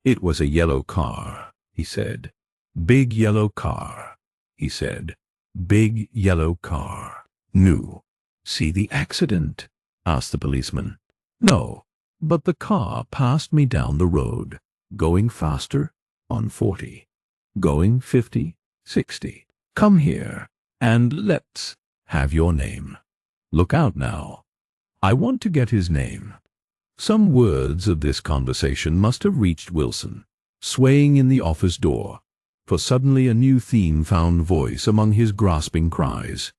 "It was a yellow car," he said. "Big yellow car," he said. "Big yellow car." "New. See the accident?" asked the policeman. "No, but the car passed me down the road, going faster on 40, going 50, 60. Come here, and let's have your name. Look out now. I want to get his name." Some words of this conversation must have reached Wilson, swaying in the office door, for suddenly a new theme found voice among his grasping cries.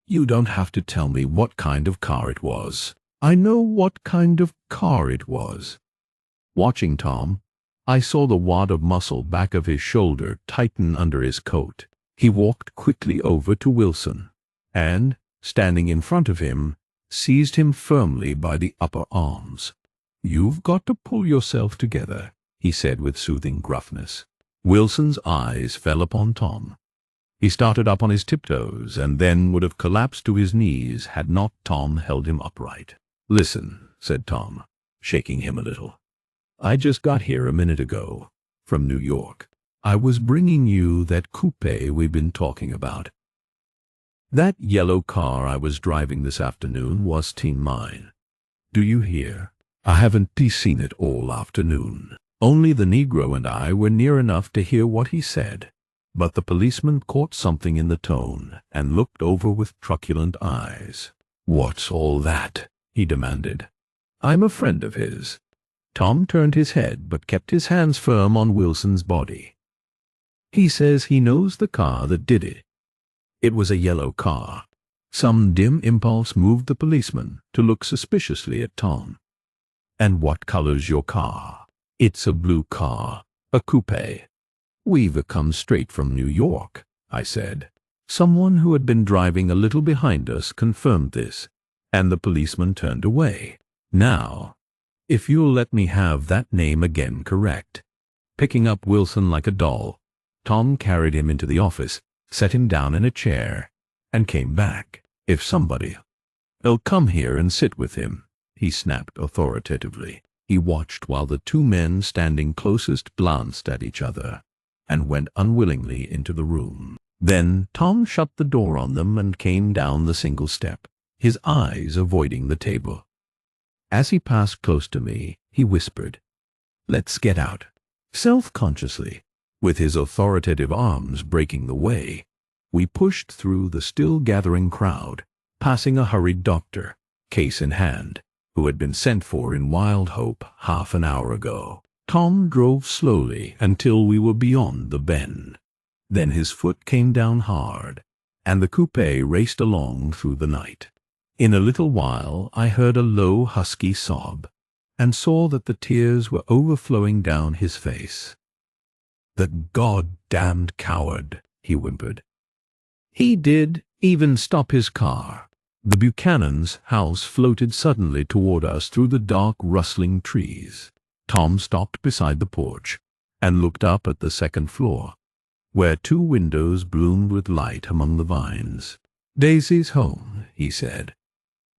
"You don't have to tell me what kind of car it was. I know what kind of car it was." Watching Tom, I saw the wad of muscle back of his shoulder tighten under his coat. He walked quickly over to Wilson, and, standing in front of him, seized him firmly by the upper arms. "You've got to pull yourself together," he said with soothing gruffness. Wilson's eyes fell upon Tom. He started up on his tiptoes, and then would have collapsed to his knees had not Tom held him upright. "Listen," said Tom, shaking him a little. "I just got here a minute ago, from New York. I was bringing you that coupe we've been talking about. That yellow car I was driving this afternoon was mine. Do you hear? I haven't seen it all afternoon. Only the Negro and I were near enough to hear what he said. But the policeman caught something in the tone and looked over with truculent eyes. "What's all that?" he demanded. "I'm a friend of his." Tom turned his head but kept his hands firm on Wilson's body. "He says he knows the car that did it. It was a yellow car." Some dim impulse moved the policeman to look suspiciously at Tom. "And what color's your car?" "It's a blue car, a coupe." "We've come straight from New York," I said. Someone who had been driving a little behind us confirmed this, and the policeman turned away. "Now, if you'll let me have that name again correct." Picking up Wilson like a doll, Tom carried him into the office, set him down in a chair, and came back. "If somebody'll come here and sit with him," he snapped authoritatively. He watched while the two men standing closest glanced at each other, and went unwillingly into the room. Then Tom shut the door on them and came down the single step, his eyes avoiding the table. As he passed close to me, he whispered, "Let's get out." Self-consciously, with his authoritative arms breaking the way, we pushed through the still-gathering crowd, passing a hurried doctor, case in hand, who had been sent for in wild hope half an hour ago. Tom drove slowly until we were beyond the bend. Then his foot came down hard, and the coupe raced along through the night. In a little while I heard a low, husky sob, and saw that the tears were overflowing down his face. "The God-damned coward," he whimpered. He did even stop his car. The Buchanan's house floated suddenly toward us through the dark, rustling trees. Tom stopped beside the porch and looked up at the second floor, where two windows bloomed with light among the vines. "Daisy's home," he said.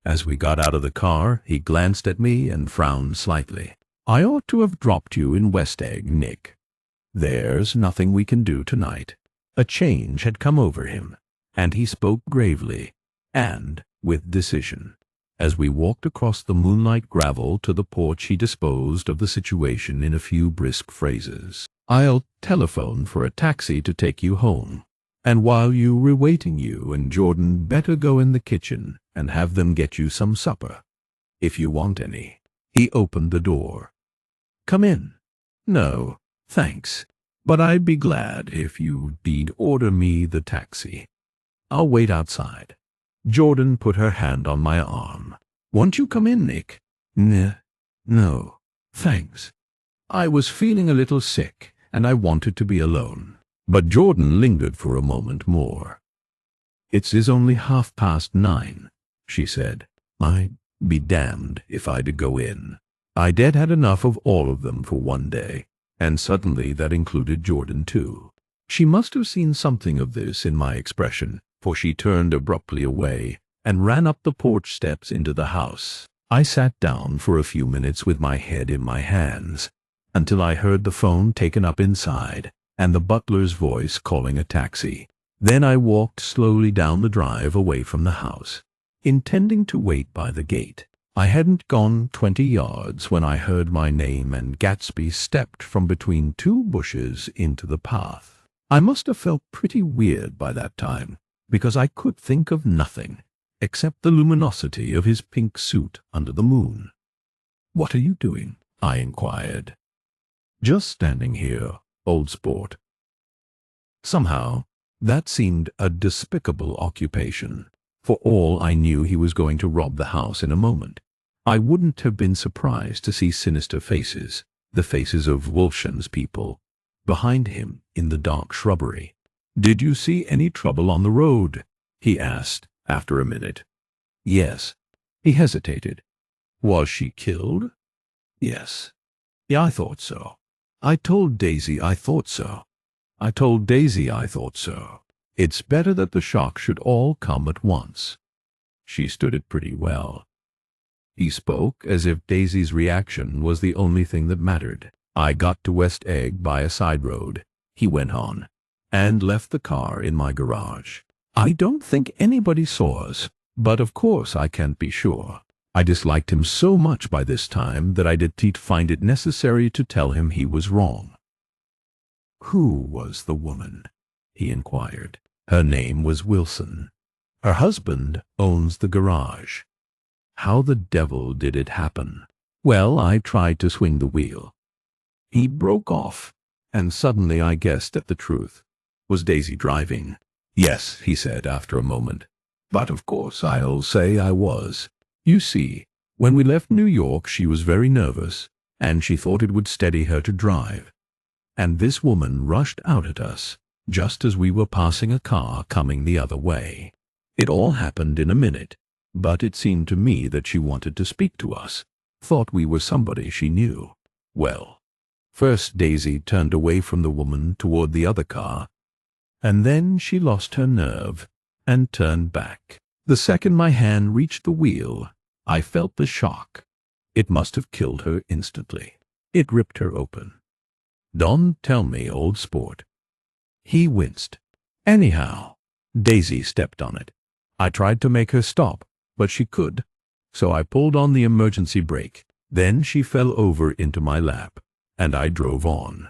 As we got out of the car, he glanced at me and frowned slightly. "I ought to have dropped you in West Egg, Nick. There's nothing we can do tonight." A change had come over him, and he spoke gravely and with decision. As we walked across the moonlight gravel to the porch, he disposed of the situation in a few brisk phrases. "I'll telephone for a taxi to take you home. And while you were waiting, you and Jordan better go in the kitchen and have them get you some supper, if you want any." He opened the door. "Come in." "No, thanks, but I'd be glad if you'd order me the taxi. I'll wait outside." Jordan put her hand on my arm. "Won't you come in, Nick?" No, thanks. I was feeling a little sick, and I wanted to be alone." But Jordan lingered for a moment more. "It's only 9:30, she said. "I'd be damned if I'd go in." I'd had enough of all of them for one day, and suddenly that included Jordan too. She must have seen something of this in my expression, for she turned abruptly away and ran up the porch steps into the house. I sat down for a few minutes with my head in my hands, until I heard the phone taken up inside and the butler's voice calling a taxi. Then I walked slowly down the drive away from the house, intending to wait by the gate. I hadn't gone 20 yards when I heard my name, and Gatsby stepped from between two bushes into the path. I must have felt pretty weird by that time, because I could think of nothing except the luminosity of his pink suit under the moon. "What are you doing?" I inquired. "Just standing here, old sport." Somehow, that seemed a despicable occupation. For all I knew, he was going to rob the house in a moment. I wouldn't have been surprised to see sinister faces, the faces of Wolfsham's people, behind him in the dark shrubbery. "Did you see any trouble on the road?" he asked after a minute. "Yes." He hesitated. "Was she killed?" "Yes." "Yeah, I thought so. I told Daisy I thought so. I told Daisy I thought so. It's better that the shock should all come at once. She stood it pretty well." He spoke as if Daisy's reaction was the only thing that mattered. "I got to West Egg by a side road," he went on, and left the car in my garage. I don't think anybody saw us, but of course I can't be sure. I disliked him so much by this time that I didn't find it necessary to tell him he was wrong. Who was the woman? He inquired. Her name was Wilson. Her husband owns the garage. How the devil did it happen? Well, I tried to swing the wheel. He broke off, and suddenly I guessed at the truth. Was Daisy driving? Yes, he said after a moment. But of course I'll say I was. You see, when we left New York she was very nervous, and she thought it would steady her to drive. And this woman rushed out at us, just as we were passing a car coming the other way. It all happened in a minute, but it seemed to me that she wanted to speak to us, thought we were somebody she knew. Well, first Daisy turned away from the woman toward the other car, and then she lost her nerve and turned back. The second my hand reached the wheel, I felt the shock. It must have killed her instantly. It ripped her open. Don't tell me, old sport. He winced. Anyhow, Daisy stepped on it. I tried to make her stop, but she could, so I pulled on the emergency brake. Then she fell over into my lap, and I drove on.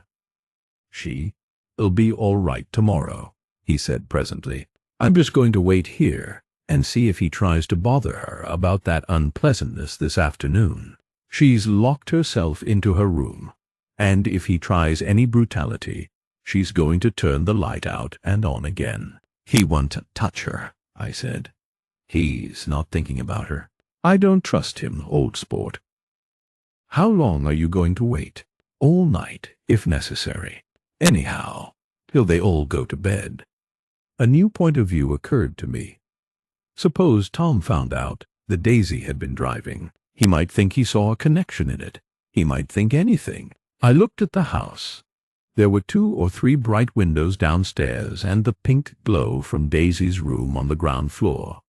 She'll be all right tomorrow, he said presently. I'm just going to wait here and see if he tries to bother her about that unpleasantness this afternoon. She's locked herself into her room, and if he tries any brutality, she's going to turn the light out and on again. He won't touch her, I said. He's not thinking about her. I don't trust him, old sport. How long are you going to wait? All night, if necessary. Anyhow, till they all go to bed. A new point of view occurred to me. Suppose Tom found out that Daisy had been driving. He might think he saw a connection in it. He might think anything. I looked at the house. There were 2 or 3 bright windows downstairs and the pink glow from Daisy's room on the ground floor.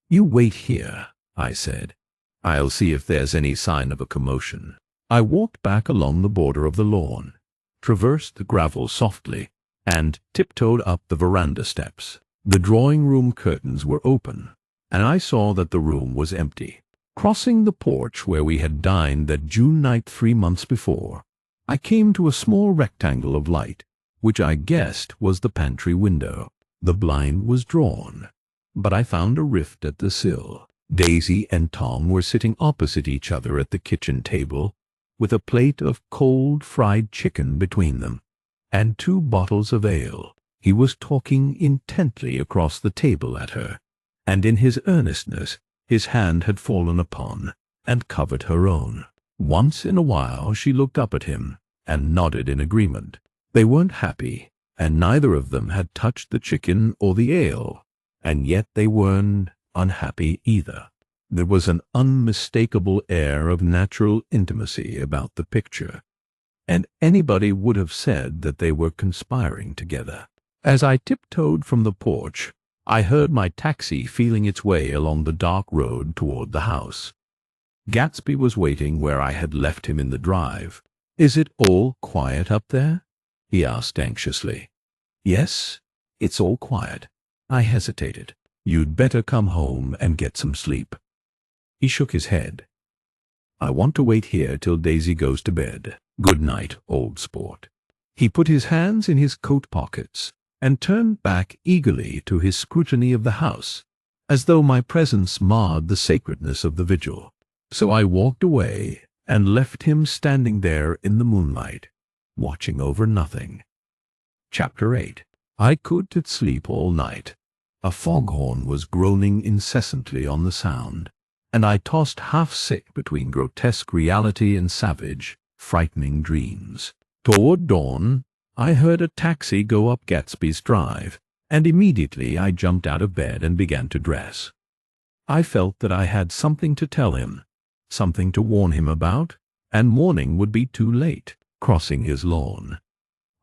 You wait here, I said. I'll see if there's any sign of a commotion. I walked back along the border of the lawn, traversed the gravel softly, and tiptoed up the veranda steps. The drawing-room curtains were open, and I saw that the room was empty. Crossing the porch where we had dined that June night 3 months before, I came to a small rectangle of light, which I guessed was the pantry window. The blind was drawn, but I found a rift at the sill. Daisy and Tom were sitting opposite each other at the kitchen table, with a plate of cold fried chicken between them, and 2 bottles of ale. He was talking intently across the table at her, and in his earnestness his hand had fallen upon and covered her own. Once in a while she looked up at him and nodded in agreement. They weren't happy, and neither of them had touched the chicken or the ale, and yet they weren't unhappy either. There was an unmistakable air of natural intimacy about the picture, and anybody would have said that they were conspiring together. As I tiptoed from the porch, I heard my taxi feeling its way along the dark road toward the house. Gatsby was waiting where I had left him in the drive. "Is it all quiet up there?" he asked anxiously. "Yes, it's all quiet." I hesitated. "You'd better come home and get some sleep." He shook his head. "I want to wait here till Daisy goes to bed. Good night, old sport." He put his hands in his coat pockets and turned back eagerly to his scrutiny of the house, as though my presence marred the sacredness of the vigil. So I walked away and left him standing there in the moonlight, watching over nothing. Chapter 8. I couldn't sleep all night. A foghorn was groaning incessantly on the sound, and I tossed half-sick between grotesque reality and savage, frightening dreams. Toward dawn, I heard a taxi go up Gatsby's drive, and immediately I jumped out of bed and began to dress. I felt that I had something to tell him, something to warn him about, and morning would be too late. Crossing his lawn,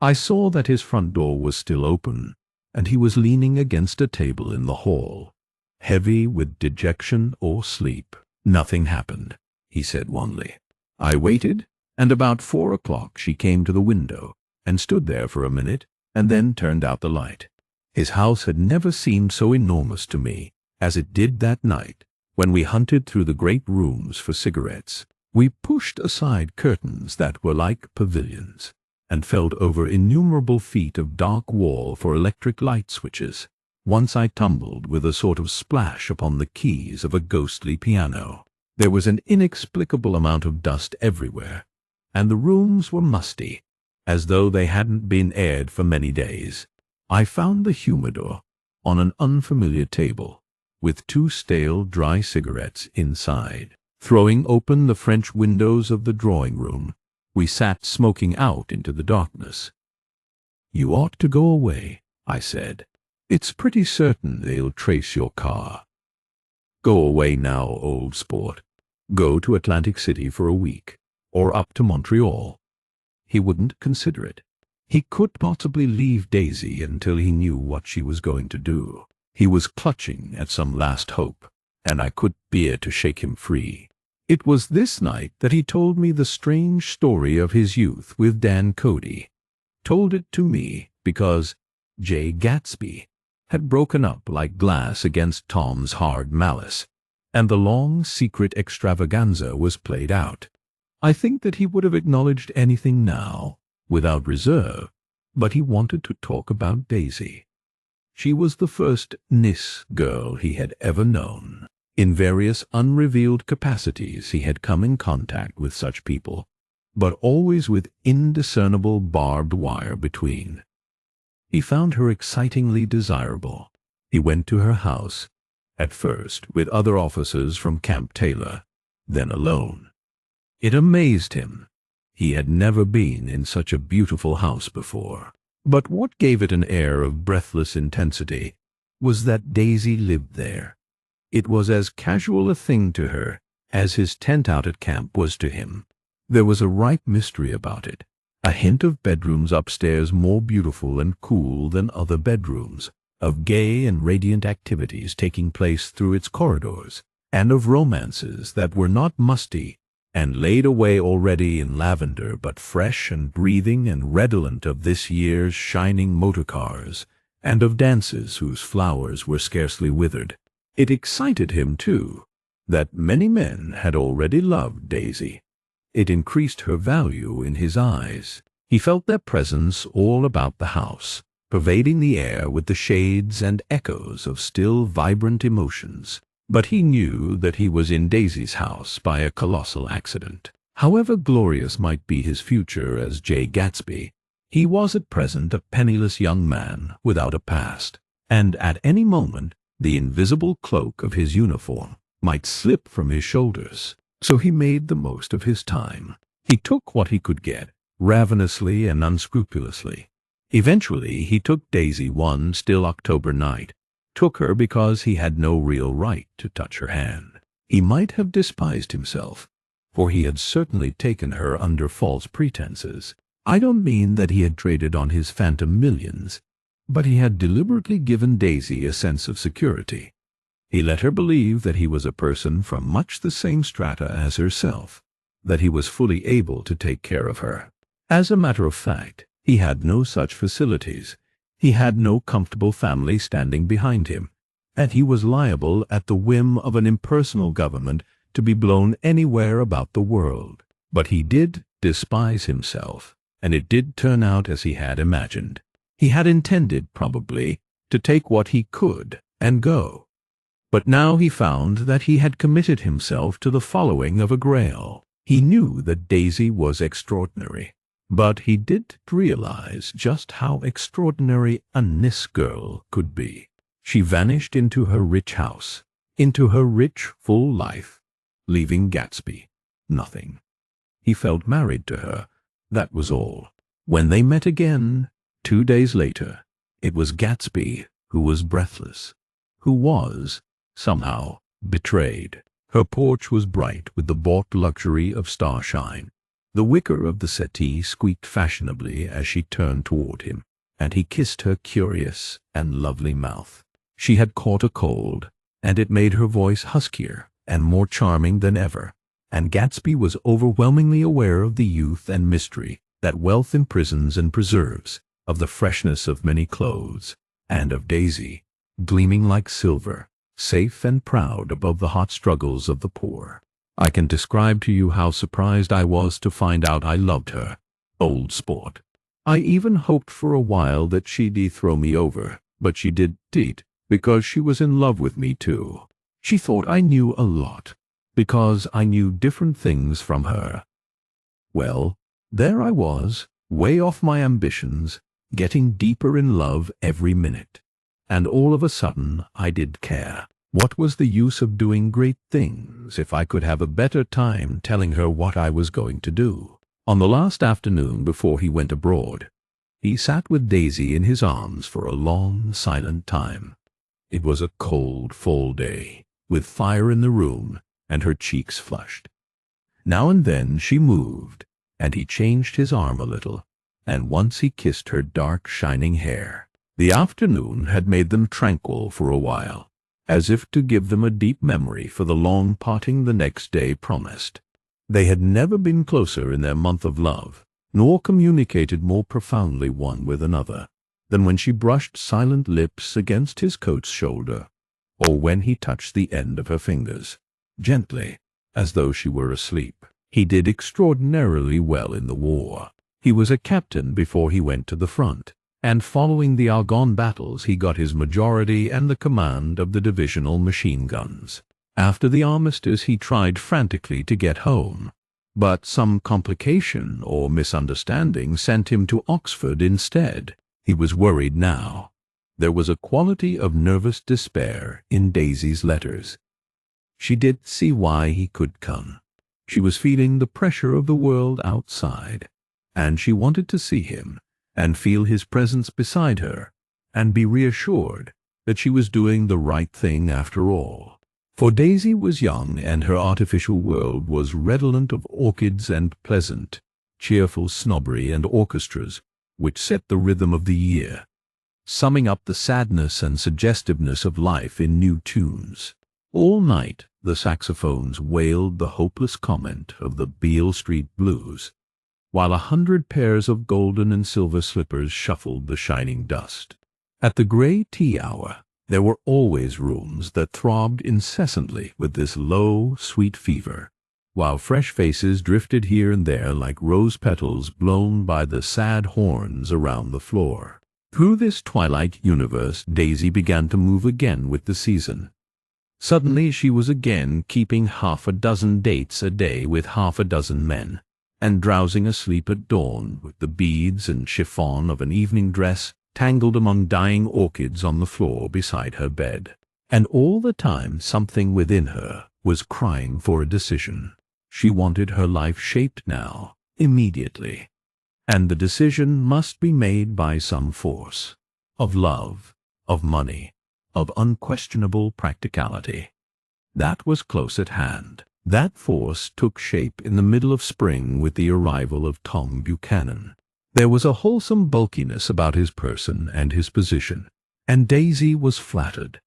I saw that his front door was still open, and he was leaning against a table in the hall, heavy with dejection or sleep. "Nothing happened," he said wanly. I waited, and about 4 o'clock she came to the window and stood there for a minute and then turned out the light. His house had never seemed so enormous to me as it did that night when we hunted through the great rooms for cigarettes. We pushed aside curtains that were like pavilions, and felt over innumerable feet of dark wall for electric light switches. Once I tumbled with a sort of splash upon the keys of a ghostly piano. There was an inexplicable amount of dust everywhere, and the rooms were musty, as though they hadn't been aired for many days. I found the humidor on an unfamiliar table, with 2 stale, dry cigarettes inside. Throwing open the French windows of the drawing room, we sat smoking out into the darkness. "You ought to go away," I said. "It's pretty certain they'll trace your car. Go away now, old sport. Go to Atlantic City for a week, or up to Montreal." He wouldn't consider it. He could possibly leave Daisy until he knew what she was going to do. He was clutching at some last hope, and I couldn't bear to shake him free. It was this night that he told me the strange story of his youth with Dan Cody. Told it to me because Jay Gatsby had broken up like glass against Tom's hard malice, and the long, secret extravaganza was played out. I think that he would have acknowledged anything now, without reserve, but he wanted to talk about Daisy. She was the first Nis girl he had ever known. In various unrevealed capacities he had come in contact with such people, but always with indiscernible barbed wire between. He found her excitingly desirable. He went to her house, at first with other officers from Camp Taylor, then alone. It amazed him. He had never been in such a beautiful house before. But what gave it an air of breathless intensity was that Daisy lived there. It was as casual a thing to her as his tent out at camp was to him. There was a ripe mystery about it, a hint of bedrooms upstairs more beautiful and cool than other bedrooms, of gay and radiant activities taking place through its corridors, and of romances that were not musty and laid away already in lavender, but fresh and breathing and redolent of this year's shining motor cars, and of dances whose flowers were scarcely withered. It excited him, too, that many men had already loved Daisy. It increased her value in his eyes. He felt their presence all about the house, pervading the air with the shades and echoes of still vibrant emotions. But he knew that he was in Daisy's house by a colossal accident. However glorious might be his future as Jay Gatsby, he was at present a penniless young man without a past, and at any moment the invisible cloak of his uniform might slip from his shoulders. So he made the most of his time. He took what he could get, ravenously and unscrupulously. Eventually he took Daisy one still October night, took her because he had no real right to touch her hand. He might have despised himself, for he had certainly taken her under false pretenses. I don't mean that he had traded on his phantom millions, but he had deliberately given Daisy a sense of security. He let her believe that he was a person from much the same strata as herself, that he was fully able to take care of her. As a matter of fact, he had no such facilities. He had no comfortable family standing behind him, and he was liable at the whim of an impersonal government to be blown anywhere about the world. But he did despise himself, and it did turn out as he had imagined. He had intended, probably, to take what he could and go. But now he found that he had committed himself to the following of a grail. He knew that Daisy was extraordinary, but he didn't realize just how extraordinary a Nis girl could be. She vanished into her rich house, into her rich, full life, leaving Gatsby nothing. He felt married to her, that was all. When they met again, 2 days later, it was Gatsby who was breathless, who was, somehow, betrayed. Her porch was bright with the bought luxury of starshine. The wicker of the settee squeaked fashionably as she turned toward him, and he kissed her curious and lovely mouth. She had caught a cold, and it made her voice huskier and more charming than ever, and Gatsby was overwhelmingly aware of the youth and mystery that wealth imprisons and preserves. of the freshness of many clothes, and of Daisy, gleaming like silver, safe and proud above the hot struggles of the poor. I can describe to you how surprised I was to find out I loved her, old sport. I even hoped for a while that she'd throw me over, but she didn't, because she was in love with me too. She thought I knew a lot, because I knew different things from her. Well, there I was, way off my ambitions, getting deeper in love every minute. And all of a sudden I did care. What was the use of doing great things if I could have a better time telling her what I was going to do? On the last afternoon before he went abroad, he sat with Daisy in his arms for a long, silent time. It was a cold fall day, with fire in the room, and her cheeks flushed. Now and then she moved, and he changed his arm a little, and once he kissed her dark, shining hair. The afternoon had made them tranquil for a while, as if to give them a deep memory for the long parting the next day promised. They had never been closer in their month of love, nor communicated more profoundly one with another, than when she brushed silent lips against his coat's shoulder, or when he touched the end of her fingers, gently, as though she were asleep. He did extraordinarily well in the war. He was a captain before he went to the front, and following the Argonne battles he got his majority and the command of the divisional machine guns. After the armistice he tried frantically to get home, but some complication or misunderstanding sent him to Oxford instead. He was worried now. There was a quality of nervous despair in Daisy's letters. She did see why he could come. She was feeling the pressure of the world outside, and she wanted to see him and feel his presence beside her, and be reassured that she was doing the right thing after all. For Daisy was young, and her artificial world was redolent of orchids and pleasant, cheerful snobbery and orchestras, which set the rhythm of the year, summing up the sadness and suggestiveness of life in new tunes. All night the saxophones wailed the hopeless comment of the Beale Street Blues, while 100 pairs of golden and silver slippers shuffled the shining dust. At the grey tea hour there were always rooms that throbbed incessantly with this low, sweet fever, while fresh faces drifted here and there like rose petals blown by the sad horns around the floor. Through this twilight universe Daisy began to move again with the season. Suddenly she was again keeping 6 dates a day with 6 men, and drowsing asleep at dawn with the beads and chiffon of an evening dress tangled among dying orchids on the floor beside her bed. And all the time something within her was crying for a decision. She wanted her life shaped now, immediately, and the decision must be made by some force, of love, of money, of unquestionable practicality. That was close at hand. That force took shape in the middle of spring with the arrival of Tom Buchanan. There was a wholesome bulkiness about his person and his position, and Daisy was flattered.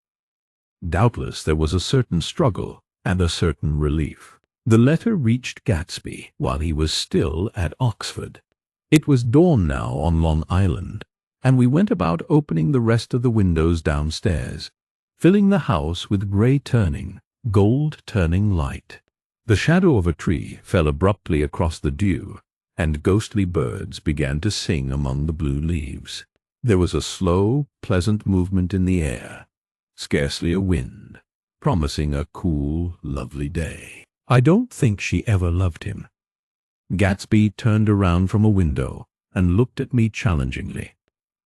Doubtless there was a certain struggle and a certain relief. The letter reached Gatsby while he was still at Oxford. It was dawn now on Long Island, and we went about opening the rest of the windows downstairs, filling the house with grey-turning, gold-turning light. The shadow of a tree fell abruptly across the dew, and ghostly birds began to sing among the blue leaves. There was a slow, pleasant movement in the air, scarcely a wind, promising a cool, lovely day. I don't think she ever loved him. Gatsby turned around from a window and looked at me challengingly.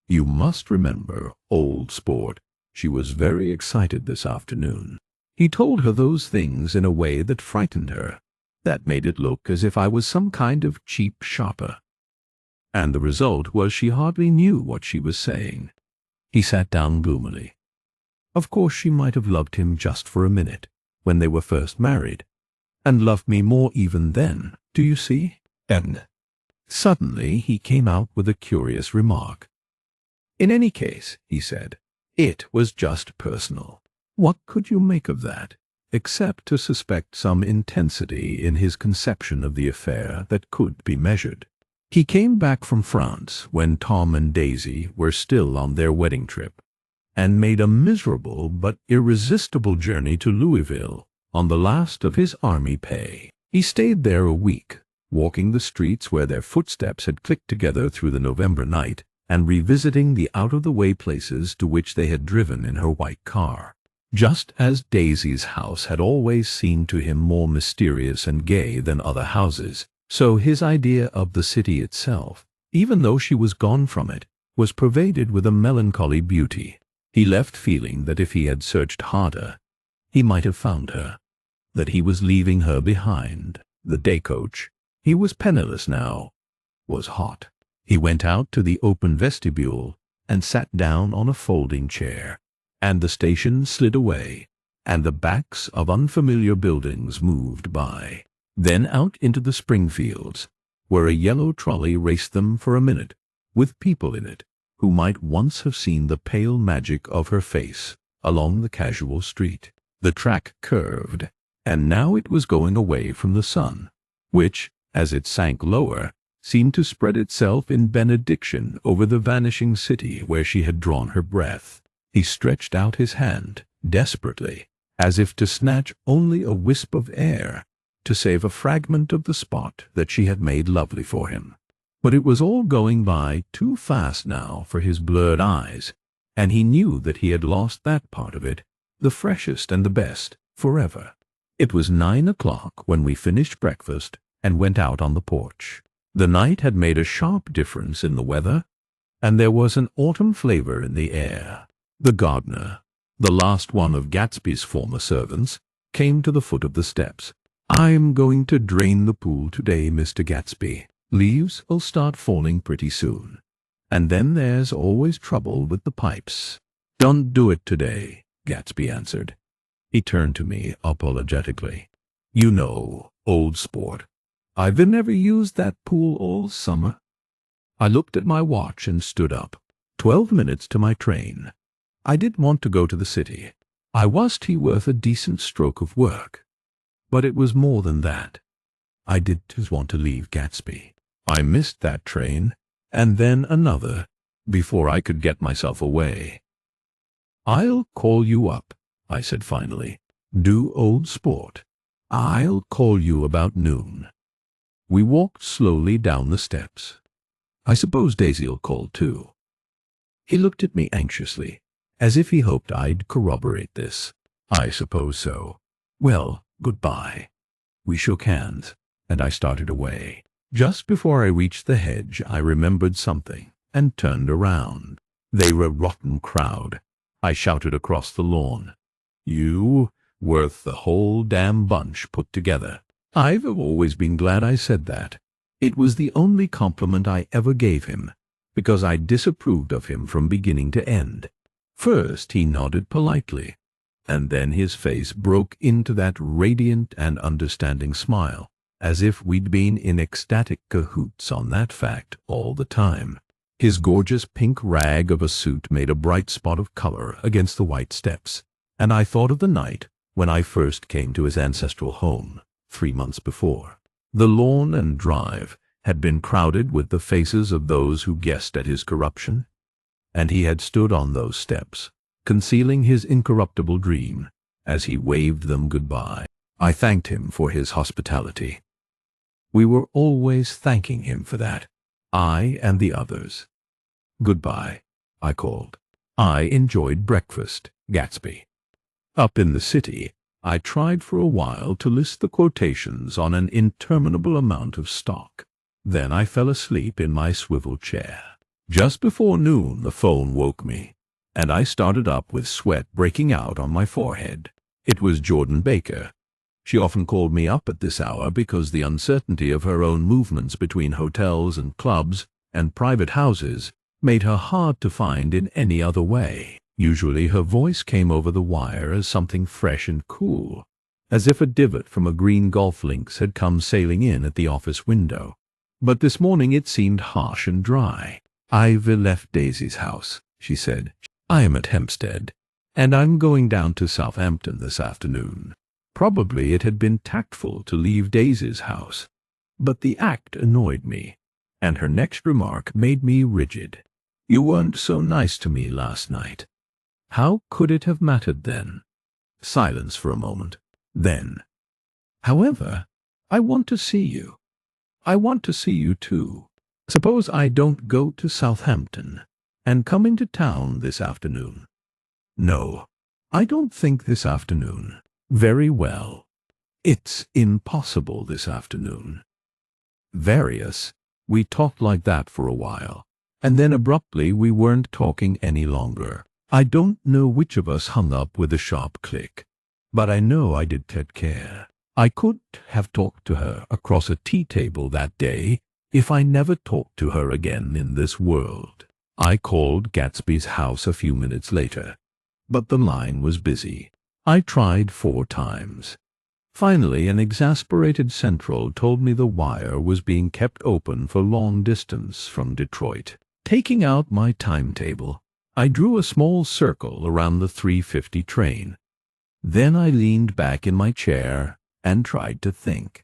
You must remember, old sport, she was very excited this afternoon. He told her those things in a way that frightened her, that made it look as if I was some kind of cheap shopper. And the result was she hardly knew what she was saying. He sat down gloomily. Of course she might have loved him just for a minute, when they were first married, and loved me more even then, do you see? And suddenly he came out with a curious remark. In any case, he said, it was just personal. What could you make of that, except to suspect some intensity in his conception of the affair that could be measured? He came back from France when Tom and Daisy were still on their wedding trip, and made a miserable but irresistible journey to Louisville on the last of his army pay. He stayed there a week, walking the streets where their footsteps had clicked together through the November night, and revisiting the out-of-the-way places to which they had driven in her white car. Just as Daisy's house had always seemed to him more mysterious and gay than other houses, so his idea of the city itself, even though she was gone from it, was pervaded with a melancholy beauty. He left feeling that if he had searched harder, he might have found her, that he was leaving her behind. The day coach, he was penniless now, was hot. He went out to the open vestibule and sat down on a folding chair, and the station slid away, and the backs of unfamiliar buildings moved by. Then out into the Springfields, where a yellow trolley raced them for a minute, with people in it who might once have seen the pale magic of her face along the casual street. The track curved, and now it was going away from the sun, which, as it sank lower, seemed to spread itself in benediction over the vanishing city where she had drawn her breath. He stretched out his hand, desperately, as if to snatch only a wisp of air, to save a fragment of the spot that she had made lovely for him. But it was all going by too fast now for his blurred eyes, and he knew that he had lost that part of it, the freshest and the best, forever. It was 9 o'clock when we finished breakfast and went out on the porch. The night had made a sharp difference in the weather, and there was an autumn flavor in the air. The gardener, the last one of Gatsby's former servants, came to the foot of the steps. "I'm going to drain the pool today, Mr. Gatsby. Leaves'll start falling pretty soon, and then there's always trouble with the pipes." "Don't do it today," Gatsby answered. He turned to me apologetically. "You know, old sport, I've never used that pool all summer." I looked at my watch and stood up. 12 minutes to my train. I did want to go to the city. I wasn't worth a decent stroke of work. But it was more than that. I did just want to leave Gatsby. I missed that train, and then another, before I could get myself away. "I'll call you up," I said finally. "Do, old sport. I'll call you about noon." We walked slowly down the steps. "I suppose Daisy'll call too." He looked at me anxiously, as if he hoped I'd corroborate this. "I suppose so. Well, goodbye." We shook hands, and I started away. Just before I reached the hedge, I remembered something, and turned around. They were a rotten crowd. I shouted across the lawn. "You worth the whole damn bunch put together." I've always been glad I said that. It was the only compliment I ever gave him, because I disapproved of him from beginning to end. First he nodded politely, and then his face broke into that radiant and understanding smile, as if we'd been in ecstatic cahoots on that fact all the time. His gorgeous pink rag of a suit made a bright spot of color against the white steps, and I thought of the night when I first came to his ancestral home, 3 months before. The lawn and drive had been crowded with the faces of those who guessed at his corruption, and he had stood on those steps, concealing his incorruptible dream, as he waved them goodbye. I thanked him for his hospitality. We were always thanking him for that, I and the others. "Goodbye," I called. "I enjoyed breakfast, Gatsby." Up in the city, I tried for a while to list the quotations on an interminable amount of stock. Then I fell asleep in my swivel chair. Just before noon the phone woke me, and I started up with sweat breaking out on my forehead. It was Jordan Baker. She often called me up at this hour because the uncertainty of her own movements between hotels and clubs and private houses made her hard to find in any other way. Usually her voice came over the wire as something fresh and cool, as if a divot from a green golf links had come sailing in at the office window. But this morning it seemed harsh and dry. "I've left Daisy's house," she said. "I am at Hempstead, and I'm going down to Southampton this afternoon." Probably it had been tactful to leave Daisy's house, but the act annoyed me, and her next remark made me rigid. "You weren't so nice to me last night." How could it have mattered then? Silence for a moment. Then, "However, I want to see you. I want to see you too. Suppose I don't go to Southampton and come into town this afternoon?" "No, I don't think this afternoon." "Very well. It's impossible this afternoon." Various. We talked like that for a while, and then abruptly we weren't talking any longer. I don't know which of us hung up with a sharp click, but I know I did take care. I could have talked to her across a tea table that day if I never talked to her again in this world. I called Gatsby's house a few minutes later, but the line was busy. I tried 4 times. Finally, an exasperated central told me the wire was being kept open for long distance from Detroit. Taking out my timetable, I drew a small circle around the 3:50 train. Then I leaned back in my chair and tried to think.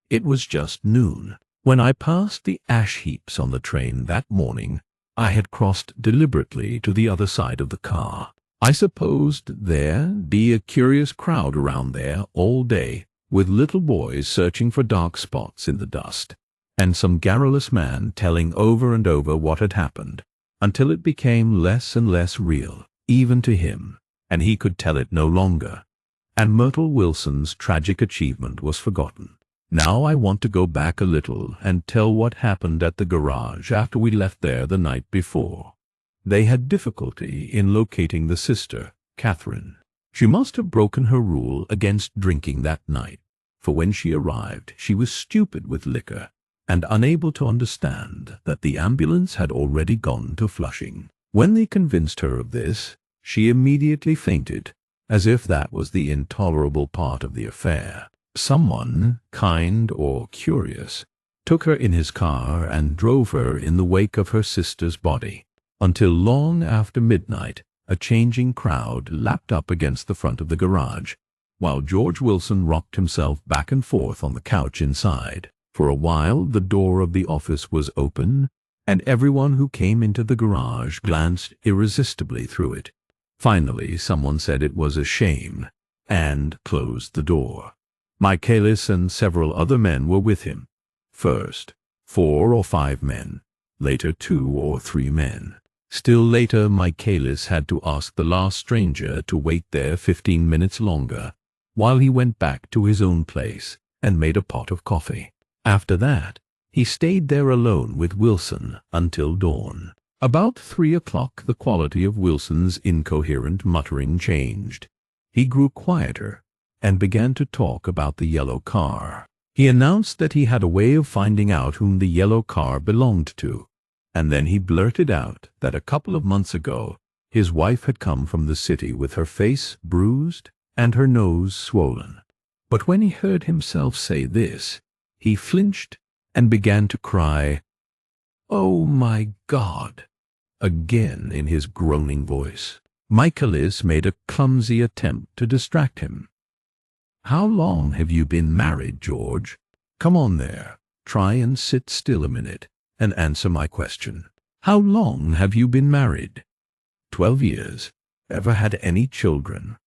It was just noon. When I passed the ash heaps on the train that morning, I had crossed deliberately to the other side of the car. I supposed there'd be a curious crowd around there all day, with little boys searching for dark spots in the dust, and some garrulous man telling over and over what had happened, until it became less and less real, even to him, and he could tell it no longer, and Myrtle Wilson's tragic achievement was forgotten. Now I want to go back a little and tell what happened at the garage after we left there the night before. They had difficulty in locating the sister, Catherine. She must have broken her rule against drinking that night, for when she arrived she was stupid with liquor and unable to understand that the ambulance had already gone to Flushing. When they convinced her of this, she immediately fainted, as if that was the intolerable part of the affair. Someone, kind or curious, took her in his car and drove her in the wake of her sister's body. Until long after midnight, a changing crowd lapped up against the front of the garage, while George Wilson rocked himself back and forth on the couch inside. For a while the door of the office was open, and everyone who came into the garage glanced irresistibly through it. Finally someone said it was a shame, and closed the door. Michaelis and several other men were with him. First, 4 or 5 men, later 2 or 3 men. Still later, Michaelis had to ask the last stranger to wait there 15 minutes longer, while he went back to his own place and made a pot of coffee. After that, he stayed there alone with Wilson until dawn. About 3 o'clock, the quality of Wilson's incoherent muttering changed. He grew quieter and began to talk about the yellow car. He announced that he had a way of finding out whom the yellow car belonged to, and then he blurted out that a couple of months ago his wife had come from the city with her face bruised and her nose swollen. But when he heard himself say this, he flinched and began to cry, "Oh my God!" again in his groaning voice. Michaelis made a clumsy attempt to distract him. "How long have you been married, George? Come on there, try and sit still a minute and answer my question. How long have you been married?" 12 years. Ever had any children?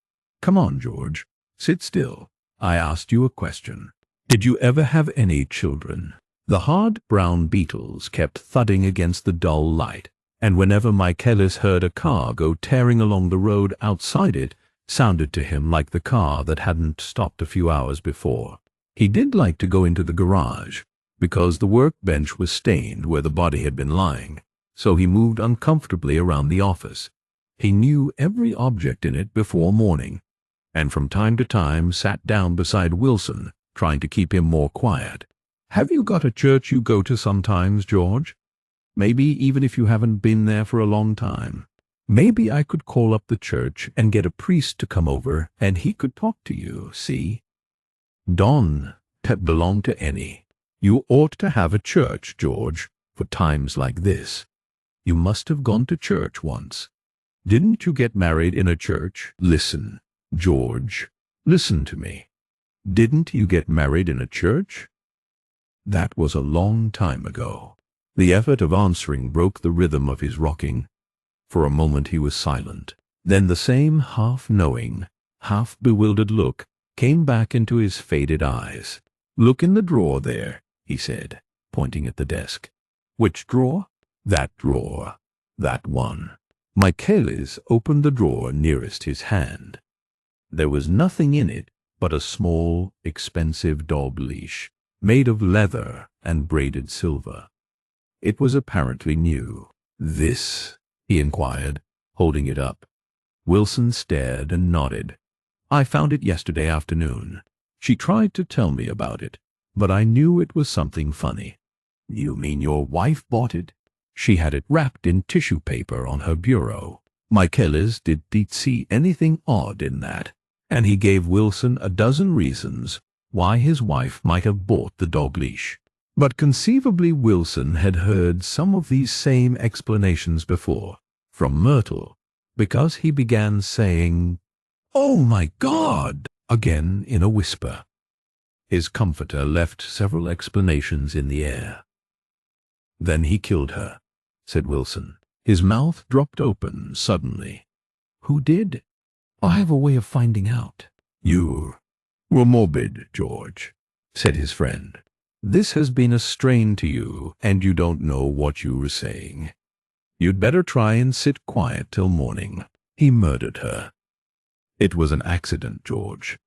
Come on, George, sit still. I asked you a question. Did you ever have any children? The hard brown beetles kept thudding against the dull light, and whenever Michaelis heard a car go tearing along the road outside it, sounded to him like the car that hadn't stopped a few hours before. He did like to go into the garage, because the workbench was stained where the body had been lying, so he moved uncomfortably around the office. He knew every object in it before morning, and from time to time sat down beside Wilson, trying to keep him more quiet. Have you got a church you go to sometimes, George? Maybe even if you haven't been there for a long time. Maybe I could call up the church and get a priest to come over, and he could talk to you, see? Don't belong to any. You ought to have a church, George, for times like this. You must have gone to church once. Didn't you get married in a church? Listen, George, listen to me. Didn't you get married in a church? That was a long time ago. The effort of answering broke the rhythm of his rocking. For a moment he was silent. Then the same half-knowing, half-bewildered look came back into his faded eyes. "Look in the drawer there," he said, pointing at the desk. "Which drawer?" "That drawer. That one." Michaelis opened the drawer nearest his hand. There was nothing in it but a small, expensive dog leash, made of leather and braided silver. It was apparently new. "This?" he inquired, holding it up. Wilson stared and nodded. "I found it yesterday afternoon. She tried to tell me about it, but I knew it was something funny." "You mean your wife bought it?" "She had it wrapped in tissue paper on her bureau." Michaelis didn't see anything odd in that, and he gave Wilson a dozen reasons why his wife might have bought the dog leash. But conceivably Wilson had heard some of these same explanations before, from Myrtle, because he began saying, "Oh my God!" again in a whisper. His comforter left several explanations in the air. "Then he killed her," said Wilson. His mouth dropped open suddenly. "Who did?" "I have a way of finding out." "You were morbid, George," said his friend. "This has been a strain to you, and you don't know what you were saying. You'd better try and sit quiet till morning. He murdered her." "It was an accident, George."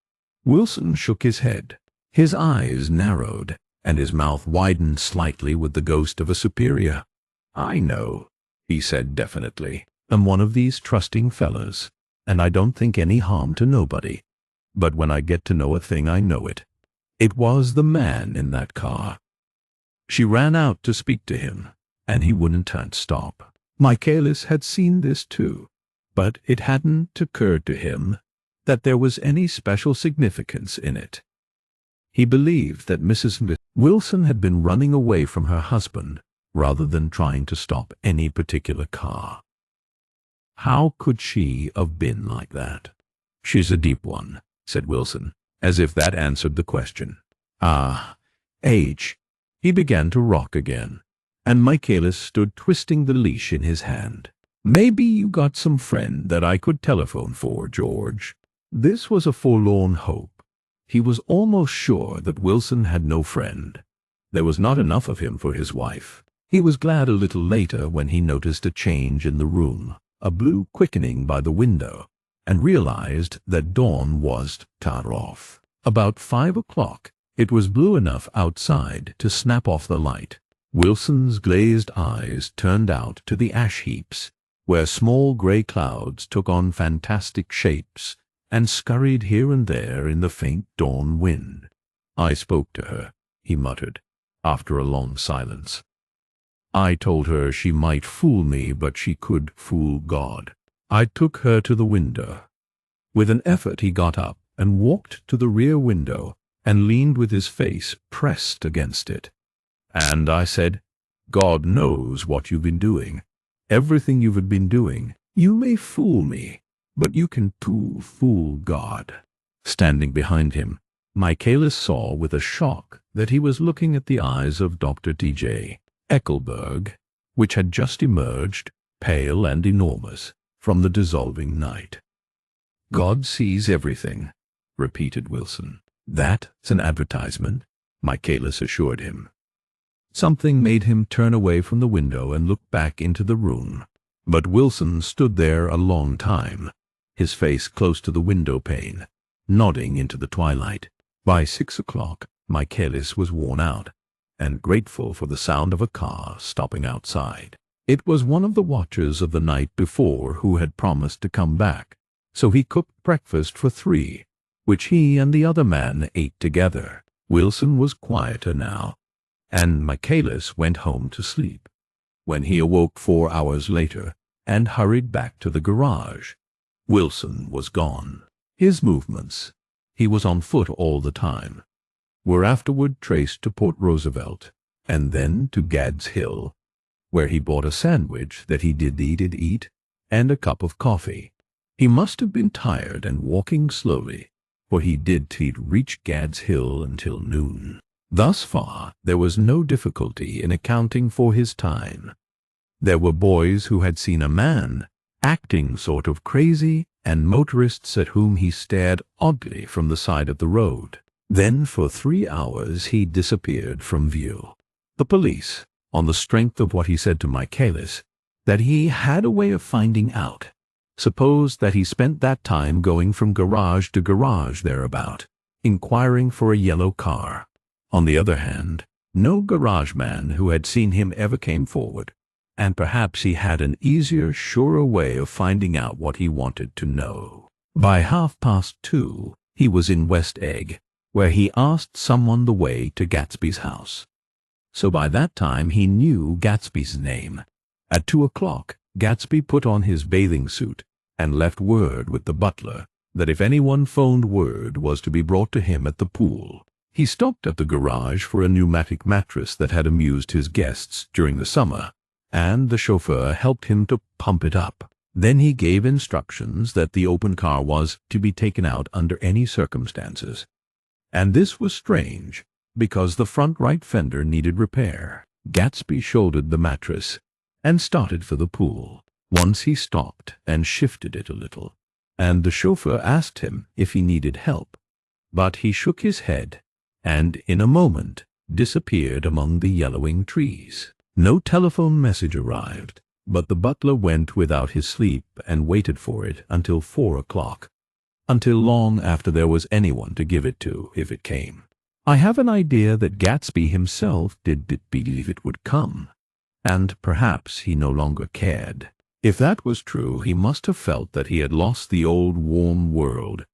Wilson shook his head. His eyes narrowed, and his mouth widened slightly with the ghost of a superior. "I know," he said definitely. "I'm one of these trusting fellas, and I don't think any harm to nobody. But when I get to know a thing, I know it. It was the man in that car. She ran out to speak to him, and he wouldn't stop." Michaelis had seen this too, but it hadn't occurred to him that there was any special significance in it. He believed that Mrs. Wilson had been running away from her husband rather than trying to stop any particular car. How could she have been like that? "She's a deep one," said Wilson, as if that answered the question. Age. He began to rock again, and Michaelis stood twisting the leash in his hand. "Maybe you got some friend that I could telephone for, George." This was a forlorn hope. He was almost sure that Wilson had no friend. There was not enough of him for his wife. He was glad a little later when he noticed a change in the room, a blue quickening by the window, and realized that dawn was off. About 5 o'clock, it was blue enough outside to snap off the light. Wilson's glazed eyes turned out to the ash heaps, where small gray clouds took on fantastic shapes and scurried here and there in the faint dawn wind. "I spoke to her," he muttered, after a long silence. "I told her she might fool me, but she could fool God. I took her to the window." With an effort he got up and walked to the rear window and leaned with his face pressed against it. "And I said, God knows what you've been doing. Everything you've been doing. You may fool me, but you can too fool God." Standing behind him, Michaelis saw with a shock that he was looking at the eyes of Dr. T.J. Eckelberg, which had just emerged, pale and enormous, from the dissolving night. "God sees everything," repeated Wilson. "That's an advertisement," Michaelis assured him. Something made him turn away from the window and look back into the room, but Wilson stood there a long time, his face close to the window pane, nodding into the twilight. By 6 o'clock, Michaelis was worn out, and grateful for the sound of a car stopping outside. It was one of the watchers of the night before who had promised to come back, so he cooked breakfast for 3, which he and the other man ate together. Wilson was quieter now, and Michaelis went home to sleep. When he awoke 4 hours later and hurried back to the garage, Wilson was gone. His movements, he was on foot all the time, were afterward traced to Port Roosevelt, and then to Gad's Hill, where he bought a sandwich that he did eat, and a cup of coffee. He must have been tired and walking slowly, for he did reach Gad's Hill until noon. Thus far, there was no difficulty in accounting for his time. There were boys who had seen a man acting sort of crazy, and motorists at whom he stared oddly from the side of the road. Then for 3 hours he disappeared from view. The police, on the strength of what he said to Michaelis, that he had a way of finding out, supposed that he spent that time going from garage to garage thereabout, inquiring for a yellow car. On the other hand, no garage man who had seen him ever came forward, and perhaps he had an easier, surer way of finding out what he wanted to know. By 2:30, he was in West Egg, where he asked someone the way to Gatsby's house. So by that time he knew Gatsby's name. At 2:00, Gatsby put on his bathing suit and left word with the butler that if anyone phoned word was to be brought to him at the pool. He stopped at the garage for a pneumatic mattress that had amused his guests during the summer, and the chauffeur helped him to pump it up. Then he gave instructions that the open car was to be taken out under any circumstances. And this was strange, because the front right fender needed repair. Gatsby shouldered the mattress and started for the pool. Once he stopped and shifted it a little, and the chauffeur asked him if he needed help, but he shook his head and in a moment disappeared among the yellowing trees. No telephone message arrived, but the butler went without his sleep and waited for it until 4:00, until long after there was anyone to give it to if it came. I have an idea that Gatsby himself did believe it would come, and perhaps he no longer cared. If that was true, he must have felt that he had lost the old warm world,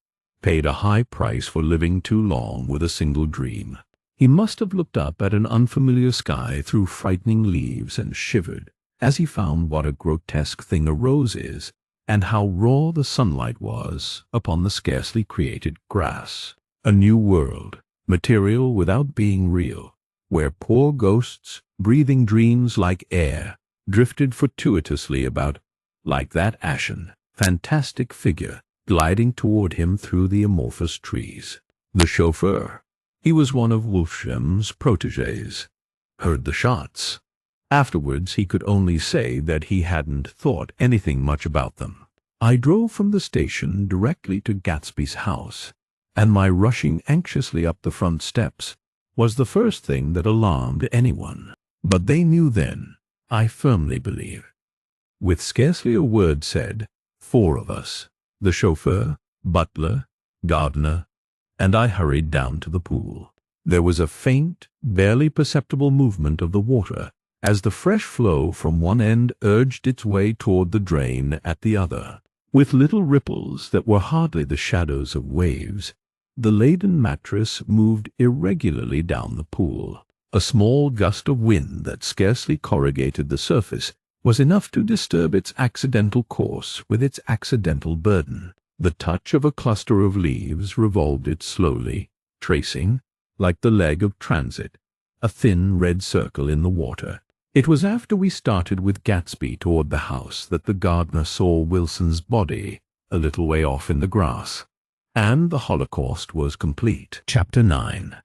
paid a high price for living too long with a single dream. He must have looked up at an unfamiliar sky through frightening leaves and shivered as he found what a grotesque thing a rose is, and how raw the sunlight was upon the scarcely created grass. A new world, material without being real, where poor ghosts, breathing dreams like air, drifted fortuitously about, like that ashen, fantastic figure gliding toward him through the amorphous trees. The chauffeur, he was one of Wolfsham's protégés, heard the shots. Afterwards he could only say that he hadn't thought anything much about them. I drove from the station directly to Gatsby's house, and my rushing anxiously up the front steps was the first thing that alarmed anyone. But they knew then, I firmly believe. With scarcely a word said, 4 of us, the chauffeur, butler, gardener, and I hurried down to the pool. There was a faint, barely perceptible movement of the water as the fresh flow from one end urged its way toward the drain at the other. With little ripples that were hardly the shadows of waves, the laden mattress moved irregularly down the pool. A small gust of wind that scarcely corrugated the surface was enough to disturb its accidental course with its accidental burden. The touch of a cluster of leaves revolved it slowly, tracing, like the leg of transit, a thin red circle in the water. It was after we started with Gatsby toward the house that the gardener saw Wilson's body a little way off in the grass, and the Holocaust was complete. Chapter 9.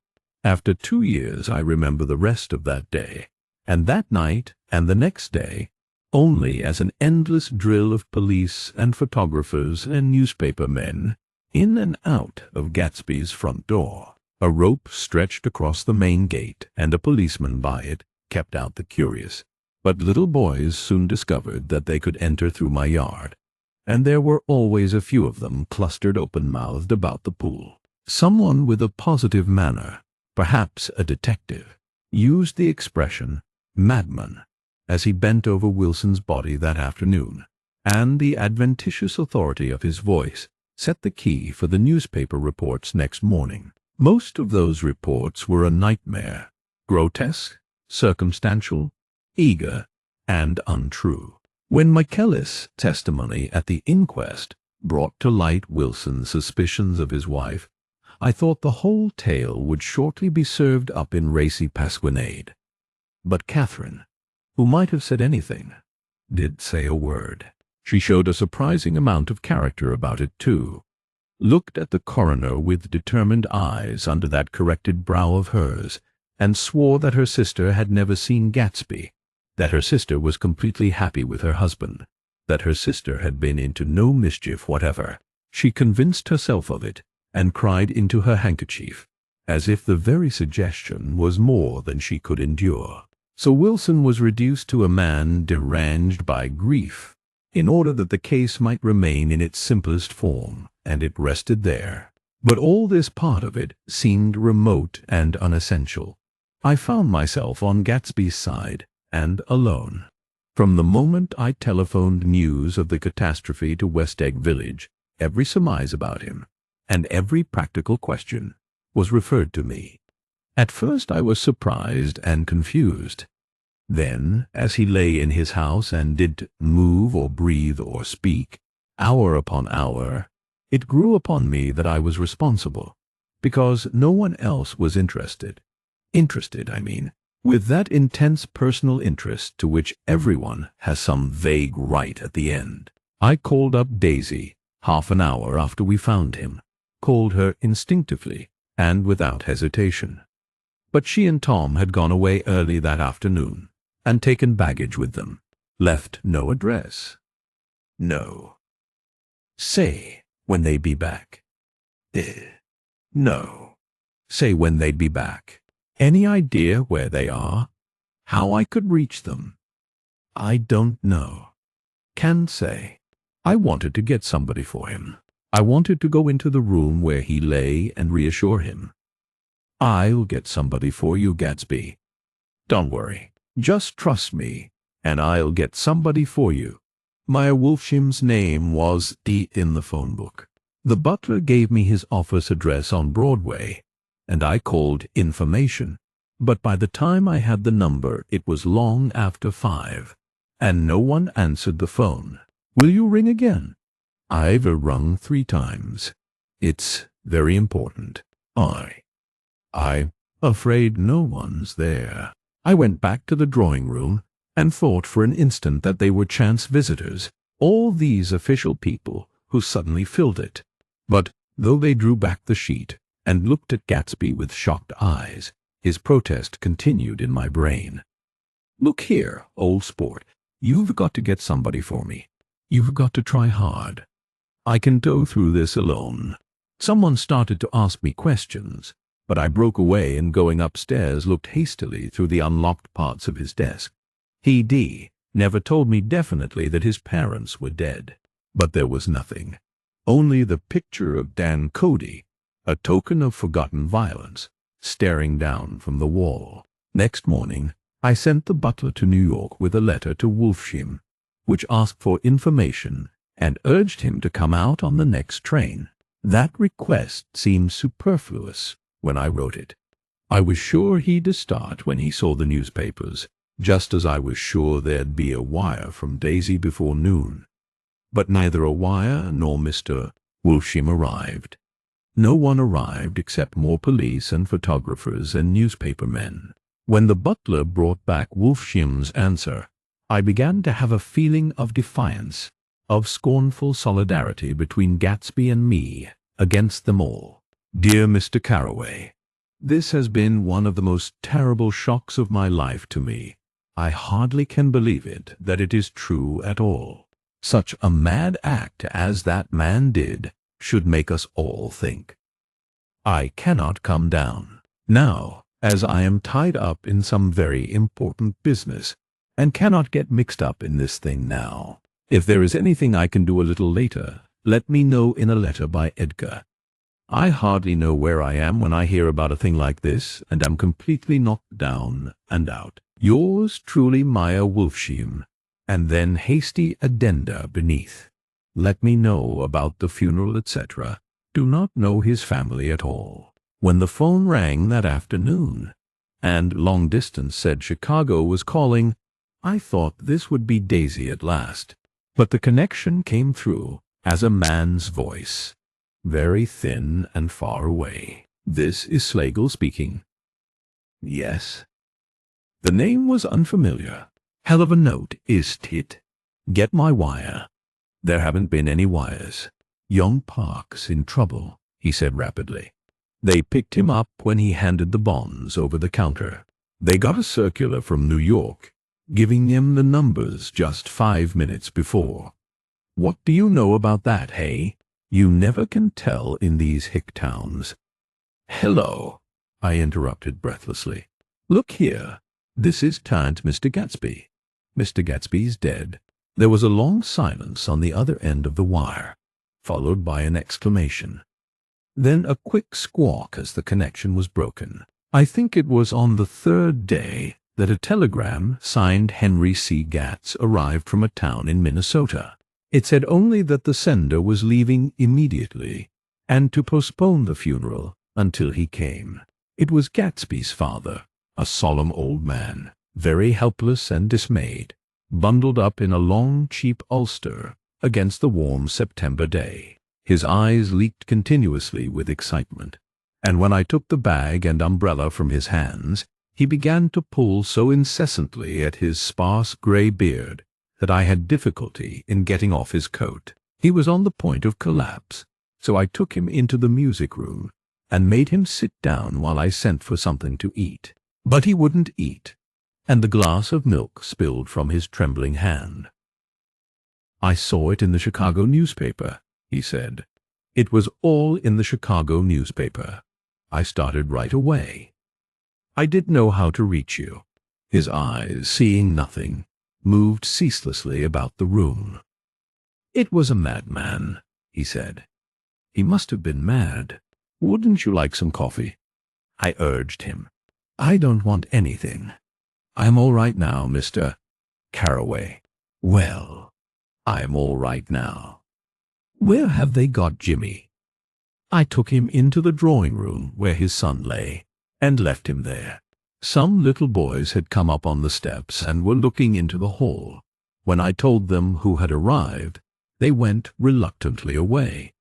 After 2 years I remember the rest of that day, and that night and the next day, only as an endless drill of police and photographers and newspaper men in and out of Gatsby's front door. A rope stretched across the main gate, and a policeman by it kept out the curious. But little boys soon discovered that they could enter through my yard, and there were always a few of them clustered open-mouthed about the pool. Someone with a positive manner, perhaps a detective, used the expression madman as he bent over Wilson's body that afternoon, and the adventitious authority of his voice set the key for the newspaper reports next morning. Most of those reports were a nightmare, grotesque, circumstantial, eager, and untrue. When Michaelis' testimony at the inquest brought to light Wilson's suspicions of his wife, I thought the whole tale would shortly be served up in racy pasquinade. But Catherine, who might have said anything, did say a word. She showed a surprising amount of character about it, too, looked at the coroner with determined eyes under that corrected brow of hers, and swore that her sister had never seen Gatsby, that her sister was completely happy with her husband, that her sister had been into no mischief whatever. She convinced herself of it, and cried into her handkerchief, as if the very suggestion was more than she could endure. So Wilson was reduced to a man deranged by grief, in order that the case might remain in its simplest form, and it rested there. But all this part of it seemed remote and unessential. I found myself on Gatsby's side, and alone. From the moment I telephoned news of the catastrophe to West Egg Village, every surmise about him, and every practical question, was referred to me. At first I was surprised and confused. Then, as he lay in his house and did move or breathe or speak, hour upon hour, it grew upon me that I was responsible, because no one else was interested. Interested, I mean, with that intense personal interest to which everyone has some vague right at the end. I called up Daisy half an hour after we found him, called her instinctively and without hesitation. But she and Tom had gone away early that afternoon, and taken baggage with them, left no address. No. Say when they'd be back. No. Say when they'd be back. Any idea where they are? How I could reach them? I don't know. Can't say. I wanted to get somebody for him. I wanted to go into the room where he lay and reassure him. I'll get somebody for you, Gatsby. Don't worry. Just trust me, and I'll get somebody for you. Meyer Wolfsheim's name was in the phone book. The butler gave me his office address on Broadway, and I called information. But by the time I had the number, it was long after 5, and no one answered the phone. Will you ring again? I've rung 3 times. It's very important. I'm afraid no one's there. I went back to the drawing room and thought for an instant that they were chance visitors, all these official people who suddenly filled it. But though they drew back the sheet and looked at Gatsby with shocked eyes, his protest continued in my brain. Look here, old sport, you've got to get somebody for me. You've got to try hard. I can go through this alone. Someone started to ask me questions, but I broke away and going upstairs looked hastily through the unlocked parts of his desk. He never told me definitely that his parents were dead, but there was nothing. Only the picture of Dan Cody, a token of forgotten violence, staring down from the wall. Next morning, I sent the butler to New York with a letter to Wolfsheim, which asked for information and urged him to come out on the next train. That request seemed superfluous when I wrote it. I was sure he'd start when he saw the newspapers, just as I was sure there'd be a wire from Daisy before noon. But neither a wire nor Mr. Wolfsheim arrived. No one arrived except more police and photographers and newspaper men. When the butler brought back Wolfsheim's answer, I began to have a feeling of defiance, of scornful solidarity between Gatsby and me against them all. Dear Mr. Carroway, this has been one of the most terrible shocks of my life to me. I hardly can believe it, that it is true at all. Such a mad act as that man did should make us all think. I cannot come down now, as I am tied up in some very important business, and cannot get mixed up in this thing now. If there is anything I can do a little later, let me know in a letter by Edgar. I hardly know where I am when I hear about a thing like this, and am completely knocked down and out. Yours truly, Meyer Wolfsheim, and then hasty addenda beneath. Let me know about the funeral, etc. Do not know his family at all. When the phone rang that afternoon, and long distance said Chicago was calling, I thought this would be Daisy at last. But the connection came through as a man's voice, very thin and far away. This is Slagle speaking. Yes. The name was unfamiliar. Hell of a note, isn't it? Get my wire. There haven't been any wires. Young Park's in trouble, he said rapidly. They picked him up when he handed the bonds over the counter. They got a circular from New York, giving him the numbers just 5 minutes before. What do you know about that, hey? You never can tell in these hick towns. Hello, I interrupted breathlessly. Look here. This is Tant Mr. Gatsby. Mr. Gatsby's dead. There was a long silence on the other end of the wire, followed by an exclamation. Then a quick squawk as the connection was broken. I think it was on the third day that a telegram signed Henry C. Gatz arrived from a town in Minnesota. It said only that the sender was leaving immediately and to postpone the funeral until he came. It was Gatsby's father, a solemn old man, very helpless and dismayed, bundled up in a long, cheap ulster against the warm September day. His eyes leaked continuously with excitement, and when I took the bag and umbrella from his hands, he began to pull so incessantly at his sparse gray beard that I had difficulty in getting off his coat. He was on the point of collapse, so I took him into the music room and made him sit down while I sent for something to eat. But he wouldn't eat, and the glass of milk spilled from his trembling hand. I saw it in the Chicago newspaper, he said. It was all in the Chicago newspaper. I started right away. I didn't know how to reach you. His eyes, seeing nothing, moved ceaselessly about the room. It was a madman, he said. He must have been mad. Wouldn't you like some coffee? I urged him. I don't want anything. I'm all right now, Mr. Carraway. Well, I'm all right now. Where have they got Jimmy? I took him into the drawing room where his son lay, and left him there. Some little boys had come up on the steps and were looking into the hall. When I told them who had arrived, they went reluctantly away.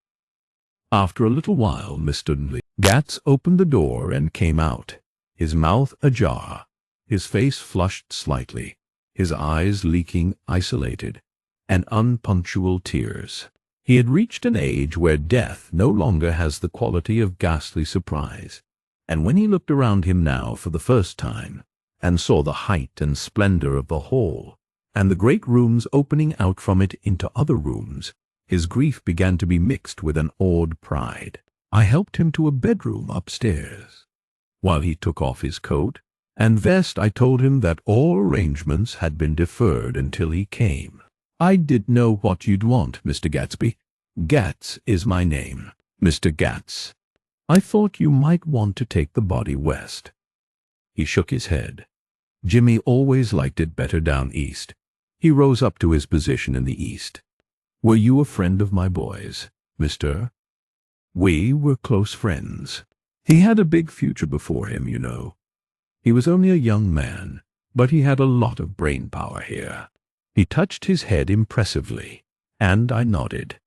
After a little while, Mr. Gatz opened the door and came out, his mouth ajar, his face flushed slightly, his eyes leaking isolated and unpunctual tears. He had reached an age where death no longer has the quality of ghastly surprise, and when he looked around him now for the first time, and saw the height and splendor of the hall, and the great rooms opening out from it into other rooms, his grief began to be mixed with an awed pride. I helped him to a bedroom upstairs. While he took off his coat and vest, I told him that all arrangements had been deferred until he came. I didn't know what you'd want, Mr. Gatsby. Gatz is my name, Mr. Gatz. I thought you might want to take the body west. He shook his head. Jimmy always liked it better down east. He rose up to his position in the east. Were you a friend of my boy's, Mr.? We were close friends. He had a big future before him, you know. He was only a young man, but he had a lot of brain power here. He touched his head impressively, and I nodded.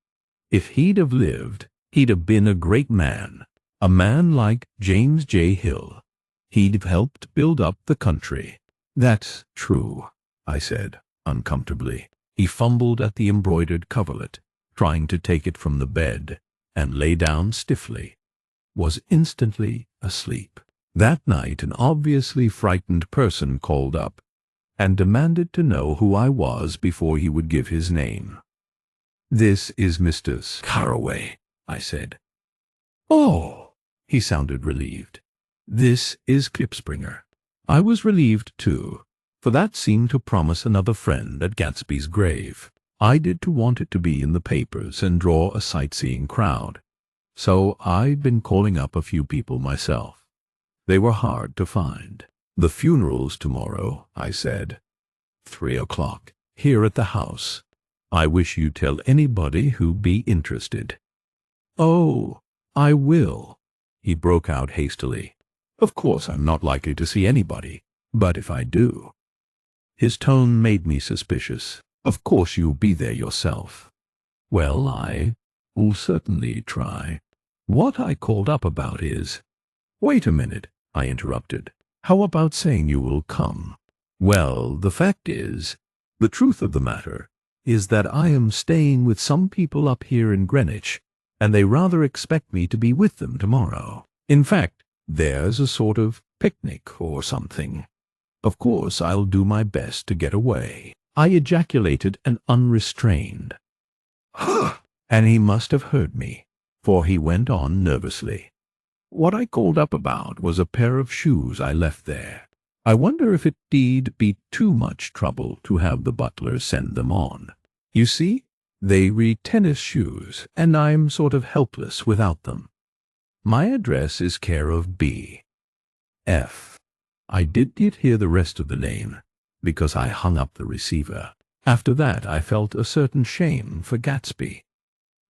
If he'd have lived, he'd have been a great man, a man like James J. Hill. He'd have helped build up the country. That's true, I said, uncomfortably. He fumbled at the embroidered coverlet, trying to take it from the bed, and lay down stiffly. Was instantly asleep. That night an obviously frightened person called up, and demanded to know who I was before he would give his name. This is Mr. Carraway, I said. Oh, he sounded relieved. This is Klipspringer. I was relieved too, for that seemed to promise another friend at Gatsby's grave. I did to want it to be in the papers and draw a sightseeing crowd, so I'd been calling up a few people myself. They were hard to find. The funeral's tomorrow, I said. 3 o'clock, here at the house. I wish you'd tell anybody who'd be interested. Oh, I will, he broke out hastily. Of course I'm not likely to see anybody, but if I do. His tone made me suspicious. Of course you'll be there yourself. Well, I will certainly try. What I called up about is— Wait a minute, I interrupted. How about saying you will come? Well, the fact is, the truth of the matter is that I am staying with some people up here in Greenwich, and they rather expect me to be with them tomorrow. In fact, there's a sort of picnic or something. Of course, I'll do my best to get away." I ejaculated an unrestrained "Huh!" and he must have heard me, for he went on nervously. "What I called up about was a pair of shoes I left there. I wonder if it'd be too much trouble to have the butler send them on. You see, they read tennis shoes, and I'm sort of helpless without them. My address is care of B. F." I didn't hear the rest of the name, because I hung up the receiver. After that I felt a certain shame for Gatsby.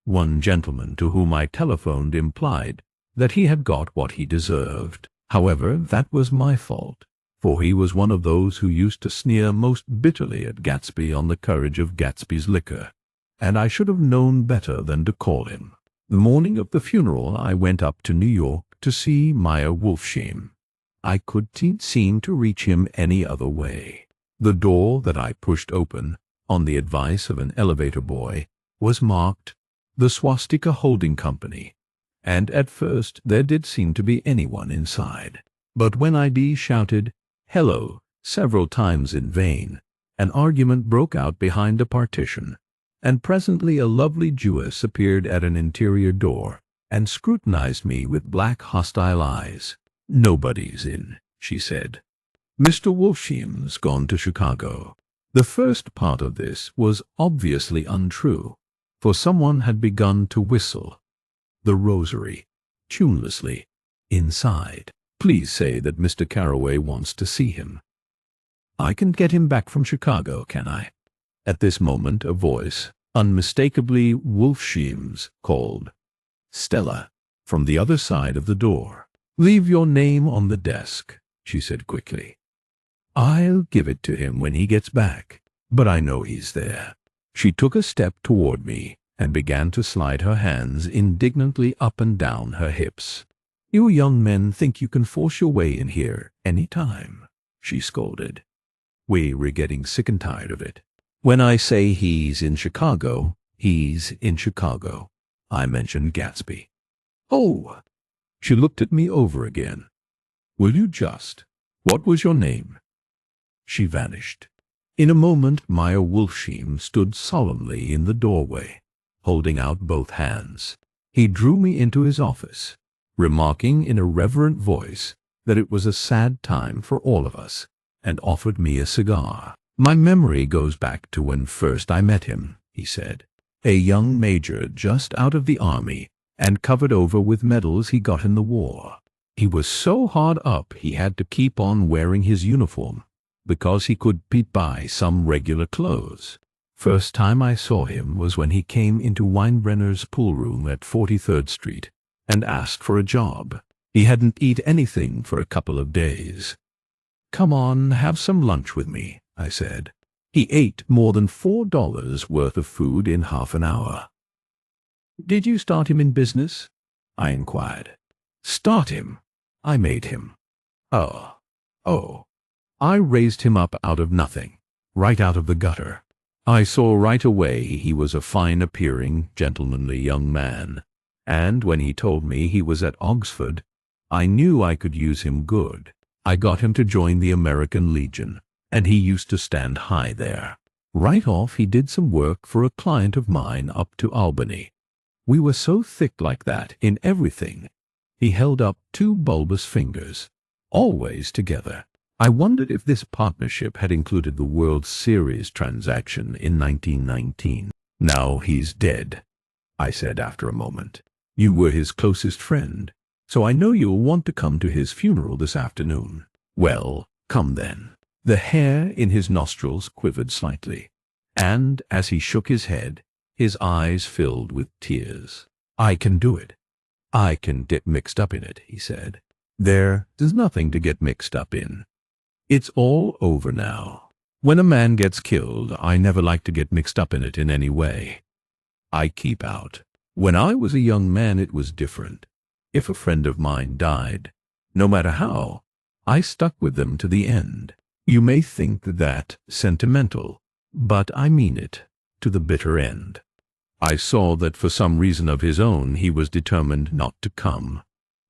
One gentleman to whom I telephoned implied that he had got what he deserved. However, that was my fault, for he was one of those who used to sneer most bitterly at Gatsby on the courage of Gatsby's liquor, and I should have known better than to call him. The morning of the funeral I went up to New York to see Meyer Wolfsheim. I couldn't seem to reach him any other way. The door that I pushed open, on the advice of an elevator boy, was marked "The Swastika Holding Company," and at first there did seem to be anyone inside. But when I shouted "Hello" several times in vain, an argument broke out behind a partition, and presently a lovely Jewess appeared at an interior door and scrutinized me with black hostile eyes. "Nobody's in," she said. "Mr. Wolfsheim's gone to Chicago." The first part of this was obviously untrue, for someone had begun to whistle "The Rosary" tunelessly inside. "Please say that Mr. Carroway wants to see him. I can get him back from Chicago, can I?" At this moment a voice, unmistakably Wolfsheim's, called "Stella" from the other side of the door. "Leave your name on the desk," she said quickly. "I'll give it to him when he gets back, but I know he's there." She took a step toward me and began to slide her hands indignantly up and down her hips. "You young men think you can force your way in here any time," she scolded. We were getting sick and tired of it. "When I say he's in Chicago, he's in Chicago." I mentioned Gatsby. "Oh!" She looked at me over again. "Will you just? What was your name?" She vanished. In a moment Meyer Wolfsheim stood solemnly in the doorway, holding out both hands. He drew me into his office, remarking in a reverent voice that it was a sad time for all of us, and offered me a cigar. "My memory goes back to when first I met him," he said. "A young major just out of the army, and covered over with medals he got in the war. He was so hard up he had to keep on wearing his uniform, because he could buy some regular clothes. First time I saw him was when he came into Weinbrenner's pool room at 43rd Street and asked for a job. He hadn't eaten anything for a couple of days. 'Come on, have some lunch with me,' I said. He ate more than $4 worth of food in half an hour." "Did you start him in business?" I inquired. "Start him? I made him." Oh. I raised him up out of nothing, right out of the gutter. I saw right away he was a fine-appearing, gentlemanly young man, and when he told me he was at Oxford, I knew I could use him good. I got him to join the American Legion, and he used to stand high there. Right off he did some work for a client of mine up to Albany. We were so thick like that in everything. He held up two bulbous fingers, always together. I wondered if this partnership had included the World Series transaction in 1919. "Now he's dead," I said after a moment. "You were his closest friend, so I know you'll want to come to his funeral this afternoon. Well, come then." The hair in his nostrils quivered slightly, and as he shook his head, his eyes filled with tears. "I can do it. I can get mixed up in it," he said. "There's nothing to get mixed up in. It's all over now. When a man gets killed, I never like to get mixed up in it in any way. I keep out. When I was a young man it was different. If a friend of mine died, no matter how, I stuck with them to the end. You may think that sentimental, but I mean it, to the bitter end. I saw that for some reason of his own he was determined not to come,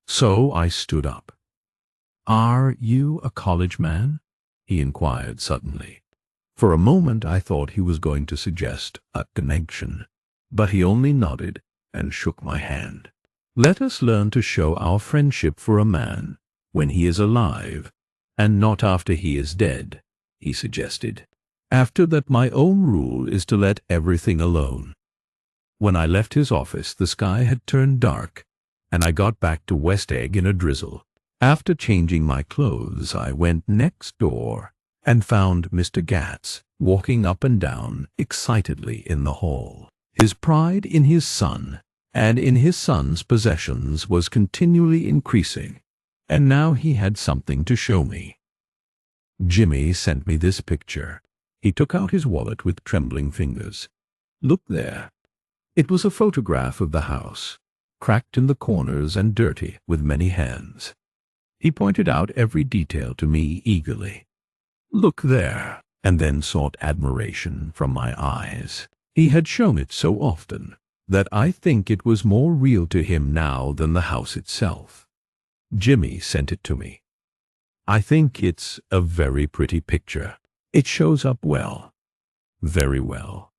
So I stood up. "Are you a college man?" he inquired suddenly. For a moment I thought he was going to suggest a connection, but he only nodded and shook my hand. "Let us learn to show our friendship for a man when he is alive, and not after he is dead," he suggested. "After that, my own rule is to let everything alone." When I left his office, the sky had turned dark, and I got back to West Egg in a drizzle. After changing my clothes, I went next door and found Mr. Gatz walking up and down excitedly in the hall. His pride in his son and in his son's possessions was continually increasing, and now he had something to show me. "Jimmy sent me this picture." He took out his wallet with trembling fingers. "Look there." It was a photograph of the house, cracked in the corners and dirty with many hands. He pointed out every detail to me eagerly. "Look there," and then sought admiration from my eyes. He had shown it so often that I think it was more real to him now than the house itself. "Jimmy sent it to me. I think it's a very pretty picture. It shows up well." "Very well.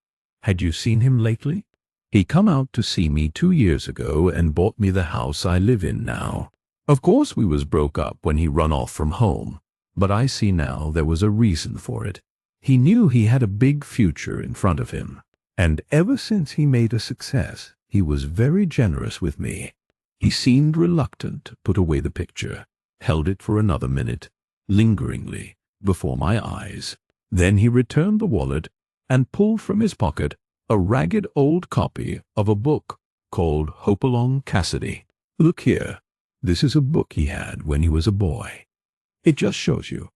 Had you seen him lately?" "He come out to see me 2 years ago and bought me the house I live in now. Of course we was broke up when he run off from home, but I see now there was a reason for it. He knew he had a big future in front of him, and ever since he made a success, he was very generous with me." He seemed reluctant to put away the picture, held it for another minute, lingeringly, before my eyes. Then he returned the wallet and pulled from his pocket a ragged old copy of a book called Hopalong Cassidy. "Look here. This is a book he had when he was a boy. It just shows you."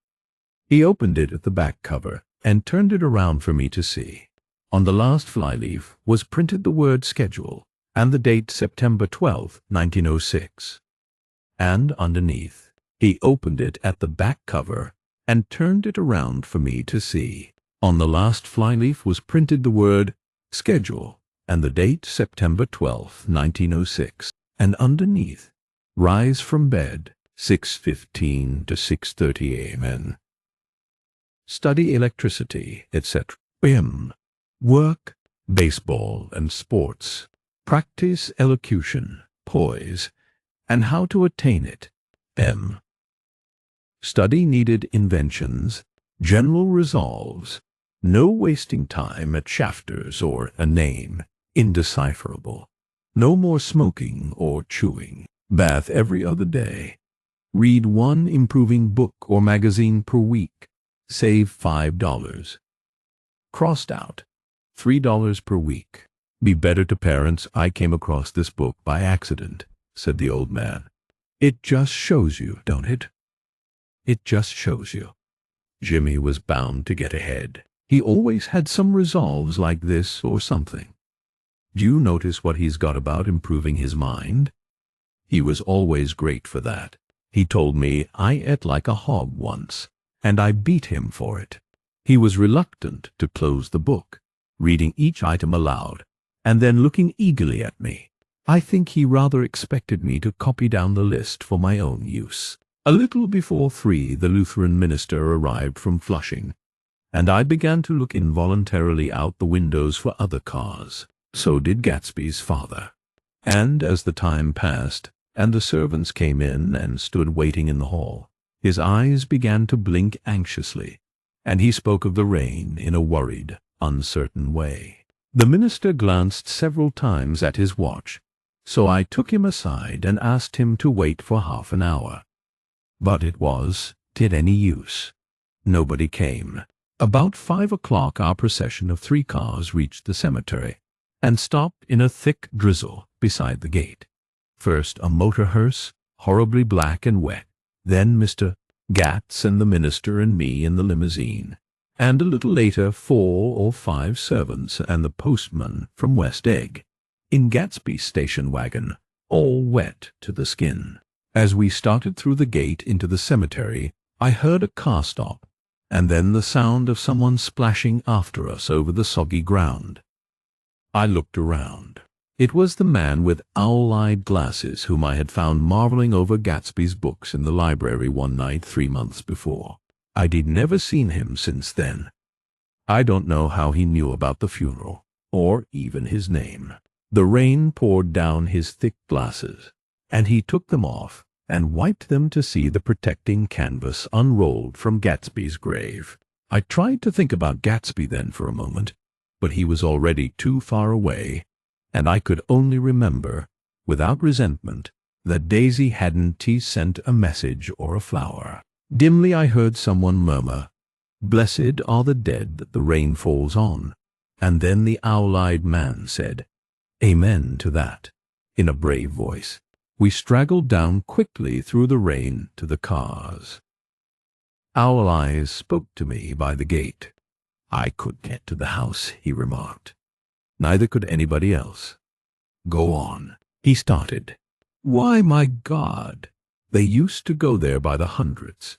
He opened it at the back cover and turned it around for me to see. On the last flyleaf was printed the word schedule and the date September 12, 1906. And underneath, he opened it at the back cover and turned it around for me to see. On the last flyleaf was printed the word schedule and the date September 12, 1906. And underneath, rise from bed, 6:15 to 6:30 a.m. Study electricity, etc. Work, baseball and sports. Practice elocution, poise, and how to attain it. Study needed inventions, general resolves, no wasting time at shafters or a name, indecipherable. No more smoking or chewing. Bath every other day. Read 1 improving book or magazine per week. Save $5. Crossed out. $3 per week. Be better to parents. I came across this book by accident," said the old man. "It just shows you, don't it? It just shows you." Jimmy was bound to get ahead. He always had some resolves like this or something. Do you notice what he's got about improving his mind? He was always great for that. He told me I ate like a hog once, and I beat him for it. He was reluctant to close the book, reading each item aloud, and then looking eagerly at me. I think he rather expected me to copy down the list for my own use. A little before 3, the Lutheran minister arrived from Flushing, and I began to look involuntarily out the windows for other cars. So did Gatsby's father. And as the time passed, and the servants came in and stood waiting in the hall, his eyes began to blink anxiously, and he spoke of the rain in a worried, uncertain way. The minister glanced several times at his watch, so I took him aside and asked him to wait for half an hour. But it wasn't any use. Nobody came. About 5 o'clock our procession of 3 cars reached the cemetery, and stopped in a thick drizzle beside the gate. First a motor hearse, horribly black and wet, then Mr. Gatz and the minister and me in the limousine, and a little later 4 or 5 servants and the postman from West Egg, in Gatsby's station wagon, all wet to the skin. As we started through the gate into the cemetery, I heard a car stop, and then the sound of someone splashing after us over the soggy ground. I looked around. It was the man with owl-eyed glasses whom I had found marveling over Gatsby's books in the library one night 3 months before. I'd never seen him since then. I don't know how he knew about the funeral, or even his name. The rain poured down his thick glasses, and he took them off and wiped them to see the protecting canvas unrolled from Gatsby's grave. I tried to think about Gatsby then for a moment, but he was already too far away, and I could only remember, without resentment, that Daisy hadn't sent a message or a flower. Dimly I heard someone murmur, "Blessed are the dead that the rain falls on," and then the owl-eyed man said, "Amen to that," in a brave voice. We straggled down quickly through the rain to the cars. Owl Eyes spoke to me by the gate. "I could get to the house," he remarked. Neither could anybody else. "Go on," he started. "Why, my God, they used to go there by the hundreds."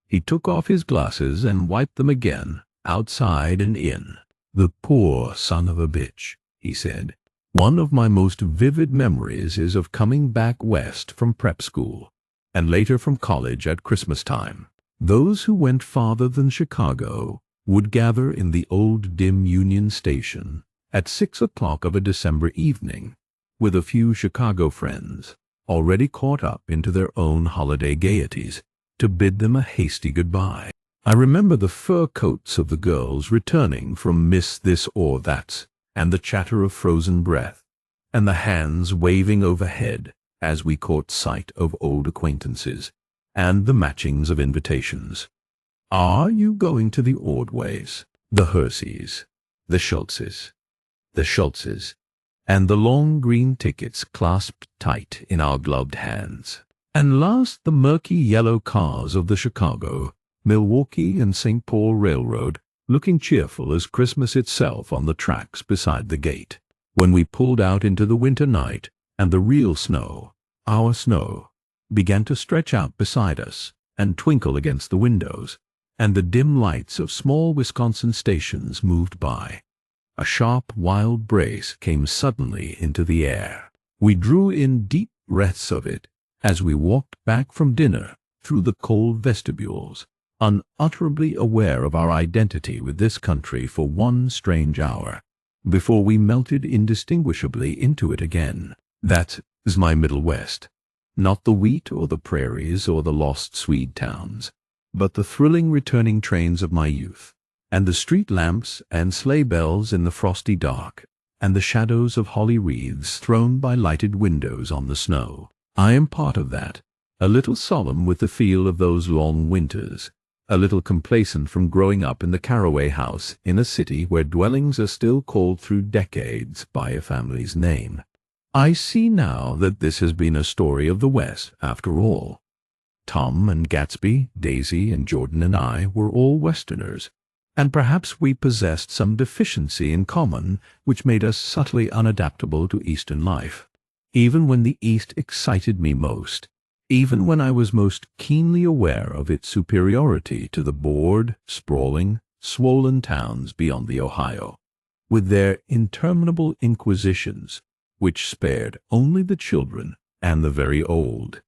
He took off his glasses and wiped them again, outside and in. "The poor son of a bitch," he said. "One of my most vivid memories is of coming back west from prep school, and later from college at Christmas time. Those who went farther than Chicago would gather in the old dim Union Station at 6 o'clock of a December evening, with a few Chicago friends, already caught up into their own holiday gaieties, to bid them a hasty goodbye. I remember the fur coats of the girls returning from Miss This or That's, and the chatter of frozen breath, and the hands waving overhead as we caught sight of old acquaintances, and the matchings of invitations. "Are you going to the Ordways, the Herseys, the Schultzes, and the long green tickets clasped tight in our gloved hands? And last, the murky yellow cars of the Chicago, Milwaukee and St. Paul Railroad, looking cheerful as Christmas itself on the tracks beside the gate, when we pulled out into the winter night, and the real snow, our snow, began to stretch out beside us and twinkle against the windows, and the dim lights of small Wisconsin stations moved by. A sharp, wild breeze came suddenly into the air. We drew in deep breaths of it as we walked back from dinner through the cold vestibules, unutterably aware of our identity with this country for one strange hour, before we melted indistinguishably into it again. That is my Middle West. Not the wheat or the prairies or the lost Swede towns, but the thrilling returning trains of my youth, and the street lamps and sleigh bells in the frosty dark, and the shadows of holly wreaths thrown by lighted windows on the snow. I am part of that, a little solemn with the feel of those long winters, a little complacent from growing up in the Caraway house in a city where dwellings are still called through decades by a family's name. I see now that this has been a story of the West after all. Tom and Gatsby, Daisy and Jordan and I were all Westerners, and perhaps we possessed some deficiency in common which made us subtly unadaptable to Eastern life. Even when the East excited me most, even when I was most keenly aware of its superiority to the bored, sprawling, swollen towns beyond the Ohio, with their interminable inquisitions, which spared only the children and the very old,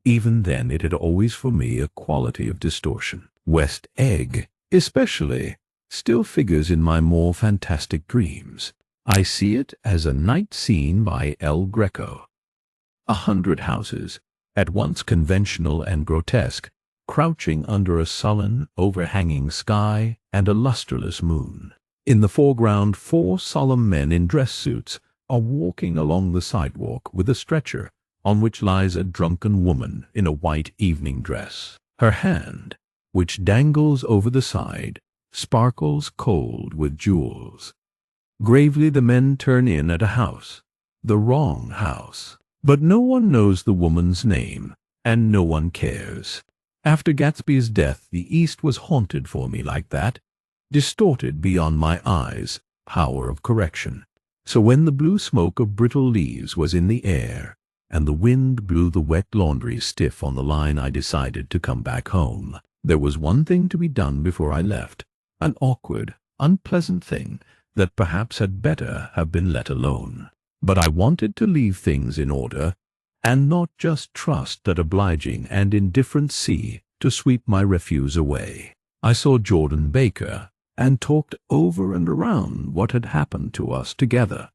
even then it had always for me a quality of distortion. West Egg, especially, still figures in my more fantastic dreams. I see it as a night scene by El Greco. 100 houses, at once conventional and grotesque, crouching under a sullen, overhanging sky and a lustreless moon. In the foreground, 4 solemn men in dress suits are walking along the sidewalk with a stretcher on which lies a drunken woman in a white evening dress. Her hand, which dangles over the side, sparkles cold with jewels. Gravely the men turn in at a house, the wrong house. But no one knows the woman's name, and no one cares. After Gatsby's death, the East was haunted for me like that, distorted beyond my eyes' power of correction. So when the blue smoke of brittle leaves was in the air, and the wind blew the wet laundry stiff on the line, I decided to come back home. There was one thing to be done before I left, an awkward, unpleasant thing that perhaps had better have been let alone. But I wanted to leave things in order, and not just trust that obliging and indifferent sea to sweep my refuse away. I saw Jordan Baker, and talked over and around what had happened to us together,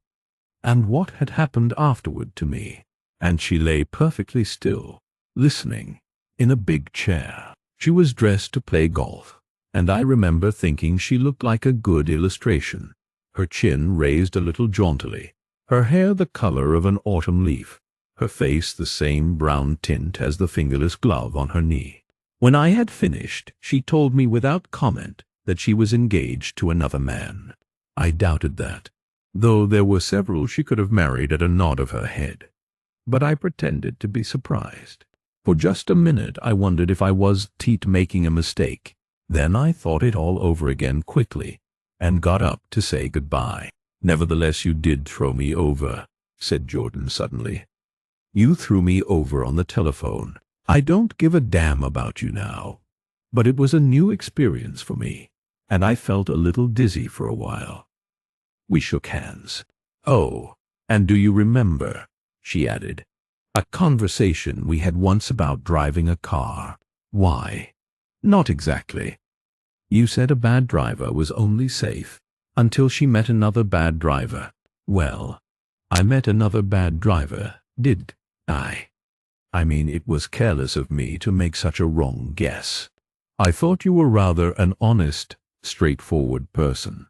and what had happened afterward to me. And she lay perfectly still, listening, in a big chair. She was dressed to play golf, and I remember thinking she looked like a good illustration. Her chin raised a little jauntily, her hair the color of an autumn leaf, her face the same brown tint as the fingerless glove on her knee. When I had finished, she told me without comment that she was engaged to another man. I doubted that, though there were several she could have married at a nod of her head. But I pretended to be surprised. For just a minute I wondered if I was making a mistake. Then I thought it all over again quickly, and got up to say goodbye. "Nevertheless, you did throw me over," said Jordan suddenly. "You threw me over on the telephone. I don't give a damn about you now. But it was a new experience for me, and I felt a little dizzy for a while." We shook hands. "Oh, and do you remember," she added, "a conversation we had once about driving a car?" "Why?" "Not exactly. You said a bad driver was only safe until she met another bad driver. Well, I met another bad driver, did I? I mean, it was careless of me to make such a wrong guess. I thought you were rather an honest, straightforward person.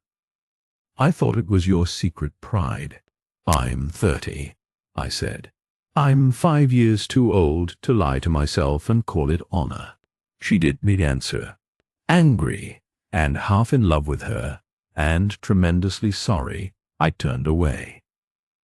I thought it was your secret pride." "I'm 30, I said. "I'm 5 years too old to lie to myself and call it honor." She did not answer. Angry, and half in love with her, and tremendously sorry, I turned away.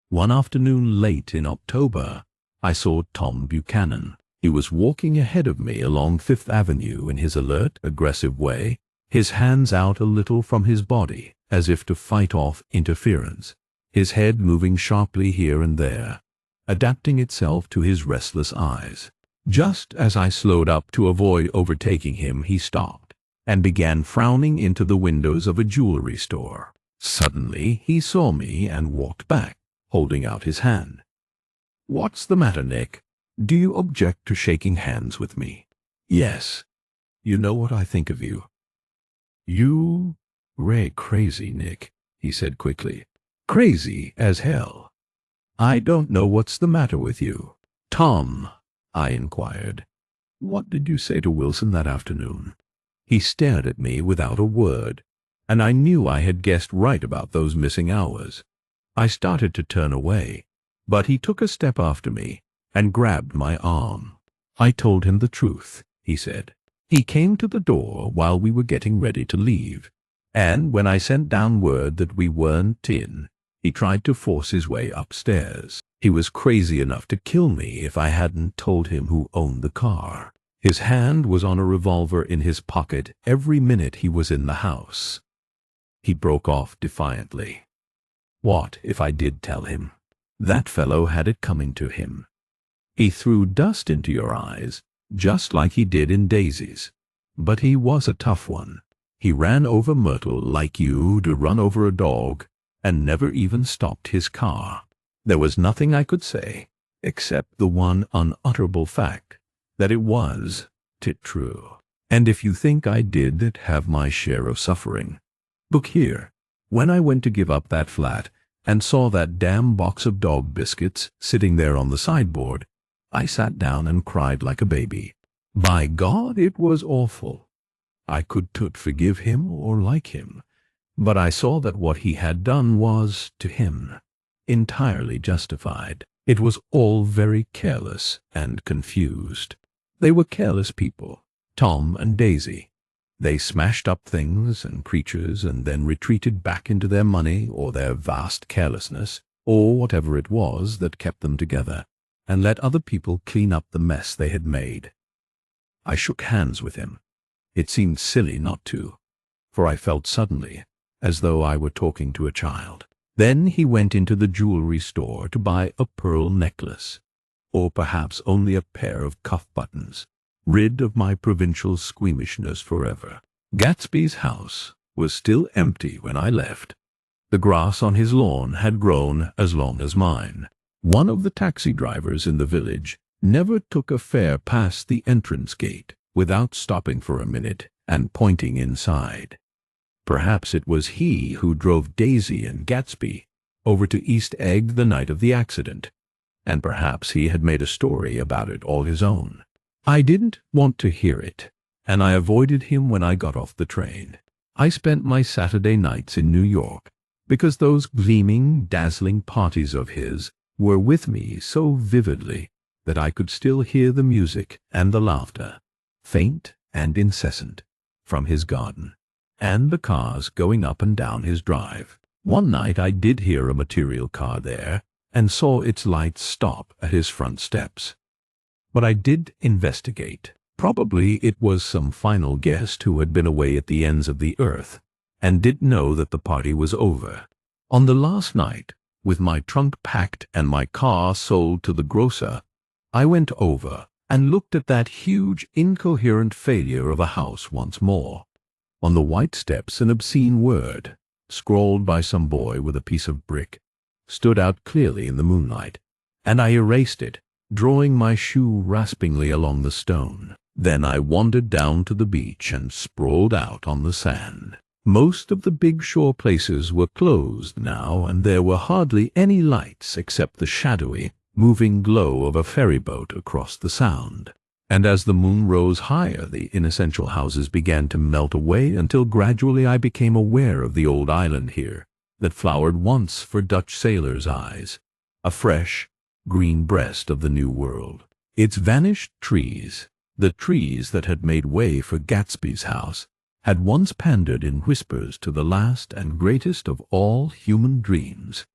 One afternoon late in October, I saw Tom Buchanan. He was walking ahead of me along Fifth Avenue in his alert, aggressive way, his hands out a little from his body, as if to fight off interference, his head moving sharply here and there, adapting itself to his restless eyes. Just as I slowed up to avoid overtaking him, he stopped, and began frowning into the windows of a jewelry store. Suddenly he saw me and walked back, holding out his hand. "What's the matter, Nick? Do you object to shaking hands with me?" "Yes. You know what I think of you." "You crazy, Nick," he said quickly. "Crazy as hell. I don't know what's the matter with you." "Tom," I inquired, "what did you say to Wilson that afternoon?" He stared at me without a word, and I knew I had guessed right about those missing hours. I started to turn away, but he took a step after me and grabbed my arm. "I told him the truth," he said. "He came to the door while we were getting ready to leave, and when I sent down word that we weren't in, he tried to force his way upstairs. He was crazy enough to kill me if I hadn't told him who owned the car. His hand was on a revolver in his pocket every minute he was in the house." He broke off defiantly. "What if I did tell him? That fellow had it coming to him. He threw dust into your eyes, just like he did in Daisy's. But he was a tough one. He ran over Myrtle like you to run over a dog, and never even stopped his car. There was nothing I could say, except the one unutterable fact, that it was true. And if you think I did have my share of suffering, look here. When I went to give up that flat, and saw that damn box of dog biscuits sitting there on the sideboard, I sat down and cried like a baby. By God, it was awful. I could not forgive him or like him, but I saw that what he had done was, to him, entirely justified. It was all very careless and confused. They were careless people, Tom and Daisy. They smashed up things and creatures and then retreated back into their money or their vast carelessness, or whatever it was that kept them together, and let other people clean up the mess they had made. I shook hands with him. It seemed silly not to, for I felt suddenly as though I were talking to a child. Then he went into the jewelry store to buy a pearl necklace, or perhaps only a pair of cuff buttons, rid of my provincial squeamishness forever. Gatsby's house was still empty when I left. The grass on his lawn had grown as long as mine. One of the taxi drivers in the village never took a fare past the entrance gate without stopping for a minute and pointing inside. Perhaps it was he who drove Daisy and Gatsby over to East Egg the night of the accident, and perhaps he had made a story about it all his own. I didn't want to hear it, and I avoided him when I got off the train. I spent my Saturday nights in New York because those gleaming, dazzling parties of his were with me so vividly that I could still hear the music and the laughter, faint and incessant, from his garden, and the cars going up and down his drive. One night I did hear a material car there, and saw its lights stop at his front steps. But I did investigate. Probably it was some final guest who had been away at the ends of the earth, and didn't know that the party was over. On the last night, with my trunk packed and my car sold to the grocer, I went over and looked at that huge, incoherent failure of a house once more. On the white steps an obscene word, scrawled by some boy with a piece of brick, stood out clearly in the moonlight, and I erased it, drawing my shoe raspingly along the stone. Then I wandered down to the beach and sprawled out on the sand. Most of the big shore places were closed now, and there were hardly any lights except the shadowy, moving glow of a ferryboat across the Sound. And as the moon rose higher, the inessential houses began to melt away until gradually I became aware of the old island here that flowered once for Dutch sailors' eyes, a fresh, green breast of the New World. Its vanished trees, the trees that had made way for Gatsby's house, had once pandered in whispers to the last and greatest of all human dreams.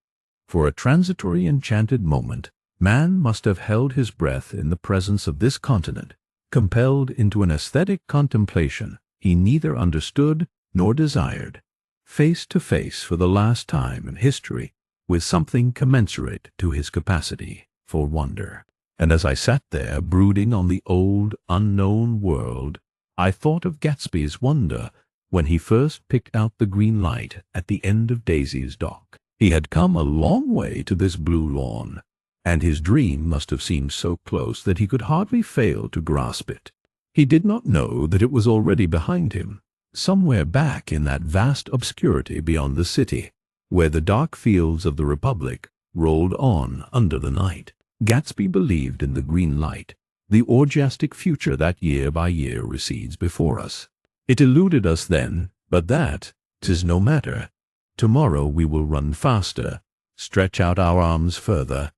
For a transitory enchanted moment, man must have held his breath in the presence of this continent, compelled into an aesthetic contemplation he neither understood nor desired, face to face for the last time in history with something commensurate to his capacity for wonder. And as I sat there brooding on the old, unknown world, I thought of Gatsby's wonder when he first picked out the green light at the end of Daisy's dock. He had come a long way to this blue lawn, and his dream must have seemed so close that he could hardly fail to grasp it. He did not know that it was already behind him, somewhere back in that vast obscurity beyond the city, where the dark fields of the Republic rolled on under the night. Gatsby believed in the green light, the orgiastic future that year by year recedes before us. It eluded us then, but that, 'tis no matter. Tomorrow we will run faster, stretch out our arms further,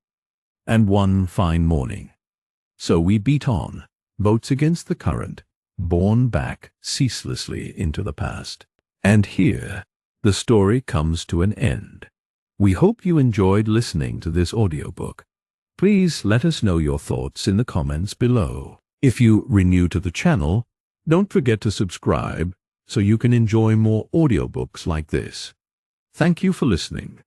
and one fine morning. So we beat on, boats against the current, borne back ceaselessly into the past. And here the story comes to an end. We hope you enjoyed listening to this audiobook. Please let us know your thoughts in the comments below. If you are new to the channel, don't forget to subscribe so you can enjoy more audiobooks like this. Thank you for listening.